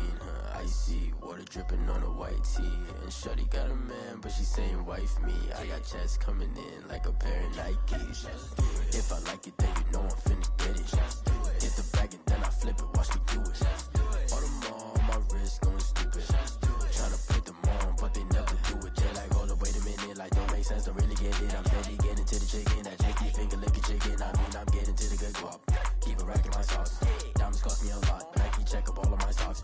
Icy water dripping on a white tee. And shorty got a man, but she saying wife me. I got checks coming in like a pair of Nikes. If I like it, then you know I'm finna get it. Get the bag and then I flip it, watch me do it. All them on my wrist going stupid. Tryna put them on, but they never do it. They're like, hold up, wait a minute, like don't make sense, don't really get it. I'm steady getting to the chicken, that tricky finger licking chicken. I mean, I'm getting to the good guap. Keep a rack in my sauce. Diamonds cost me a lot, Nike check up all of my stocks.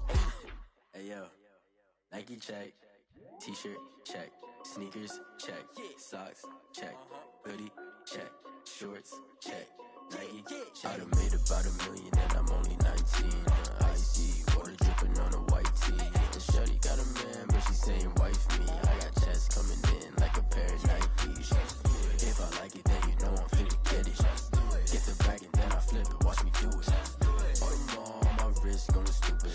Hey yo, Nike check. T-shirt check. Sneakers check. Socks check. Hoodie check. Shorts check. Nike I done made about $1 million and I'm only 19. Icy water dripping on a white tee. And shorty got a man, but she saying wife me. I got checks coming in like a pair of Nikes. If I like it, then you know I'm finna get it. Get the bag and then I flip it, watch me do it. All them on my wrist going stupid.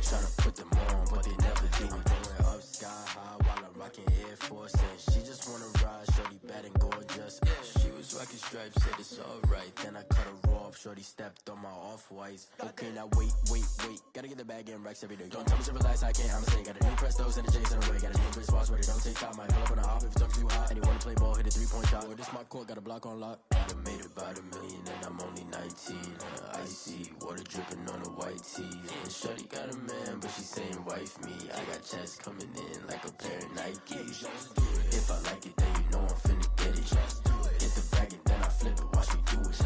Tryna put them on, but they never do it. Going up sky high while I'm rocking Air Force. And she just wanna ride, shorty bad and gorgeous. She was rocking stripes, said it's alright. Then I cut her off, shorty stepped on my off-whites. Okay, now wait. Gotta get the bag and racks every day. Don't tell me to relax, I can't, I'ma say. Got a new Prestos and a J's in the way. Got a new Chris Boss where they don't take time. Might pull up on a hop if it's too hot. And he wanna play ball, hit a 3-point shot. Or this my court, got a block on lock. I done made about $1 million and I'm only 19. Icy water dripping on a white tee. And shorty got a man, but she saying wife me. I got checks coming in like a pair of Nikes. If I like it, then you know I'm finna get it. Get the bag and then I flip it, watch me do it.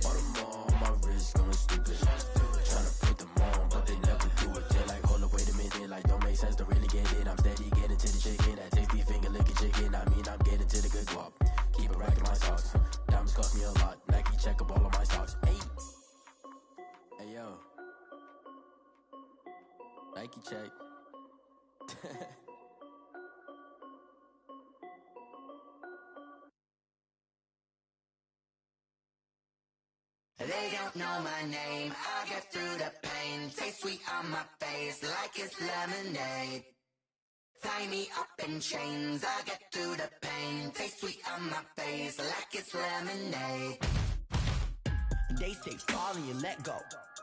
All them on my wrist going stupid. Tryna put them on, but they never do it. They're like, hold up, wait a minute, like don't make sense, don't really get it. I'm steady getting to the chicken, that tasty finger licking chicken. I mean, I'm getting to the good guap. Keep a rack in my socks. Diamonds cost me a lot. Nike check up all of my stocks. Hey yo, Nike check. They don't know my name, I get through the pain. Taste sweet on my face like it's lemonade. Tie me up in chains, I get through the pain. Taste sweet on my face like it's lemonade. They say fall and you let go,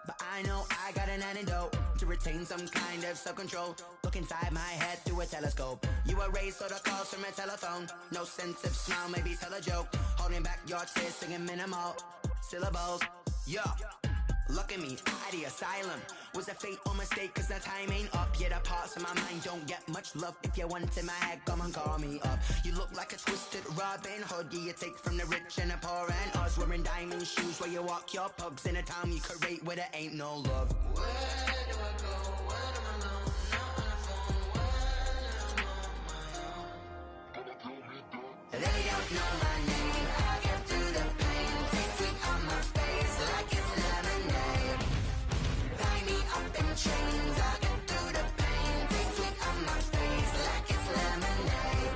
but I know I got an antidote to retain some kind of self-control. Look inside my head through a telescope. You erase all the calls from a telephone. No sense of smile, maybe tell a joke. Holding back your tears, singing minimal syllables. Yo, look at me, out the asylum. Was a fate or mistake, cause the time ain't up. Yet the parts of my mind don't get much love. If you want in my head, come and call me up. You look like a twisted Robin Hood. Yeah, you take from the rich and the poor and us. Wearing diamond shoes where you walk your pugs. In a town you create where there ain't no love. Where do I go? When am I alone? Not on the phone. When am I on my own? They don't know my name. I get through the pain. Taste sweet on my face like it's lemonade. Tie me up in chains. I get through the pain. Taste sweet on my face like it's lemonade.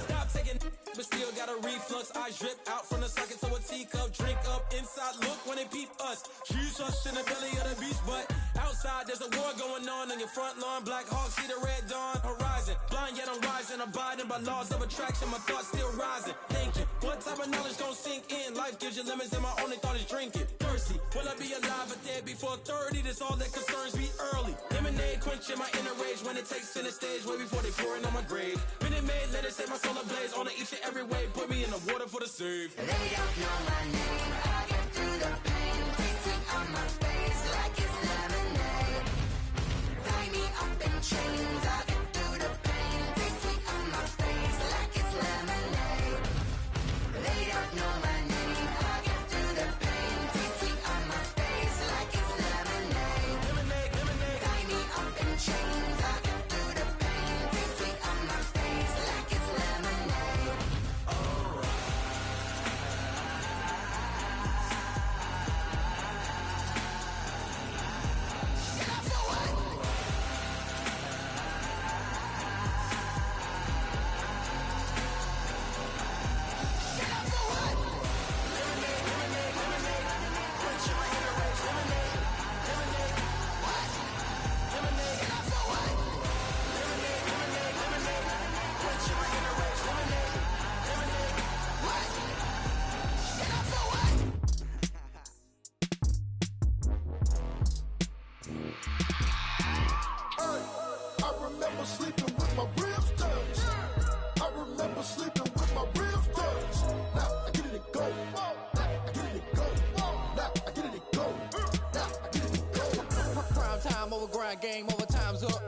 Stop taking, but still got a reflux. Eyes drip out from the socket to a teacup. Drink up inside, look when they peep us. She's us in the belly of the beast, but outside there's a war going on your front lawn. Black Hawk, see the red dawn horizon. Blind yet I'm rising, abiding by laws of attraction. My thoughts still rising, thinking what type of knowledge gon' sink in? Life gives you lemons and my only thought is drinking. Thirsty, will I be alive or dead before 30? That's all that concerns me early. Lemonade quenching my inner rage when it takes center stage way before they pouring on my grave. Minute Maid, let it set my soul ablaze on each and every way. Put me in the water for the save. They don't know my name. I get through the pain. Taste sweet on my face like it's lemonade. Tie me up in chains. I get through the pain. Taste sweet on my face like it's lemonade. They don't know my name. I get through the pain. Taste sweet on my face like it's lemonade. Tie me up in chains. I get through the pain. Taste sweet on my face like it's lemonade. Oh. game over, time's up.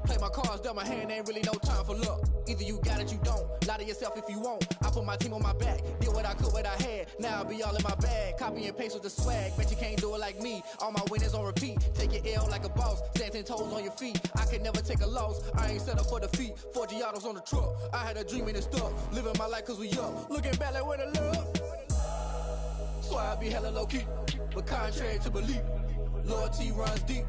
Play my cards, dealt my hand, ain't really no time for luck. Either you got it, you don't. Lie to yourself if you won't. I put my team on my back, did what I could, what I had. Now I'll be all in my bag. Copy and paste with the swag. Bet you can't do it like me. All my winners on repeat. Take your L like a boss. Stand 10 toes on your feet. I could never take a loss. I ain't set up for defeat. 4 Giottos on the truck. I had a dream and it stuck. Living my life cause we up. Looking back like where the love. So I be hella low key. But contrary to belief, loyalty runs deep.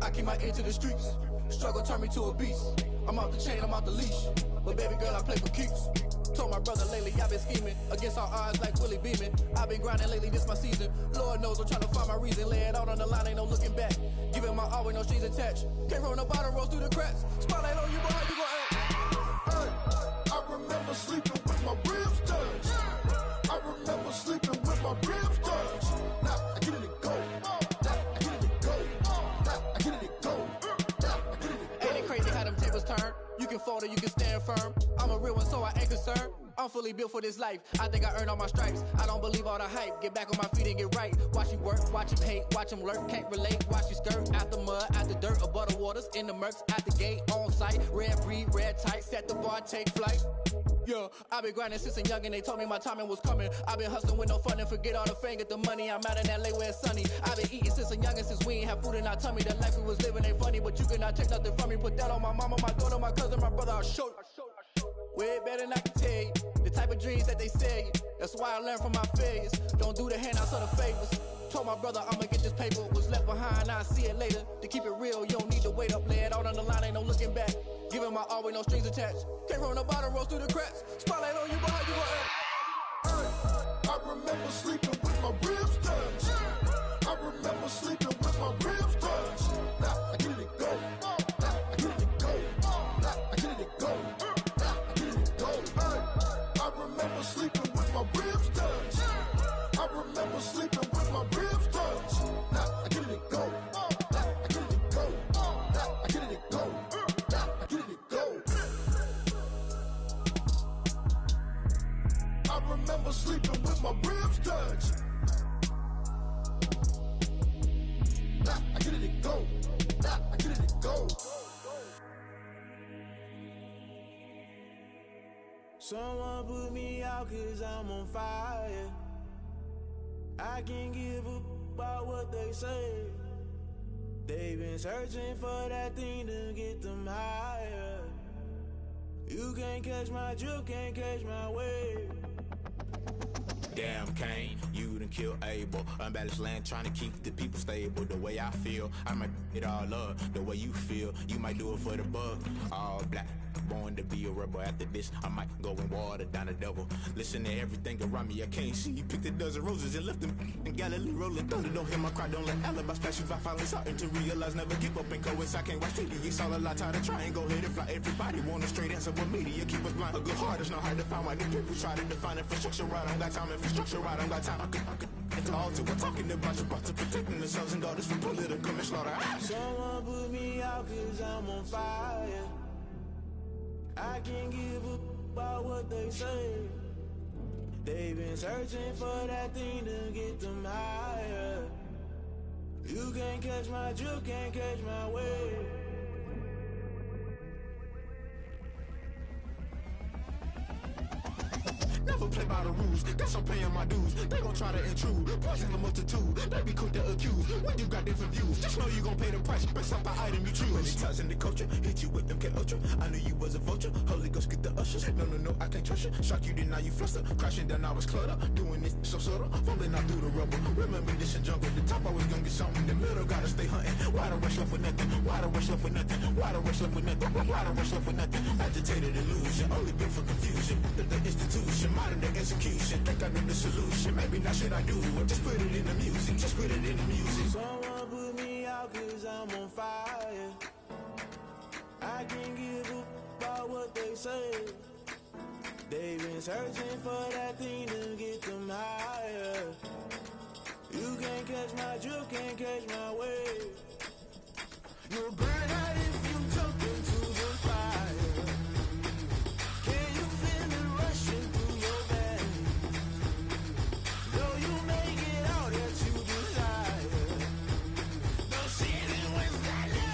I keep my ear to the streets. Struggle turned me to a beast. I'm off the chain, I'm off the leash. But baby girl, I play for keeps. Told my brother lately, I've been scheming. Against all odds like Willie Beeman. I've been grinding lately, this my season. Lord knows I'm trying to find my reason. Lay it out on the line, ain't no looking back. Giving my all with no strings attached. Came from the bottom, rose through the cracks. Spotlight on you, boy, how you gon' act? Hey, I remember sleeping with my ribs touched. I remember sleeping with my ribs touched. Now I get it and go. Now I get it and go. Now I get it and go. Ain't it crazy how them tables turn? You can fold or you can stand firm. I'm a real one, so I ain't concerned. I'm fully built for this life. I think I earned all my stripes. I don't believe all the hype. Get back on my feet and get right. Watch you work, watch him hate, watch him lurk. Can't relate, watch you skirt. Out the mud, out the dirt, above the waters, in the murks, at the gate, on site. Red breed, red tight, set the bar, take flight. Yeah, I been grinding since a youngin', they told me my timing was coming. I been hustling with no fun and forget all the fame, get the money. I'm out in LA where it's sunny. I been eating since a youngin', since we ain't have food in our tummy. The life we was living ain't funny, but you cannot take nothing from me. Put that on my mama, my daughter, my cousin, my brother, I'll show you. Way better than I can tell you. The type of dreams that they sell you. That's why I learned from my failures. Don't do the handouts or the favors. Told my brother I'ma get this paper. Was left behind, I'll see it later. To keep it real, you don't need to wait up. Lay it out on the line, ain't no looking back. Giving my all with no strings attached. Came from the bottom, rose through the cracks. Spotlight on you, but how you gon' act? I remember sleeping with my ribs touched. I remember sleeping with my ribs touched. Now I get it and go. Now I get it and go. Now I get it and go. Now I get it and go. I remember sleeping with my ribs touched. I remember sleeping with my ribs touched. Now I get it and go. Now I get it and go. Now I get it and go. Now I get it and go. I remember sleeping with my ribs touched. Now I get it and go. Now I get it and go. Someone put me out cause I'm on fire. I can't give up about what they say. They've been searching for that thing to get them higher. You can't catch my drift, can't catch my wave. Damn, Kane, you done killed Abel. Unbalanced land, trying to keep the people stable. The way I feel, I might it all up. The way you feel, you might do it for the buck. All black, born to be a rebel. After this, I might go and water down the devil. Listen to everything around me, I can't see. You picked a dozen roses and left them in Galilee rolling thunder. Don't hear my cry, don't let alibis flash. If I finally starting to realize, never give up and coast. I can't watch TV, it's all a lot. Tired of trying, go ahead and fly. Everybody want a straight answer, but media keep us blind. A good heart is not hard to find. Why the people try to define infrastructure right? I don't got time, infrastructure right, I don't got time. I could it's all to we're talking about you, about to protecting the sons and daughters from political and slaughter. Someone put me out cause I'm on fire. I can't give up about what they say. They've been searching for that thing to get them higher. You can't catch my drift, can't catch my wave. Never play by the rules, guess I'm paying my dues. They gon' try to intrude, poison the multitude. They be quick to accuse, when you got different views. Just know you gon' pay the price, based off the item you choose. Many times in the culture, hit you with MK Ultra. I knew you was a vulture, Holy Ghost get the ushers. No, I can't trust you. Shock you, then now you fluster. Crashing down, I was clutter. Doing this so subtle, falling out through the rubble. Remember this in jungle, the top always gonna get something. The middle gotta stay hunting. Why the rush left for nothing? Why the rush left for nothing? Why the rush left for nothing? Why the rush left for nothing? Agitated illusion, only built for confusion. The institution, modern day execution. Think I know the solution. Maybe not shit I do. Just put it in the music. Just put it in the music. Someone put me out cause I'm on fire. I can't give up about what they say. They've been searching for that thing to get them higher. You can't catch my drift, can't catch my wave. You'll burn out if you jump into the fire. Can you feel it rushing through your veins? Though you make it all that you desire. No sin in West Valley.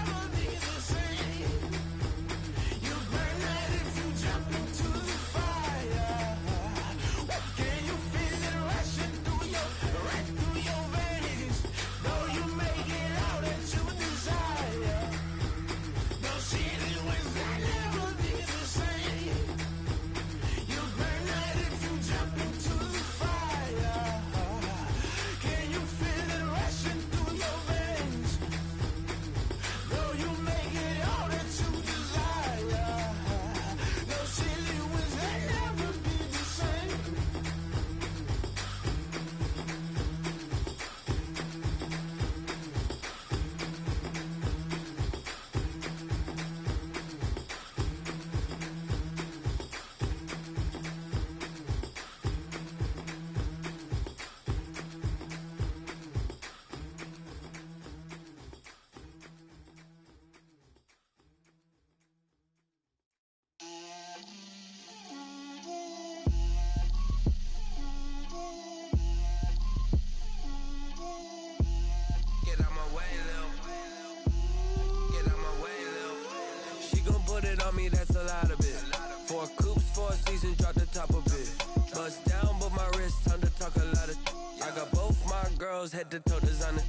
on me, that's a lot of it. 4 coops, 4 seasons, drop the top of it. Bust down, but my wrist, time to talk a lot of. I got both my girls, head to toe designer.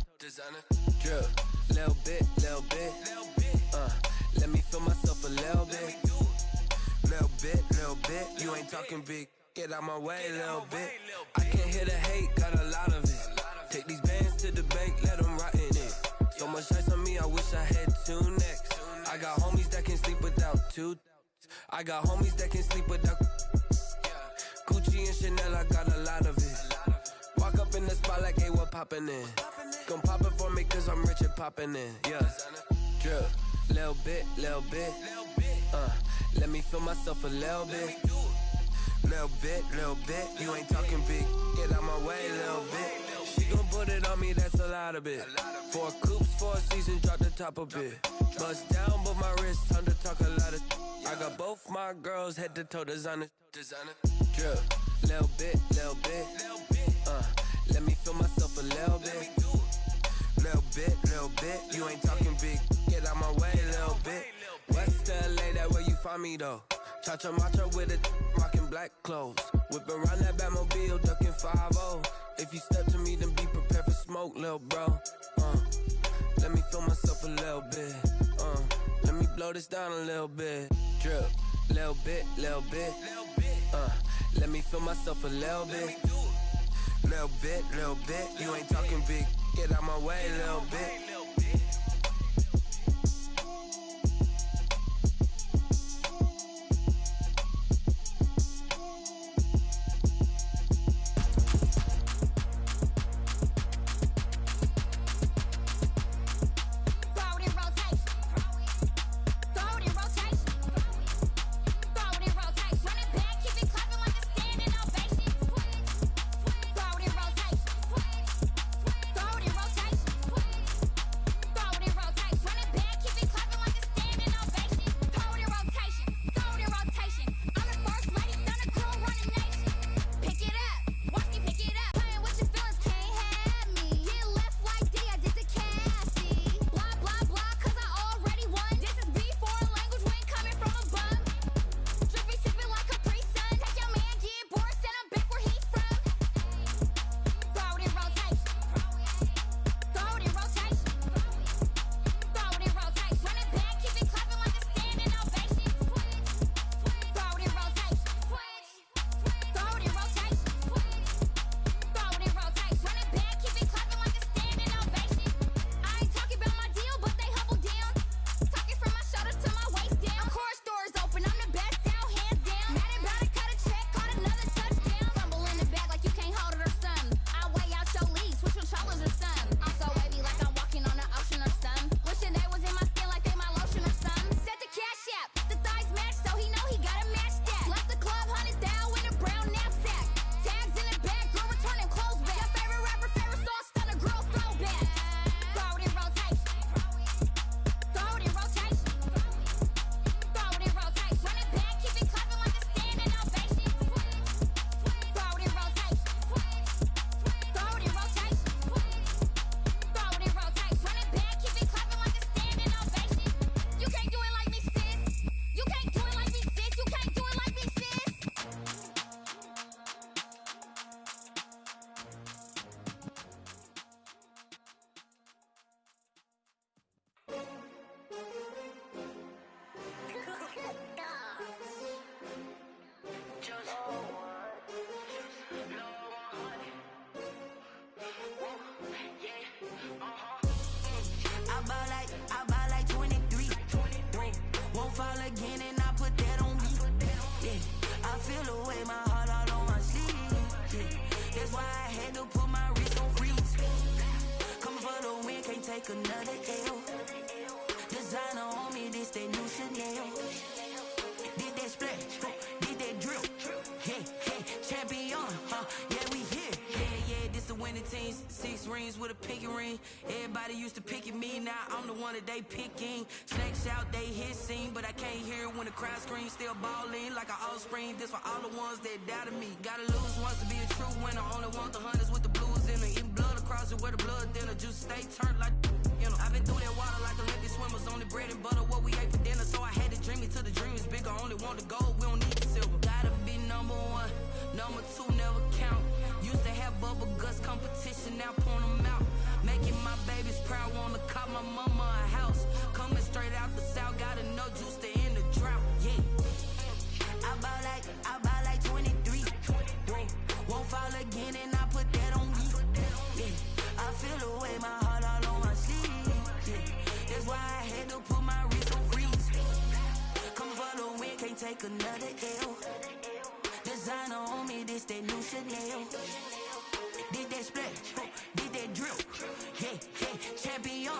Drip, little bit. Let me feel myself a little bit. Little bit. You ain't talking big. Get out my way, little bit. I can't hear the hate, got a lot of it. Take these bands to the bank, let them rot in it. So much ice on me, I wish I had 2 necks. I got homies that can sleep without 2. I got homies that can sleep without. Gucci and Chanel, I got a lot of it. Walk up in the spot like, hey, what poppin' in? Gon' pop it for me cause I'm rich and poppin' in. Yeah, drip, little bit. Let me feel myself a little bit. Little bit. You ain't talking big. Get out my way, little bit. She gon' put it on me, that's a lot of it. 4 coops, 4 seasons, drop the top a bit. Bust down, but my wrist, time to talk a lot of. I got both my girls, head to toe designer. Drip, little bit. Let me feel myself a little bit. Little bit. You ain't talking big. Get out my way, little bit. West LA, that where you find me though. Cha-cha matcha with it, rockin' black clothes. Whip around that Batmobile, ducking 5-0. If you step to me, then be prepared for smoke, lil' bro. Let me feel myself a little bit. Let me blow this down a little bit. Drip, little bit. Let me feel myself a little bit. Little bit. You ain't talking big. Get out my way, little bit. take another L. Designer on me, this that new Chanel. Did that splash, did that drip. Hey, champion, yeah, we here. Yeah, this the winning team. 6 rings with a pinky ring. Everybody used to pick at me, now I'm the one that they picking. Snakes out, they hissing, but I can't hear it when the crowd screams. Still balling like an offspring. This for all the ones that doubted me. Gotta lose once to be a true winner. Only want the hunters with the blues in it. Eating blood across it where the blood thinner. Juice stay turned like I've been through that water like Olympic swimmers. Only bread and butter, what we ate for dinner. So I had to dream it till the dream is bigger. Only want the gold, we don't need the silver. Gotta be number one, number two never count. Used to have bubble guts competition, now point them out. Making my babies proud, wanna cop my mama a house. Coming straight out the south, got enough juice to end the drought. Yeah. I bought like 23. Whoa. Won't fall again and I put that on me. Yeah. I feel the way, my heart all on my sleeve. Yeah. That's why I had to put my wrist on freeze. Coming for the win, can't take another L. Designer on me, this that new Chanel. Did that splash, did that drill. Yeah, champion,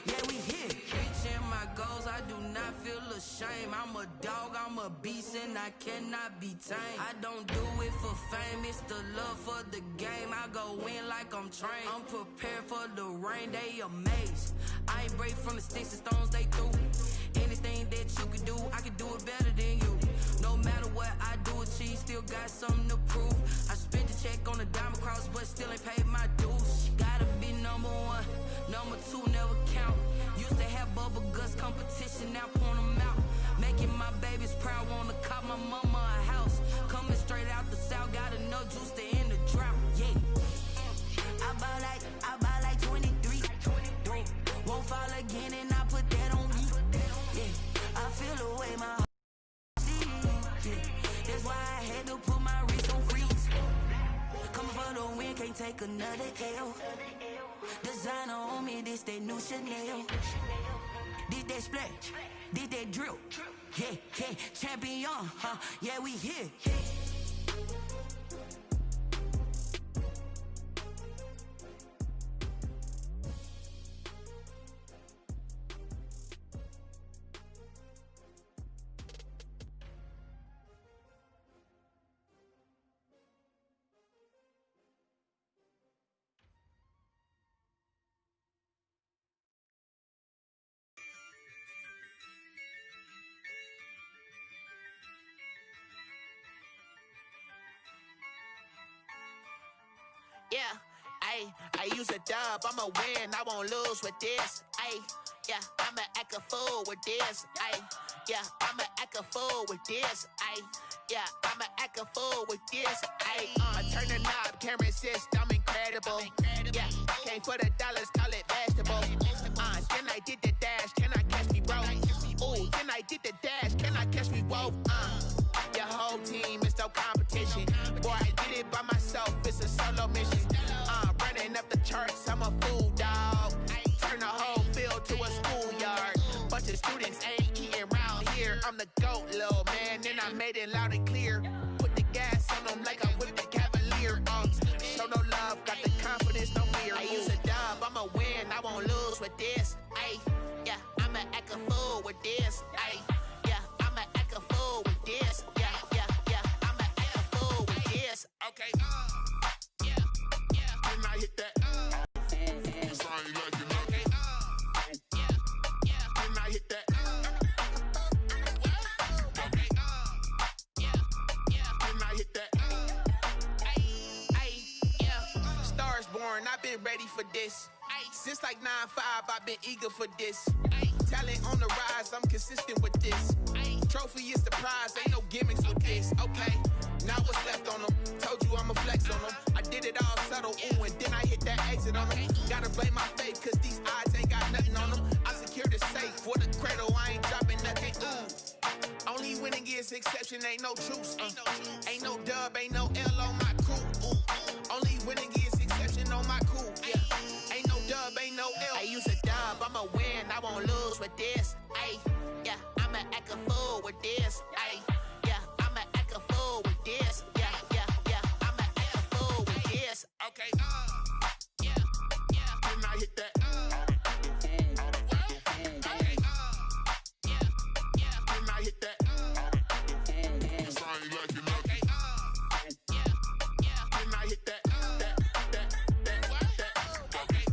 yeah, we here. Reaching my goals, I do not feel ashamed. I'm a dog, I'm a beast, and I cannot be tamed. I don't do it for fame, it's the love for the game. I go in like I'm trained. I'm prepared for the rain, they amazed. I ain't break from the sticks and stones they threw. Anything that you can do, I can do it better than you. No matter what I do achieve, still got something to prove. I spent the check on the diamond cross, but still ain't paid my dues. Gotta be number one, number two never count. Used to have bubble guts competition, now point them out. Making my babies proud, wanna cop my mama a house. Coming straight out the south, got enough juice to end the drought. Yeah. I bought like 23. Won't fall again and I put that on me. Yeah. I feel the way my heart sleeps. Yeah. That's why I had to put my wrist on freeze. Coming for the win, can't take another L. Designer on me, this that new Chanel. Did that splash, did that drill. Yeah, champion, yeah, we here. Yeah, I use a dub, I'ma win, I won't lose with this. Yeah, I'ma act a fool with this. Yeah, I'ma act a fool with this. Yeah, I'ma act a fool with this. Turn the knob, camera assist, I'm incredible. Yeah, came for the dollars, call it vegetable. Then I did the dash, can I catch me, bro? Ooh, then I did the dash, can I catch me, whoa? Your whole team is no competition. Boy, I did it by myself, it's a solo mission. Running up the charts, I'm a fool, dog. Turn the whole field to a schoolyard. Bunch of students ain't eating round here. I'm the GOAT, little man, and I made it loud and clear. Put the gas on them like I'm with the Cavalier. Show no love, got the confidence, no fear. I use a dub, I'ma win, I won't lose with this. Yeah, I'ma act a fool with this. Yeah, I'ma act a fool with this. Yeah, I'ma act a fool with this. Okay, and I hit that. Sound like you know. Okay, and I hit that. Okay, and I hit that. Yeah. Stars born, I've been ready for this. Since like 9-5, I've been eager for this. Talent on the rise, I'm consistent with this. Trophy is the prize, ain't no gimmicks with this. Okay, now what's left on them? Told you I'ma flex on them. I did it all subtle, ooh, and then I hit that exit on them. Gotta blame my faith, cause these odds ain't got nothing on them. I secured the safe for the cradle, I ain't dropping nothing, ooh. Only winning is exception, ain't no truce. Ain't no dub, ain't no L on my crew. Ooh. Only winning is exception on my crew. Yeah. Ain't no dub, ain't no L. I use a dub, I'ma win, I won't lose with this. Yeah, I'ma act a fool with this. Yeah, I'ma act a fool with this. Yeah, I'ma act a fool with this. Okay, and I hit that. Okay, and I hit that. Sound like you know. Okay, and I hit that. Okay,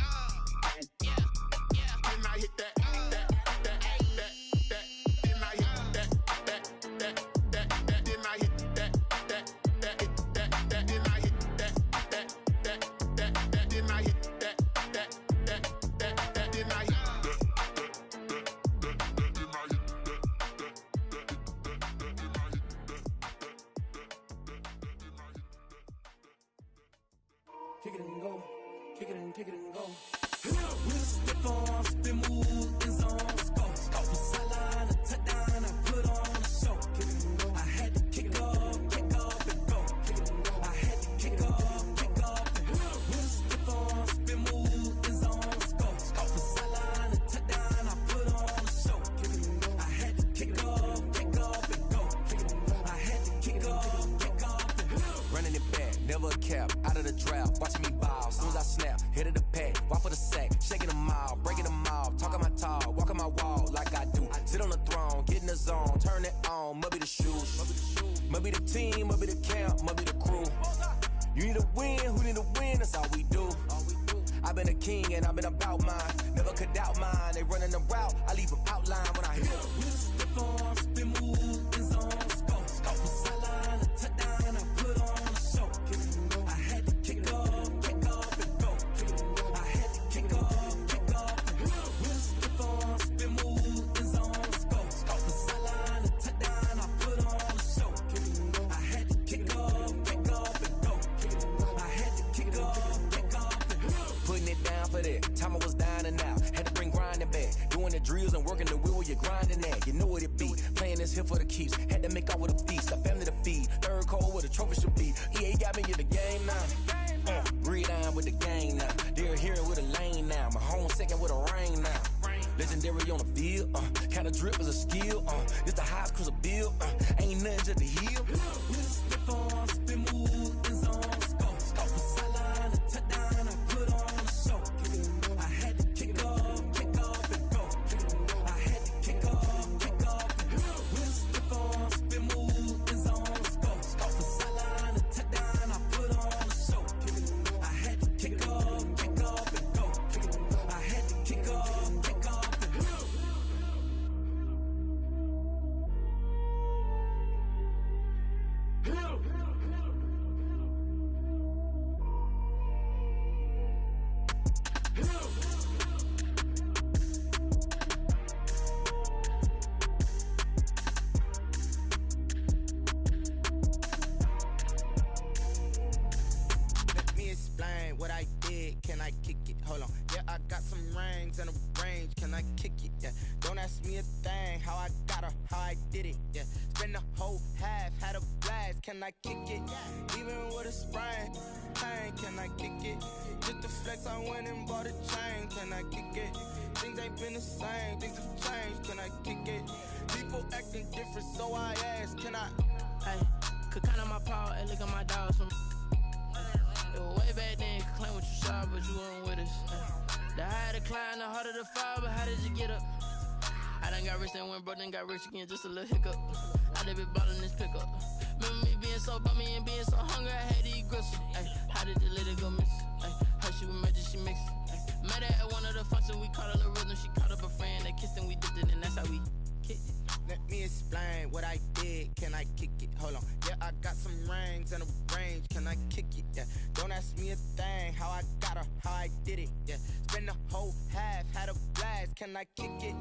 and I hit that. kick it and go, kick it and go. With a stiff arm, spin move, in zone, scope. From sideline to touchdown, I put on a show. Kick it and go. I had to kick off and go. Kick it and go. I had to kick off and go. With a stiff arm, spin move, in zone, scope. From sideline to touchdown, I put on a show. Kick it and go. I had to kick off and go. Kick it and go. I had to kick off and go. Running it back, never a cap, out of the draft, watching me ball. Soon as I snap, hit of the pack, walk for the sack, shaking them all, breaking them off, talking my talk, walking my wall like I do. Sit on the throne, get in the zone, turn it on, must be the shoes, must be the team, must be the camp, must be the crew. You need a win, who need a win, that's all we do. I've been a king and I've been about mine, never could doubt mine. They running the route, I leave them outline when I hit them. With a stiff arm, spin move, in zone, scope. From sideline to touchdown, I put on a show. Kick it and go. I had to kick off and go. Kick it and go. I had to kick off and go. With a stiff arm, spin move, in zone, scope. From sideline to touchdown, I put on a show. Kick it and go. I had to kick off and go. Kick it and go. I had to kick off and go. Putting it down for that, time I was down and out, had to bring grinding back, doing the drills and working the wheel where you're grinding at, you know what it be, playing this here for the keeps, had to make out with a feast, a family to feed, third cold where the trophy should be, EA got me in the game now, breathe on with the game now, they're hearing with a lane now, my home second with a rain now, legendary on the field, kind of drip is a skill, it's the highest cruiser bill, ain't nothing just to heal. With a stiff arm, spin move, in zone, scope. From sideline to touchdown, I put on a show. Kick it and go. I had to kick off and go. Kick it and go. I had to kick off and go. With a stiff arm, spin move, in zone, scope. From sideline to touchdown, I put on a show. Kick it and go. I had to kick off and go. Kick it and go. I had to kick off and go. Let me explain what I did. Can I kick it? Hold on. Yeah, I got some rings and a range. Can I kick it? Yeah. Don't ask me a thing. How I got her, how I did it. Yeah. Spend the whole half, had a blast. Can I kick it? Even with a sprain. Pain, can I kick it? Just to flex, I went and bought a chain. Can I kick it? Things ain't been the same. Things have changed. Can I kick it? People acting different, so I ask. Can I? Hey, could count on my power and look at my dogs from. It was way back then, could claim what you saw, but you weren't with us. The higher the climb, the harder the fall, but how did you get up? I done got rich, then went broke, then got rich again, just a little hiccup. I done been ballin' this pickup. Remember me being so bummy and being so hungry, I had to eat gristle. Ay, how did you let it go miss? Ay, how she was magic, she mixed. Met her at one of the functions, we caught a little rhythm, she caught up a friend, they kissed and we dipped it, and that's how we kicked it. Let me explain what I did. Can I kick it? Hold on. Yeah, I got some rings and a range. Can I kick it? Yeah. Don't ask me a thing. How I got her, how I did it. Yeah. Spend the whole half, had a blast. Can I kick it?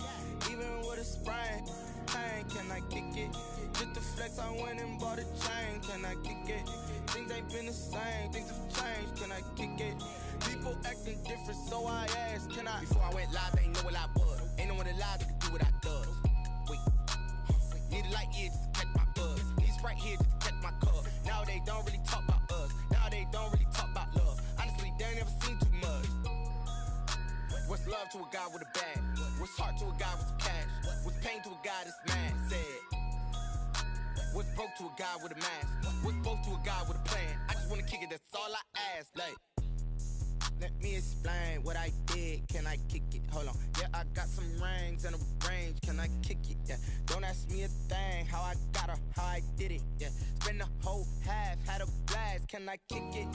Even with a sprain. Pain, can I kick it? Just to flex, I went and bought a chain. Can I kick it? Things ain't been the same. Things have changed. Can I kick it? People acting different, so I asked. Can I? Before I went live, they ain't know what I was. Ain't no one alive that could do what I does. Wait. Need a light year just to catch my buzz. Need Sprite here just to catch my cup. Now they don't really talk about us. Now they don't really talk about love. Honestly, they ain't never seen too much. What's love to a guy with a bag? What's heart to a guy with some cash? What's pain to a guy that's mad? Said. What's broke to a guy with a mask? What's both to a guy with a plan? I just wanna kick it, that's all I ask. Like, let me explain what I did. Can I kick it? Hold on. Yeah, I got some rings and a range. Can I kick it? Yeah. Don't ask me a thing. How I got her, how I did it. Yeah. Spend the whole half, had a blast. Can I kick it?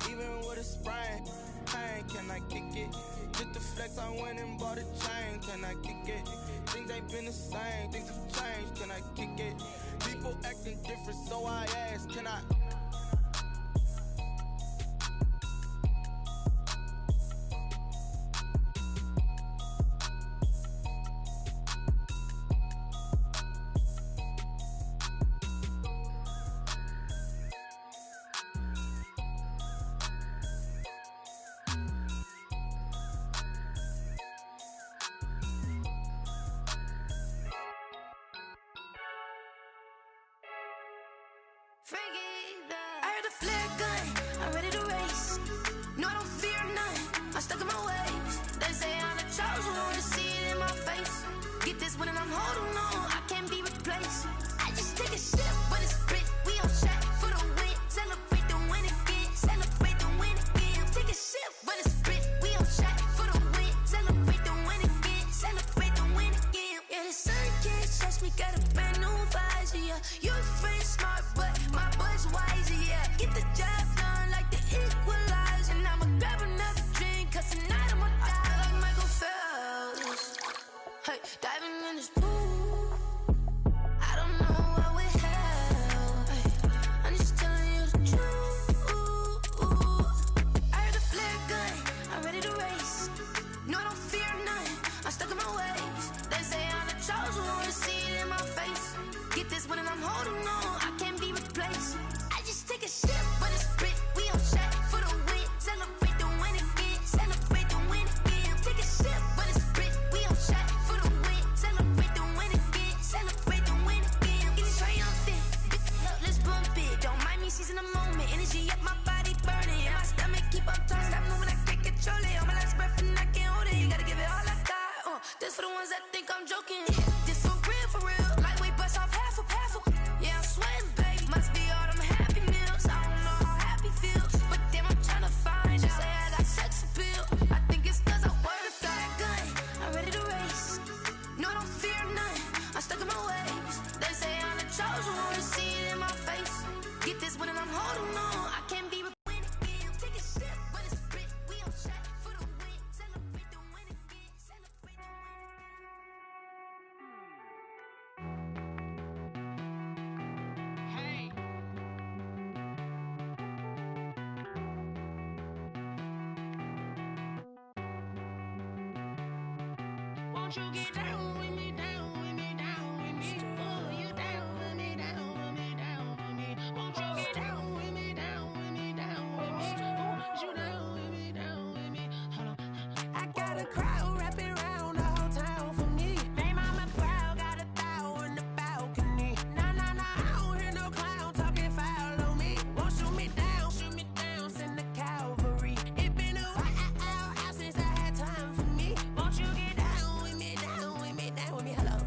Even with a sprain. Pain, can I kick it? Just to flex, I went and bought a chain. Can I kick it? Things ain't been the same. Things have changed. Can I kick it? People acting different, so I ask. Can I? I heard the flare gun, I'm ready to race. No, I don't fear none, I'm stuck in my ways. They say I'm the chosen one, to see it in my face. Get this one and I'm holding on, I can't be replaced. I just take a sip, but it's spit, we on track for the win. Celebrate the win again, celebrate the win again. Take a sip, but it's spit, we on track for the win. Celebrate the win again, celebrate the win again. Yeah, the sun can't touch me, got a brand new visor, yeah. You're friend smart, but my boy's wiser, yeah. Get the job done like the equalizer. And I'ma grab another drink, cause tonight I'ma die like Michael Phelps. Hey, diving in this pool, I don't know what we have. Hey, I'm just telling you the truth. I heard the flare gun, I'm ready to race. No, I don't fear none, I'm stuck in my ways. They say I'm the chosen one, to see it in my face. Get this one and I'm holding on, I can't be replaced. I just take a sip, but it's spit, we on track for the win. Celebrate the win again, celebrate the win again. Take a sip, but it's spit, we on track for the win. Celebrate the win again, celebrate the win again. It's triumphant, let's bump it. Don't mind me seizing the moment, energy up my body burning. And my stomach keep on turning, stop moving, I can't control it. On my last breath and I can't hold it, you gotta give it all I got. This for the ones that think I'm joking. This for real, lightweight bust off half a. Yeah, I'm sweating, baby. Must be all them happy meals. I don't know how happy feels, but damn, I'm trying to find out. Say I got sex appeal. I think it's cause I wear the fire gun. I'm ready to race. No, I don't fear none, I'm stuck in my ways. They say I'm the chosen one, to see it in my face. Get this one and I'm holding on, I can't be win again. Take a sip, but it's spit, we on track for the win. Celebrate the win again, celebrate the win. Won't you get down with me, down with me, down with me? Oh, you down with me, down with me, down with me. Won't you get down with me, down with me, down with me? Oh, you down with me, down with me? Hold on. I got a crowd wrapping around the whole town for me. They mama proud, got a thou in the balcony. Nah, nah, nah, I don't hear no clown talking foul on me. Won't shoot me down, send the cavalry. It been a while since I had time for me. Won't you get down with me, down with me, down with me? Hello.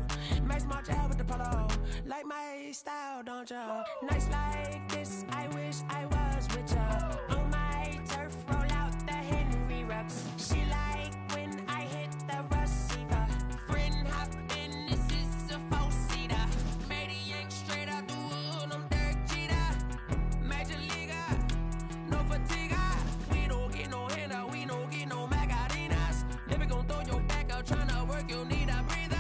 Max my job with the polo. Like my style, don't ya? Nights like this, I wish I was with ya. On my turf, roll out the Henry Rux. She like when I hit the receiver. Friend hop in, this is a four-seater. Made a yank straight out the wood, I'm Derek Jeter. Major leaguer, no fatigue. We don't get no handout, we don't get no Macarinas. Never gon' throw your back out, tryna work, you need a breather.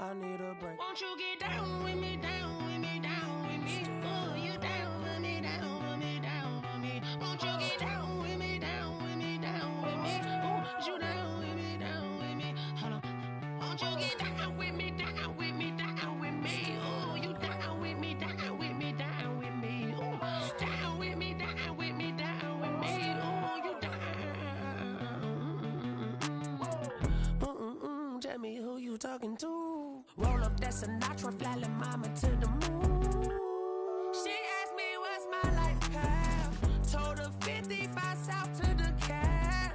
I need a break. Won't you get down with me, down with me, down with me? Oh, you down with me, down with me, down with me? Won't you get down with me, down with me, down with me? Oh, you down with me, down with me? Hold on. Won't you get down with me, down with me, down with me? Oh, you down with me, down with me, down with me? Oh, down with me, down with me, down with me? Oh, you down. Tell me who you talking to. Roll up that Sinatra, fly la mama to the moon. She asked me what's my life path. Told her 55 south to the cab.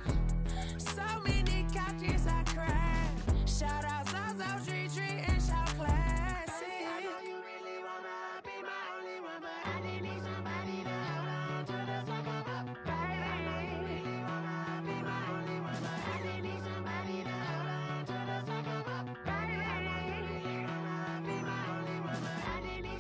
So many couches I cried. Shout out Zazo, Tree, and shout classic. I know you really wanna be my only one, but I didn't need somebody to hold on to the sucker up. Baby, I know you really wanna be my only one, but I didn't need somebody to hold on to the sucker up. Baby, I know you really wanna be my only one, but I didn't need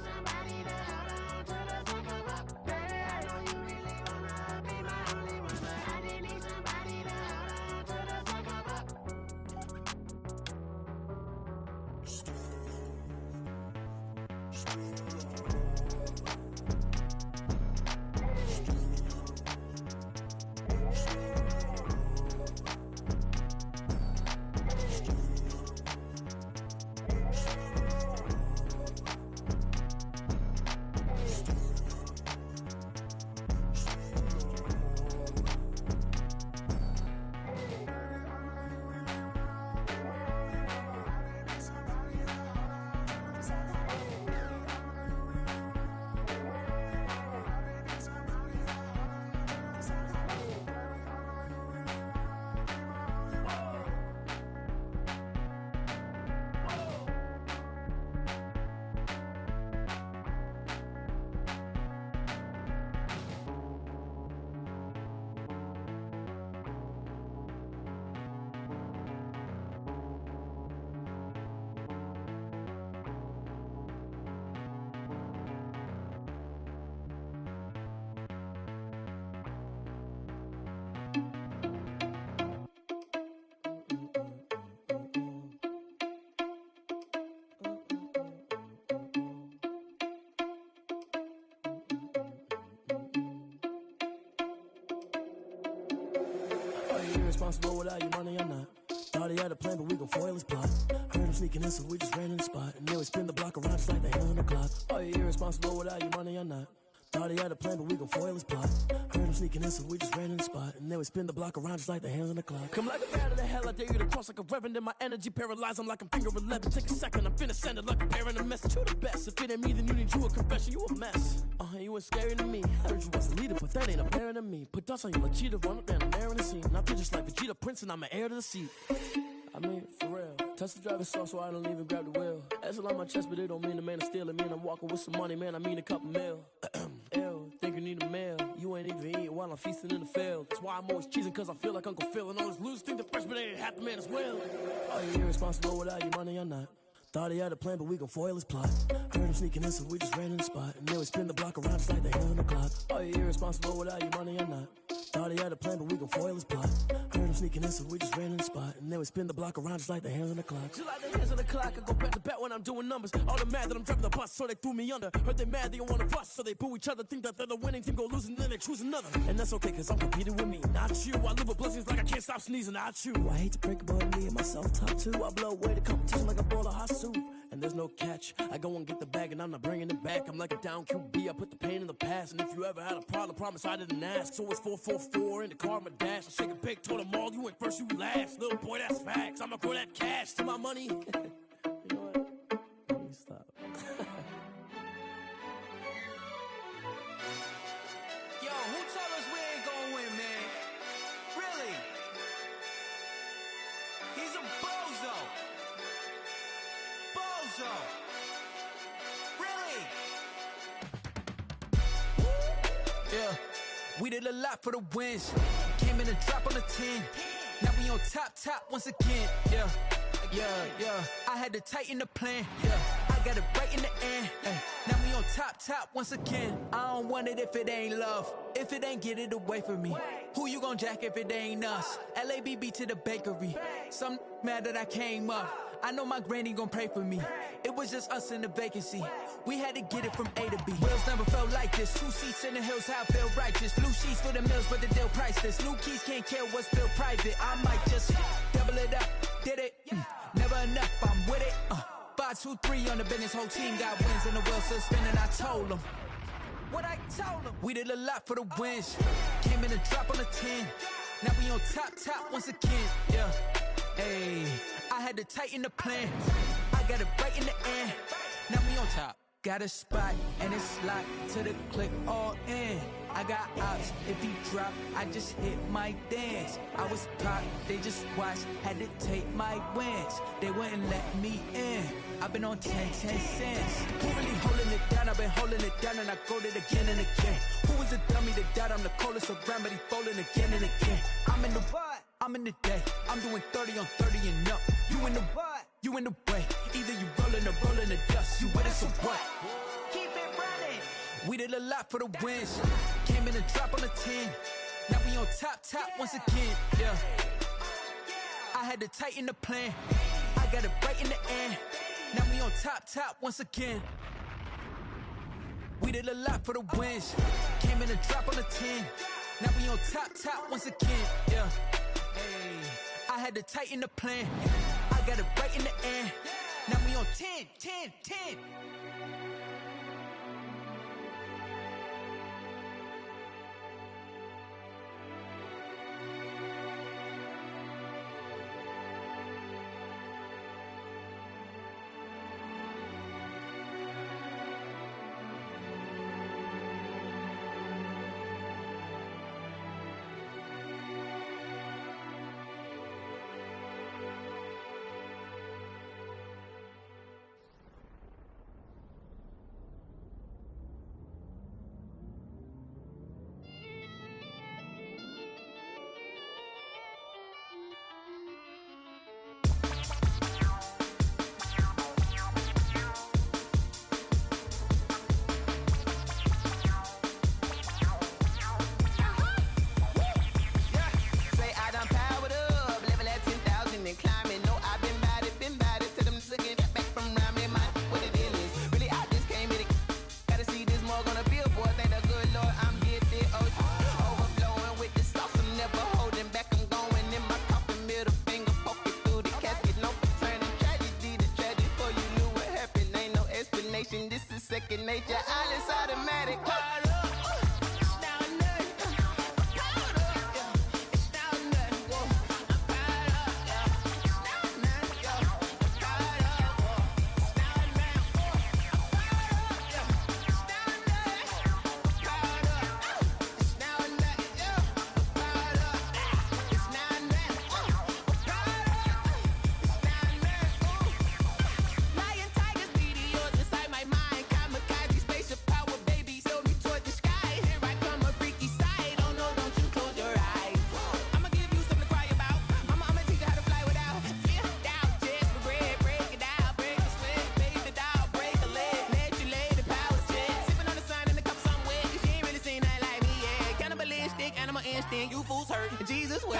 you irresponsible without your money or not? Thought he had a plan, but we gon' foil his plot. Heard him sneaking in, so we just ran in the spot. And then we spin the block around just like the hand on the clock. Are you irresponsible without your money or not? Thought he had a plan, but we gon' foil his plot. Heard him sneaking in, so we just ran in the spot. And then we spin the block around just like the hands on the clock. Come like a bat of the hell, I dare you to cross like a reverend. In my energy paralyzed, I'm like I'm finger 11. Take a second, I'm finna send it like a parent a message. You the best, if it ain't me, then you need you a confession. You a mess, you ain't scary to me. Heard you was a leader, but that ain't apparent to me. Put dust on you like cheetah, run up down the air in the scene. Now feel just like Vegeta Prince, and I'm an heir to the seat. I mean, for real. Touch the driver's soft, so I don't even grab the wheel. That's on my chest, but it don't mean the man is stealing. Man, I'm walking with some money, man, I mean a couple mil. Ew, think you need a meal. You ain't even eating while I'm feasting in the field. That's why I'm always cheesing, cause I feel like Uncle Phil. And all those losers think the freshman ain't half the man as well. Are you irresponsible without your money or not? Thought he had a plan, but we gon' foil his plot. Heard him sneaking in, so we just ran in the spot. And then we spin the block around just like the hands on the clock. Are you irresponsible without your money or not? Thought he had a plan, but we gon' foil his plot. Heard him sneaking in, so we just ran in the spot. And then we spin the block around just like the hands on the clock. Just like the hands on the clock, I go back to back when I'm doing numbers. All the mad that I'm driving the bus, so they threw me under. Heard they mad, they don't wanna bust, so they boo each other. Think that they're the winning team, go losing, then they choose another. And that's okay, cause I'm competing with me, not you. I live with blessings like I can't stop sneezing, not you. I hate to break it, but me and myself top two. I blow away the competition like a bowl of hot soup. And there's no catch. I go and get the bag and I'm not bringing it back. I'm like a down QB, I put the pain in the past. And if you ever had a problem, promise I didn't ask. So it's 444 in the car, my dash. I shake a big, told them all, you went first, you last. Little boy, that's facts. I'ma grow that cash to my money. You know what? Let me stop. Yo, who told us we ain't gonna win, man? Really? He's a bozo. Bozo. Really? Yeah, we did a lot for the wins. Came in a drop on the 10. Now we on top once again. Yeah. I had to tighten the plan. Yeah, I got it right in the end. Now we on top once again. I don't want it if it ain't love. If it ain't, get it away from me. Who you gon' jack if it ain't us? LABB to the bakery. Some mad that I came up. I know my granny gon' pray for me. It was just us in the vacancy. We had to get it from A to B. Wheels never felt like this. 2 seats in the hills, how I feel righteous. Blue sheets for the mills, but the deal priceless. New keys can't care what's built private. I might just double it up. Did it? Never enough, I'm with it. 5, 2, 3 on the business. Whole team got wins and the wheels still spinning. I told them what I told them. We did a lot for the wins. Came in a drop on the 10. Now we on top once again. Yeah. Hey, I had to tighten the plan. I got it right in the end. Now we on top. Got a spot and it's locked to the click all in. I got ops, if he drop, I just hit my dance. I was popped, they just watched, had to take my wins. They wouldn't let me in. I've been on 10 cents. Who really holding it down? I've been holding it down and I go it again and again. Who was the dummy that died? I'm the coldest around, but he folding again and again. I'm in the what? I'm in the day. I'm doing 30 on 30 and up. You in the what? You in the way. Either you rolling or rolling the dust. You with us or what? Keep it running. We did a lot for the wins. Came in a drop on the 10. Now we on top once again. Yeah. I had to tighten the plan. I got it right in the end. Now we on top once again. We did a lot for the wins. Came in a drop on the 10. Now we on top once again. Yeah. Hey, I had to tighten the plan. I got it right in the end. Now we on 10. second nature, all is automatic. You fools hurt, Jesus will.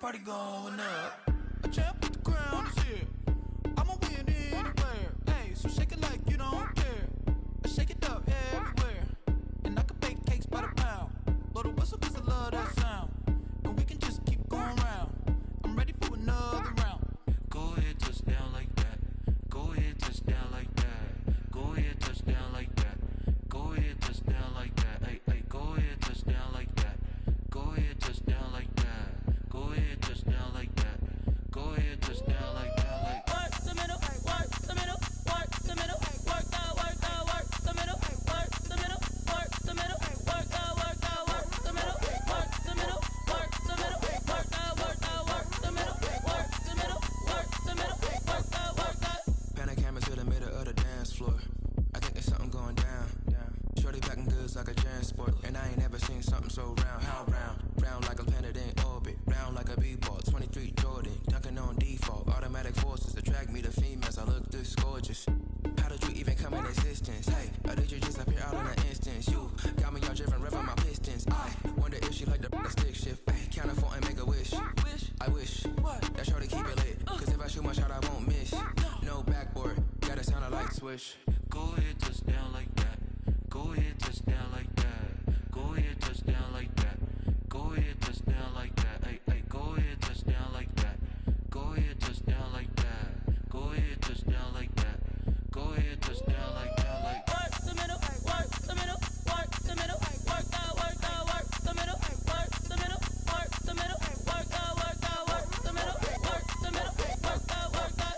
Party going up. A champ with the crown is here. I'ma win anywhere. Hey, so shake it like you don't care. I shake it up everywhere. And I can bake cakes by the pound. Blow the whistle cause I love that sound. And we can just keep going round. I'm ready for another round. Go ahead, touch down like that. Go ahead, touch down like that. Go ahead, touch down like that. Go ahead, touch down like that. Hey, hey, go ahead, touch down like that. Go ahead, touch down like that. Go ahead, touch down like that. Go ahead, touch down like that. Like work the middle, work the middle, work the middle, work the middle, work the middle, work the middle, work the middle, work the middle, work the middle, work the middle, work the middle, work the middle, work the. Pan a camera to the middle of the dance floor. I think there's something going down. Shorty packing goods like a transport, and I ain't never seen something so round. How round? Round like a planet in orbit, round like a b-ball. 23 Jordan, dunking on default. Automatic forces attract me to females. I look this gorgeous. How did you even come in existence? Hey, or did you just appear out in an instance? You got me all driven, revving my pistons. I wonder if she like the stick shift. Hey, count a 4 and make a wish. I wish that shorty keep it lit. Cause if I shoot my shot, I won't miss. No backboard, gotta sound a light switch. Go ahead, touch down like that. Go ahead, touch down like that. Go ahead, touch down like that. Go ahead, touch down like that. Hey, hey, go ahead, touch down like that. Go ahead, touch down like that. Go ahead, touch down like that. Go ahead, touch down like that. Like work the middle, work the middle, work the middle, work the middle, work the middle, work the middle, work the middle, work the middle, work the.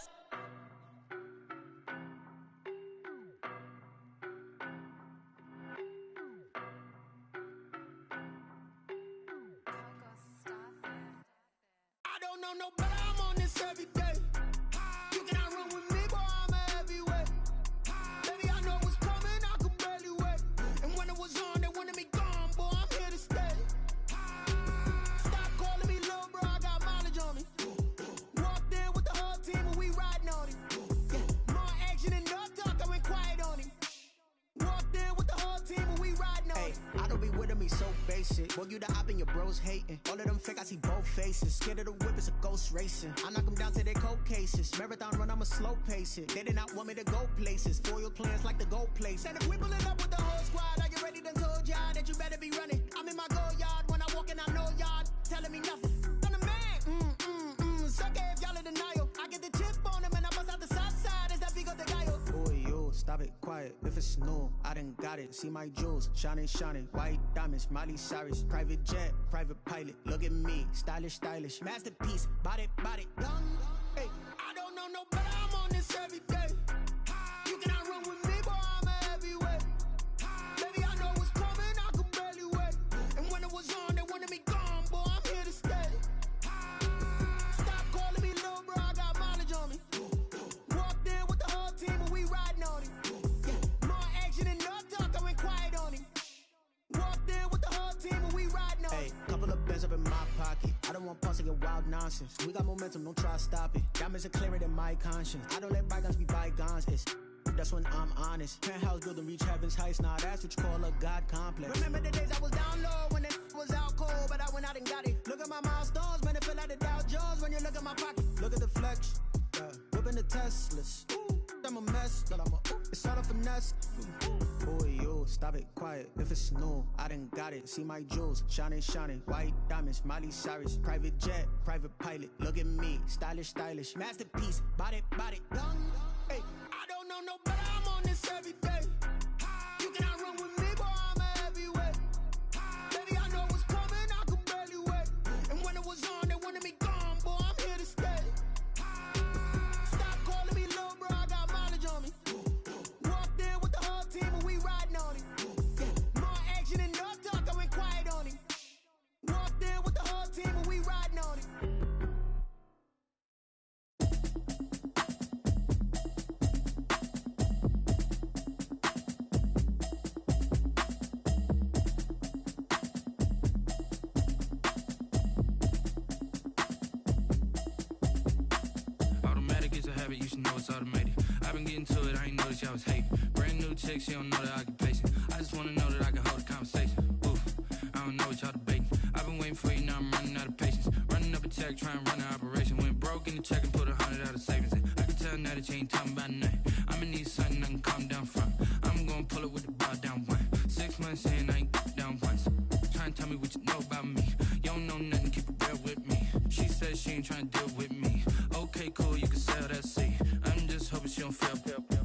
I don't know no better, I'm on this every day. You cannot run with me, boy, I'm a heavyweight. Baby, I know what's coming, I could barely wait. And when it was on, they wanted me gone, boy, I'm here to stay. Stop calling me little bro, I got mileage on me. Walked in with the whole team and we riding on it. I don't be with him, he's so basic. Boy, you the op and your bros hating. All of them fake, I see both faces. Scared of the whip, it's a ghost racing. I knock them down to their cold cases. Marathon run, I'ma slow pace it. They did not want me to go places. Foil plans like the gold place. And if we pulling up with the whole squad, are you ready? Done told y'all that you better be running. I'm in my go yard when I walk in, I know y'all telling me nothing. I'm the man. Sucker if y'all in denial. I get the chip on him and I bust out the south side. Is that big of the guy? Boy, yo, stop it, quiet. If it's new, I done got it. See my jewels, shining, shining. White diamonds, Miley Cyrus. Private jet, private pilot. Look at me, stylish, stylish. Masterpiece, body, young. Hey, I don't know no better. I'm on this every day. You cannot run with me, boy. I'm a heavyweight. Baby, I know what's coming. I could barely wait. And when it was on, they wanted me gone, boy. I'm here to stay. Stop calling me little bro. I got mileage on me. Walked in with the whole team and we riding on it. Yeah. More action and no talk. I went quiet on him. Walked in with the whole team and we riding on it. Hey, couple of bands up in my pocket. I don't want pulse to get wild nonsense. We got momentum, don't try to stop it. Diamonds are clearer than my conscience. I don't let bygones be bygones. That's when I'm honest. Penthouse building reach heaven's heights. Now that's what you call a God complex. Remember the days I was down low when it was out cold, but I went out and got it. Look at my milestones, man, it feel like the Dow Jones when you look at my pocket. Look at the flex, whipping the Teslas. I'm a mess, but it's all a finesse. Boy, yo, stop it, quiet. If it's new, I done got it. See my jewels, shining, shining. White diamonds, Miley Cyrus. Private jet, private pilot. Look at me, stylish, stylish. Masterpiece, body, young. Hey, I don't know no better. I'm on this every day. You cannot run with me, boy. I'm a heavyweight. Baby, I know what's coming. I could barely wait. And when it was on, they wanted me gone, boy. I'm here to stay. Stop calling me little bro. I got mileage on me. Walked in with the whole team and we riding on it. Yeah. More action and no talk. I went quiet on him. Walked in with the whole team and we riding on it. You should know it's automated. I've been getting to it, I ain't noticed y'all was hating. Brand new chick, she don't know the occupation. I just wanna know that I can hold a conversation. Oof, I don't know what y'all debating. I've been waiting for you, now I'm running out of patience. Running up a check, trying to run an operation. Went broke in the check and put 100 out of savings in. I can tell now that you ain't talking about nothing. I'ma need something I can calm down from. I'm gonna pull it with the bar down one. 6 months in, I ain't down once. Trying to tell me what you know about me. You don't know nothing, keep it real with me. She said she ain't trying to deal with me. Okay, cool, you can sell that seat. I'm just hoping she don't fail.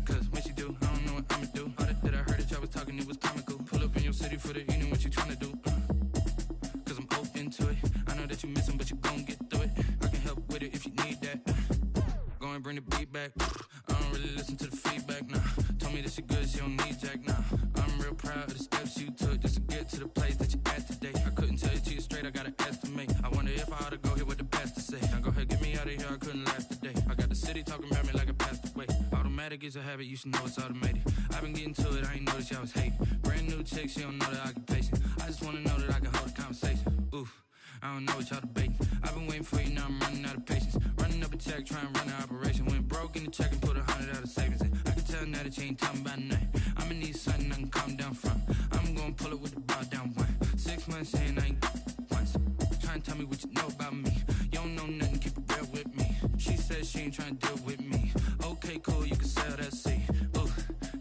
Cause when she do, I don't know what I'ma do. All that I heard that y'all was talking, it was comical. Pull up in your city for the evening, what you tryna do? Cause I'm open to it. I know that you missing, but you gon' get through it. I can help with it if you need that. Go and bring the beat back. I don't really listen to the feedback, nah. Told me that she good, she don't need jack, nah. I'm real proud of the steps you took just to get to the place that you're at today. I couldn't tell you to you straight, I gotta estimate. I wonder if I ought to go here with the pastor say. Now go ahead, get me out of here, I couldn't last a day. I got the city talking about me like I passed away. Automatic is a habit, you should know it's automated. I've been getting to it, I ain't noticed y'all was hating. Brand new chick, she don't know the occupation. I just wanna know that I can hold a conversation. Oof, I don't know what y'all debating. I've been waiting for you, now I'm running out of patience. Running up a check, trying to run an operation. Went broke in the check and put 100 out of savings in. I can tell now that you ain't talking about nothing. I'ma need something I can calm down from. I'm gonna pull it with the bar down one. 6 months in, I ain't once. Trying to tell me what you know about me. You don't know nothing, keep it real with me. She said she ain't trying to deal with me. Okay, cool, you can sell that seat. Ooh,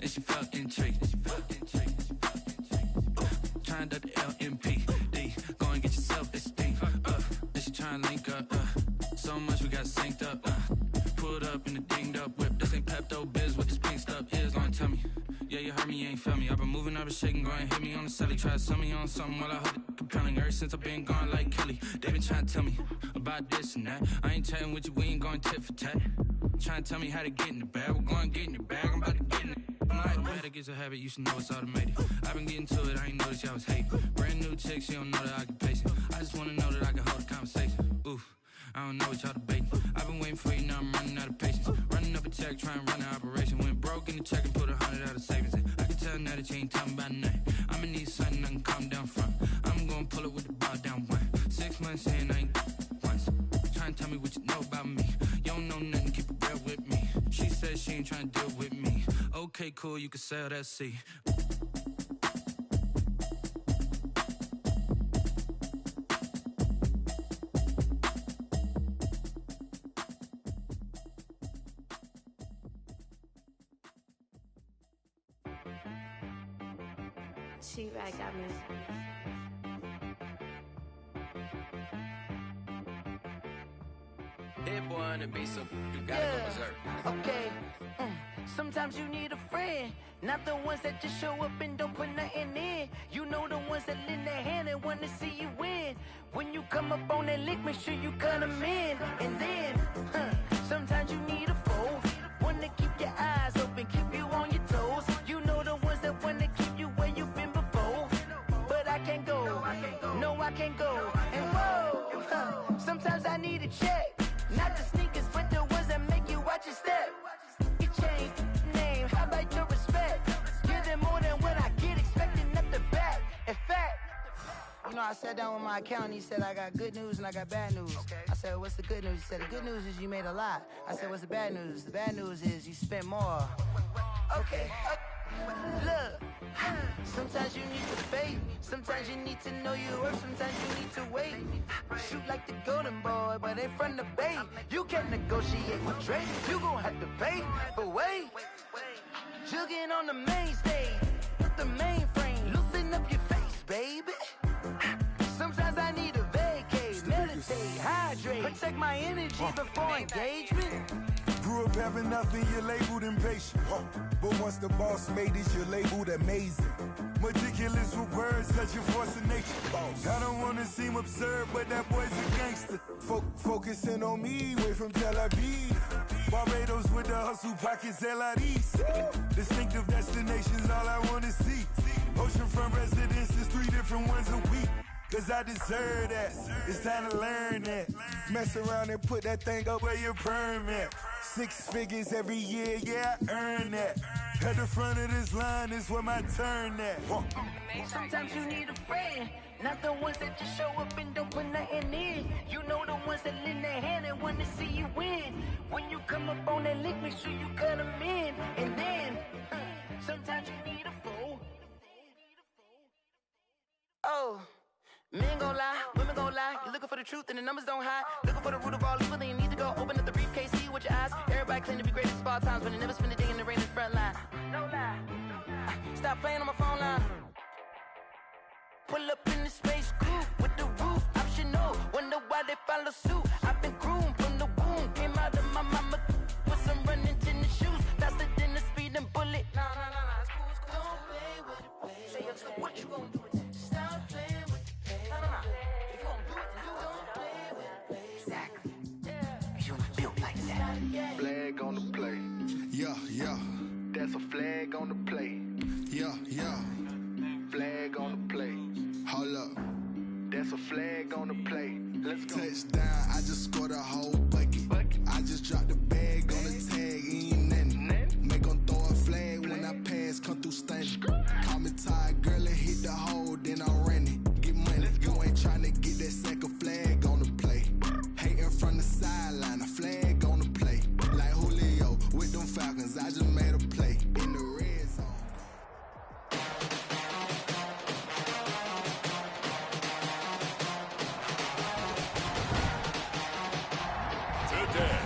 and she felt intrigued. Trying to the LMPD. Go and get your self-esteem. And she trying to link up. So much we got synced up. Pulled up in the dinged up whip. This ain't Pepto-Biz, what this pink stuff is. Gonna tell me. Yeah, you heard me, you ain't felt me. I've been moving, I've been shaking, go and hit me on the celly. Try to sell me on something while I hold it compelling. Ever since I've been gone like Kelly, they been trying to tell me about this and that. I ain't chatting with you, we ain't going tit for tat. Trying to tell me how to get in the bag, we're going to get in the bag, I'm about to get in it. Automatic is a habit, you should know it's automated. I've been getting to it, I ain't noticed y'all was hating. Brand new chick, she don't know the occupation. I just wanna know that I can hold a conversation. Oof, I don't know what y'all debating. I've been waiting for you, now I'm running out of patience. Running up a check, trying to run an operation. Went broke in the check and put 100 out of savings in. I can tell now that you ain't talking about nothing. I'ma need something I can calm down from. I'm gonna pull it with the bar down one. 6 months in, I ain't once. Trying to tell me what you know about me. You don't know nothing, keep it real with me. She said she ain't trying to deal with me. Okay, cool, you can sell that seat. She-Rag got me. Hit boy on the beat, so you gotta go berserk. Okay. Sometimes you need a friend, not the ones that just show up and don't put nothing in. You know the ones that lend their hand and want to see you win. When you come up on that lick, make sure you cut them in. And then, sometimes you need a foe, one to keep your eyes open, keep you on your toes. You know the ones that want to keep you where you've been before. But I can't go, no I can't go. And whoa, sometimes I need a check. Not the sneakers, but the ones that make you watch your step. You change name, how about your respect? Give them more than what I get, expecting at the back. In fact, you know, I sat down with my accountant, he said, I got good news and I got bad news. I said, what's the good news? He said, the good news is you made a lot. I said, what's the bad news? The bad news is you spent more. Okay. Look, sometimes you need to fake, sometimes you need to know your worth, sometimes you need to wait. Shoot like the golden boy, but ain't from the bay. You can't negotiate with Drake, you gon' have to pay. But wait, jugging on the main stage, with the mainframe, loosen up your face, baby. Sometimes I need a vacate, meditate, hydrate, protect my energy before engagement. Grew up having nothing, you're labeled impatient. But once the boss made it, you're labeled amazing. Meticulous with words, such a force of nature. I don't wanna seem absurd, but that boy's a gangster. Focusing on me, way from Tel Aviv. Barbados with the hustle pockets, LIDs. Distinctive destinations, all I wanna see. Oceanfront residences, 3 different ones a week. Cause I deserve that, it's time to learn that. Mess around and put that thing up where your permit. 6 figures every year, yeah, I earn that. At the front of this line is where my turn at. Sometimes you need a friend, not the ones that just show up and don't put nothing in. You know the ones that lend their hand and want to see you win. When you come up on that lick, make sure you cut them in. And then, sometimes you need a fool. Oh. Men gon' lie, women gon' lie. You're looking for the truth and the numbers don't hide. Looking for the root of all evil, then you need to go open up the briefcase, see with your eyes. Everybody claim to be greatest of all times, but they never spend a day in the rain in the front line. No lie. Stop playing on my phone line. Pull up in the space coupe with the roof optional. Wonder why they follow suit. I've been groomed from the womb. Came out of my mama with some running tennis shoes. Faster than the speeding bullet. No, it's cool, it's cool. Don't play with it, play. Say, yo, so what you gon' do? Stop playing. Flag on the play. Yeah. That's a flag on the play. Yeah. Flag on the play. Hold up. That's a flag on the play. Let's go. Touchdown, I just scored a whole bucket. I just dropped the bag on the tag, ain't nothing. Make them throw a flag when I pass, come through stunning. Call me tired, girl, and hit the hole, then I'm running. Get money, you ain't tryna get that second flag on the play. Hating from the sideline, a flag on the play. Like Julio with them Falcons, I just made a play in the red zone. Today,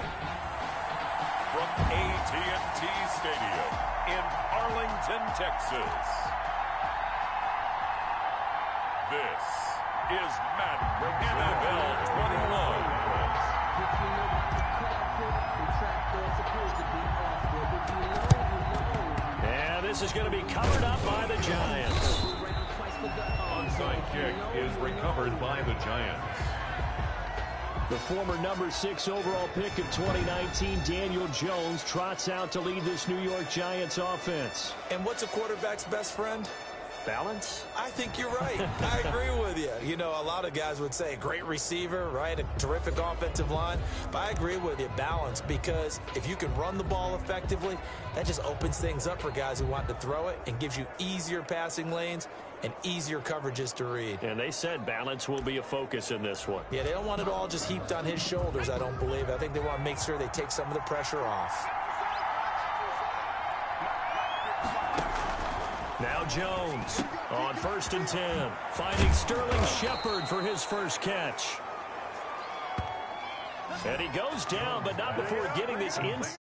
from AT&T Stadium in Arlington, Texas, this is Madden NFL 21. And this is going to be covered up by the Giants. Onside kick is recovered by the Giants. The former number 6 overall pick of 2019, Daniel Jones, trots out to lead this New York Giants offense. And what's a quarterback's best friend? Balance? I think you're right. I agree with you. You know, a lot of guys would say great receiver, right? A terrific offensive line. But I agree with you, balance, because if you can run the ball effectively, that just opens things up for guys who want to throw it and gives you easier passing lanes and easier coverages to read. And they said balance will be a focus in this one. Yeah, they don't want it all just heaped on his shoulders, I don't believe. I think they want to make sure they take some of the pressure off. Now Jones on 1st and 10, finding Sterling Shepard for his first catch. And he goes down, but not before getting this inside.